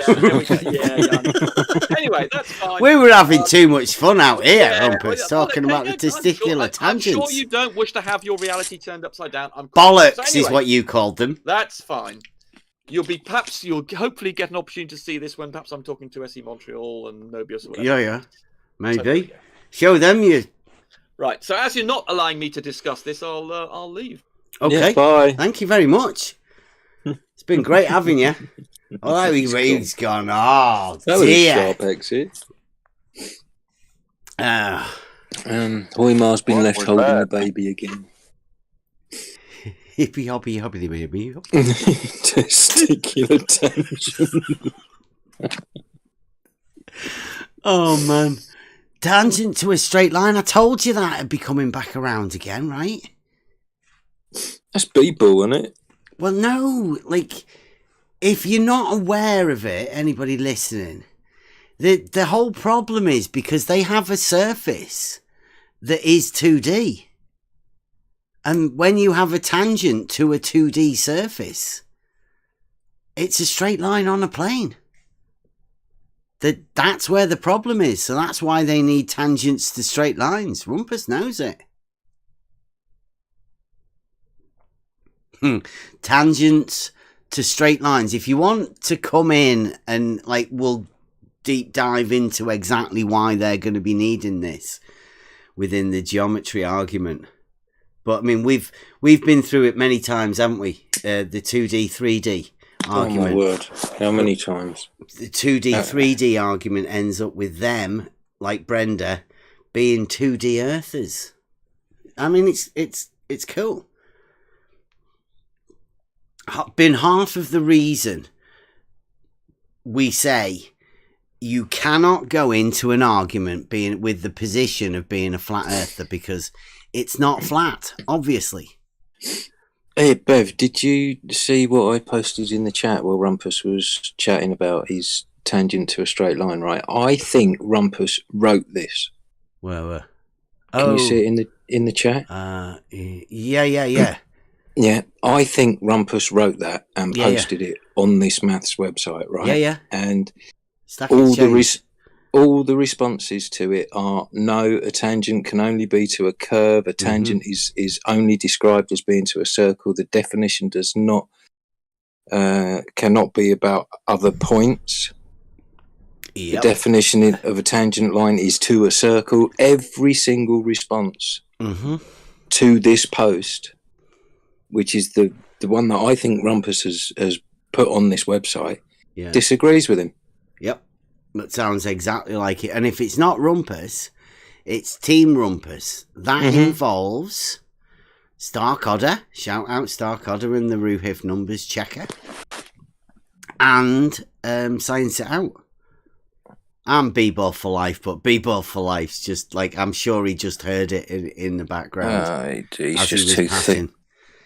Anyway, that's fine. We were having too much fun out here, Rumpus, talking about the testicular tangents. I'm sure you don't wish to have your reality turned upside down. Bollocks so anyway, is what you called them. That's fine. You'll hopefully get an opportunity to see this when perhaps I'm talking to SE Montreal and Mobius or whatever. Yeah, maybe. Show them you. Right. So as you're not allowing me to discuss this, I'll leave. Okay. Yeah, bye. Thank you very much. It's been great having you. Oh, he's gone. Oh, that was dear. a sharp exit. Hoymar's been left holding the baby again. Hippy hoppy hoppy baby. Testicular tangent. Oh man. Tangent to a straight line. I told you that it'd be coming back around again, right? That's b-ball, isn't it? Well, no. Like, if you're not aware of it, anybody listening, the whole problem is because they have a surface that is 2D. And when you have a tangent to a 2D surface, it's a straight line on a plane. That's where the problem is. So that's why they need tangents to straight lines. Rumpus knows it. Tangents to straight lines. If you want to come in and we'll deep dive into exactly why they're going to be needing this within the geometry argument. But I mean, we've been through it many times, haven't we? The 2D, 3D argument. Oh my word! How many times? The 2D, 3D argument ends up with them, like Brenda, being 2D earthers. I mean, it's cool. Been half of the reason we say you cannot go into an argument being with the position of being a flat earther because it's not flat, obviously. Hey, Bev, did you see what I posted in the chat while Rumpus was chatting about his tangent to a straight line, right? I think Rumpus wrote this. Well, Can you see it in the chat? Yeah. Yeah, I think Rumpus wrote that and posted it on this maths website, right? Yeah. And all all the responses to it are no, a tangent can only be to a curve. A tangent is only described as being to a circle. The definition does not cannot be about other points. Yep. The definition of a tangent line is to a circle. Every single response to this post, which is the one that I think Rumpus has put on this website, disagrees with him. Yep. That sounds exactly like it. And if it's not Rumpus, it's Team Rumpus. That involves Stark Otter. Shout out Stark Otter and the Ruhif numbers checker. And Science It Out. And B-Ball for Life, but B-Ball for Life's just I'm sure he just heard it in the background. He's just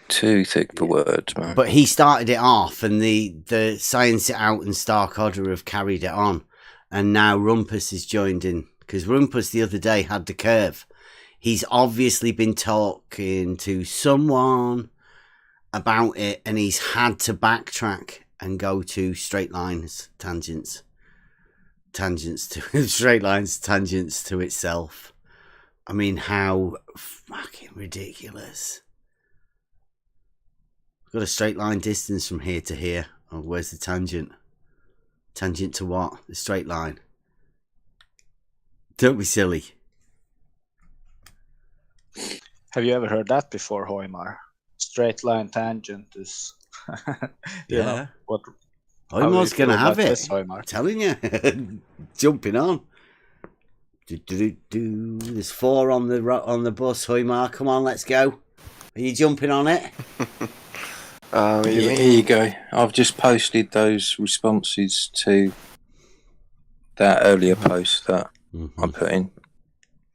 too thick for words, man. But he started it off, and the Science It Out and Stark Otter have carried it on. And now Rumpus is joined in, because Rumpus the other day had the curve. He's obviously been talking to someone about it, and he's had to backtrack and go to straight lines, tangents to straight lines, tangents to itself. I mean, how fucking ridiculous. We've got a straight line distance from here to here. Oh, where's the tangent? Tangent to what? The straight line. Don't be silly. Have you ever heard that before, Hoymar? Straight line tangent is you know what Hoymar's gonna have it. I'm telling you. Jumping on. There's 4 on the bus, Hoymar. Come on, let's go. Are you jumping on it? Here you go. I've just posted those responses to that earlier post that I put in.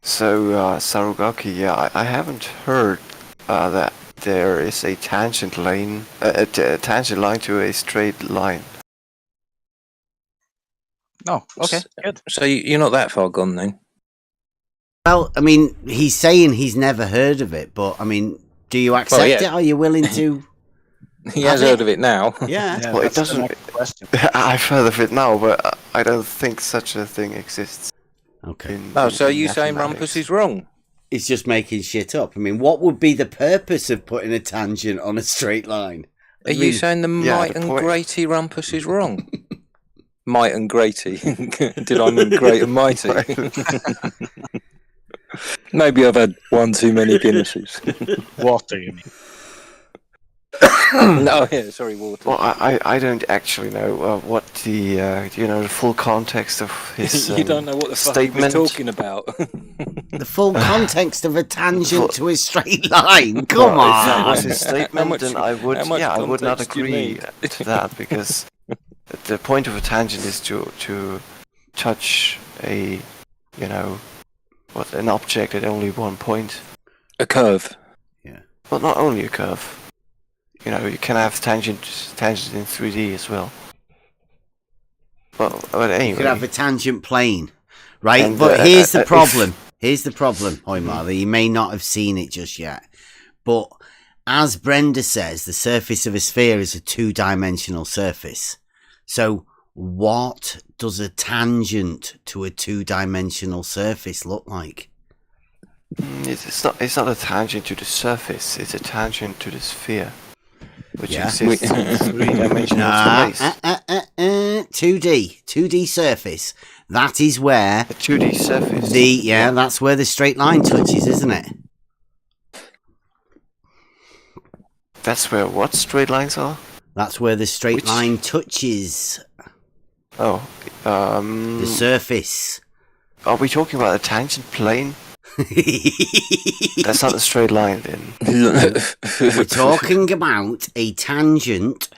So, Sarugaki, I haven't heard that there is a tangent line, a tangent line to a straight line. No, okay, good. So you're not that far gone then? Well, I mean, he's saying he's never heard of it, but I mean, do you accept it? Are you willing to? He has heard of it now. Yeah. Well, it doesn't. I've heard of it now, but I don't think such a thing exists. Okay. So you saying Rumpus is wrong? He's just making shit up. I mean, what would be the purpose of putting a tangent on a straight line? Are you saying the Might and Grady Rumpus is wrong? Might and Grady. Did I mean Great and Mighty? Maybe I've had one too many Guinnesses. Water, you mean? No, yeah, sorry, water. Well, I don't actually know what the the full context of his you don't know what the fuck statement. he was talking about. The full context of a tangent to a straight line. Come on. If that was his statement, then I would not agree to that, because the point of a tangent is to touch an object at only one point. A curve. Yeah. Well, not only a curve. You can have tangents in 3D as well. But anyway. You could have a tangent plane, right? And, but here's the problem. Here's the problem, Hoymar, that you may not have seen it just yet. But as Brenda says, the surface of a sphere is a two-dimensional surface. So what does a tangent to a two-dimensional surface look like? It's not a tangent to the surface. It's a tangent to the sphere, which exists in three-dimensional space. 2D surface. That is where a 2D surface. That's where the straight line touches, isn't it? That's where what straight lines are? That's where the straight line touches. Oh, the surface. Are we talking about a tangent plane? That's not a straight line, then. We're talking about a tangent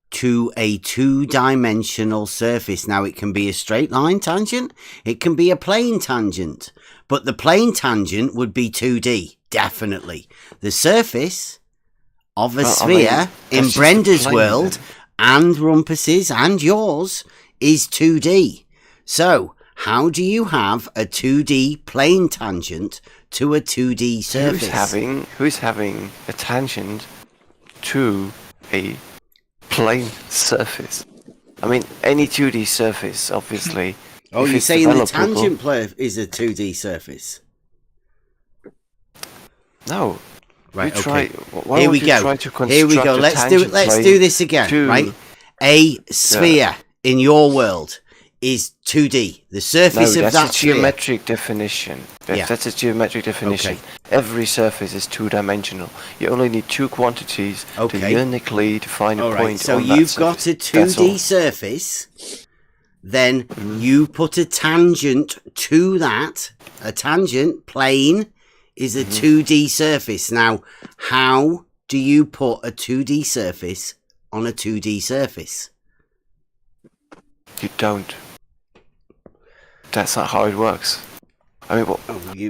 to a two-dimensional surface. Now, it can be a straight line tangent, it can be a plane tangent, but the plane tangent would be 2D, definitely. The surface of a sphere in Brenda's world and Rumpus's and yours is 2D. So, how do you have a 2D plane tangent to a 2D surface? Who's having a tangent to a plane surface? I mean, any 2D surface, obviously. Oh, you're saying the tangent plane is a 2D surface? No. Right, okay. Here we go. Let's do this again, right? A sphere in your world is 2D. The surface of that that's a geometric definition. That's a geometric definition. Okay. Every surface is two-dimensional. You only need two quantities to uniquely define a point. So you've got a 2D surface, then you put a tangent to that. A tangent plane is a 2D surface. Now, how do you put a 2D surface on a 2D surface? You don't. That's not how it works. I mean,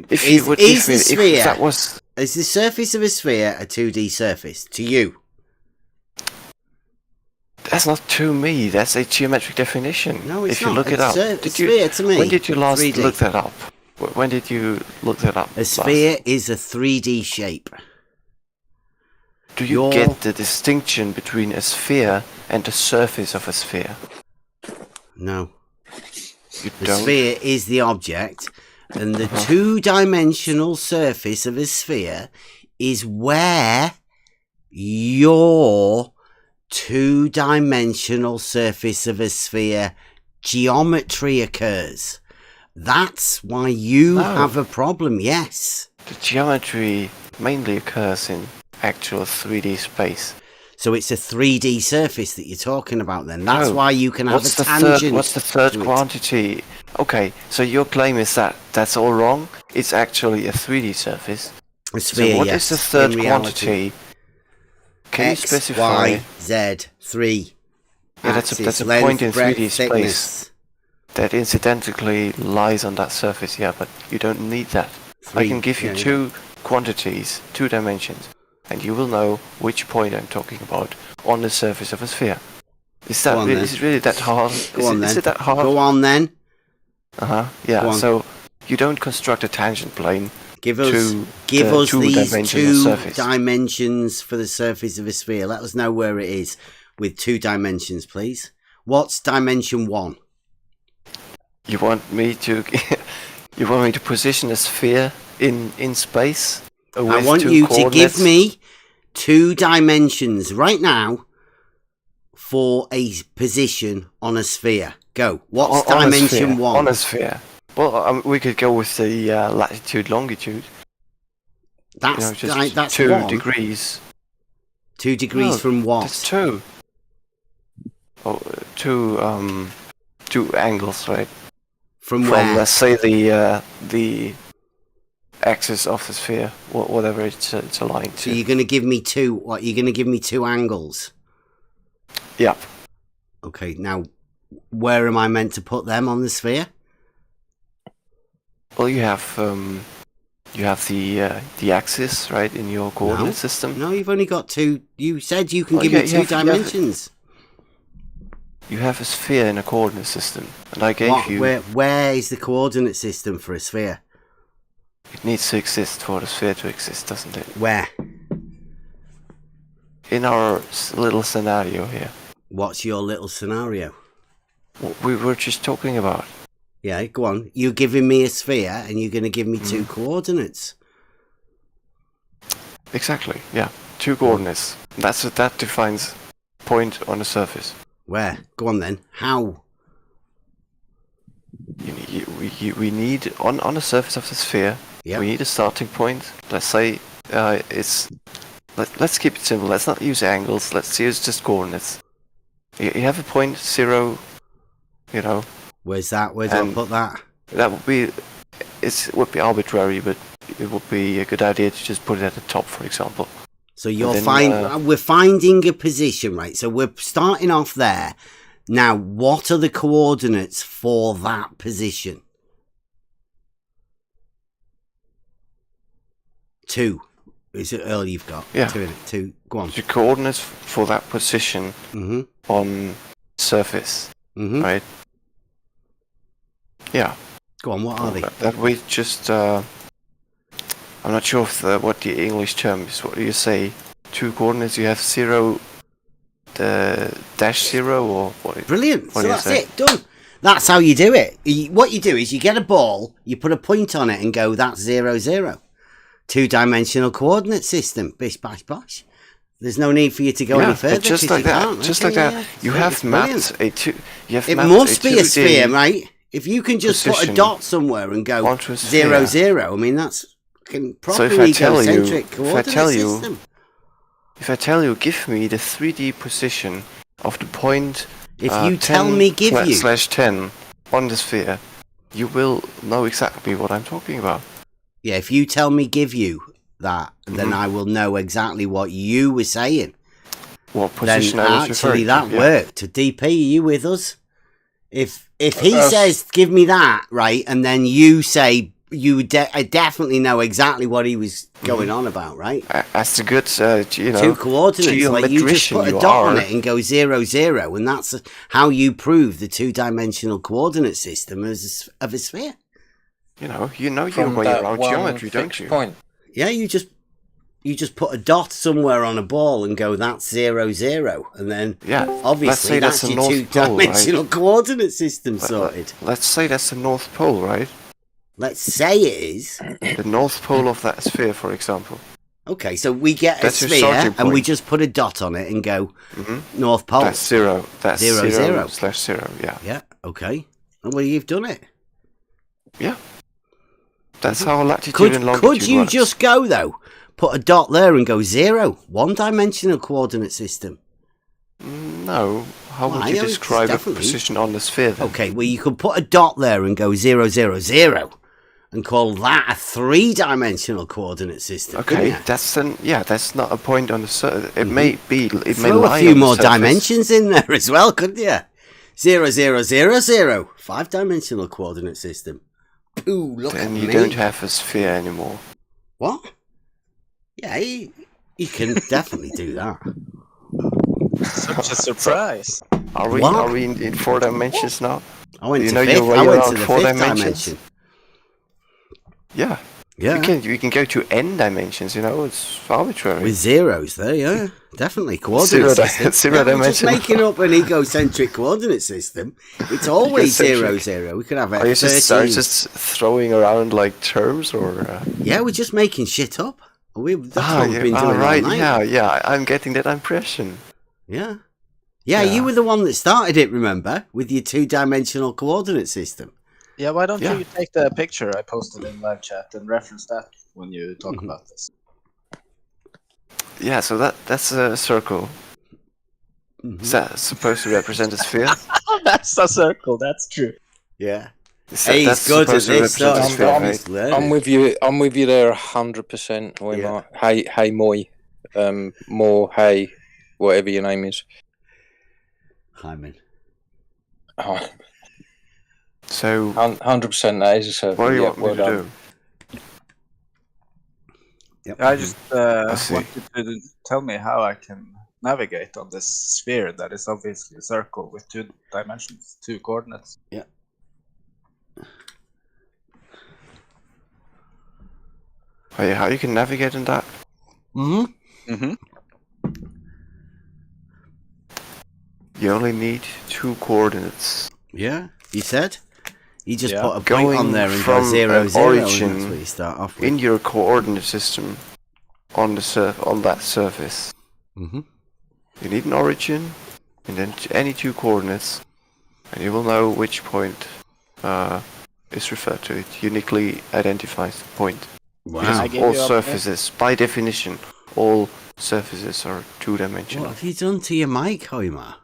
is the surface of a sphere a 2D surface to you? That's not to me. That's a geometric definition. No, it's not. If you look it up, sphere to me. When did you last 3D. look that up? When did you look that up? A sphere is a 3D shape. Do you get the distinction between a sphere and the surface of a sphere? No. You the don't? Sphere is the object, and the two-dimensional surface of a sphere is where your two-dimensional surface of a sphere geometry occurs. That's why you have a problem, yes. The geometry mainly occurs in actual 3D space. So it's a 3D surface that you're talking about then. That's why you can have a tangent. What's the third quantity? Okay, so your claim is that that's all wrong? It's actually a 3D surface. A sphere, so what is the third quantity? Can X, you specify? Y, Z, 3. Yeah, that's a point in 3D space that incidentally lies on that surface, but you don't need that. I can give you two quantities, two dimensions, and you will know which point I'm talking about on the surface of a sphere. Is it really that hard? Is it that hard? Go on then. Yeah, so you don't construct a tangent plane Give us these two dimensions for the surface of a sphere. Let us know where it is with 2 dimensions, please. What's dimension 1? You want me to position a sphere in space? I want you to give me 2 dimensions right now for a position on a sphere. Go. What's dimension 1? On a sphere. Well, we could go with the latitude, longitude. That's 2 1. degrees. 2 degrees from what? That's 2. Oh, 2 angles, right? From where? Let's say the axis of the sphere, whatever it's aligned to. So you're going to give me 2. What? You're going to give me 2 angles. Yeah. Okay. Now, where am I meant to put them on the sphere? Well, you have the axis, right, in your coordinate system. No, you've only got 2. You said you can give me 2 dimensions. You have a sphere in a coordinate system, and I gave you. Where is the coordinate system for a sphere? It needs to exist for the sphere to exist, doesn't it? Where? In our little scenario here. What's your little scenario? What we were just talking about. Yeah, go on. You're giving me a sphere, and you're going to give me 2 coordinates. Exactly. Yeah, 2 coordinates. That defines point on the surface. Where? Go on then. How? We need on the surface of the sphere. Yep. We need a starting point. Let's say let's keep it simple. Let's not use angles. Let's use just coordinates. You have a point 0. You know. Where's that? Where do I put that? That would be. It would be arbitrary, but it would be a good idea to just put it at the top, for example. So we're finding a position, right? So we're starting off there. Now, what are the coordinates for that position? 2. Is it early you've got? Yeah. 2. Go on. The coordinates for that position on surface, right? Yeah. Go on, what are they? That we just... I'm not sure if what the English term is. What do you say? 2 coordinates. You have 0, the -0, or what? Brilliant. So that's it. Done. That's how you do it. What you do is you get a ball, you put a point on it, and go, that's 0, 0. 2-dimensional coordinate system. Bish, bash, bosh. There's no need for you to go any further. Just like that. Just like that. You have mapped a 2. It must be a sphere, right? If you can just put a dot somewhere and go 0, 0. I mean, that's properly egocentric coordinate system. If I tell you, give me the 3D position of the point. If you tell me, give you /10 on the sphere, you will know exactly what I'm talking about. Yeah, if you tell me, give you that, then I will know exactly what you were saying. What position I was referring to. That worked. DP, are you with us? If he says, give me that, right, and then you say, I definitely know exactly what he was going on about, right? That's a good, 2 coordinates. Like you just put a dot on it and go 0, 0, and that's how you prove the 2-dimensional coordinate system of a sphere. You know your way around geometry, don't you? Point. Yeah, you just put a dot somewhere on a ball and go, that's 0, 0, and then obviously that's your 2-dimensional coordinate system sorted. Let's say that's the North Pole, right? Let's say it is. The North Pole of that sphere, for example. Okay, so we get a sphere and we just put a dot on it and go North Pole. That's 0. That's 0, 0. /0, yeah. Yeah, okay. Well, you've done it. Yeah. That's how latitude and longitude Could you works. just go, though? Put a dot there and go 0. 1-dimensional coordinate system. No. How would you describe a position on the sphere, then? Okay, well, you could put a dot there and go 0, 0, 0. And call that a 3-dimensional coordinate system. Okay, that's not a point on the surface. It may be. It may throw lie a few on more the surface. dimensions in there as well, couldn't you? 0, 0, 0, 0. 5-dimensional coordinate system. Ooh, look at me. Then you don't have a sphere anymore. What? Yeah, you can definitely do that. Such a surprise. Are we in 4 dimensions now? I went to the 5th dimension. Yeah. Yeah. You can go to n dimensions, it's arbitrary. With zeros there, yeah. Definitely. Coordinate system. Zero We're just dimensional. making up an egocentric coordinate system. It's always 0, 0. We could have Are you 13. just throwing around like terms or? Yeah, we're just making shit up. That's what we've been doing all night. Yeah. I'm getting that impression. Yeah. Yeah, you were the one that started it, remember? With your 2-dimensional coordinate system. Yeah, why don't you take the picture I posted in live chat and reference that when you talk about this? Yeah, so that's a circle. Is that supposed to represent a sphere? That's a circle, that's true. Yeah. That's good at supposed to this. represent a sphere, I'm with you. I'm with you there 100%. Hey, Moy, more hey, whatever your name is. Hyman. Oh. So 100% that is a circle. What do you want me to do? Yep. I just want you to tell me how I can navigate on this sphere that is obviously a circle with 2 dimensions, 2 coordinates. Yeah. How you can navigate in that? You only need 2 coordinates. Yeah, you said? You just put a point Going on there and from go 0, an 0, origin and that's what you start off with. in your coordinate system on that surface. You need an origin and then any 2 coordinates, and you will know which point is referred to. It uniquely identifies the point. Wow. Because all surfaces, by definition, all surfaces are 2-dimensional. What have you done to your mic, Hoimer?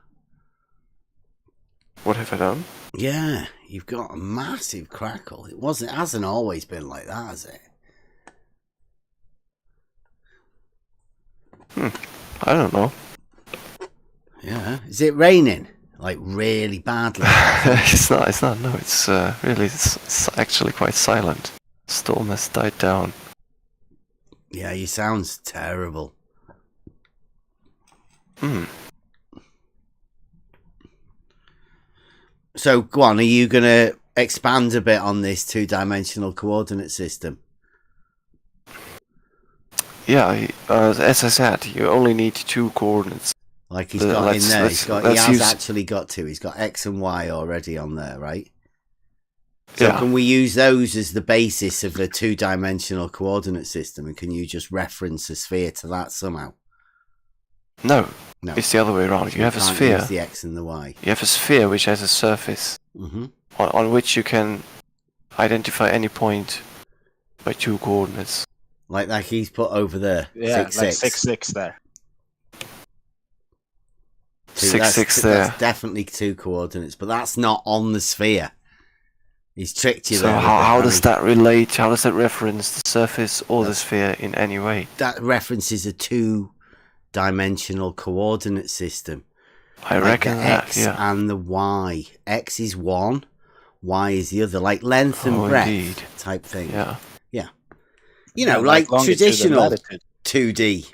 What have I done? Yeah, you've got a massive crackle. It hasn't always been like that, has it? I don't know. Yeah. Is it raining? Like really badly? It's not. No, it's really. It's actually quite silent. Storm has died down. Yeah, you sound terrible. So, go on. Are you going to expand a bit on this 2-dimensional coordinate system? Yeah, as I said, you only need 2 coordinates. Like he's got in there. He has actually got 2. He's got X and Y already on there, right? So can we use those as the basis of a 2-dimensional coordinate system? And can you just reference a sphere to that somehow? No. It's the other way around. You have a sphere. Use the X and the Y. You have a sphere which has a surface on which you can identify any point by 2 coordinates. Like he's put over there. Yeah, 6, like 6, 6 there. 6, 6 there. That's definitely 2 coordinates, but that's not on the sphere. He's tricked you so there. So how does that relate? How does that reference the surface or the sphere in any way? That references a 2-dimensional coordinate system. I reckon the that, X and the Y. X is one, Y is the other. Like length and breadth type thing. Yeah. Yeah. You know, like traditional 2D.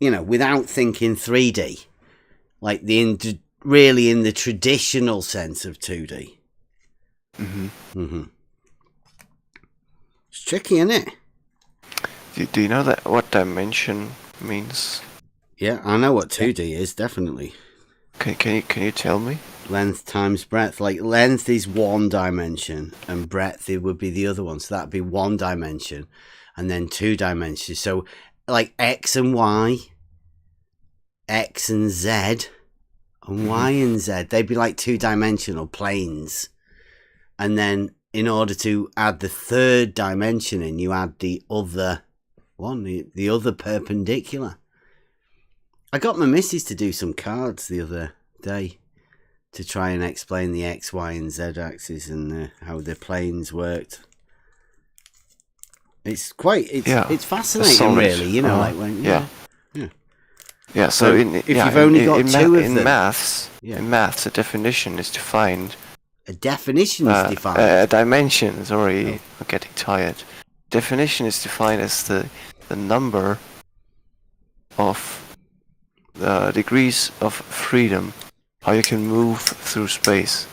You know, without thinking 3D. Like really in the traditional sense of 2D. It's tricky, isn't it? Do you know what dimension means? Yeah, I know what 2D is, definitely. Can you tell me? Length times breadth. Like length is 1 dimension and breadth it would be the other one. So that'd be 1 dimension and then 2 dimensions. So like X and Y, X and Z, and Y and Z, they'd be like 2-dimensional planes. And then in order to add the 3rd dimension in, you add the other one, the other perpendicular. I got my missus to do some cards the other day to try and explain the X, Y, and Z axis and how the planes worked. It's fascinating, really. You know, like when Yeah. So if you've only got 2 of them, in maths, a definition is defined. A definition is defined. A dimension. Sorry, I'm getting tired. Definition is defined as the number of degrees of freedom, how you can move through space.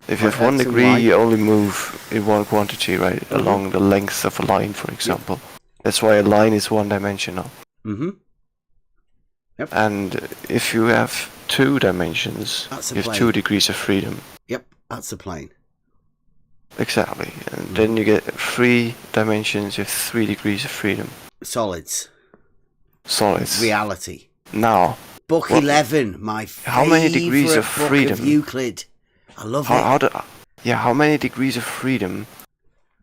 If you have 1 degree, you only move in one quantity, right? Along the length of a line, for example. That's why a line is one-dimensional. Yep. And if you have 2 dimensions, you have 2 degrees of freedom. Yep, that's a plane. Exactly. And then you get 3 dimensions, you have 3 degrees of freedom. Solids. Reality. Now, Now, Book 11, my favorite how many degrees of book freedom? of Euclid. I love it. How many degrees of freedom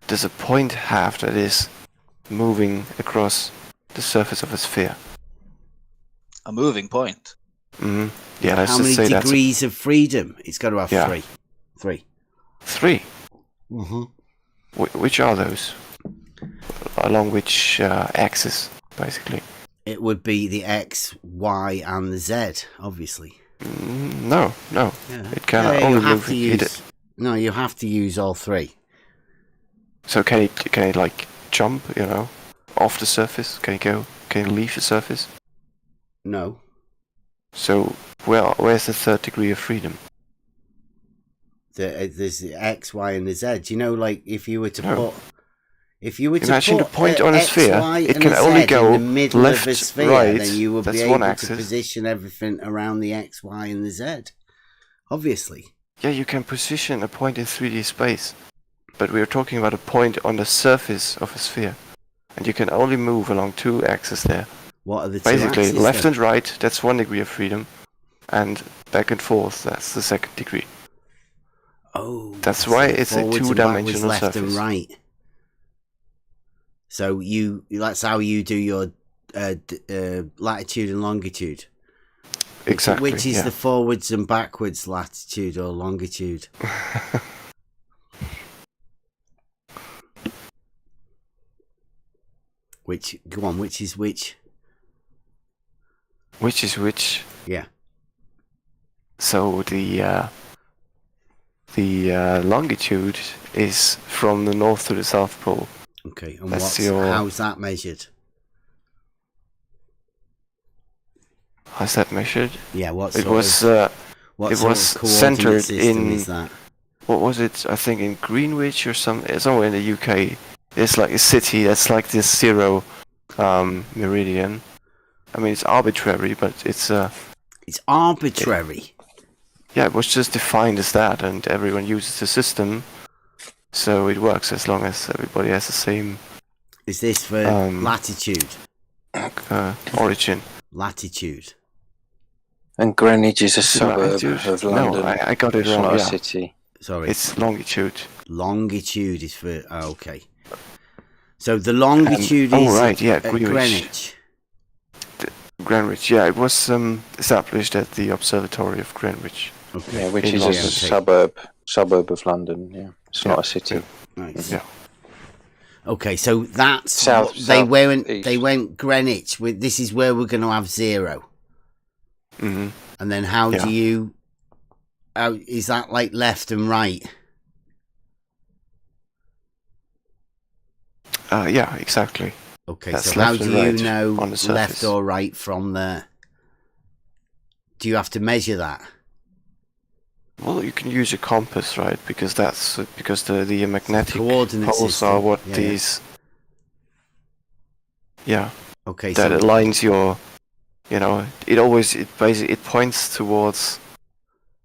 does a point have that is moving across the surface of a sphere? A moving point. Yeah, let's how just many say degrees of freedom? It's got to have 3. 3. 3? Which are those? Along which axis, basically? It would be the X, Y, and the Z, obviously. No. Yeah. It can only move. No, you have to use all 3. So can it like jump? Off the surface? Can it leave the surface? No. So where's the 3rd degree of freedom? There's the X, Y, and the Z. Like if you were to put. Imagine the point on a sphere, it can only go in the middle left, of a sphere, right. then you would That's be one able axis. to position everything around the X, Y, and the Z. Obviously. Yeah, you can position a point in 3D space, but we are talking about a point on the surface of a sphere, and you can only move along 2 axes there. What are the 2 Basically, axes, left then? and right, that's 1 degree of freedom, and back and forth, that's the 2nd degree. Oh. That's why it's a forwards and 2-dimensional backwards, left surface. and right. So that's how you do your latitude and longitude. Exactly. Which is the forwards and backwards latitude or longitude? Which is which? Which is which? Yeah. So the longitude is from the north to the south pole. Okay, and how's that measured? How's that measured? Yeah, it was centered in. Is that? What was it? I think in Greenwich or somewhere in the UK. It's like a city that's like this 0 meridian. I mean, it's arbitrary, but it's arbitrary. It was just defined as that, and everyone uses the system, so it works as long as everybody has the same. Is this for latitude? Origin. Latitude. And Greenwich is a suburb of London. No, I got it wrong. Not a city. Sorry. It's longitude. Longitude is for. Oh, okay. So the longitude is Greenwich. Greenwich, yeah, it was established at the Observatory of Greenwich. Okay. Yeah, which is a suburb of London. Yeah, it's not a city. Yeah. Nice. Yeah. Okay, so that's they went Greenwich. This is where we're going to have 0. Mm-hmm. And then how do you? Is that like left and right? Yeah, exactly. Okay, that's so how do you right know on the left or right from there? Do you have to measure that? Well, you can use a compass, right? Because the magnetic coordinate poles system. are what these. Yeah. Okay. That aligns your. It points towards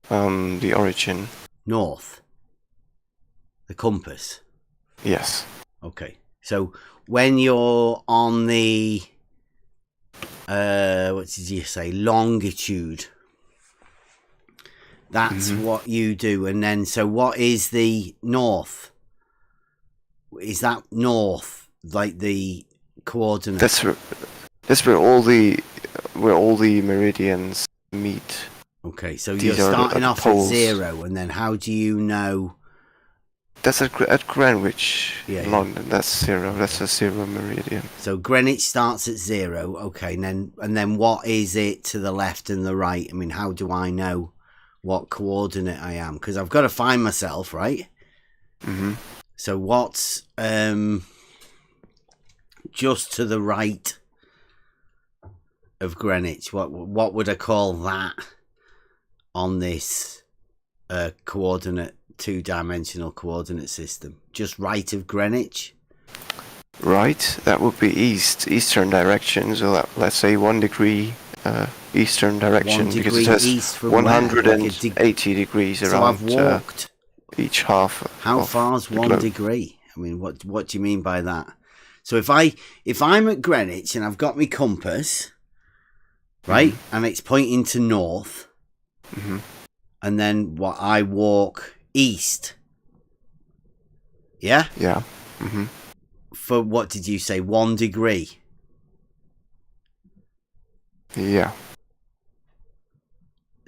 the origin. North. The compass. Yes. Okay. So when you're on the what did you say? Longitude. That's what you do, and then so what is the north? Is that north like the coordinate? That's where all the meridians meet. Okay, so you're starting off at 0, and then how do you know? That's at Greenwich, London. That's 0. That's a 0 meridian. So Greenwich starts at 0. Okay, and then what is it to the left and the right? I mean, how do I know what coordinate I am? Because I've got to find myself, right? Mm-hmm. So what's just to the right of Greenwich? What would I call that on this coordinate two-dimensional coordinate system? Just right of Greenwich? Right, that would be eastern direction. So let's say 1 degree eastern direction, because it has 180 degrees so around. I've walked each half. How far's 1 degree? I mean, what do you mean by that? So if I'm at Greenwich and I've got my compass, right, and it's pointing to north, and then I walk east. Yeah. Yeah. For what did you say? 1 degree. Yeah.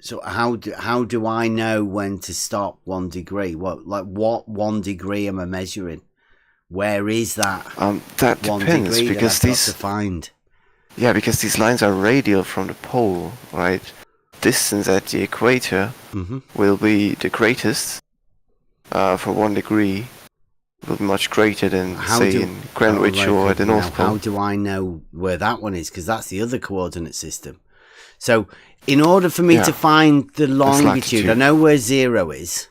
So how do I know when to stop 1 degree? What 1 degree am I measuring? Where is that? That depends, because these to find. Yeah, because these lines are radial from the pole, right? Distance at the equator will be the greatest for 1 degree. Will be much greater than in Greenwich or the North Pole. How do I know where that one is? Because that's the other coordinate system. So, in order for me to find the longitude, I know where 0 is.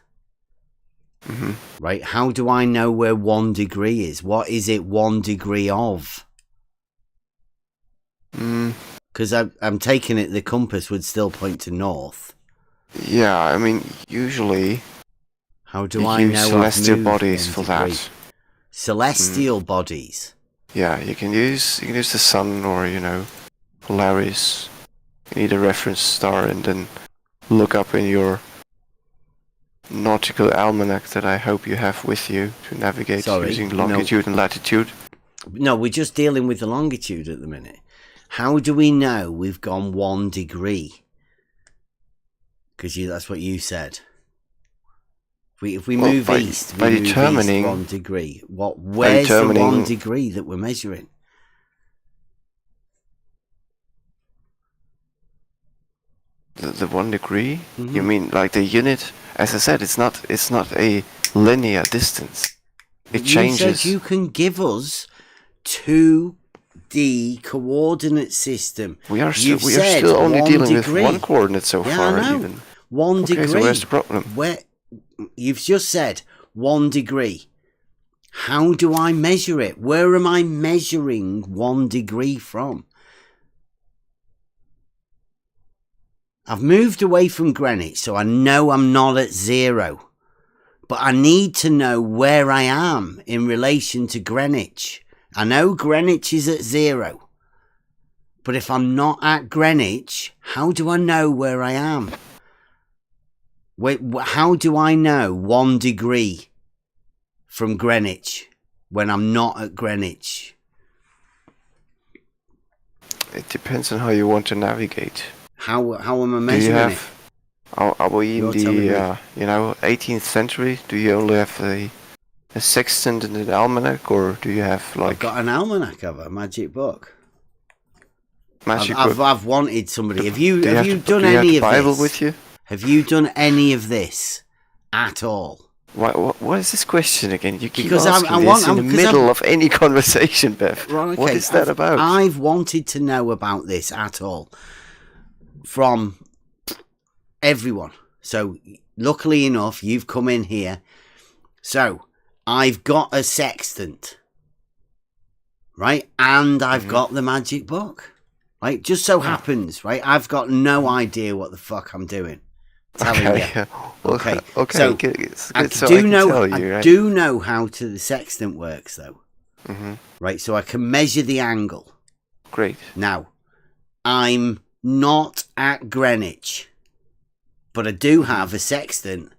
Right? How do I know where 1 degree is? What is it 1 degree of? Because I'm taking it the compass would still point to north. Yeah, I mean, usually... How do I know celestial bodies for that? Celestial bodies? Yeah, you can use the sun or, Polaris. You need a reference star and then look up in your nautical almanac that I hope you have with you to navigate using longitude and latitude. No, we're just dealing with the longitude at the minute. How do we know we've gone 1 degree? Because that's what you said. If we move east, we move east 1 degree. Where's the 1 degree that we're measuring? The 1 degree? You mean like the unit? As I said, it's not a linear distance. It changes. You said you can give us 2D coordinate system. We are still only dealing with 1 coordinate so far. I know. Even 1 degree. So where's the problem? You've just said 1 degree. How do I measure it? Where am I measuring 1 degree from? I've moved away from Greenwich, so I know I'm not at 0. But I need to know where I am in relation to Greenwich. I know Greenwich is at 0. But if I'm not at Greenwich, how do I know where I am? Wait, how do I know 1 degree from Greenwich when I'm not at Greenwich? It depends on how you want to navigate. How am I measuring it? Are we in the 18th century? Do you only have a sextant and an almanac, or do you have I've got an almanac, a magic book. Book. I've wanted somebody. Have you done any of this? Bible with you? Have you done any of this at all? What is this question again? You keep asking this in the middle of any conversation, Bev. Right, okay. What is that about? I've wanted to know about this at all from everyone. So, luckily enough, you've come in here. So, I've got a sextant, right? And I've got the magic book, right? Just so happens, right? I've got no idea what the fuck I'm doing. Okay. So I do know how the sextant works, though. Right, so I can measure the angle. Great. Now, I'm not at Greenwich, but I do have a sextant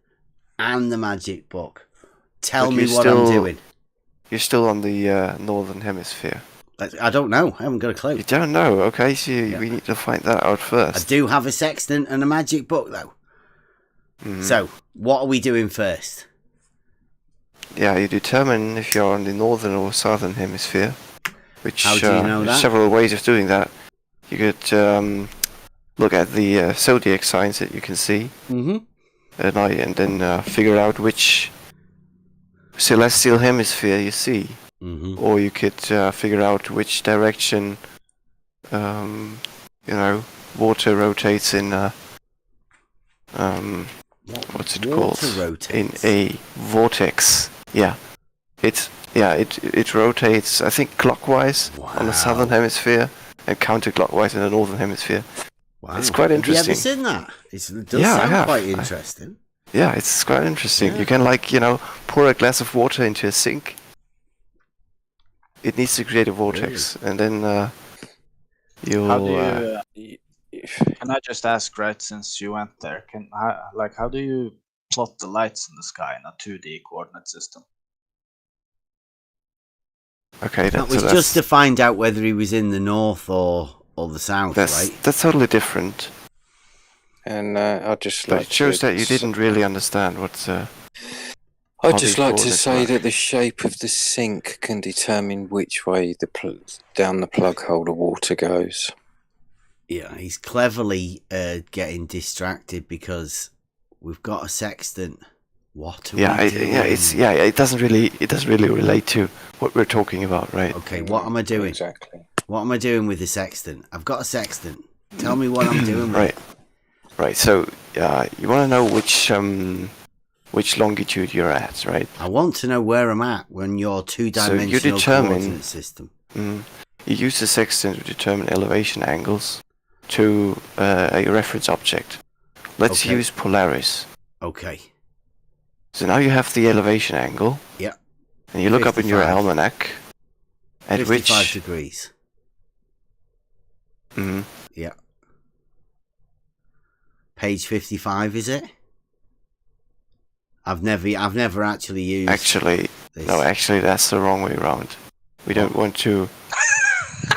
and the magic book. Tell me what I'm doing. You're still on the northern hemisphere. I don't know. I haven't got a clue. You don't know? Okay, so we need to find that out first. I do have a sextant and a magic book, though. So, what are we doing first? Yeah, you determine if you're on the northern or southern hemisphere. Which, how do you know that? Several ways of doing that. You could look at the zodiac signs that you can see at night, and then figure out which celestial hemisphere you see. Or you could figure out which direction, water rotates in what's it called? In a vortex. Yeah. It rotates, I think, clockwise on the southern hemisphere and counterclockwise in the northern hemisphere. Wow. It's quite interesting. Have you ever seen that? It does sound quite interesting. Yeah, it's quite interesting. Yeah. You can, pour a glass of water into a sink. It needs to create a vortex, and then you'll. How do you? Can I just ask, right? Since you went there, how do you plot the lights in the sky in a 2D coordinate system? Okay, that was just to find out whether he was in the north or the south, right? That's totally different. And I'd just like it shows that you didn't really understand what's. I'd just like to say that the shape of the sink can determine which way down the plug hole the water goes. Yeah, he's cleverly getting distracted because we've got a sextant. What are we doing? It doesn't really relate to what we're talking about, right? Okay, what am I doing? Exactly. What am I doing with the sextant? I've got a sextant. Tell me what I'm doing with it. Right. So you want to know which longitude you're at, right? I want to know where I'm at when you're two-dimensional coordinate system. You use the sextant to determine elevation angles to a reference object. Let's use Polaris. Okay. So now you have the elevation angle. Yeah. And you look 55. Up in your almanac. At 55 degrees. Mm-hmm. Yeah. Page 55, is it? I've never actually used. Actually, this. No. Actually, that's the wrong way around. We don't want to.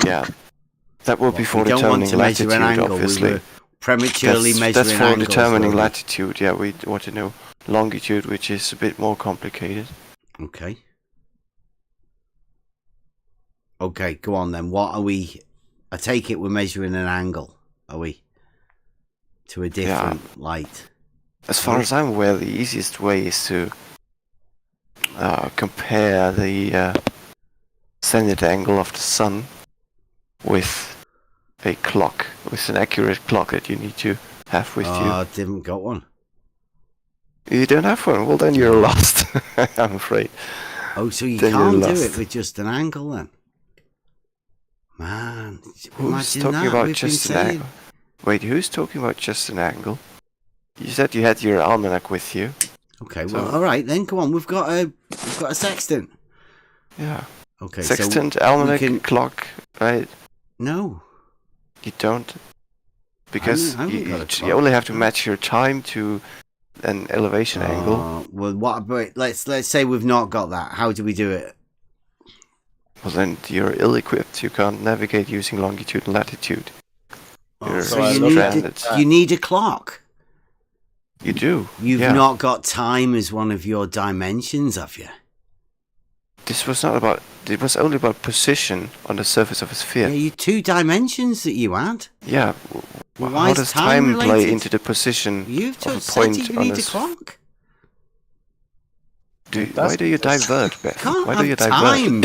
Yeah, that will be for determining latitude. Obviously, prematurely measuring that's for angles, determining latitude. Yeah, we want to know longitude, which is a bit more complicated. Okay. Okay, go on then. What are we? I take it we're measuring an angle, are we? To a different light. As far as I'm aware, the easiest way is to compare the standard angle of the sun with a clock, with an accurate clock that you need to have with you. I didn't got one. You don't have one? Well, then you're lost, I'm afraid. Oh, so you can't do it with just an angle then? Man, who's talking about just an angle? Wait, who's talking about just an angle? You said you had your almanac with you. Okay, well, all right then. Come on, we've got a sextant. Yeah. Okay. Sextant, almanac, clock, right? No. You don't, because you only have to match your time to an elevation angle. Well, what? But let's say we've not got that. How do we do it? Well, then you're ill-equipped. You can't navigate using longitude and latitude. So you need a clock. You do. You've not got time as one of your dimensions, have you? This was not about. It was only about position on the surface of a sphere. Yeah, you 2 dimensions that you had. Yeah. Well, how does time play into the position You've of a just point said you on need a clock. Why do you divert, Beth? Can't why have do you time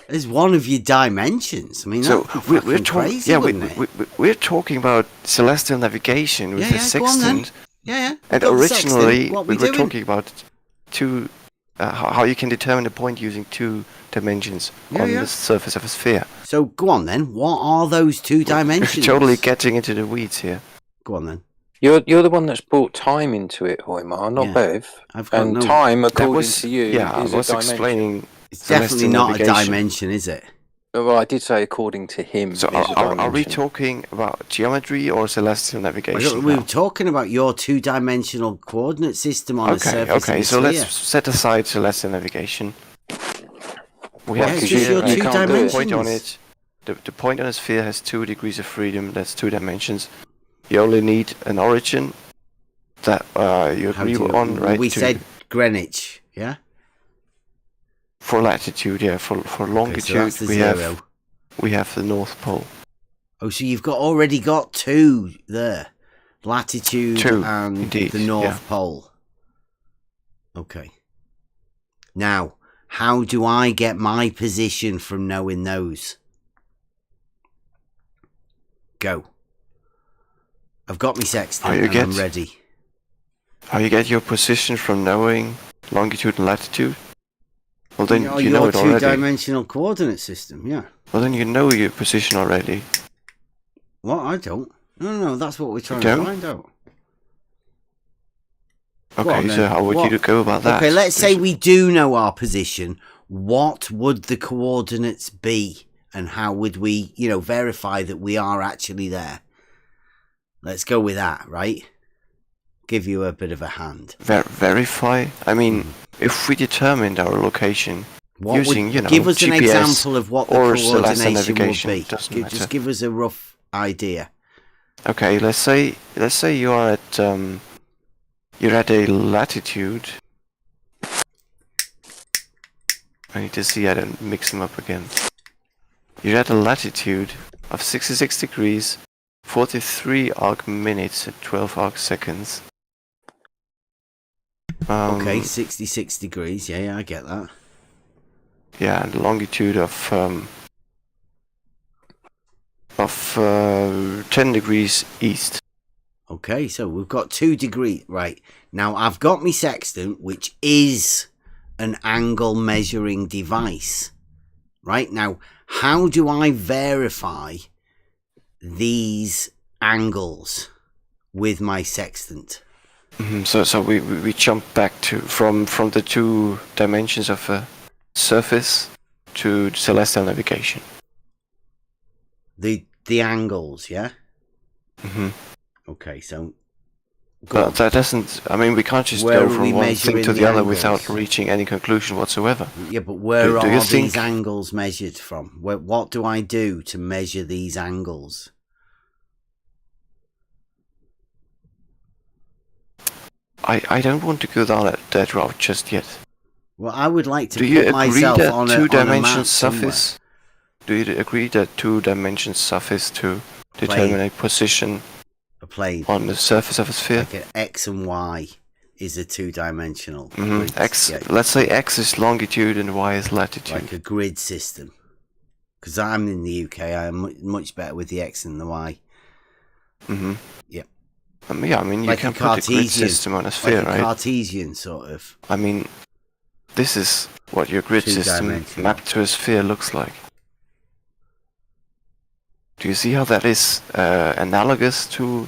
as one of your dimensions. I mean, so we're crazy, we're talking about celestial navigation with the sextant. Yeah. And originally, we were talking about how you can determine a point using 2 dimensions on the surface of a sphere. So go on then. What are those 2 dimensions? We're totally getting into the weeds here. Go on then. You're the one that's brought time into it, Hoymar, not Bev. And time, according to you, is I was explaining. It's definitely not a dimension, is it? Well, I did say according to him. So are we talking about geometry or celestial navigation? We're talking about your 2-dimensional coordinate system on the surface of the sphere. So let's set aside celestial navigation. We have your 2 dimensions. Point on it. The point on a sphere has 2 degrees of freedom. That's 2 dimensions. You only need an origin that you agree on, right? We said Greenwich, yeah? For latitude, yeah. For longitude, so we have the North Pole. Oh, so you've already got 2 there. Latitude and the North Pole. Okay. Now, how do I get my position from knowing those? Go. I've got my sextant and I'm ready. How you get your position from knowing longitude and latitude? Well, then you know it already. Your two-dimensional coordinate system, yeah. Well, then you know your position already. What? I don't. No, that's what we're trying to find out. Okay, so how would you go about that? Okay, let's say we do know our position. What would the coordinates be? And how would we, verify that we are actually there? Let's go with that, right? Give you a bit of a hand. Verify? I mean, if we determined our location using, give us GPS an example of what the coordination navigation would be. Just give us a rough idea. Okay, let's say you are at you're at a latitude. I need to see I don't mix them up again. You're at a latitude of 66 degrees, 43 arc minutes and 12 arc seconds. Okay, 66 degrees. Yeah, I get that. Yeah, and the longitude of 10 degrees east. Okay, so we've got 2 degrees. Right, now I've got my sextant, which is an angle measuring device. Right, now how do I verify these angles with my sextant? So we jump back to from the 2 dimensions of a surface to celestial navigation. The angles, yeah. Okay, so. But that doesn't. I mean, we can't just go from one thing to the other without reaching any conclusion whatsoever. Yeah, but where are these angles measured from? What do I do to measure these angles? I don't want to go down that route just yet. Well, I would like to put myself on a two-dimension suffice? Do you agree that 2 dimensions suffice to determine a position? A plane on the surface of a sphere? Like an X and Y is a 2-dimensional. X. Yeah. Let's say X is longitude and Y is latitude. Like a grid system. Because I'm in the UK, I'm much better with the X and the Y. Yep. Yeah, I mean, you can put a grid system on a sphere, like a right? Cartesian sort of. I mean, this is what your grid system mapped to a sphere looks like. Do you see how that is analogous to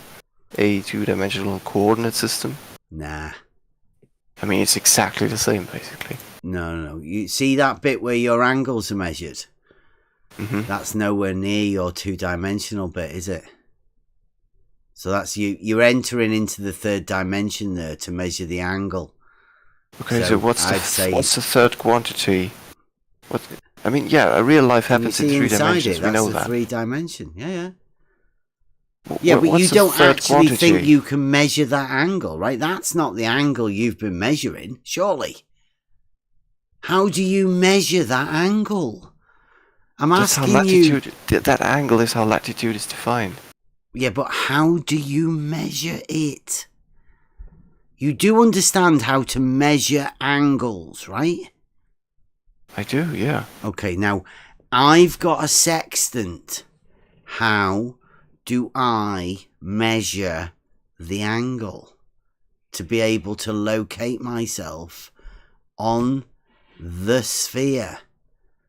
a 2-dimensional coordinate system? Nah. I mean, it's exactly the same, basically. No. You see that bit where your angles are measured? That's nowhere near your 2-dimensional bit, is it? So that's you're entering into the 3rd dimension there to measure the angle. Okay, so what's the third quantity? I mean, yeah, a real life happens in 3 dimensions. We know that. 3-dimension. Yeah. Yeah, but you don't actually think you can measure that angle, right? That's not the angle you've been measuring, surely. How do you measure that angle? I'm asking you. That angle is how latitude is defined. Yeah, but how do you measure it? You do understand how to measure angles, right? I do, yeah. Okay, now, I've got a sextant. How do I measure the angle to be able to locate myself on the sphere?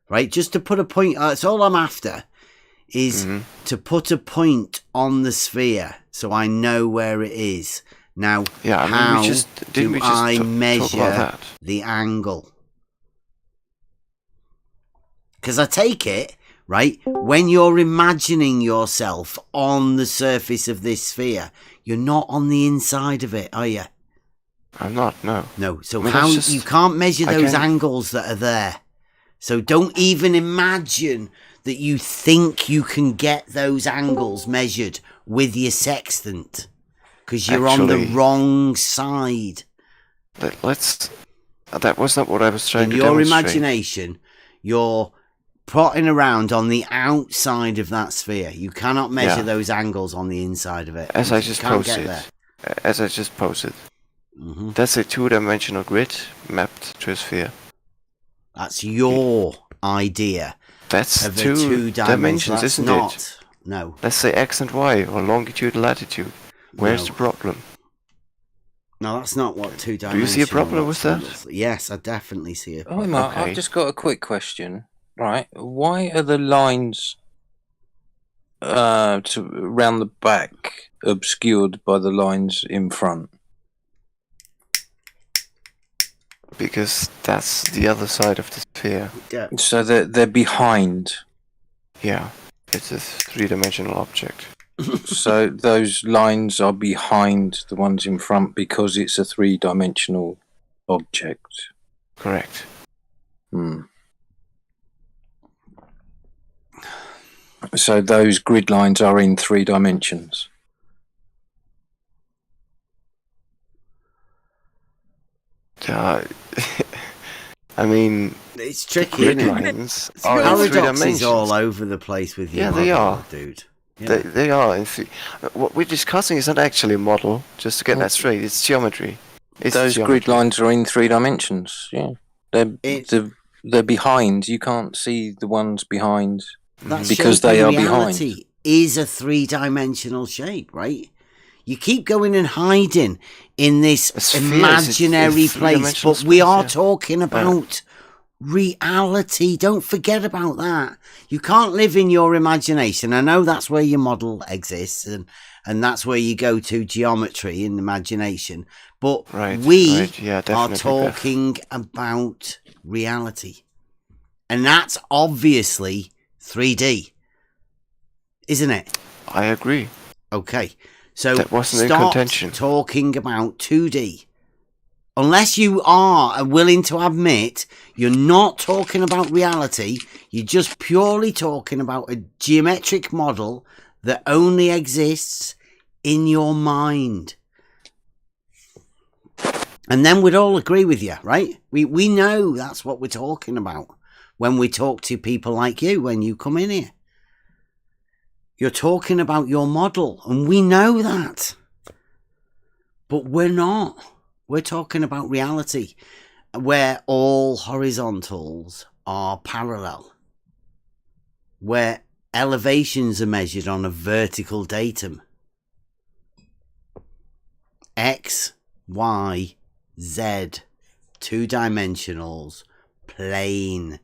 Right, just to put a point, that's all I'm after, is to put a point on the sphere so I know where it is. Now, how do I measure the angle? Because I take it, right, when you're imagining yourself on the surface of this sphere, you're not on the inside of it, are you? I'm not, no. No, so you can't measure those angles that are there. So don't even imagine that you think you can get those angles measured with your sextant. Because you're on the wrong side. That was not what I was trying to demonstrate. In your imagination, you're plotting around on the outside of that sphere. You cannot measure those angles on the inside of it. As I just posted. That's a 2-dimensional grid mapped to a sphere. That's your idea. That's 2 dimensions, isn't it? No. Let's say X and Y, or longitude and latitude. Where's the problem? No, that's not what two-dimensional. Do you see a problem with that? Yes, I definitely see a problem. Mark, I've just got a quick question. Right, why are the lines around the back obscured by the lines in front? Because that's the other side of the sphere. Yeah. So they're behind. Yeah, it's a three-dimensional object. So those lines are behind the ones in front because it's a three-dimensional object. Correct. So those grid lines are in 3 dimensions. I mean, it's tricky. Grid lines are in 3 dimensions. All over the place with you. Yeah, they are, dude. Yeah. They are. What we're discussing is not actually a model. Just to get that straight, it's geometry. Those grid lines are in 3 dimensions. Yeah, they're behind. You can't see the ones behind because they are behind. Is a 3-dimensional shape, right? You keep going and hiding in this imaginary place, but we are talking about reality. Don't forget about that. You can't live in your imagination. I know that's where your model exists, and that's where you go to geometry in imagination. But we are talking about reality. And that's obviously 3D, isn't it? I agree. Okay. So that wasn't in stop contention. Talking about 2D. Unless you are willing to admit you're not talking about reality, you're just purely talking about a geometric model that only exists in your mind. And then we'd all agree with you, right? We know that's what we're talking about when we talk to people like you when you come in here. You're talking about your model, and we know that. But we're not. We're talking about reality, where all horizontals are parallel, where elevations are measured on a vertical datum. X, Y, Z, 2 dimensionals, plane.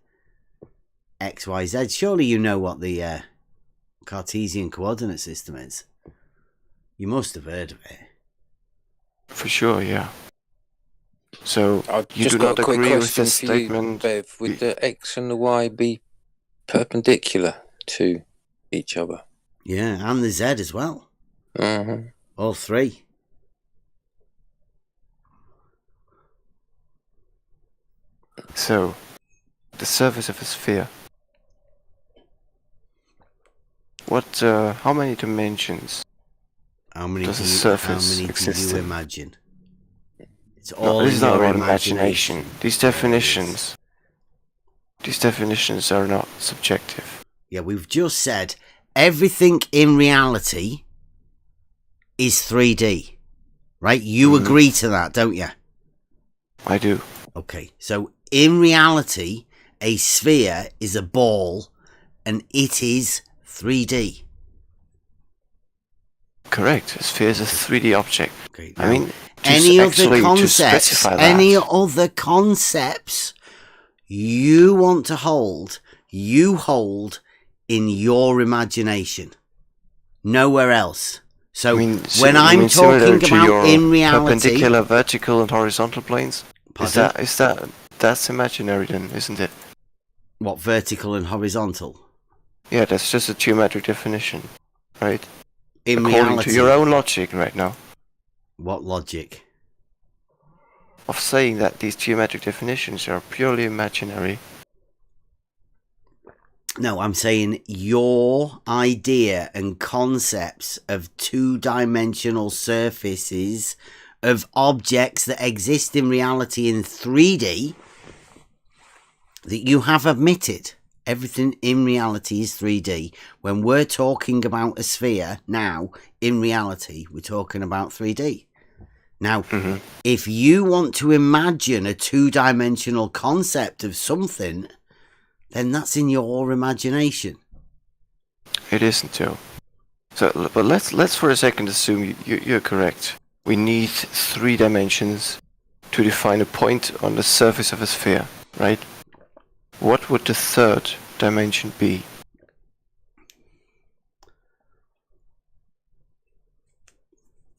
X, Y, Z. Surely you know what the Cartesian coordinate system is. You must have heard of it. For sure, yeah. So you do not agree with this statement, Bev? Would the X and the Y be perpendicular to each other? Yeah, and the Z as well. All 3. So, the surface of a sphere. What? How many dimensions? How many does a surface do exist you in? imagine? It's all this is in not your about imagination. These definitions are not subjective. Yeah, we've just said everything in reality is 3D, right? You agree to that, don't you? I do. Okay, so in reality, a sphere is a ball, and it is 3D. Correct. A sphere is a 3D object. Okay, I mean, any other concepts you want to hold, you hold in your imagination. Nowhere else. So when I'm talking about in reality, perpendicular, vertical, and horizontal planes, that's imaginary then, isn't it? What, vertical and horizontal? Yeah, that's just a geometric definition, right? According reality, to your own logic right now. What logic? Of saying that these geometric definitions are purely imaginary. No, I'm saying your idea and concepts of 2-dimensional surfaces of objects that exist in reality in 3D, that you have admitted everything in reality is 3D. When we're talking about a sphere now, in reality, we're talking about 3D. Now, if you want to imagine a 2-dimensional concept of something, then that's in your imagination. It isn't, Joe. So, but let's for a second assume you're correct. we need 3 dimensions to define a point on the surface of a sphere, right? What would the 3rd dimension be?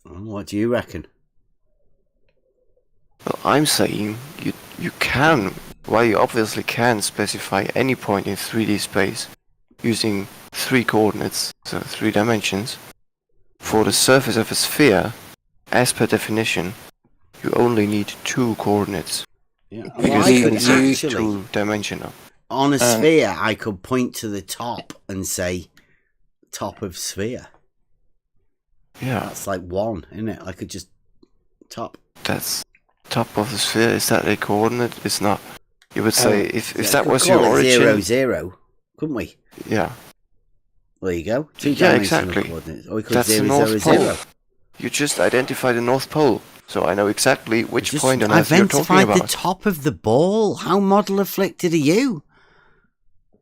What do you reckon? Well, I'm saying you can, well, you obviously can specify any point in 3D space using 3 coordinates, so 3 dimensions. For the surface of a sphere, as per definition, you only need 2 coordinates. Yeah. Because it's actually 2-dimensional. On a sphere, I could point to the top and say, top of sphere. Yeah. That's like 1, isn't it? I could just top. That's top of the sphere. Is that a coordinate? It's not. You would say, if that was your origin... 0, 0, couldn't we? Yeah. There you go. 2 yeah, exactly. Coordinates. Or we could That's 0, the North 0, Pole. 0. You just identify the North Pole. So I know exactly which point on Earth you're talking about. The top of the ball. How model afflicted are you?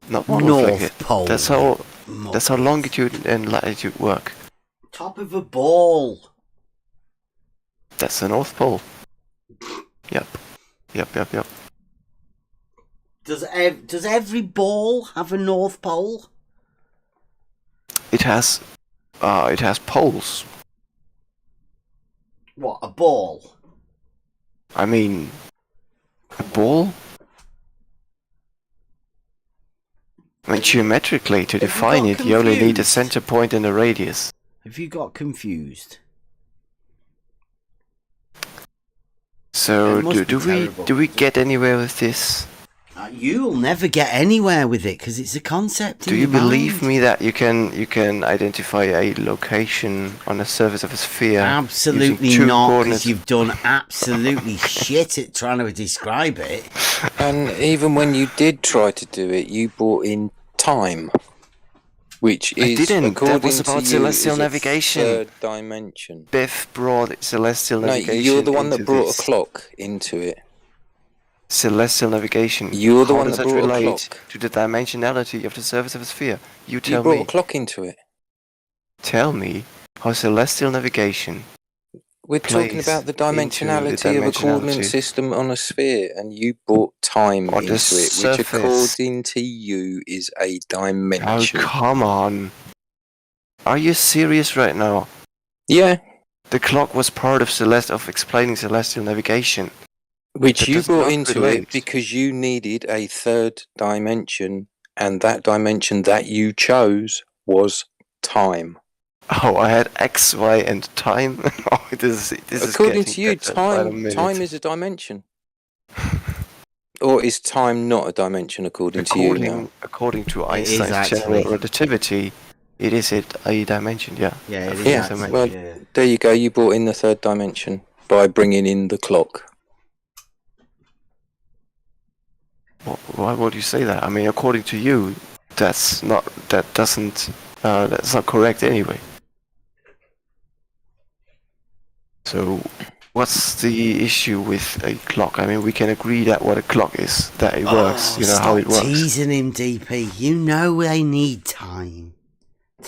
Not model North afflicted. Pole. That's how longitude and latitude work. Top of a ball. That's the North Pole. Yep. Does every ball have a North Pole? It has poles. What, a ball? I mean, a ball? I mean, geometrically, to define it, you only need a center point and a radius. Have you got confused? So, do we get anywhere with this? You'll never get anywhere with it because it's a concept. Do you believe me that you can identify a location on the surface of a sphere? Absolutely not, because you've done absolutely shit at trying to describe it. And even when you did try to do it, you brought in time, which is I didn't. According that was about to celestial you, navigation. Third dimension. Biff brought celestial navigation. No, you're the one that brought a clock into it. Celestial navigation. You're the one that brought a clock to the dimensionality of the surface of a sphere. You tell me. You brought a clock into it. Tell me how celestial navigation. We're talking about the dimensionality of a coordinate system on a sphere, and you brought time into it, which according to you is a dimension. Oh, come on. Are you serious right now? Yeah. The clock was part of explaining celestial navigation. Which you brought into it because you needed a 3rd dimension, and that dimension that you chose was time. Oh, I had X, Y, and time. Oh, this is according to you, time is a dimension. Or is time not a dimension according to you now? According to Einstein's general relativity, it is a dimension. Yeah. Yeah. It is well, there you go. You brought in the 3rd dimension by bringing in the clock. Why would you say that? I mean, according to you, that's not correct anyway. So, what's the issue with a clock? I mean, we can agree that what a clock is, that it works. You know how it works. Stop teasing him, DP. You know they need time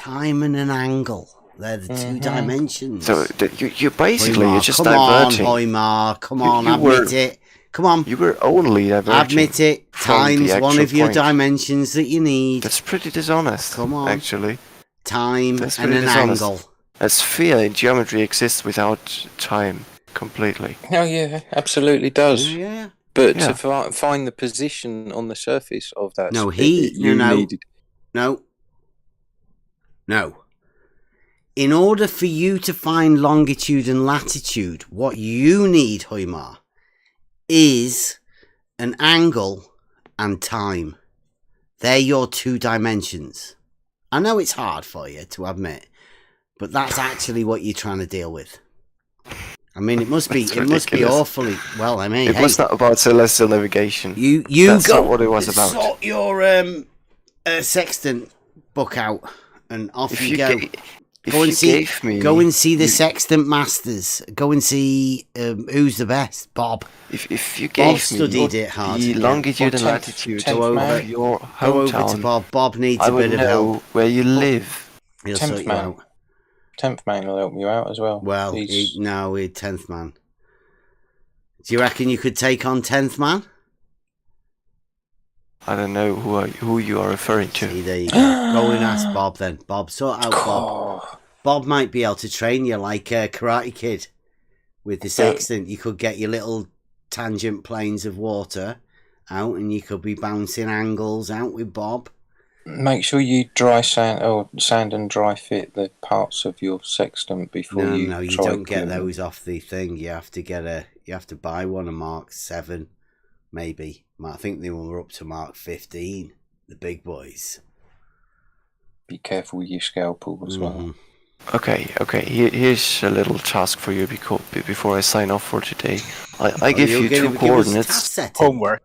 and an angle. They're the 2 dimensions. So you basically you're just diverting. Come on, admit it. Come on. You were only diverting. Admit it. Time's one of your dimensions that you need. That's pretty dishonest. Come on. Actually. Time and an angle. A sphere in geometry exists without time completely. Oh yeah, absolutely does. Yeah. But to find the position on the surface of that No. In order for you to find longitude and latitude, what you need, Hoymar, is an angle and time. They're your 2 dimensions. I know it's hard for you to admit, but that's actually what you're trying to deal with. I mean, it must be awfully well. I mean, it was not about celestial navigation. That's not what it was about. Sort your sextant book out and off you go. Go and see the Sextant Masters. Go and see who's the best, Bob. If you gave studied it hard. The longitude and latitude of your hometown, to Bob. Bob needs I a bit of help. Where you live. He'll sort you out. 10th man will help you out as well. Well, no, we're 10th man. Do you reckon you could take on 10th man? I don't know who you are referring to. See, there you go. Go and ask Bob then. Bob, sort out Bob. Bob might be able to train you like a Karate Kid with the Sextant. You could get your little tangent planes of water out and you could be bouncing angles out with Bob. Make sure you sand and dry fit the parts of your sextant before you. No, you don't get those off the thing. You have to buy one of Mark 7, maybe. I think they were up to Mark 15, the big boys. Be careful with your scalpel as well. Okay. Here's a little task for you before I sign off for today. I give you 2 coordinates. Homework.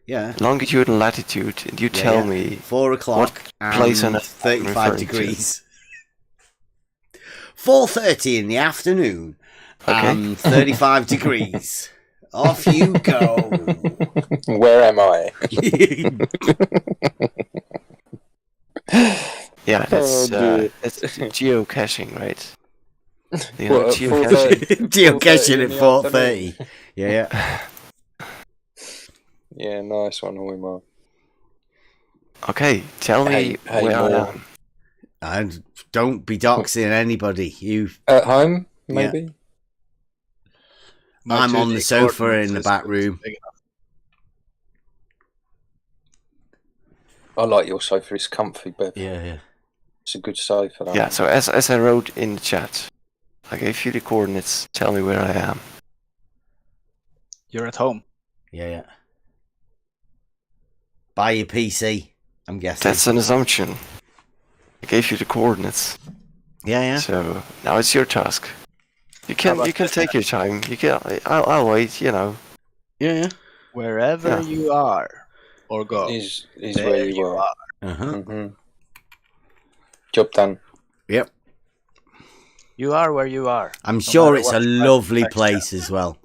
Yeah. Longitude and latitude. And you tell me 4 o'clock what place on 35 degrees. 4:30 in the afternoon. Okay. 35 degrees. Off you go. Where am I? Yeah, that's geocaching, right? You know, geocaching at 4:30. Yeah. Yeah, nice one, Hoymar. Okay, tell me where I am. And don't be doxing anybody. You at home, maybe? Yeah. I'm on the sofa in the back room. I like your sofa. It's comfy, Bev. Yeah. It's a good sofa. Yeah, so as I wrote in the chat, I gave you the coordinates. Tell me where I am. You're at home. Yeah. By your PC, I'm guessing. That's an assumption. I gave you the coordinates. Yeah. So now it's your task. You can take your time. I'll wait. Yeah. Wherever you are or go is where you are. Job done. Yep. You are where you are. I'm sure it's a lovely place as well.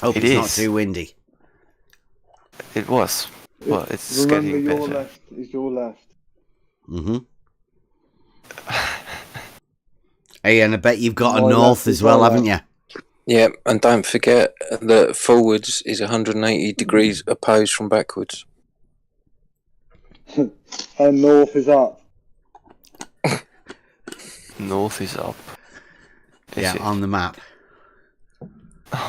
Hope it's not too windy. It was. Well, it's getting better. Your left is your left. Hey, and I bet you've got a north as well, haven't you? Yeah, and don't forget that forwards is 180 degrees opposed from backwards. And north is up. North is up. On the map.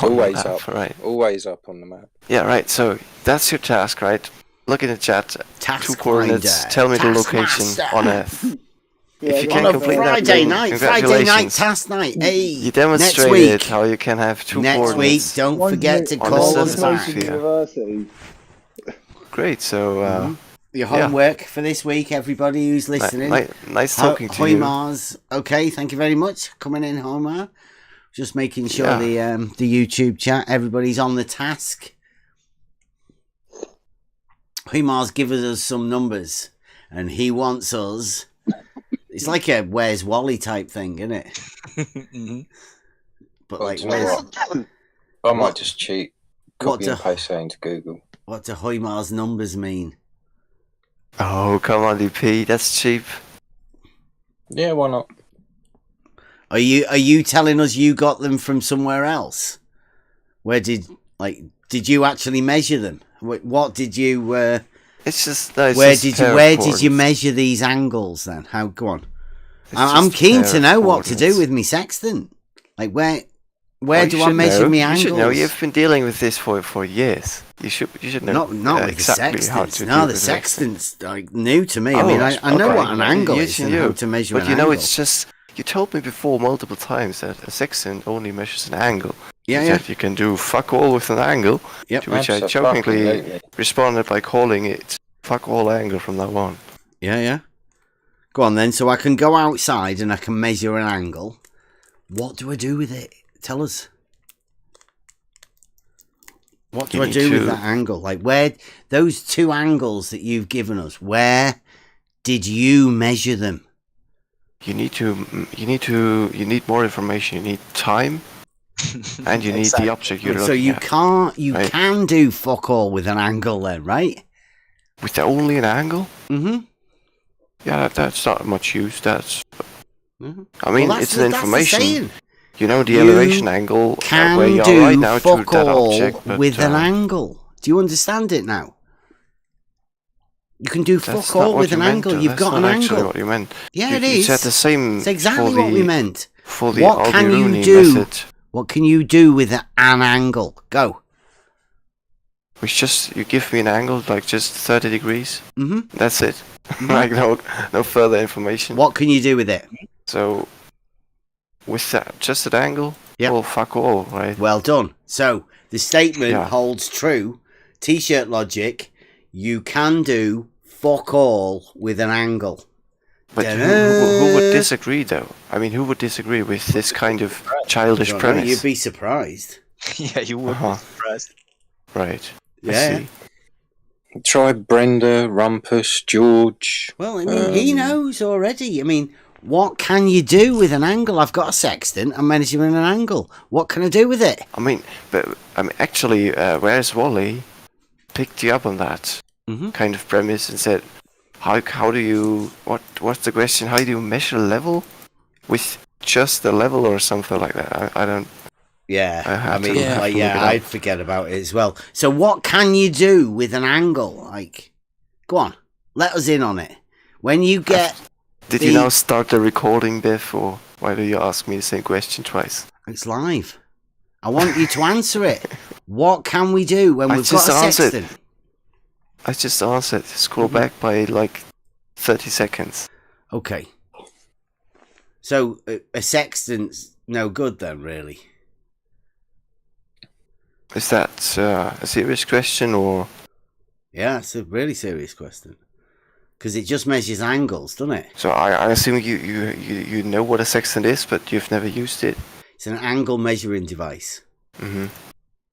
Always up. Right. Always up on the map. Yeah, right. So that's your task, right? Look in the chat. Task 2 coordinates. finder. Tell me the Task location master. on Earth. If you On can a complete Friday that, night, Friday night task night. Hey, you demonstrated how you can have 2 next coordinates. week, don't forget to call us back. Great. So your homework for this week, everybody who's listening. Nice talking to you. Hoymars, okay, thank you very much. Coming in, Hoymar. Just making sure the YouTube chat, everybody's on the task. Hoymar's given us some numbers, and he wants us. It's like a Where's Wally type thing, isn't it? But like, I might just cheat. Copy and paste that into Google. What do Hoymar's numbers mean? Oh, come on, DP. That's cheap. Yeah, why not? Are you telling us you got them from somewhere else? Where did you actually measure them? What did you? It's just where did you measure these angles then? How go on? I'm keen to know what to do with me sextant. Like where do I measure me angles? You should know. You've been dealing with this for years. You should know. Not with exactly the how sextants. to No, do the with sextant's like new to me. I mean, I know what an angle is and how to measure an angle. But it's just. You told me before multiple times that a sextant only measures an angle. Yeah. You can do fuck all with an angle. Yep. To which I jokingly responded by calling it fuck all angle from now on. Yeah. Go on then. So I can go outside and I can measure an angle. What do I do with it? Tell us. What do I do with that angle? Like where those 2 angles that you've given us? Where did you measure them? You need more information. You need time, and you need the object you're looking at. So you can do fuck all with an angle then, right? With only an angle? Mm-hmm. Yeah, that's not much use. Mm-hmm. I mean, it's an information. You know the elevation angle where you are right now to that object, but with an angle. Do you understand it now? You can do fuck all with an angle. You've got an angle. That's not actually what you meant. Yeah, it is. You said the same. It's exactly what we meant. For the what can you do? Method. What can you do with an angle? Go. Which just you give me an angle like just 30 degrees. Mm-hmm. That's it. Like no further information. What can you do with it? So with that just an angle. Yeah. Well, fuck all, right? Well done. So the statement holds true. T-shirt logic. You can do fuck all with an angle. But who would disagree, though? I mean, who would disagree with this kind of childish premise? You'd be surprised. Yeah, you would be surprised. Right. Yeah. Try Brenda, Rumpus, George. Well, I mean, he knows already. I mean, what can you do with an angle? I've got a sextant. I'm measuring an angle. What can I do with it? I mean, actually, Where's Wally picked you up on that kind of premise and said, how do you, what's the question? How do you measure level with just the level or something like that? I don't. Yeah, I'd forget about it as well. So what can you do with an angle? Like, go on, let us in on it. When you get... Did you now start the recording, Biff, or why do you ask me the same question twice? It's live. I want you to answer it. What can we do when we've got a sextant? I just answered. Scroll back by like 30 seconds. Okay. So a sextant's no good then, really? Is that a serious question or? Yeah, it's a really serious question. Because it just measures angles, doesn't it? So I assume you know what a sextant is, but you've never used it. It's an angle measuring device. Mm-hmm.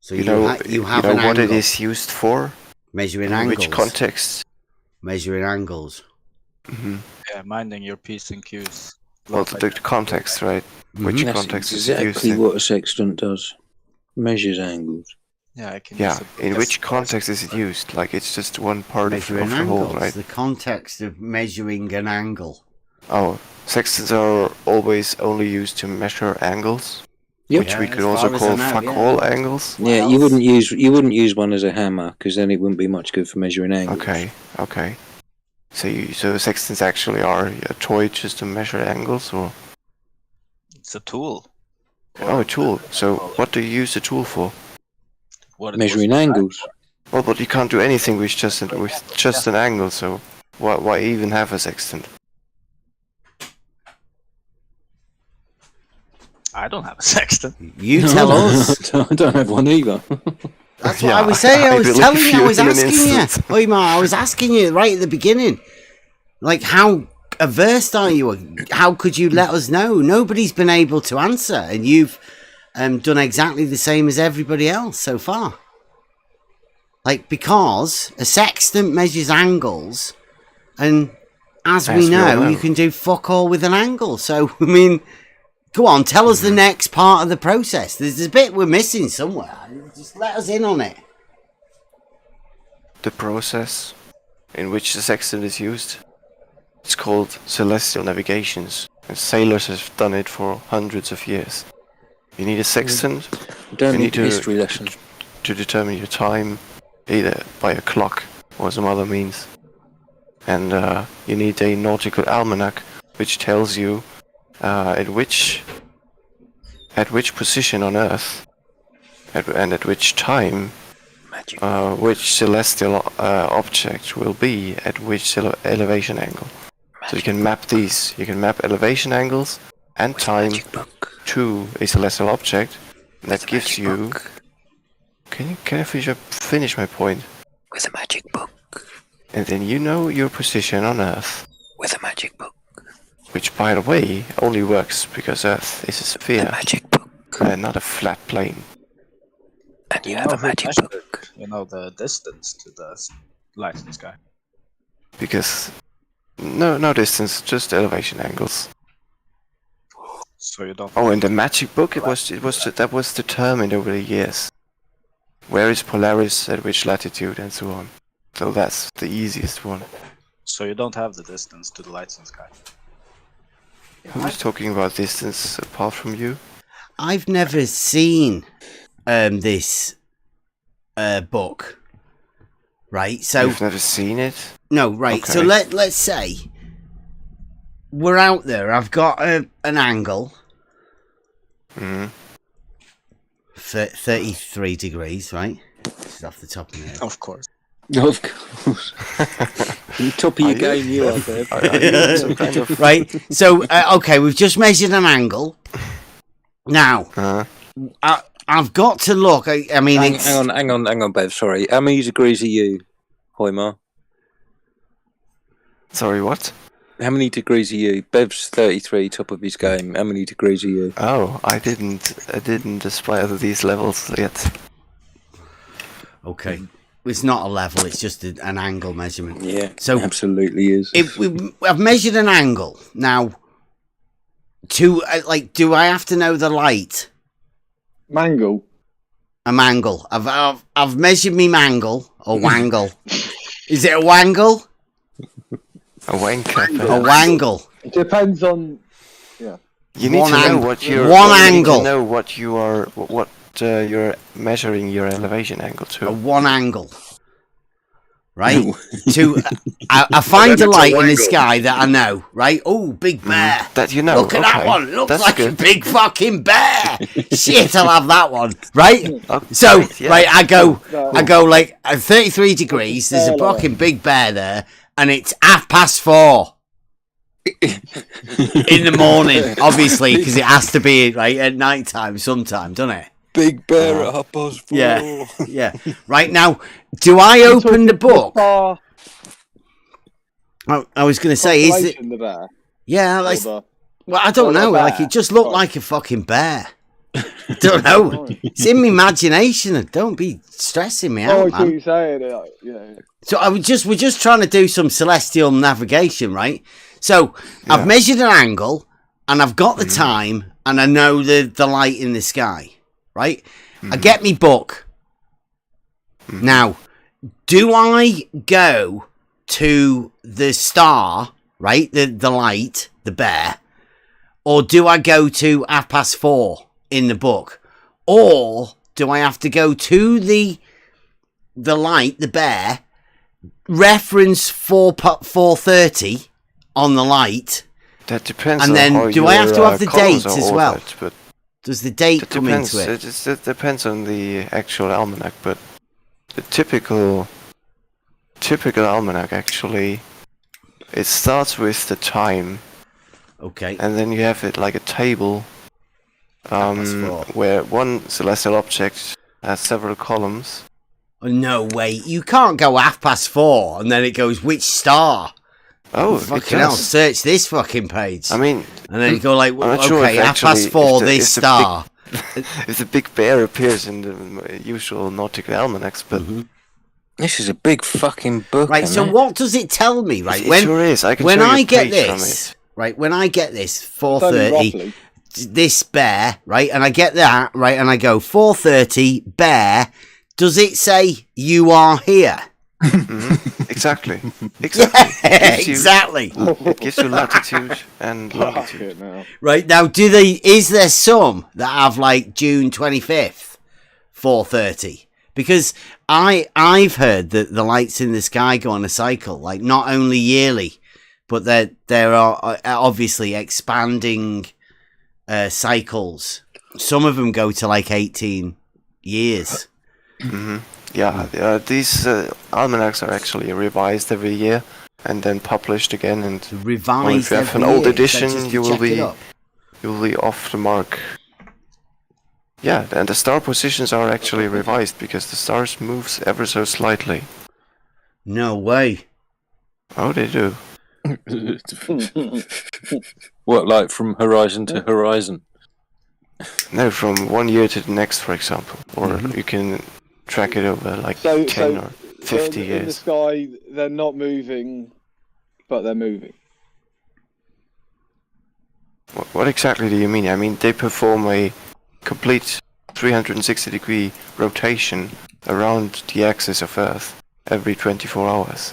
So you have an angle. What it is used for? Measuring angles. Which context? Measuring angles. Mm-hmm. Yeah, minding your P's and Q's. Well, the context, right? Mm-hmm. Which context is it used in? Exactly what a sextant does. Measures angles. Yeah, I can. Yeah, in which context is it used? Like it's just one part of the whole, right? The context of measuring an angle. Oh, sextants are always only used to measure angles. Yep. Which we could also call fuck all angles. Yeah, you wouldn't use one as a hammer because then it wouldn't be much good for measuring angles. Okay. So sextants actually are a toy just to measure angles, or? It's a tool. Oh, a tool. So what do you use the tool for? Measuring angles. Well, but you can't do anything with just an angle. So why even have a sextant? I don't have a sextant. You tell us. I don't have one either. That's what I was saying. I was telling you. I was asking you. Oi, Ma, I was asking you right at the beginning. Like, how averse are you? How could you let us know? Nobody's been able to answer, and you've done exactly the same as everybody else so far. Like, because a sextant measures angles, and as we know, you can do fuck all with an angle. So, I mean... Go on, tell us the next part of the process. There's a bit we're missing somewhere. Just let us in on it. The process in which the sextant is used, it's called celestial navigations. And sailors have done it for hundreds of years. You need a sextant. Don't need a history lesson. To determine your time, either by a clock or some other means. And you need a nautical almanac, which tells you at which position on Earth and at which time which celestial object will be at which elevation angle. So you can map these. You can map elevation angles and time to a celestial object. That gives you. Can I finish my point? With a magic book. And then you know your position on Earth. With a magic book. Which, by the way, only works because Earth is a sphere. A magic book. And not a flat plane. And you have a magic book. You know the distance to the light in the sky. Because no distance, just elevation angles. So you don't. Oh, in the magic book, that was determined over the years. Where is Polaris at which latitude and so on. So that's the easiest one. So you don't have the distance to the lights in the sky. Who's talking about distance apart from you? I've never seen this book. Right, so you've never seen it? No, right. Okay. So let's say we're out there. I've got an angle. 33 degrees, right? This is off the top of my head. Of course. Of course. Top of your game, you are there. Kind of... Right. So okay, we've just measured an angle. Now, I've got to look. I mean, hang on, Bev. Sorry. How many degrees are you, Hoymar? Sorry, what? How many degrees are you? Bev's 33, top of his game. How many degrees are you? Oh, I didn't aspire to these levels yet. Okay. It's not a level, it's just an angle measurement. Yeah, so absolutely is. I've measured an angle. Now, do I have to know the light? Mangle. A mangle. I've measured me mangle or wangle. Is it a wangle? A wanker. A wangle. It depends on. Yeah. You need to know what you're. Need to know what you are. What you're measuring your elevation angle to. A one angle. Right? I find a light in the sky that I know, right? Oh, big bear. That you know. Look at that one. Looks like a big fucking bear. Shit, I'll have that one. Right? So, right, I go like at 33 degrees, there's a fucking big bear there, and it's 4:30 in the morning, obviously, because it has to be right at night time sometime, doesn't it? Big bear at 4:30. Yeah, yeah. Right now, do I open the book? I was going to say, is it? The bear? Yeah, like, well, I don't know. Like, it just looked like a fucking bear. I don't know. It's in my imagination. Don't be stressing me out, man. You're saying it, yeah. So we're just trying to do some celestial navigation, right? So I've measured an angle, and I've got the time, and I know the light in the sky. Right? I get me book. Now, do I go to the star, right? The light, the bear, or do I go to 4:30 in the book? Or do I have to go to the light, the bear, reference 4:30 on the light? That depends. And then on do I have to have the dates as well? But does the date come into it? It depends on the actual almanac, but the typical almanac actually, it starts with the time. Okay. And then you have it like a table, where one celestial object has several columns. Oh, no way! You can't go 4:30 and then it goes which star. Oh, fucking hell! Search this fucking page. I mean, and then you go like, well, sure okay, 4:30 this star. If the big bear appears in the usual nautical almanacs, but this is a big fucking book, right? So what does it tell me? Right, it sure is. I can when show you I a get page this, right? When I get this 4:30, this bear, right, and I get that right, and I go 4:30 bear. Does it say you are here? Exactly. Yeah, exactly. It gives you latitude and longitude. Right now, is there some that have like June 25th, 4:30? Because I've heard that the lights in the sky go on a cycle, like not only yearly, but there are obviously expanding cycles. Some of them go to like 18 years. Yeah, these almanacs are actually revised every year and then published again. And revised if you have an old edition, you will be off the mark. Yeah, and the star positions are actually revised because the stars moves ever so slightly. No way. Oh, they do. What, like from horizon to horizon? No, from 1 year to the next, for example. Or you can track it over like 10 or 50 years. In the sky, they're not moving, but they're moving. What exactly do you mean? I mean, they perform a complete 360-degree rotation around the axis of Earth every 24 hours.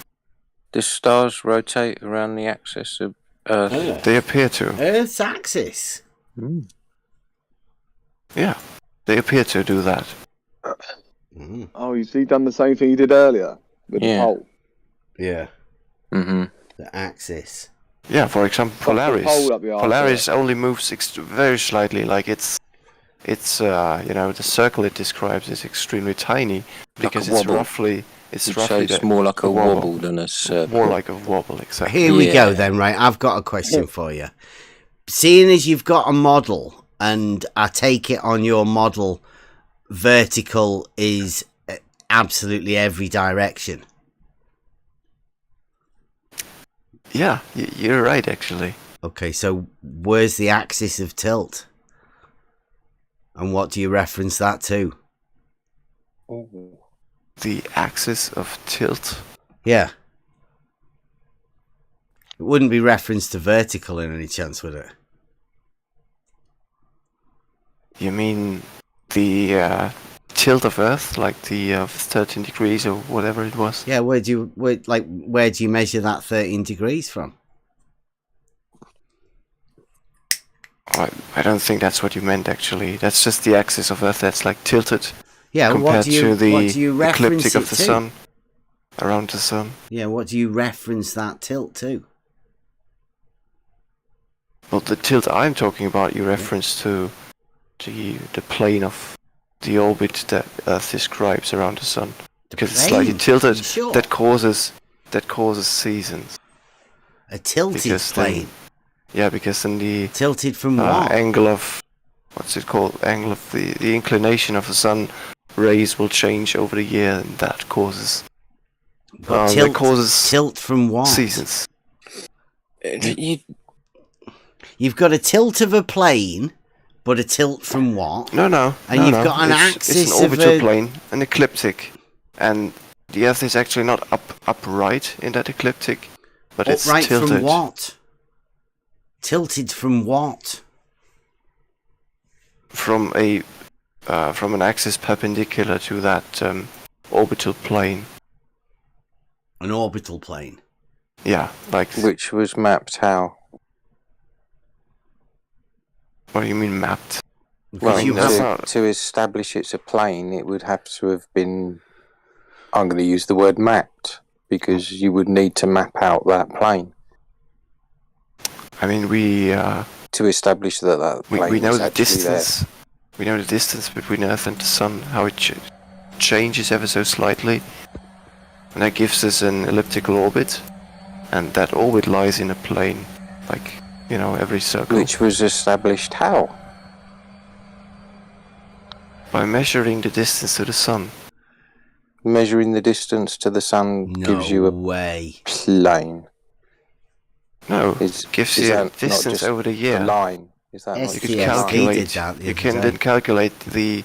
The stars rotate around the axis of Earth. They appear to. Earth's axis. Yeah, they appear to do that. Oh, you see, done the same thing you did earlier with the pole. Yeah. Mm-hmm. The axis. Yeah, for example, Polaris only moves very slightly. Like it's the circle it describes is extremely tiny because it's roughly. It's more like a wobble than a circle. More like a wobble, exactly. Here we go then, right? I've got a question for you. Seeing as you've got a model, and I take it on your model, vertical is absolutely every direction. Yeah, you're right, actually. Okay, so where's the axis of tilt? And what do you reference that to? The axis of tilt? Yeah. It wouldn't be referenced to vertical in any chance, would it? You mean the tilt of Earth, like the 13 degrees or whatever it was? Yeah, where do you measure that 13 degrees from? I don't think that's what you meant, actually. That's just the axis of Earth that's like tilted. Yeah, compared to the ecliptic of the to? sun around the sun. Yeah, what do you reference that tilt to? Well, the tilt I'm talking about, you reference to the plane of the orbit that Earth describes around the sun, because it's slightly tilted. Sure. That causes seasons. A tilted plane. Because then the tilted from what? Angle of what's it called? Angle of the inclination of the sun rays will change over the year, and that causes. Tilt from what? Seasons. You've got a tilt of a plane, but a tilt from what? No. And you've got an axis it's an orbital plane, an ecliptic, and the Earth is actually not upright in that ecliptic, but it's tilted. Upright from what? Tilted from what? From an axis perpendicular to that orbital plane. An orbital plane? Yeah, like... Which was mapped how? What do you mean mapped? Well, to establish it's a plane, it would have to have been... I'm going to use the word mapped, because you would need to map out that plane. I mean, we... to establish that plane we know is the distance. there. We know the distance between Earth and the Sun, how it changes ever so slightly. And that gives us an elliptical orbit. And that orbit lies in a plane, like, every circle. Which was established how? By measuring the distance to the Sun. Measuring the distance to the Sun gives you a plane. No, it gives you a distance over the year. The line. Is that you can calculate? You can then calculate the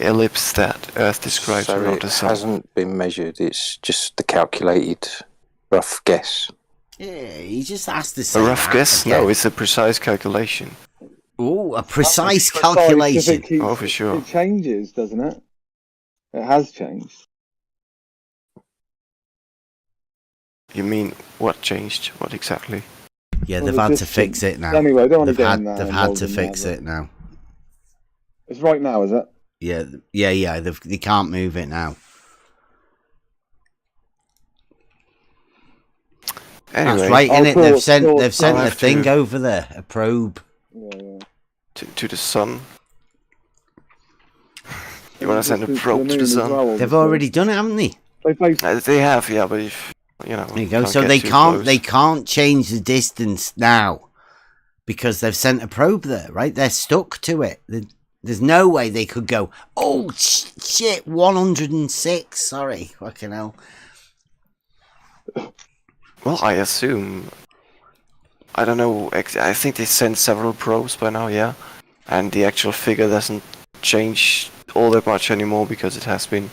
ellipse that Earth describes around the Sun. It hasn't been measured. It's just the calculated rough guess. Yeah, you just asked to say a rough guess. No, it's a precise calculation. Oh, a precise calculation. Oh, for sure. It changes, doesn't it? It has changed. You mean what changed? What exactly? Yeah, they've had to fix it now. Anyway, don't want to they've get in there. They've had to fix it now. It's right now, is it? Yeah. They can't move it now. Anyway, that's right, innit? They've sent a thing over there, a probe. Yeah. To the Sun. You want to send a probe to the Sun? Well, they've already done it, haven't they? They have, yeah, but if there you go. So they can't change the distance now because they've sent a probe there, right? They're stuck to it. There's no way they could go, oh shit, 106. Sorry, fucking hell. Well, I assume. I don't know. I think they sent several probes by now, yeah, and the actual figure doesn't change all that much anymore because it has been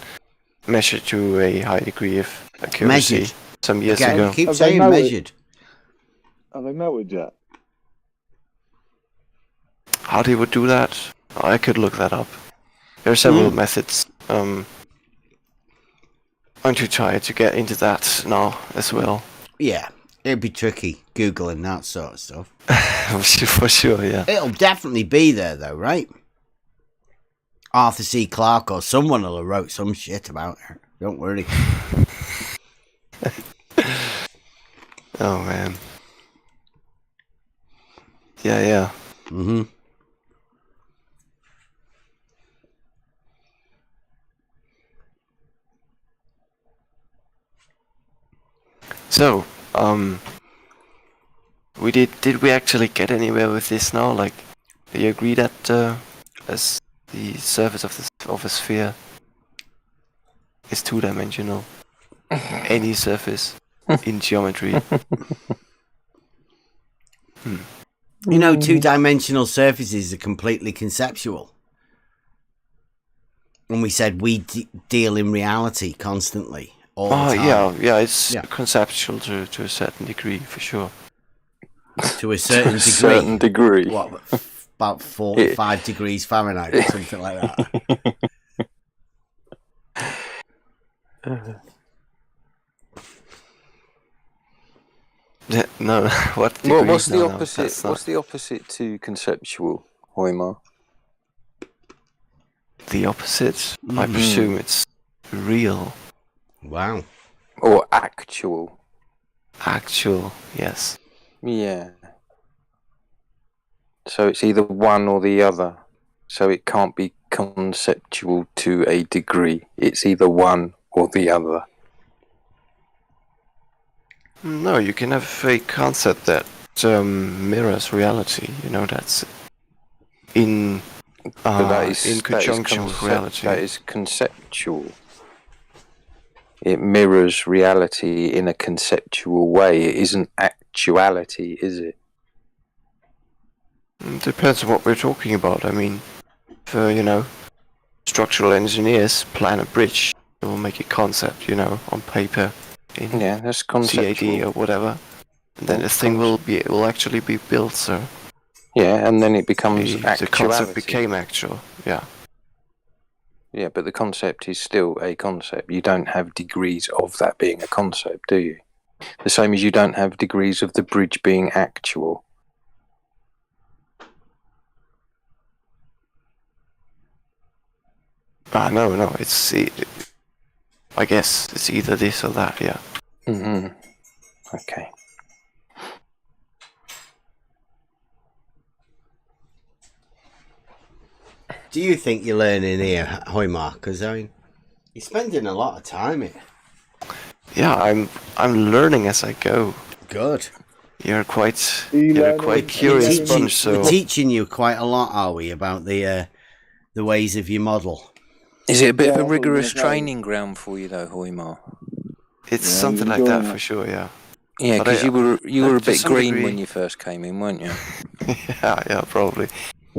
measured to a high degree of accuracy some years ago. Keep saying measured. Have they melted yet? How they would do that? I could look that up. There are several methods. I'm too tired to get into that now as well. Yeah. It'd be tricky Googling that sort of stuff. For sure, yeah. It'll definitely be there, though, right? Arthur C. Clarke or someone will have wrote some shit about it. Don't worry. Oh, man. Yeah. Mm-hmm. So, did we actually get anywhere with this now? Like, do you agree that as the surface of a sphere is two-dimensional? Any surface in geometry. You know, two-dimensional surfaces are completely conceptual. And we said we deal in reality constantly. All the time. Yeah, it's conceptual to a certain degree, for sure. To a certain degree. What, about 45 degrees Fahrenheit or something like that? No, what's the opposite? What's the opposite to conceptual, Hoimar? The opposite? I presume it's real. Wow. Or actual. Actual, yes. Yeah. So it's either one or the other. So it can't be conceptual to a degree. It's either one or the other. No, you can have a concept that mirrors reality. You know, that's in conjunction with reality. That is conceptual. It mirrors reality in a conceptual way. It isn't actuality, is it? It depends on what we're talking about. I mean, for, structural engineers plan a bridge, they will make a concept, on paper. That's conceptual. CAD or whatever. And then the thing will actually be built, so... Yeah, and then it becomes actuality. The concept became actual, yeah. Yeah, but the concept is still a concept. You don't have degrees of that being a concept, do you? The same as you don't have degrees of the bridge being actual. No, it's... I guess it's either this or that, yeah. Mm-hmm. Okay. Do you think you're learning here, Hoimar? Because I mean, you're spending a lot of time here. Yeah, I'm learning as I go. Good. You're quite curious bunch. So we're teaching you quite a lot, are we, about the ways of your model? Is it a bit of a rigorous training ground for you, though, Hoimar? It's something like that for sure. Yeah. Yeah, because you were a bit green when you first came in, weren't you? yeah, probably.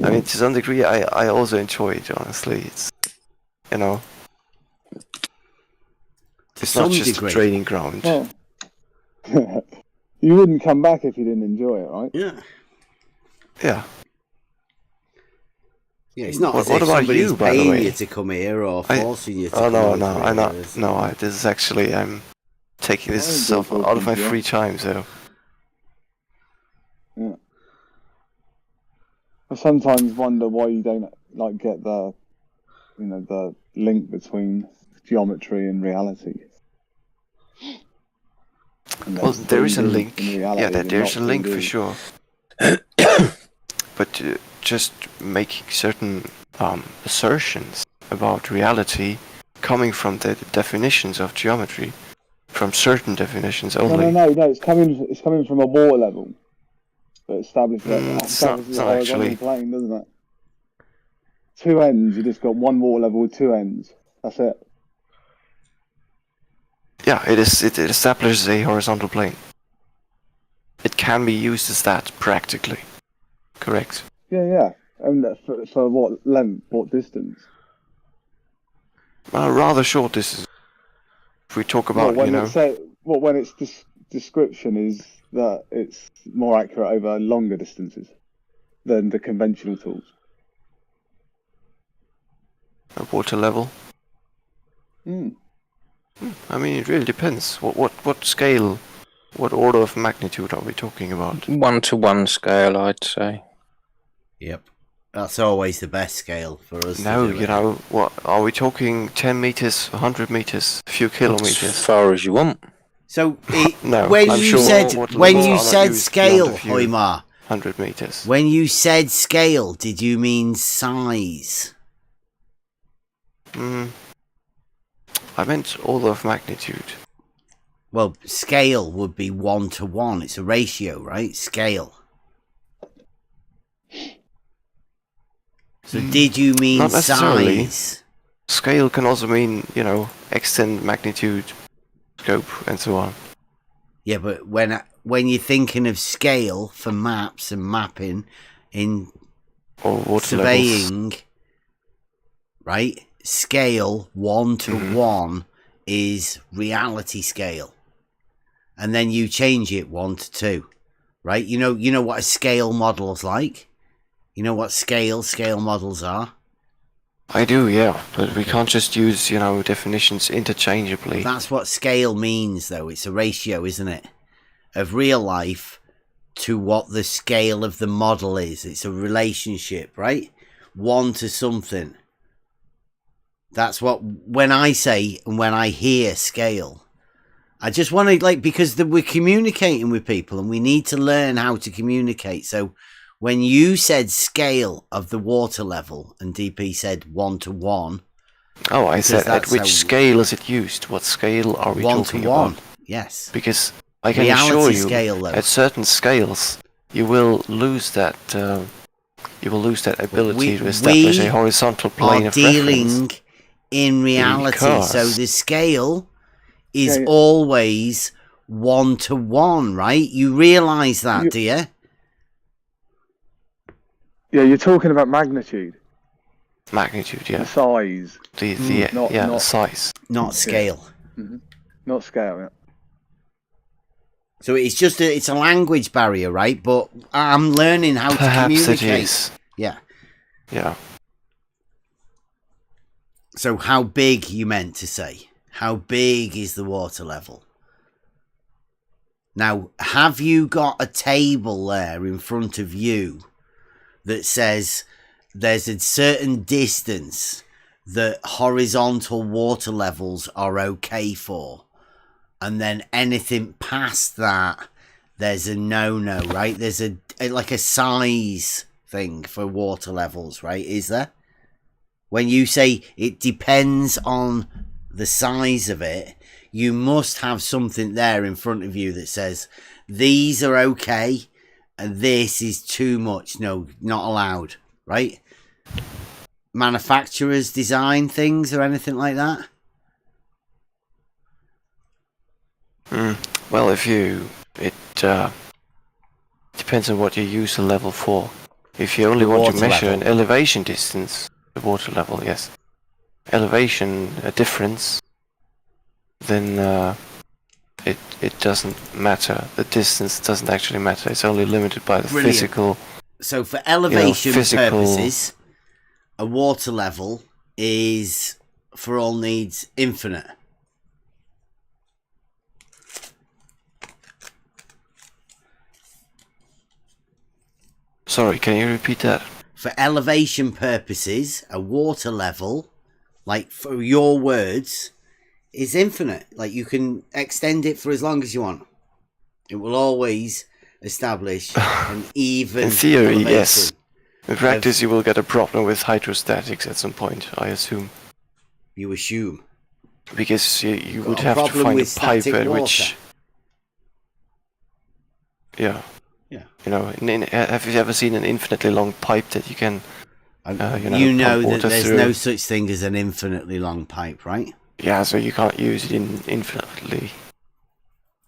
I mean, to some degree, I also enjoy it, honestly. It's, it's not just a training ground. Well, you wouldn't come back if you didn't enjoy it, right? Yeah. Yeah. Yeah, it's not as if somebody's paying you to come here or forcing you to come here. This is actually, I'm taking this out of my free time, so... Yeah. I sometimes wonder why you don't get the link between geometry and reality. Well, there is a link. Yeah, there's a link for sure. But just making certain assertions about reality coming from the definitions of geometry, from certain definitions only. No. It's coming from a water level. Established it's not actually plane, doesn't it? Two ends. You just got one water level with two ends. That's it. Yeah, it establishes a horizontal plane. It can be used as that practically. Correct. Yeah. And for what length? What distance? Rather short distance. If we talk about, when its description is that it's more accurate over longer distances than the conventional tools. At water level? I mean, it really depends. What scale What order of magnitude are we talking about? 1-to-1 scale, I'd say. Yep. That's always the best scale for us. No, you know, what are we talking? 10 meters, 100 meters, a few kilometers? As far as you want. So, no, when I'm you sure said scale, scale, Hoymar, 100 meters. When you said scale, did you mean size? I meant order of magnitude. Well, scale would be 1-to-1. It's a ratio, right? Scale. So did you mean Not necessarily. size? Scale can also mean, you know, extent, magnitude, scope, and so on. Yeah, but when you're thinking of scale for maps and mapping in or surveying, right? Scale 1-to-1 is reality scale, and then you change it 1-to-2, right? You know what a scale model is like. You know what scale models are. I do, yeah, but we can't just use, you know, definitions interchangeably. That's what scale means, though. It's a ratio, isn't it, of real life to what the scale of the model is. It's a relationship, right? 1 to something. That's what, when I say and when I hear scale, I just want to, like, because we're communicating with people and we need to learn how to communicate. So when you said scale of the water level and DP said 1-to-1. Oh, I said at which scale is it used? What scale are we talking about? 1-to-1, yes. Because I can reality assure you, scale, at certain scales, you will lose that. You will lose that ability to establish a horizontal plane of reference. We are dealing in reality, so the scale is always 1-to-1, right? You realise that, do you? Yeah, you're talking about magnitude. Magnitude, yeah. The size. The size. Not scale. Yeah. Mm-hmm. Not scale, yeah. So it's just it's a language barrier, right? But I'm learning how to communicate. It is. Yeah. Yeah. So how big you meant to say? How big is the water level? Now, have you got a table there in front of you that says there's a certain distance that horizontal water levels are okay for, and then anything past that there's a no-no, right? There's like a size thing for water levels, right? Is there? When you say it depends on the size of it, you must have something there in front of you that says these are okay and this is too much. No, not allowed, right? Manufacturers design things or anything like that? Well, it depends on what you use the level for. If you only want to measure an elevation distance, the water level, yes, elevation difference, then it doesn't matter. The distance doesn't actually matter. It's only limited by the physical. So for elevation purposes, a water level is, for all needs, infinite. Sorry, can you repeat that? For elevation purposes, a water level, like for your words, is infinite. Like you can extend it for as long as you want. It will always establish an even in theory, elevation. Yes. In practice, you will get a problem with hydrostatics at some point, I assume. You assume? Because you would have to find a pipe at which... Yeah. Yeah. You know, have you ever seen an infinitely long pipe that you can, you know that there's through? No such thing as an infinitely long pipe, right? Yeah, so you can't use it infinitely.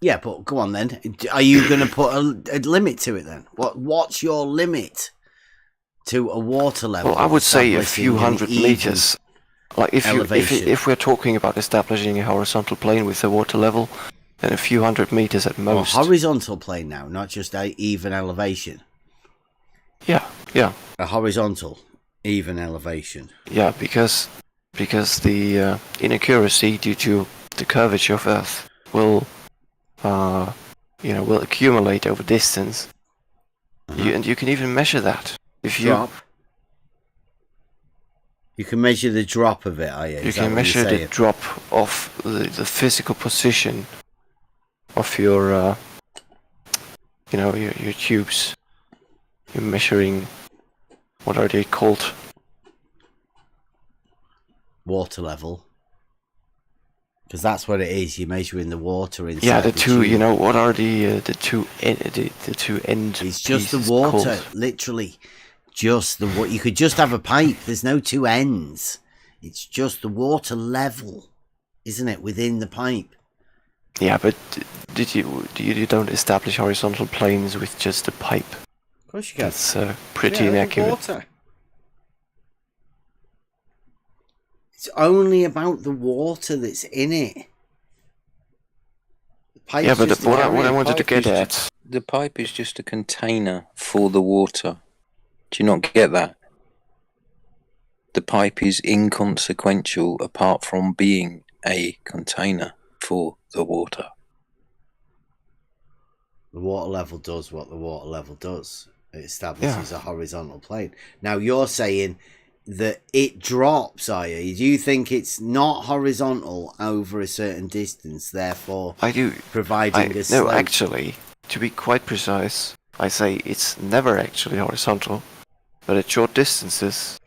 Yeah, but go on then. Are you going to put a limit to it then? What's your limit to a water level? Well, I would say a few hundred meters. Like if we're talking about establishing a horizontal plane with a water level, then a few hundred meters at most. A horizontal plane now, not just a even elevation. Yeah. A horizontal even elevation. Yeah, because the inaccuracy due to the curvature of Earth will will accumulate over distance. And you can even measure that. If drop. You can measure the drop of it, You can measure the drop of the physical position of your, your tubes. You're measuring, what are they called? Water level. Because that's what it is. You're measuring the water inside. Yeah, the two. Tube. What are the two end? It's just the water, called? literally. Just the what. You could just have a pipe. There's no two ends. It's just the water level, isn't it, within the pipe? Yeah, but you don't establish horizontal planes with just a pipe. Of course you can. That's pretty inaccurate. Water. It's only about the water that's in it. Yeah, but what I wanted to get at... The pipe is just a container for the water. Do you not get that? The pipe is inconsequential apart from being a container for the water. The water level does what the water level does. It establishes a horizontal plane. Now you're saying that it drops, are you? Do you think it's not horizontal over a certain distance, therefore I do. Providing a slope? No, actually, to be quite precise, I say it's never actually horizontal, but at short distances,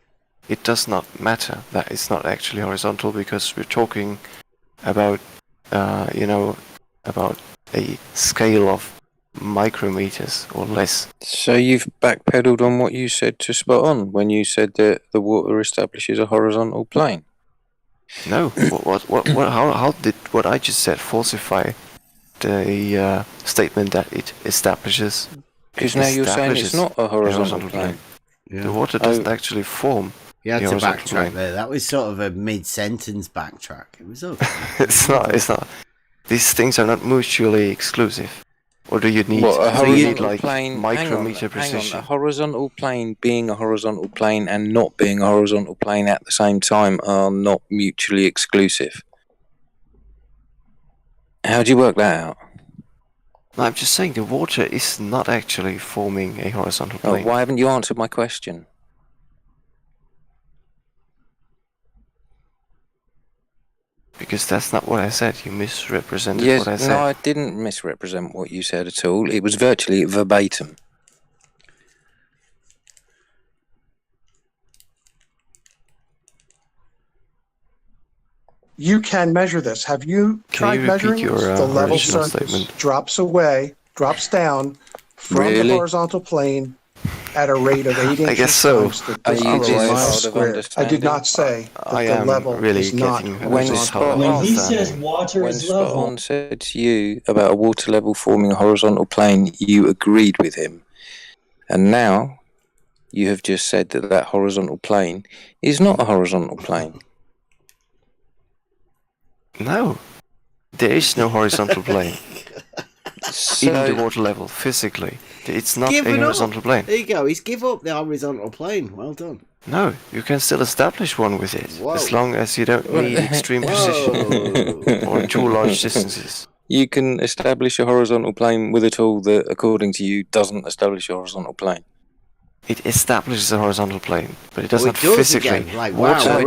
it does not matter that it's not actually horizontal because we're talking about, about a scale of micrometers or less. So you've backpedaled on what you said to spot on when you said that the water establishes a horizontal plane. No, how did what I just said falsify the statement that it establishes? Because now you're saying it's not a horizontal plane. Yeah. The water doesn't actually form. You had to backtrack there. That was sort of a mid-sentence backtrack. It was okay. It's not. These things are not mutually exclusive. Or do you need, micrometer precision? Hang on, a horizontal plane being a horizontal plane and not being a horizontal plane at the same time are not mutually exclusive. How do you work that out? No, I'm just saying the water is not actually forming a horizontal plane. Why haven't you answered my question? Because that's not what I said. You misrepresented what I said. No, I didn't misrepresent what you said at all. It was virtually verbatim. You can measure this. Have you tried measuring this? The level surface drops down from the horizontal plane at a rate of 8 inches. I guess so. I did not say that the level is not horizontal. When he says water is level... When Spot-On said to you about a water level forming a horizontal plane, you agreed with him. And now you have just said that that horizontal plane is not a horizontal plane. No. There is no horizontal plane. So, in the water level, physically. It's not a horizontal plane. There you go. He's give up the horizontal plane. Well done. No, you can still establish one with it. Whoa. As long as you don't need extreme precision or too large distances. You can establish a horizontal plane with a tool that, according to you, doesn't establish a horizontal plane. It establishes a horizontal plane, but it doesn't physically. Water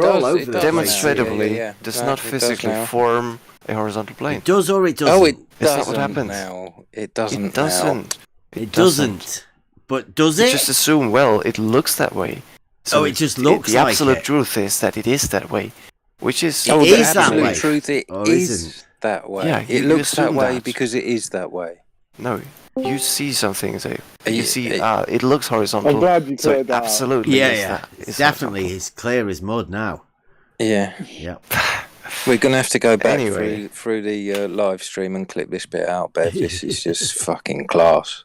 demonstratively does not physically form a horizontal plane. It does or it doesn't. Oh, it doesn't. That's not what happens. Now. It doesn't. It doesn't. It doesn't. But does it? Just assume, well, it looks that way. So it just looks like it. The absolute truth is that it is that way. Which is... the absolute truth, it is that way. Yeah, it looks that way because it is that way. No, you see something, so you see, it looks horizontal. I'm glad you cleared that absolutely is that. It's definitely as clear as mud now. Yeah. Yep. We're going to have to go back through the live stream and clip this bit out, Bev. This is just fucking class.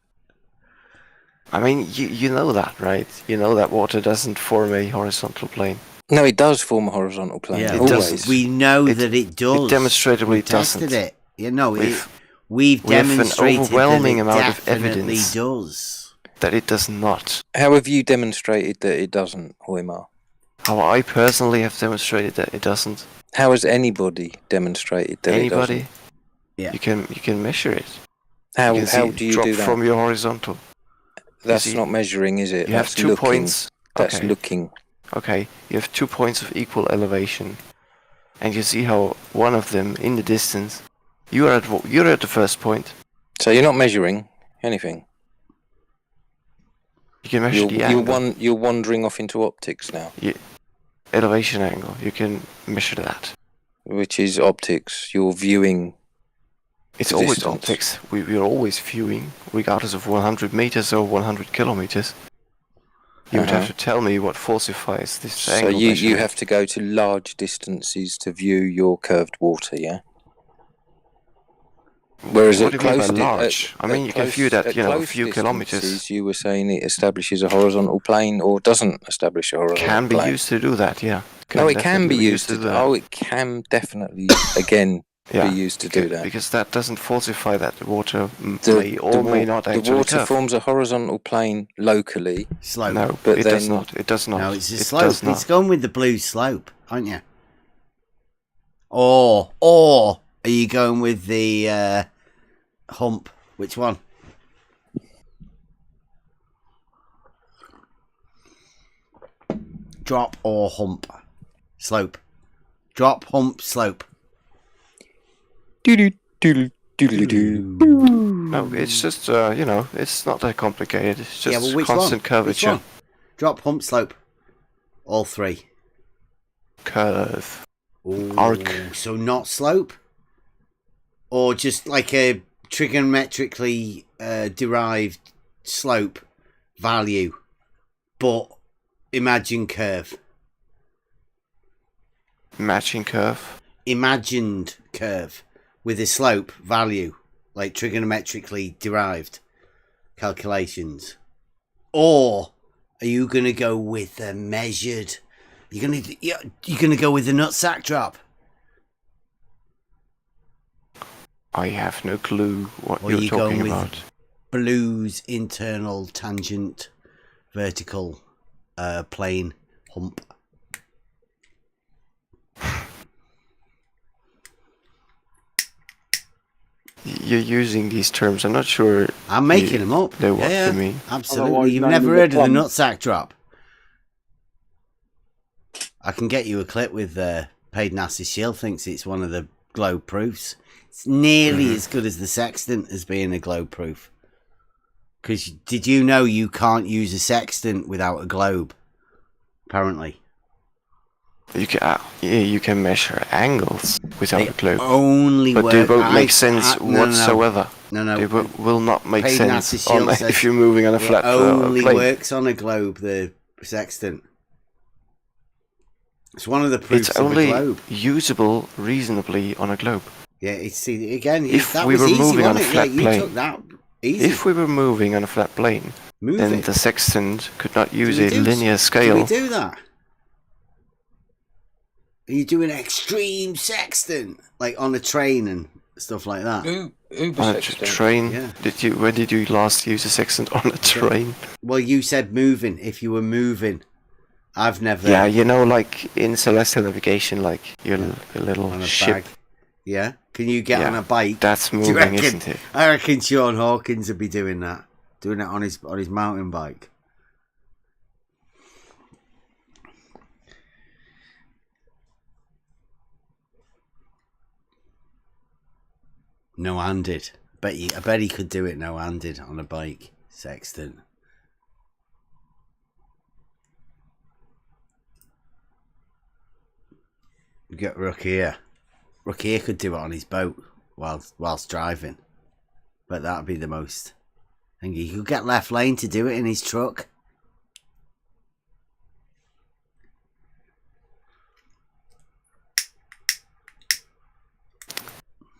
I mean, you know that, right? You know that water doesn't form a horizontal plane. No, it does form a horizontal plane. Yeah, always. We know that it does. It demonstrably doesn't. Tested it. You know, we've demonstrated an overwhelming that it amount of definitely evidence does. That it does not. How have you demonstrated that it doesn't, Hoymar? How I personally have demonstrated that it doesn't. How has anybody demonstrated that it doesn't? Yeah. You can measure it. How do you do that? From your horizontal. That's not measuring, is it? You have 2 points. That's looking. Okay, you have 2 points of equal elevation, and you see how one of them in the distance. You're at the first point. So you're not measuring anything. You can measure the angle. You're wandering off into optics now. Elevation angle. You can measure that. Which is optics. You're viewing. It's always optics. We're always viewing, regardless of 100 meters or 100 kilometers. You would have to tell me what falsifies this angle. So you have to go to large distances to view your curved water, yeah? Whereas what do you mean by large? I mean, you can view that, a few kilometers. You were saying it establishes a horizontal plane or doesn't establish a horizontal plane. Can be used to do that, yeah. It can be used to do that. Oh, it can definitely, again, be used to do that. Because that doesn't falsify that the water may or may not actually The water curve. forms a horizontal plane locally. Slope. No, but it does not. It does not. No, it's a slope. It's gone with the blue slope, aren't you? Or are you going with the hump? Which one? Drop or hump? Slope. Drop, hump, slope. No, it's just, it's not that complicated. It's just constant curvature. Which one? Drop, hump, slope. All three. Curve. Ooh, arc. So not slope? Or just like a trigonometrically derived slope value, but imagine curve. Matching curve? Imagined curve with a slope value, like trigonometrically derived calculations. Or are you going to go with a measured? You're going to go with the nutsack drop? I have no clue what you're talking about. Blue's internal tangent vertical plane hump. You're using these terms. I'm not sure. I'm making them up. They what to me. Absolutely. You've never heard of the nutsack drop? I can get you a clip with Paid Nasty Shield thinks it's one of the globe proofs. It's nearly as good as the sextant as being a globe proof. Because did you know you can't use a sextant without a globe? Apparently. You can measure angles without a globe. But they won't make sense whatsoever. No. They will not make sense if you're moving on a flat plane. It only works on a globe, the sextant. It's one of the proofs of a globe. It's only usable reasonably on a globe. Yeah, again, if we were moving on a flat plane, if we were moving on a flat plane, then the sextant could not use a linear scale. Do we do that? Are you doing extreme sextant, like on a train and stuff like that? On a train? Yeah. When did you last use a sextant on a train? Well, you said moving. If you were moving, I've never. Yeah, like in celestial navigation, like your little on a ship. Bag. Yeah. Can you get on a bike? That's moving, isn't it? I reckon Sean Hawkins would be doing that on his mountain bike. No-handed. I bet he could do it no-handed on a bike. Sextant. You get Rookier. Rookier could do it on his boat whilst driving. But that would be the most. I think he could get left lane to do it in his truck.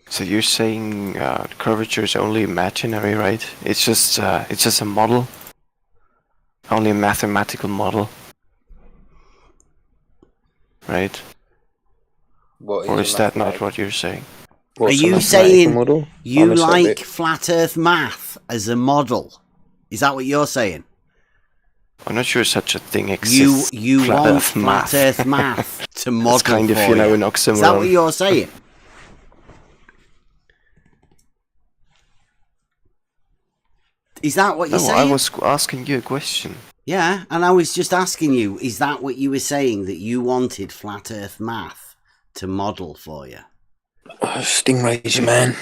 So you're saying curvature is only imaginary, right? It's just a model, only a mathematical model, right? Or is that not what you're saying? Are you saying you like flat Earth math as a model? Is that what you're saying? I'm not sure such a thing exists. You want flat Earth math to model. It's kind of an oxymoron. Is that what you're saying? Is that what you're saying? I was asking you a question. Yeah, and I was just asking you, is that what you were saying, that you wanted flat Earth math to model for you? Stingrays, man.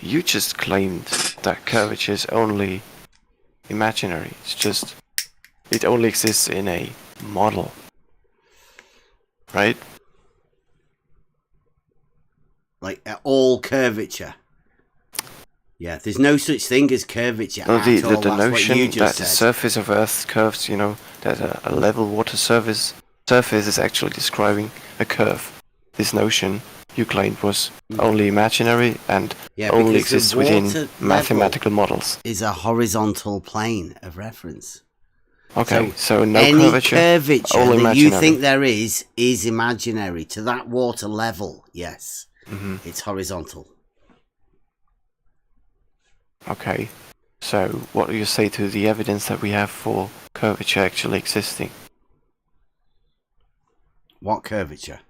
You just claimed that curvature is only imaginary. It's just, it only exists in a model. Right? Like all curvature. Yeah, there's no such thing as curvature No, at all. the notion that said. the surface of Earth curves, you know, that a level water surface is actually describing a curve. This notion you claimed was only imaginary and only exists within mathematical models. Is a horizontal plane of reference. Okay, so no any curvature, that imaginary. You think there is imaginary to that water level. Yes, it's horizontal. Okay, so what do you say to the evidence that we have for curvature actually existing? What curvature?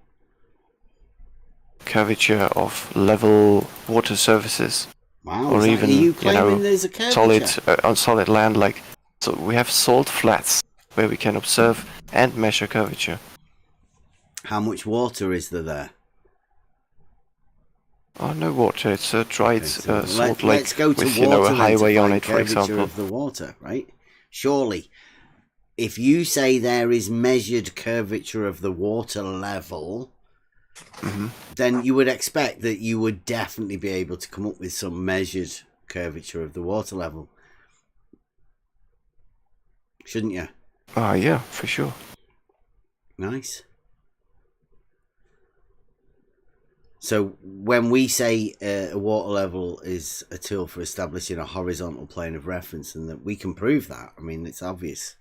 Curvature of level water surfaces. Wow, or even, you claiming there's a curvature? On solid land, like, so we have salt flats where we can observe and measure curvature. How much water is there? Oh, no water. It's a dried salt lake let's go to with, water a highway on it, for curvature example. Of the water, right? Surely, if you say there is measured curvature of the water level, then you would expect that you would definitely be able to come up with some measured curvature of the water level. Shouldn't you? Yeah, for sure. Nice. So when we say a water level is a tool for establishing a horizontal plane of reference, and that we can prove that, I mean, it's obvious.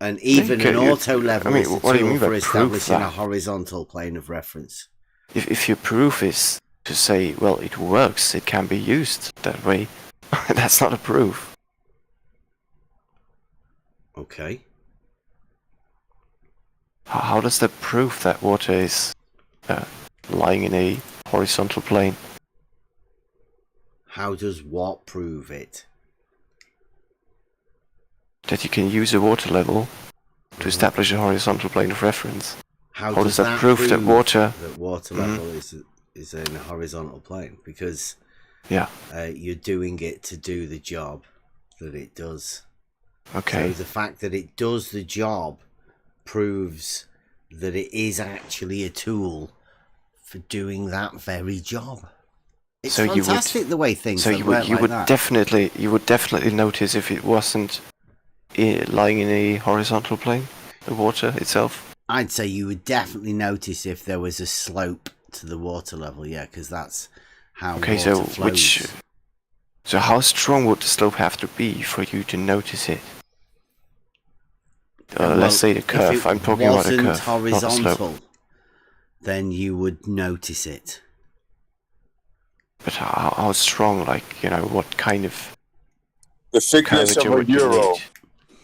And even an auto level is a tool for establishing a horizontal plane of reference. If your proof is to say, well, it works, it can be used that way, that's not a proof. Okay. How does that prove that water is lying in a horizontal plane? How does what prove it? That you can use a water level to establish a horizontal plane of reference. How does that prove that water level is in a horizontal plane? Because you're doing it to do the job that it does. Okay. So the fact that it does the job proves that it is actually a tool for doing that very job. It's fantastic the way things work you like would that. definitely notice if it wasn't lying in a horizontal plane, the water itself. I'd say you would definitely notice if there was a slope to the water level, yeah, because that's how water flows. So how strong would the slope have to be for you to notice it? Let's say the curve. I'm talking about the curve, horizontal, not the slope. Then you would notice it. But how strong? Like, what kind of? The thickness of a euro.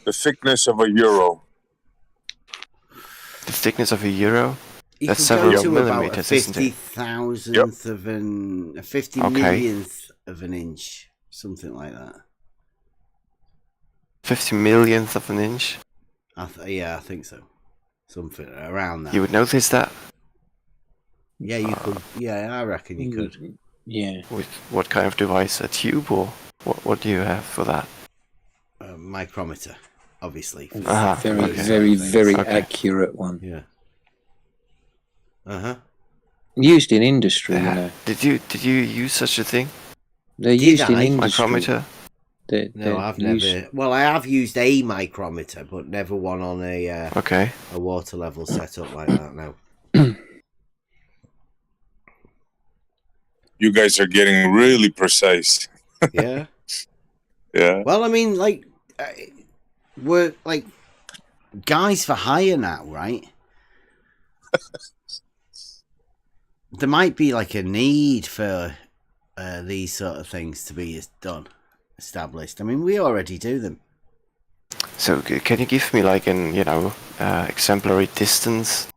The thickness of a euro. The thickness of a euro? That's several millimeters, isn't it? 50,000th of a 50 millionth of an inch, something like that. 50 millionth of an inch? I think so. Something around that. You would notice that? Yeah, you could. Yeah, I reckon you could. Yeah. With what kind of device? A tube, or what do you have for that? Micrometer, obviously. Very accurate one. Yeah. Used in industry, you know. Did you use such a thing? They're used in industry. Micrometer? No, I've never. Well, I have used a micrometer, but never one on a water level setup like that. No. You guys are getting really precise. Yeah. Yeah. Well, I mean, like, we're like guys for hire now, right? There might be like a need for these sort of things to be established. I mean, we already do them. So, can you give me like an exemplary distance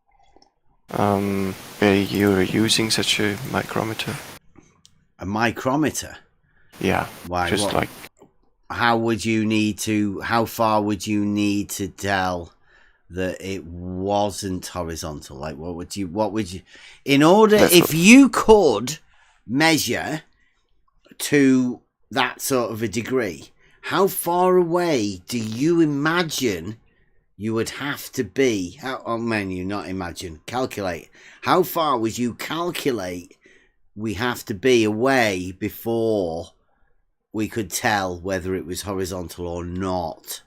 where you're using such a micrometer? A micrometer? Yeah. Why? Just like how far would you need to tell that it wasn't horizontal? Like, what would you, if you could measure to that sort of a degree, how far away do you imagine you would have to be? Calculate. How far would you calculate we have to be away before we could tell whether it was horizontal or not?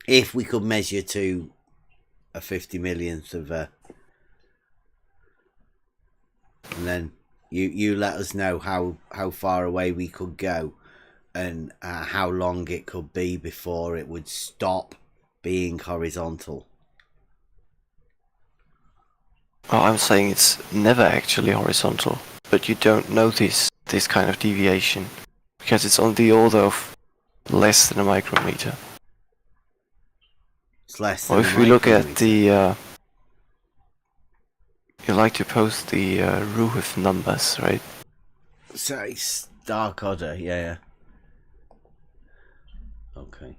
If we could measure to a 50 millionth of a... And then you let us know how far away we could go and how long it could be before it would stop being horizontal. Well, I'm saying it's never actually horizontal, but you don't notice this kind of deviation because it's on the order of less than a micrometer. It's less than or if we look at the you like to post the Ruhith numbers, right? So it's dark order, yeah. Okay.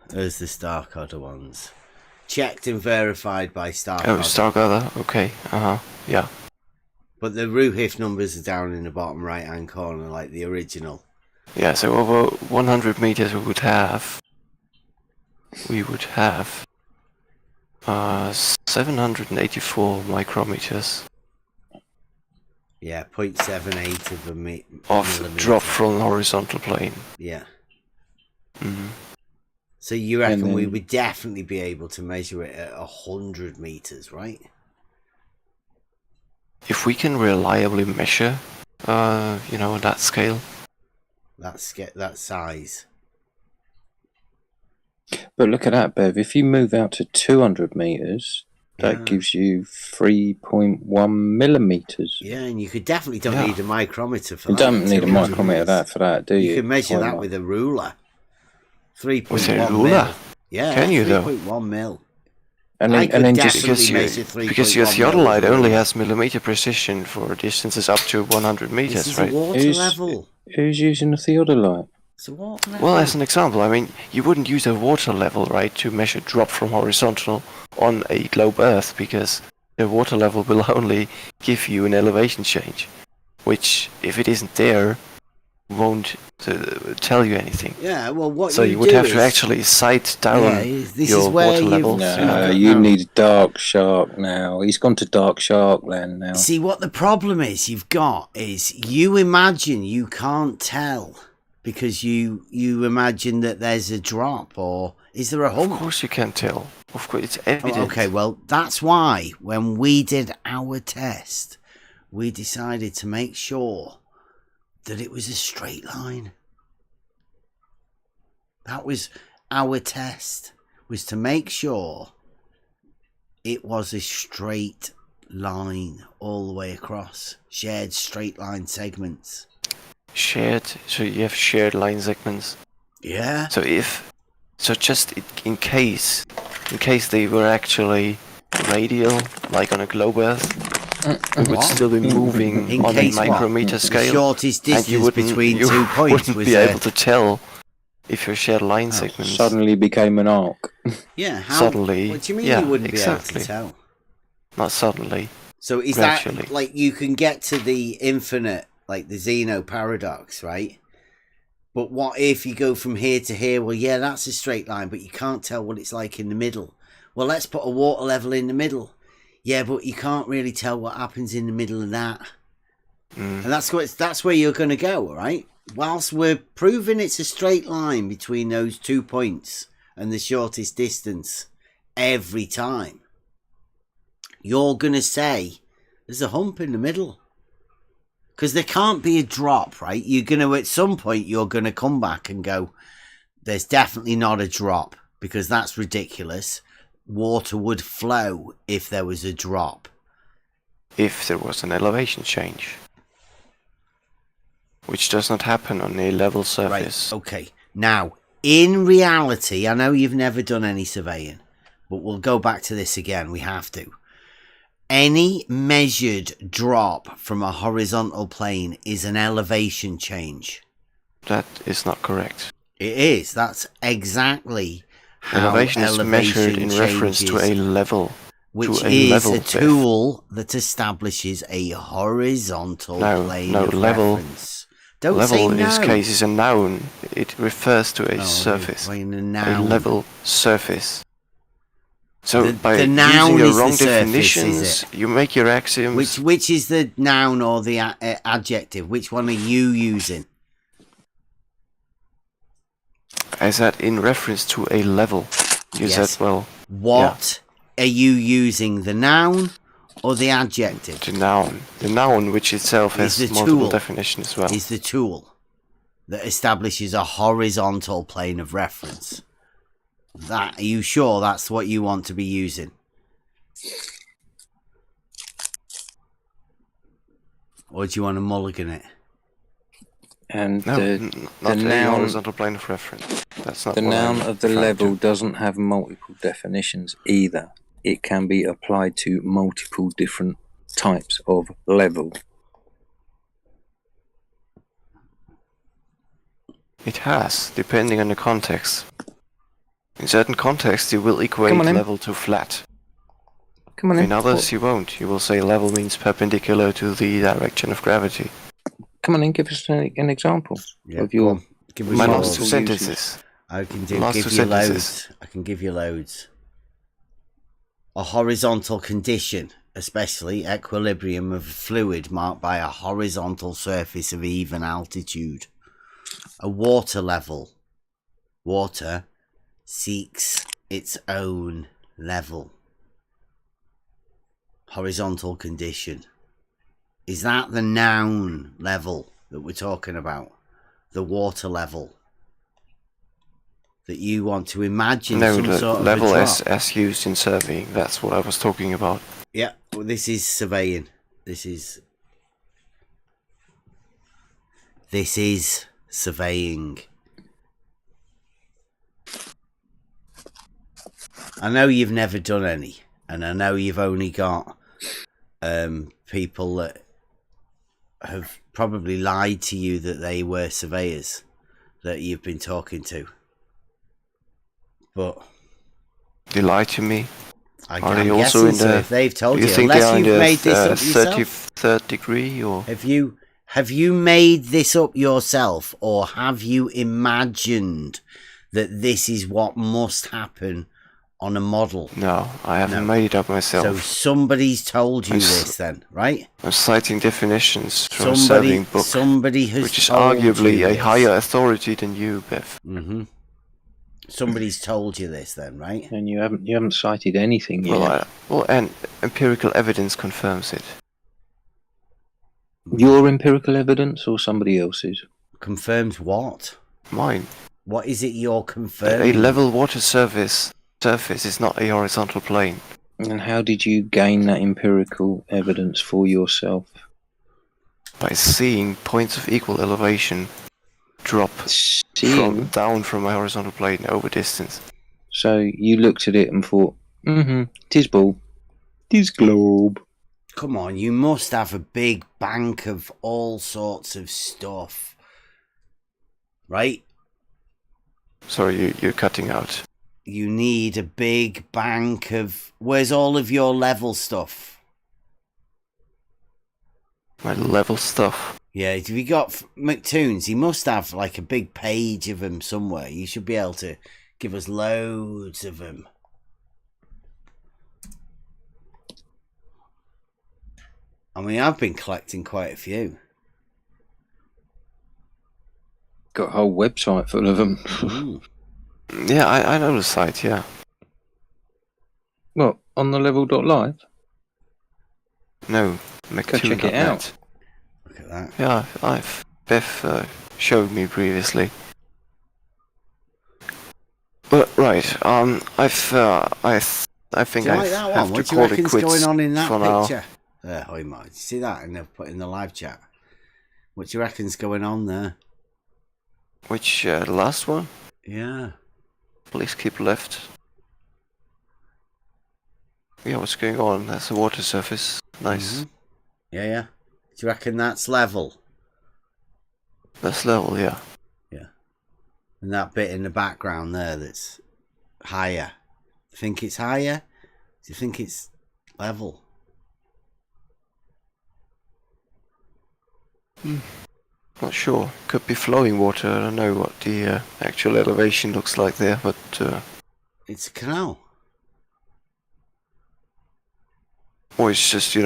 There's the Starkadder ones. Checked and verified by Starkadder. Oh, Starkadder, okay, yeah. But the Ruhith numbers are down in the bottom right-hand corner, like the original. Yeah, so over 100 meters we would have 784 micrometers. Yeah, 0.78 of a millimeter. Drop from the horizontal plane. Yeah. Mm-hmm. So you reckon we would definitely be able to measure it at 100 meters, right? If we can reliably measure, that scale. That size. But look at that, Bev. If you move out to 200 meters, that gives you 3.1 millimeters. Yeah, and you could definitely don't need a micrometer for that. You don't need a micrometer for that, do you? You can measure that with a ruler. 3.1 with a ruler? Mil. Yeah, can you 3.1 mil. And then just because your theodolite only has millimeter precision for distances up to 100 meters, this is right? Water level. Who's using a theodolite? It's a water level. Well, as an example, I mean, you wouldn't use a water level, right, to measure drop from horizontal on a globe Earth, because the water level will only give you an elevation change, which, if it isn't there, won't tell you anything. Yeah, well, what so you would have to actually sight down your water level. No, you need Dark Shark now. He's gone to Dark Shark land now. See, what the problem is you've got is you imagine you can't tell because you imagine that there's a drop, or is there a hump? Of course you can tell. Of course, it's evident. Okay, well, that's why when we did our test, we decided to make sure that it was a straight line. That was our test, was to make sure it was a straight line all the way across. Shared straight line segments. Shared? So you have shared line segments? Yeah. So just in case they were actually radial, like on a globe Earth, it would still be moving on a micrometer scale. The shortest distance between 2 points wouldn't be able to tell if your shared line segments suddenly became an arc. Yeah, suddenly. What do you mean you wouldn't be able to tell? Not suddenly. So is gradually. That like you can get to the infinite, like the Zeno paradox, right? But what if you go from here to here? Well, yeah, that's a straight line, but you can't tell what it's like in the middle. Well, let's put a water level in the middle. Yeah, but you can't really tell what happens in the middle of that. And that's where you're going to go, right? Whilst we're proving it's a straight line between those 2 points and the shortest distance every time, you're going to say there's a hump in the middle. Because there can't be a drop, right? You're going to, at some point, you're going to come back and go, there's definitely not a drop, because that's ridiculous. Water would flow if there was a drop. If there was an elevation change. Which does not happen on a level surface. Right, okay. Now, in reality, I know you've never done any surveying, but we'll go back to this again. We have to. Any measured drop from a horizontal plane is an elevation change. That is not correct. It is. That's exactly how elevation is measured in reference to a level. Which is a tool that establishes a horizontal plane of reference. Don't level say in no. this case is a noun. It refers to a surface. A level surface. So by the noun using the is wrong the surface, definitions, is it? you make your axioms. Which is the noun or the adjective? Which one are you using? Is that in reference to a level? You said, well... What are you using, the noun or the adjective? The noun. The noun, which itself has multiple definitions as well. Is the tool that establishes a horizontal plane of reference. Are you sure that's what you want to be using? Or do you want to mulligan it? And the noun, horizontal plane of reference. That's not the noun of the level doesn't have multiple definitions either. It can be applied to multiple different types of level. It has, depending on the context. In certain contexts, you will equate level to flat. Come on in others, you won't. You will say level means perpendicular to the direction of gravity. Come on in, give us an example of your... My last two sentences. I can give you loads. I can give you loads. A horizontal condition, especially equilibrium of fluid marked by a horizontal surface of even altitude. A water level. Water seeks its own level. Horizontal condition. Is that the noun level that we're talking about? The water level? That you want to imagine some sort of level a drop. as used in surveying. That's what I was talking about. Yeah, well, this is surveying. This is surveying. I know you've never done any, and I know you've only got people that have probably lied to you that they were surveyors that you've been talking to. But they lie to me. Are they also in the? If they've told you, think unless they are you've in made the this up yourself. 33rd degree, or have you made this up yourself, or have you imagined that this is what must happen on a model? No, I haven't made it up myself. So somebody's told you this, then, right? I'm citing definitions from a surveying book, somebody has which is told arguably you a this. higher authority than you, Bev. Mm-hmm. Somebody's told you this, then, right? And you haven't cited anything yet. And empirical evidence confirms it. Your empirical evidence or somebody else's? Confirms what? Mine. What is it you're confirming? A level water surface is not a horizontal plane. And how did you gain that empirical evidence for yourself? By seeing points of equal elevation drop down from a horizontal plane over distance. So you looked at it and thought, tis ball, tis globe. Come on, you must have a big bank of all sorts of stuff, right? Sorry, you're cutting out. You need a big bank of... Where's all of your level stuff? My level stuff? Yeah, have you got McToons? He must have like a big page of them somewhere. You should be able to give us loads of them. I mean, I've been collecting quite a few. Got a whole website full of them. Yeah, I know the site, yeah. What, on the level.live? No, Go check it out. Look at that. Yeah, Beth showed me previously. But right, I think I have to call it quits going on in that for picture? Oh, you might see that, and they've put in the live chat. What do you reckon's going on there? Which the last one? Yeah. Please keep left. Yeah, what's going on? That's the water surface. Nice. Mm-hmm. Yeah. Do you reckon that's level? That's level, yeah. Yeah. And that bit in the background there that's higher. You think it's higher? Do you think it's level? Not sure. Could be flowing water. I don't know what the actual elevation looks like there, but... It's a canal. Or it's just,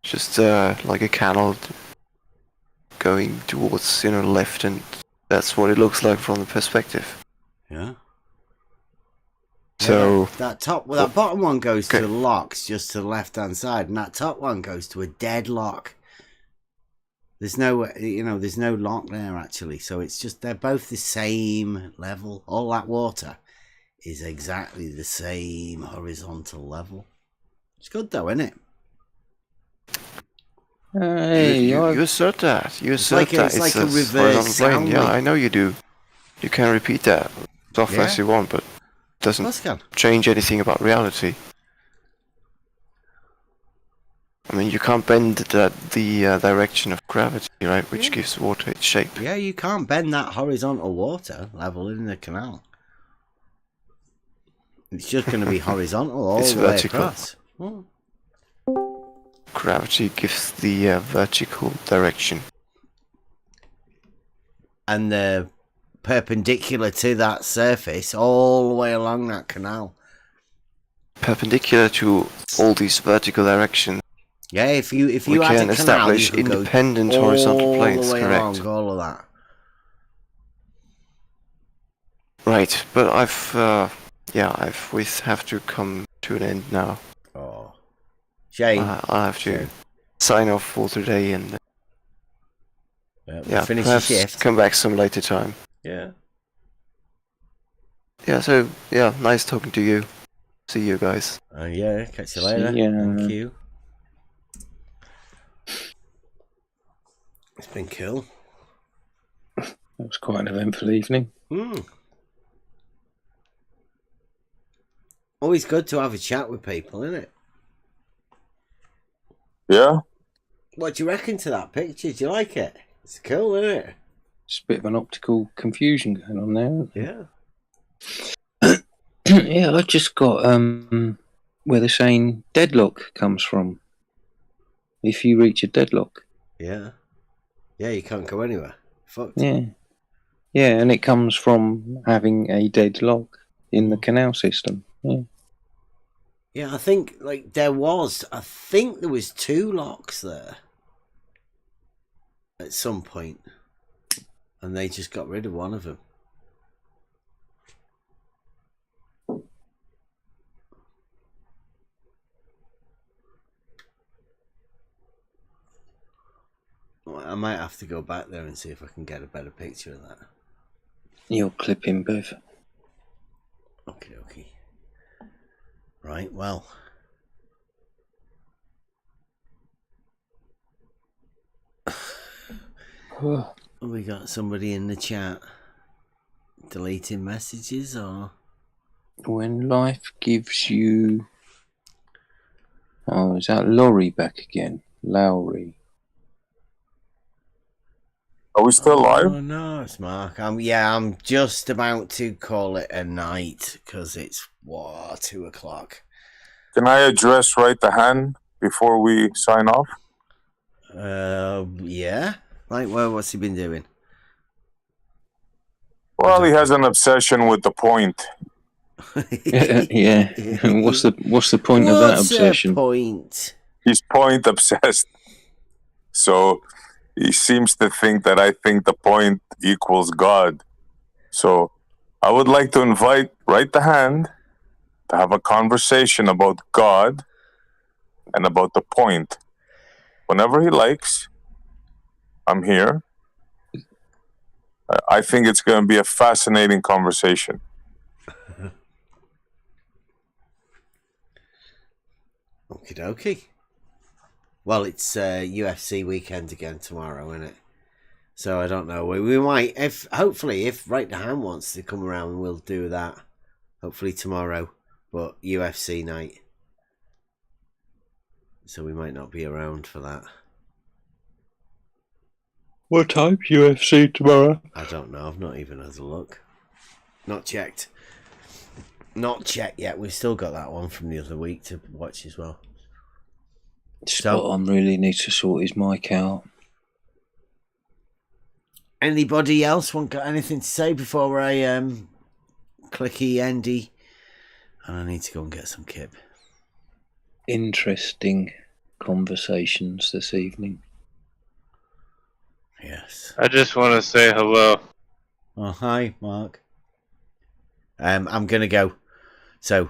just like a canal going towards, left, and that's what it looks like from the perspective. Yeah. So... that bottom one goes to locks just to the left-hand side, and that top one goes to a deadlock. There's no, there's no lock there, actually. So it's just, they're both the same level. All that water is exactly the same horizontal level. It's good, though, isn't it? Hey, you assert that. You assert that. It's like a reverse sound. Yeah, I know you do. You can repeat that as often as you want, but it doesn't change anything about reality. I mean, you can't bend the direction of gravity, right? Which gives water its shape. Yeah, you can't bend that horizontal water level in the canal. It's just going to be horizontal all the way across. Oh. Gravity gives the vertical direction. And they're perpendicular to that surface all the way along that canal. Perpendicular to all these vertical directions. Yeah, if you we had can a canal, establish independent horizontal planes, all the way correct? Along, all of that. Right, but we have to come to an end now. Oh, shame. I'll have to sign off for today and finish the shift. Come back some later time. Yeah. Yeah. So nice talking to you. See you guys. Catch you later. Thank you. It's been cool. It was quite an eventful evening. Always good to have a chat with people, isn't it? Yeah. What do you reckon to that picture? Do you like it? It's cool, isn't it? It's a bit of an optical confusion going on there. Yeah. Yeah, I just got where they're saying deadlock comes from. If you reach a deadlock. Yeah. Yeah, you can't go anywhere. Fucked. Yeah. Yeah, and it comes from having a deadlock in the canal system. Yeah. Yeah, I think there was 2 locks there at some point, and they just got rid of one of them. I might have to go back there and see if I can get a better picture of that. You'll clip in, Bev. Okay. Right, well. We got somebody in the chat deleting messages, or? When life gives you... Oh, is that Laurie back again? Lowry. Are we still live? Oh no, it's Mark. I'm just about to call it a night because it's 2 o'clock. Can I address right the hand before we sign off? Yeah. Like, what's he been doing? Well, he has an obsession with the point. Yeah. What's the point of that obsession? Point? He's point obsessed. So he seems to think that I think the point equals God. So I would like to invite Right the Hand to have a conversation about God and about the point. Whenever he likes, I'm here. I think it's going to be a fascinating conversation. Okie dokie. Well, it's UFC weekend again tomorrow, isn't it? So I don't know. We might, hopefully, if Right the Hand wants to come around, we'll do that. Hopefully tomorrow, but UFC night. so we might not be around for that. What time UFC tomorrow? I don't know. I've not even had a look. Not checked. Not checked yet. We've still got that one from the other week to watch as well. Spot on really needs to sort his mic out. Anybody else got anything to say before I clicky endy? And I need to go and get some kip. Interesting conversations this evening. Yes. I just want to say hello. Oh, hi, Mark. I'm going to go. So,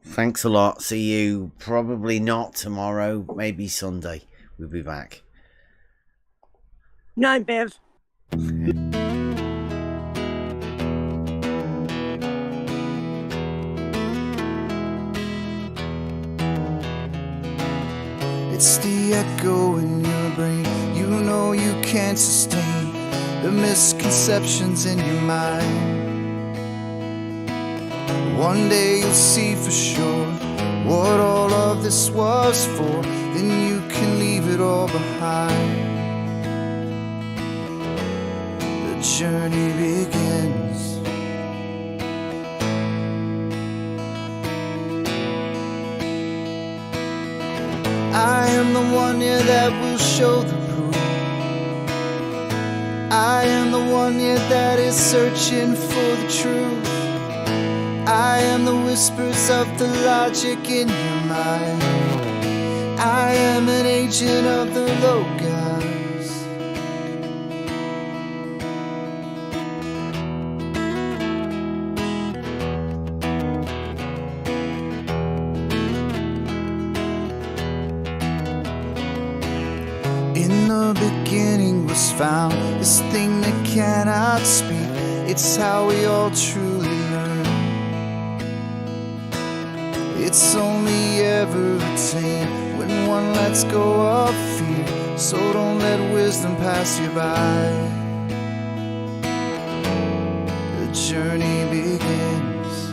thanks a lot. See you probably not tomorrow, maybe Sunday. We'll be back. No, Bev. It's the echo in your brain. You know you can't sustain the misconceptions in your mind. One day you'll see for sure what all of this was for. Then you can leave it all behind. The journey begins. I am the one, yeah, that will show the proof. I am the one, yeah, that is searching for the truth. I am the whispers of the logic in your mind. I am an agent of the Logos. In the beginning was found this thing that cannot speak. It's how we all truly learn. It's only ever attained when one lets go of fear. So don't let wisdom pass you by. The journey begins.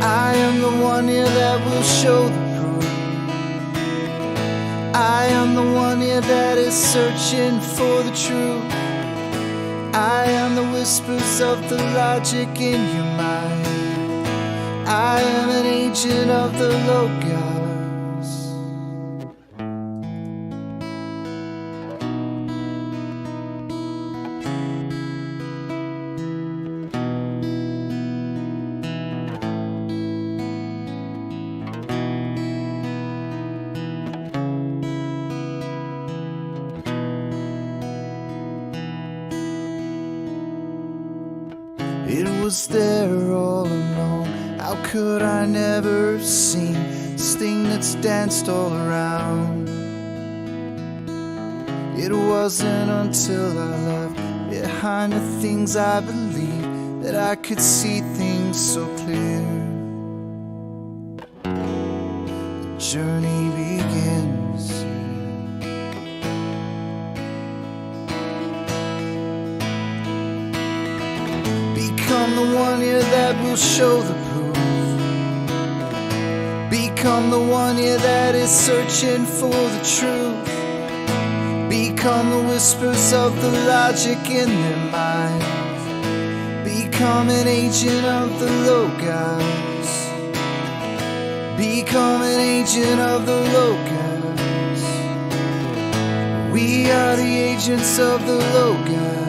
I am the one here that will show the proof. I am the one here that is searching for the truth. I am the whispers of the logic in your mind. I am an agent of the Logos. It was there all along. How could I never have seen this thing that's danced all around? It wasn't until I left behind the things I believed that I could see things so clear. The journey begins. Become the one here that will show the proof. Become the one here that is searching for the truth. Become the whispers of the logic in their minds. Become an agent of the Logos. Become an agent of the Logos. We are the agents of the Logos.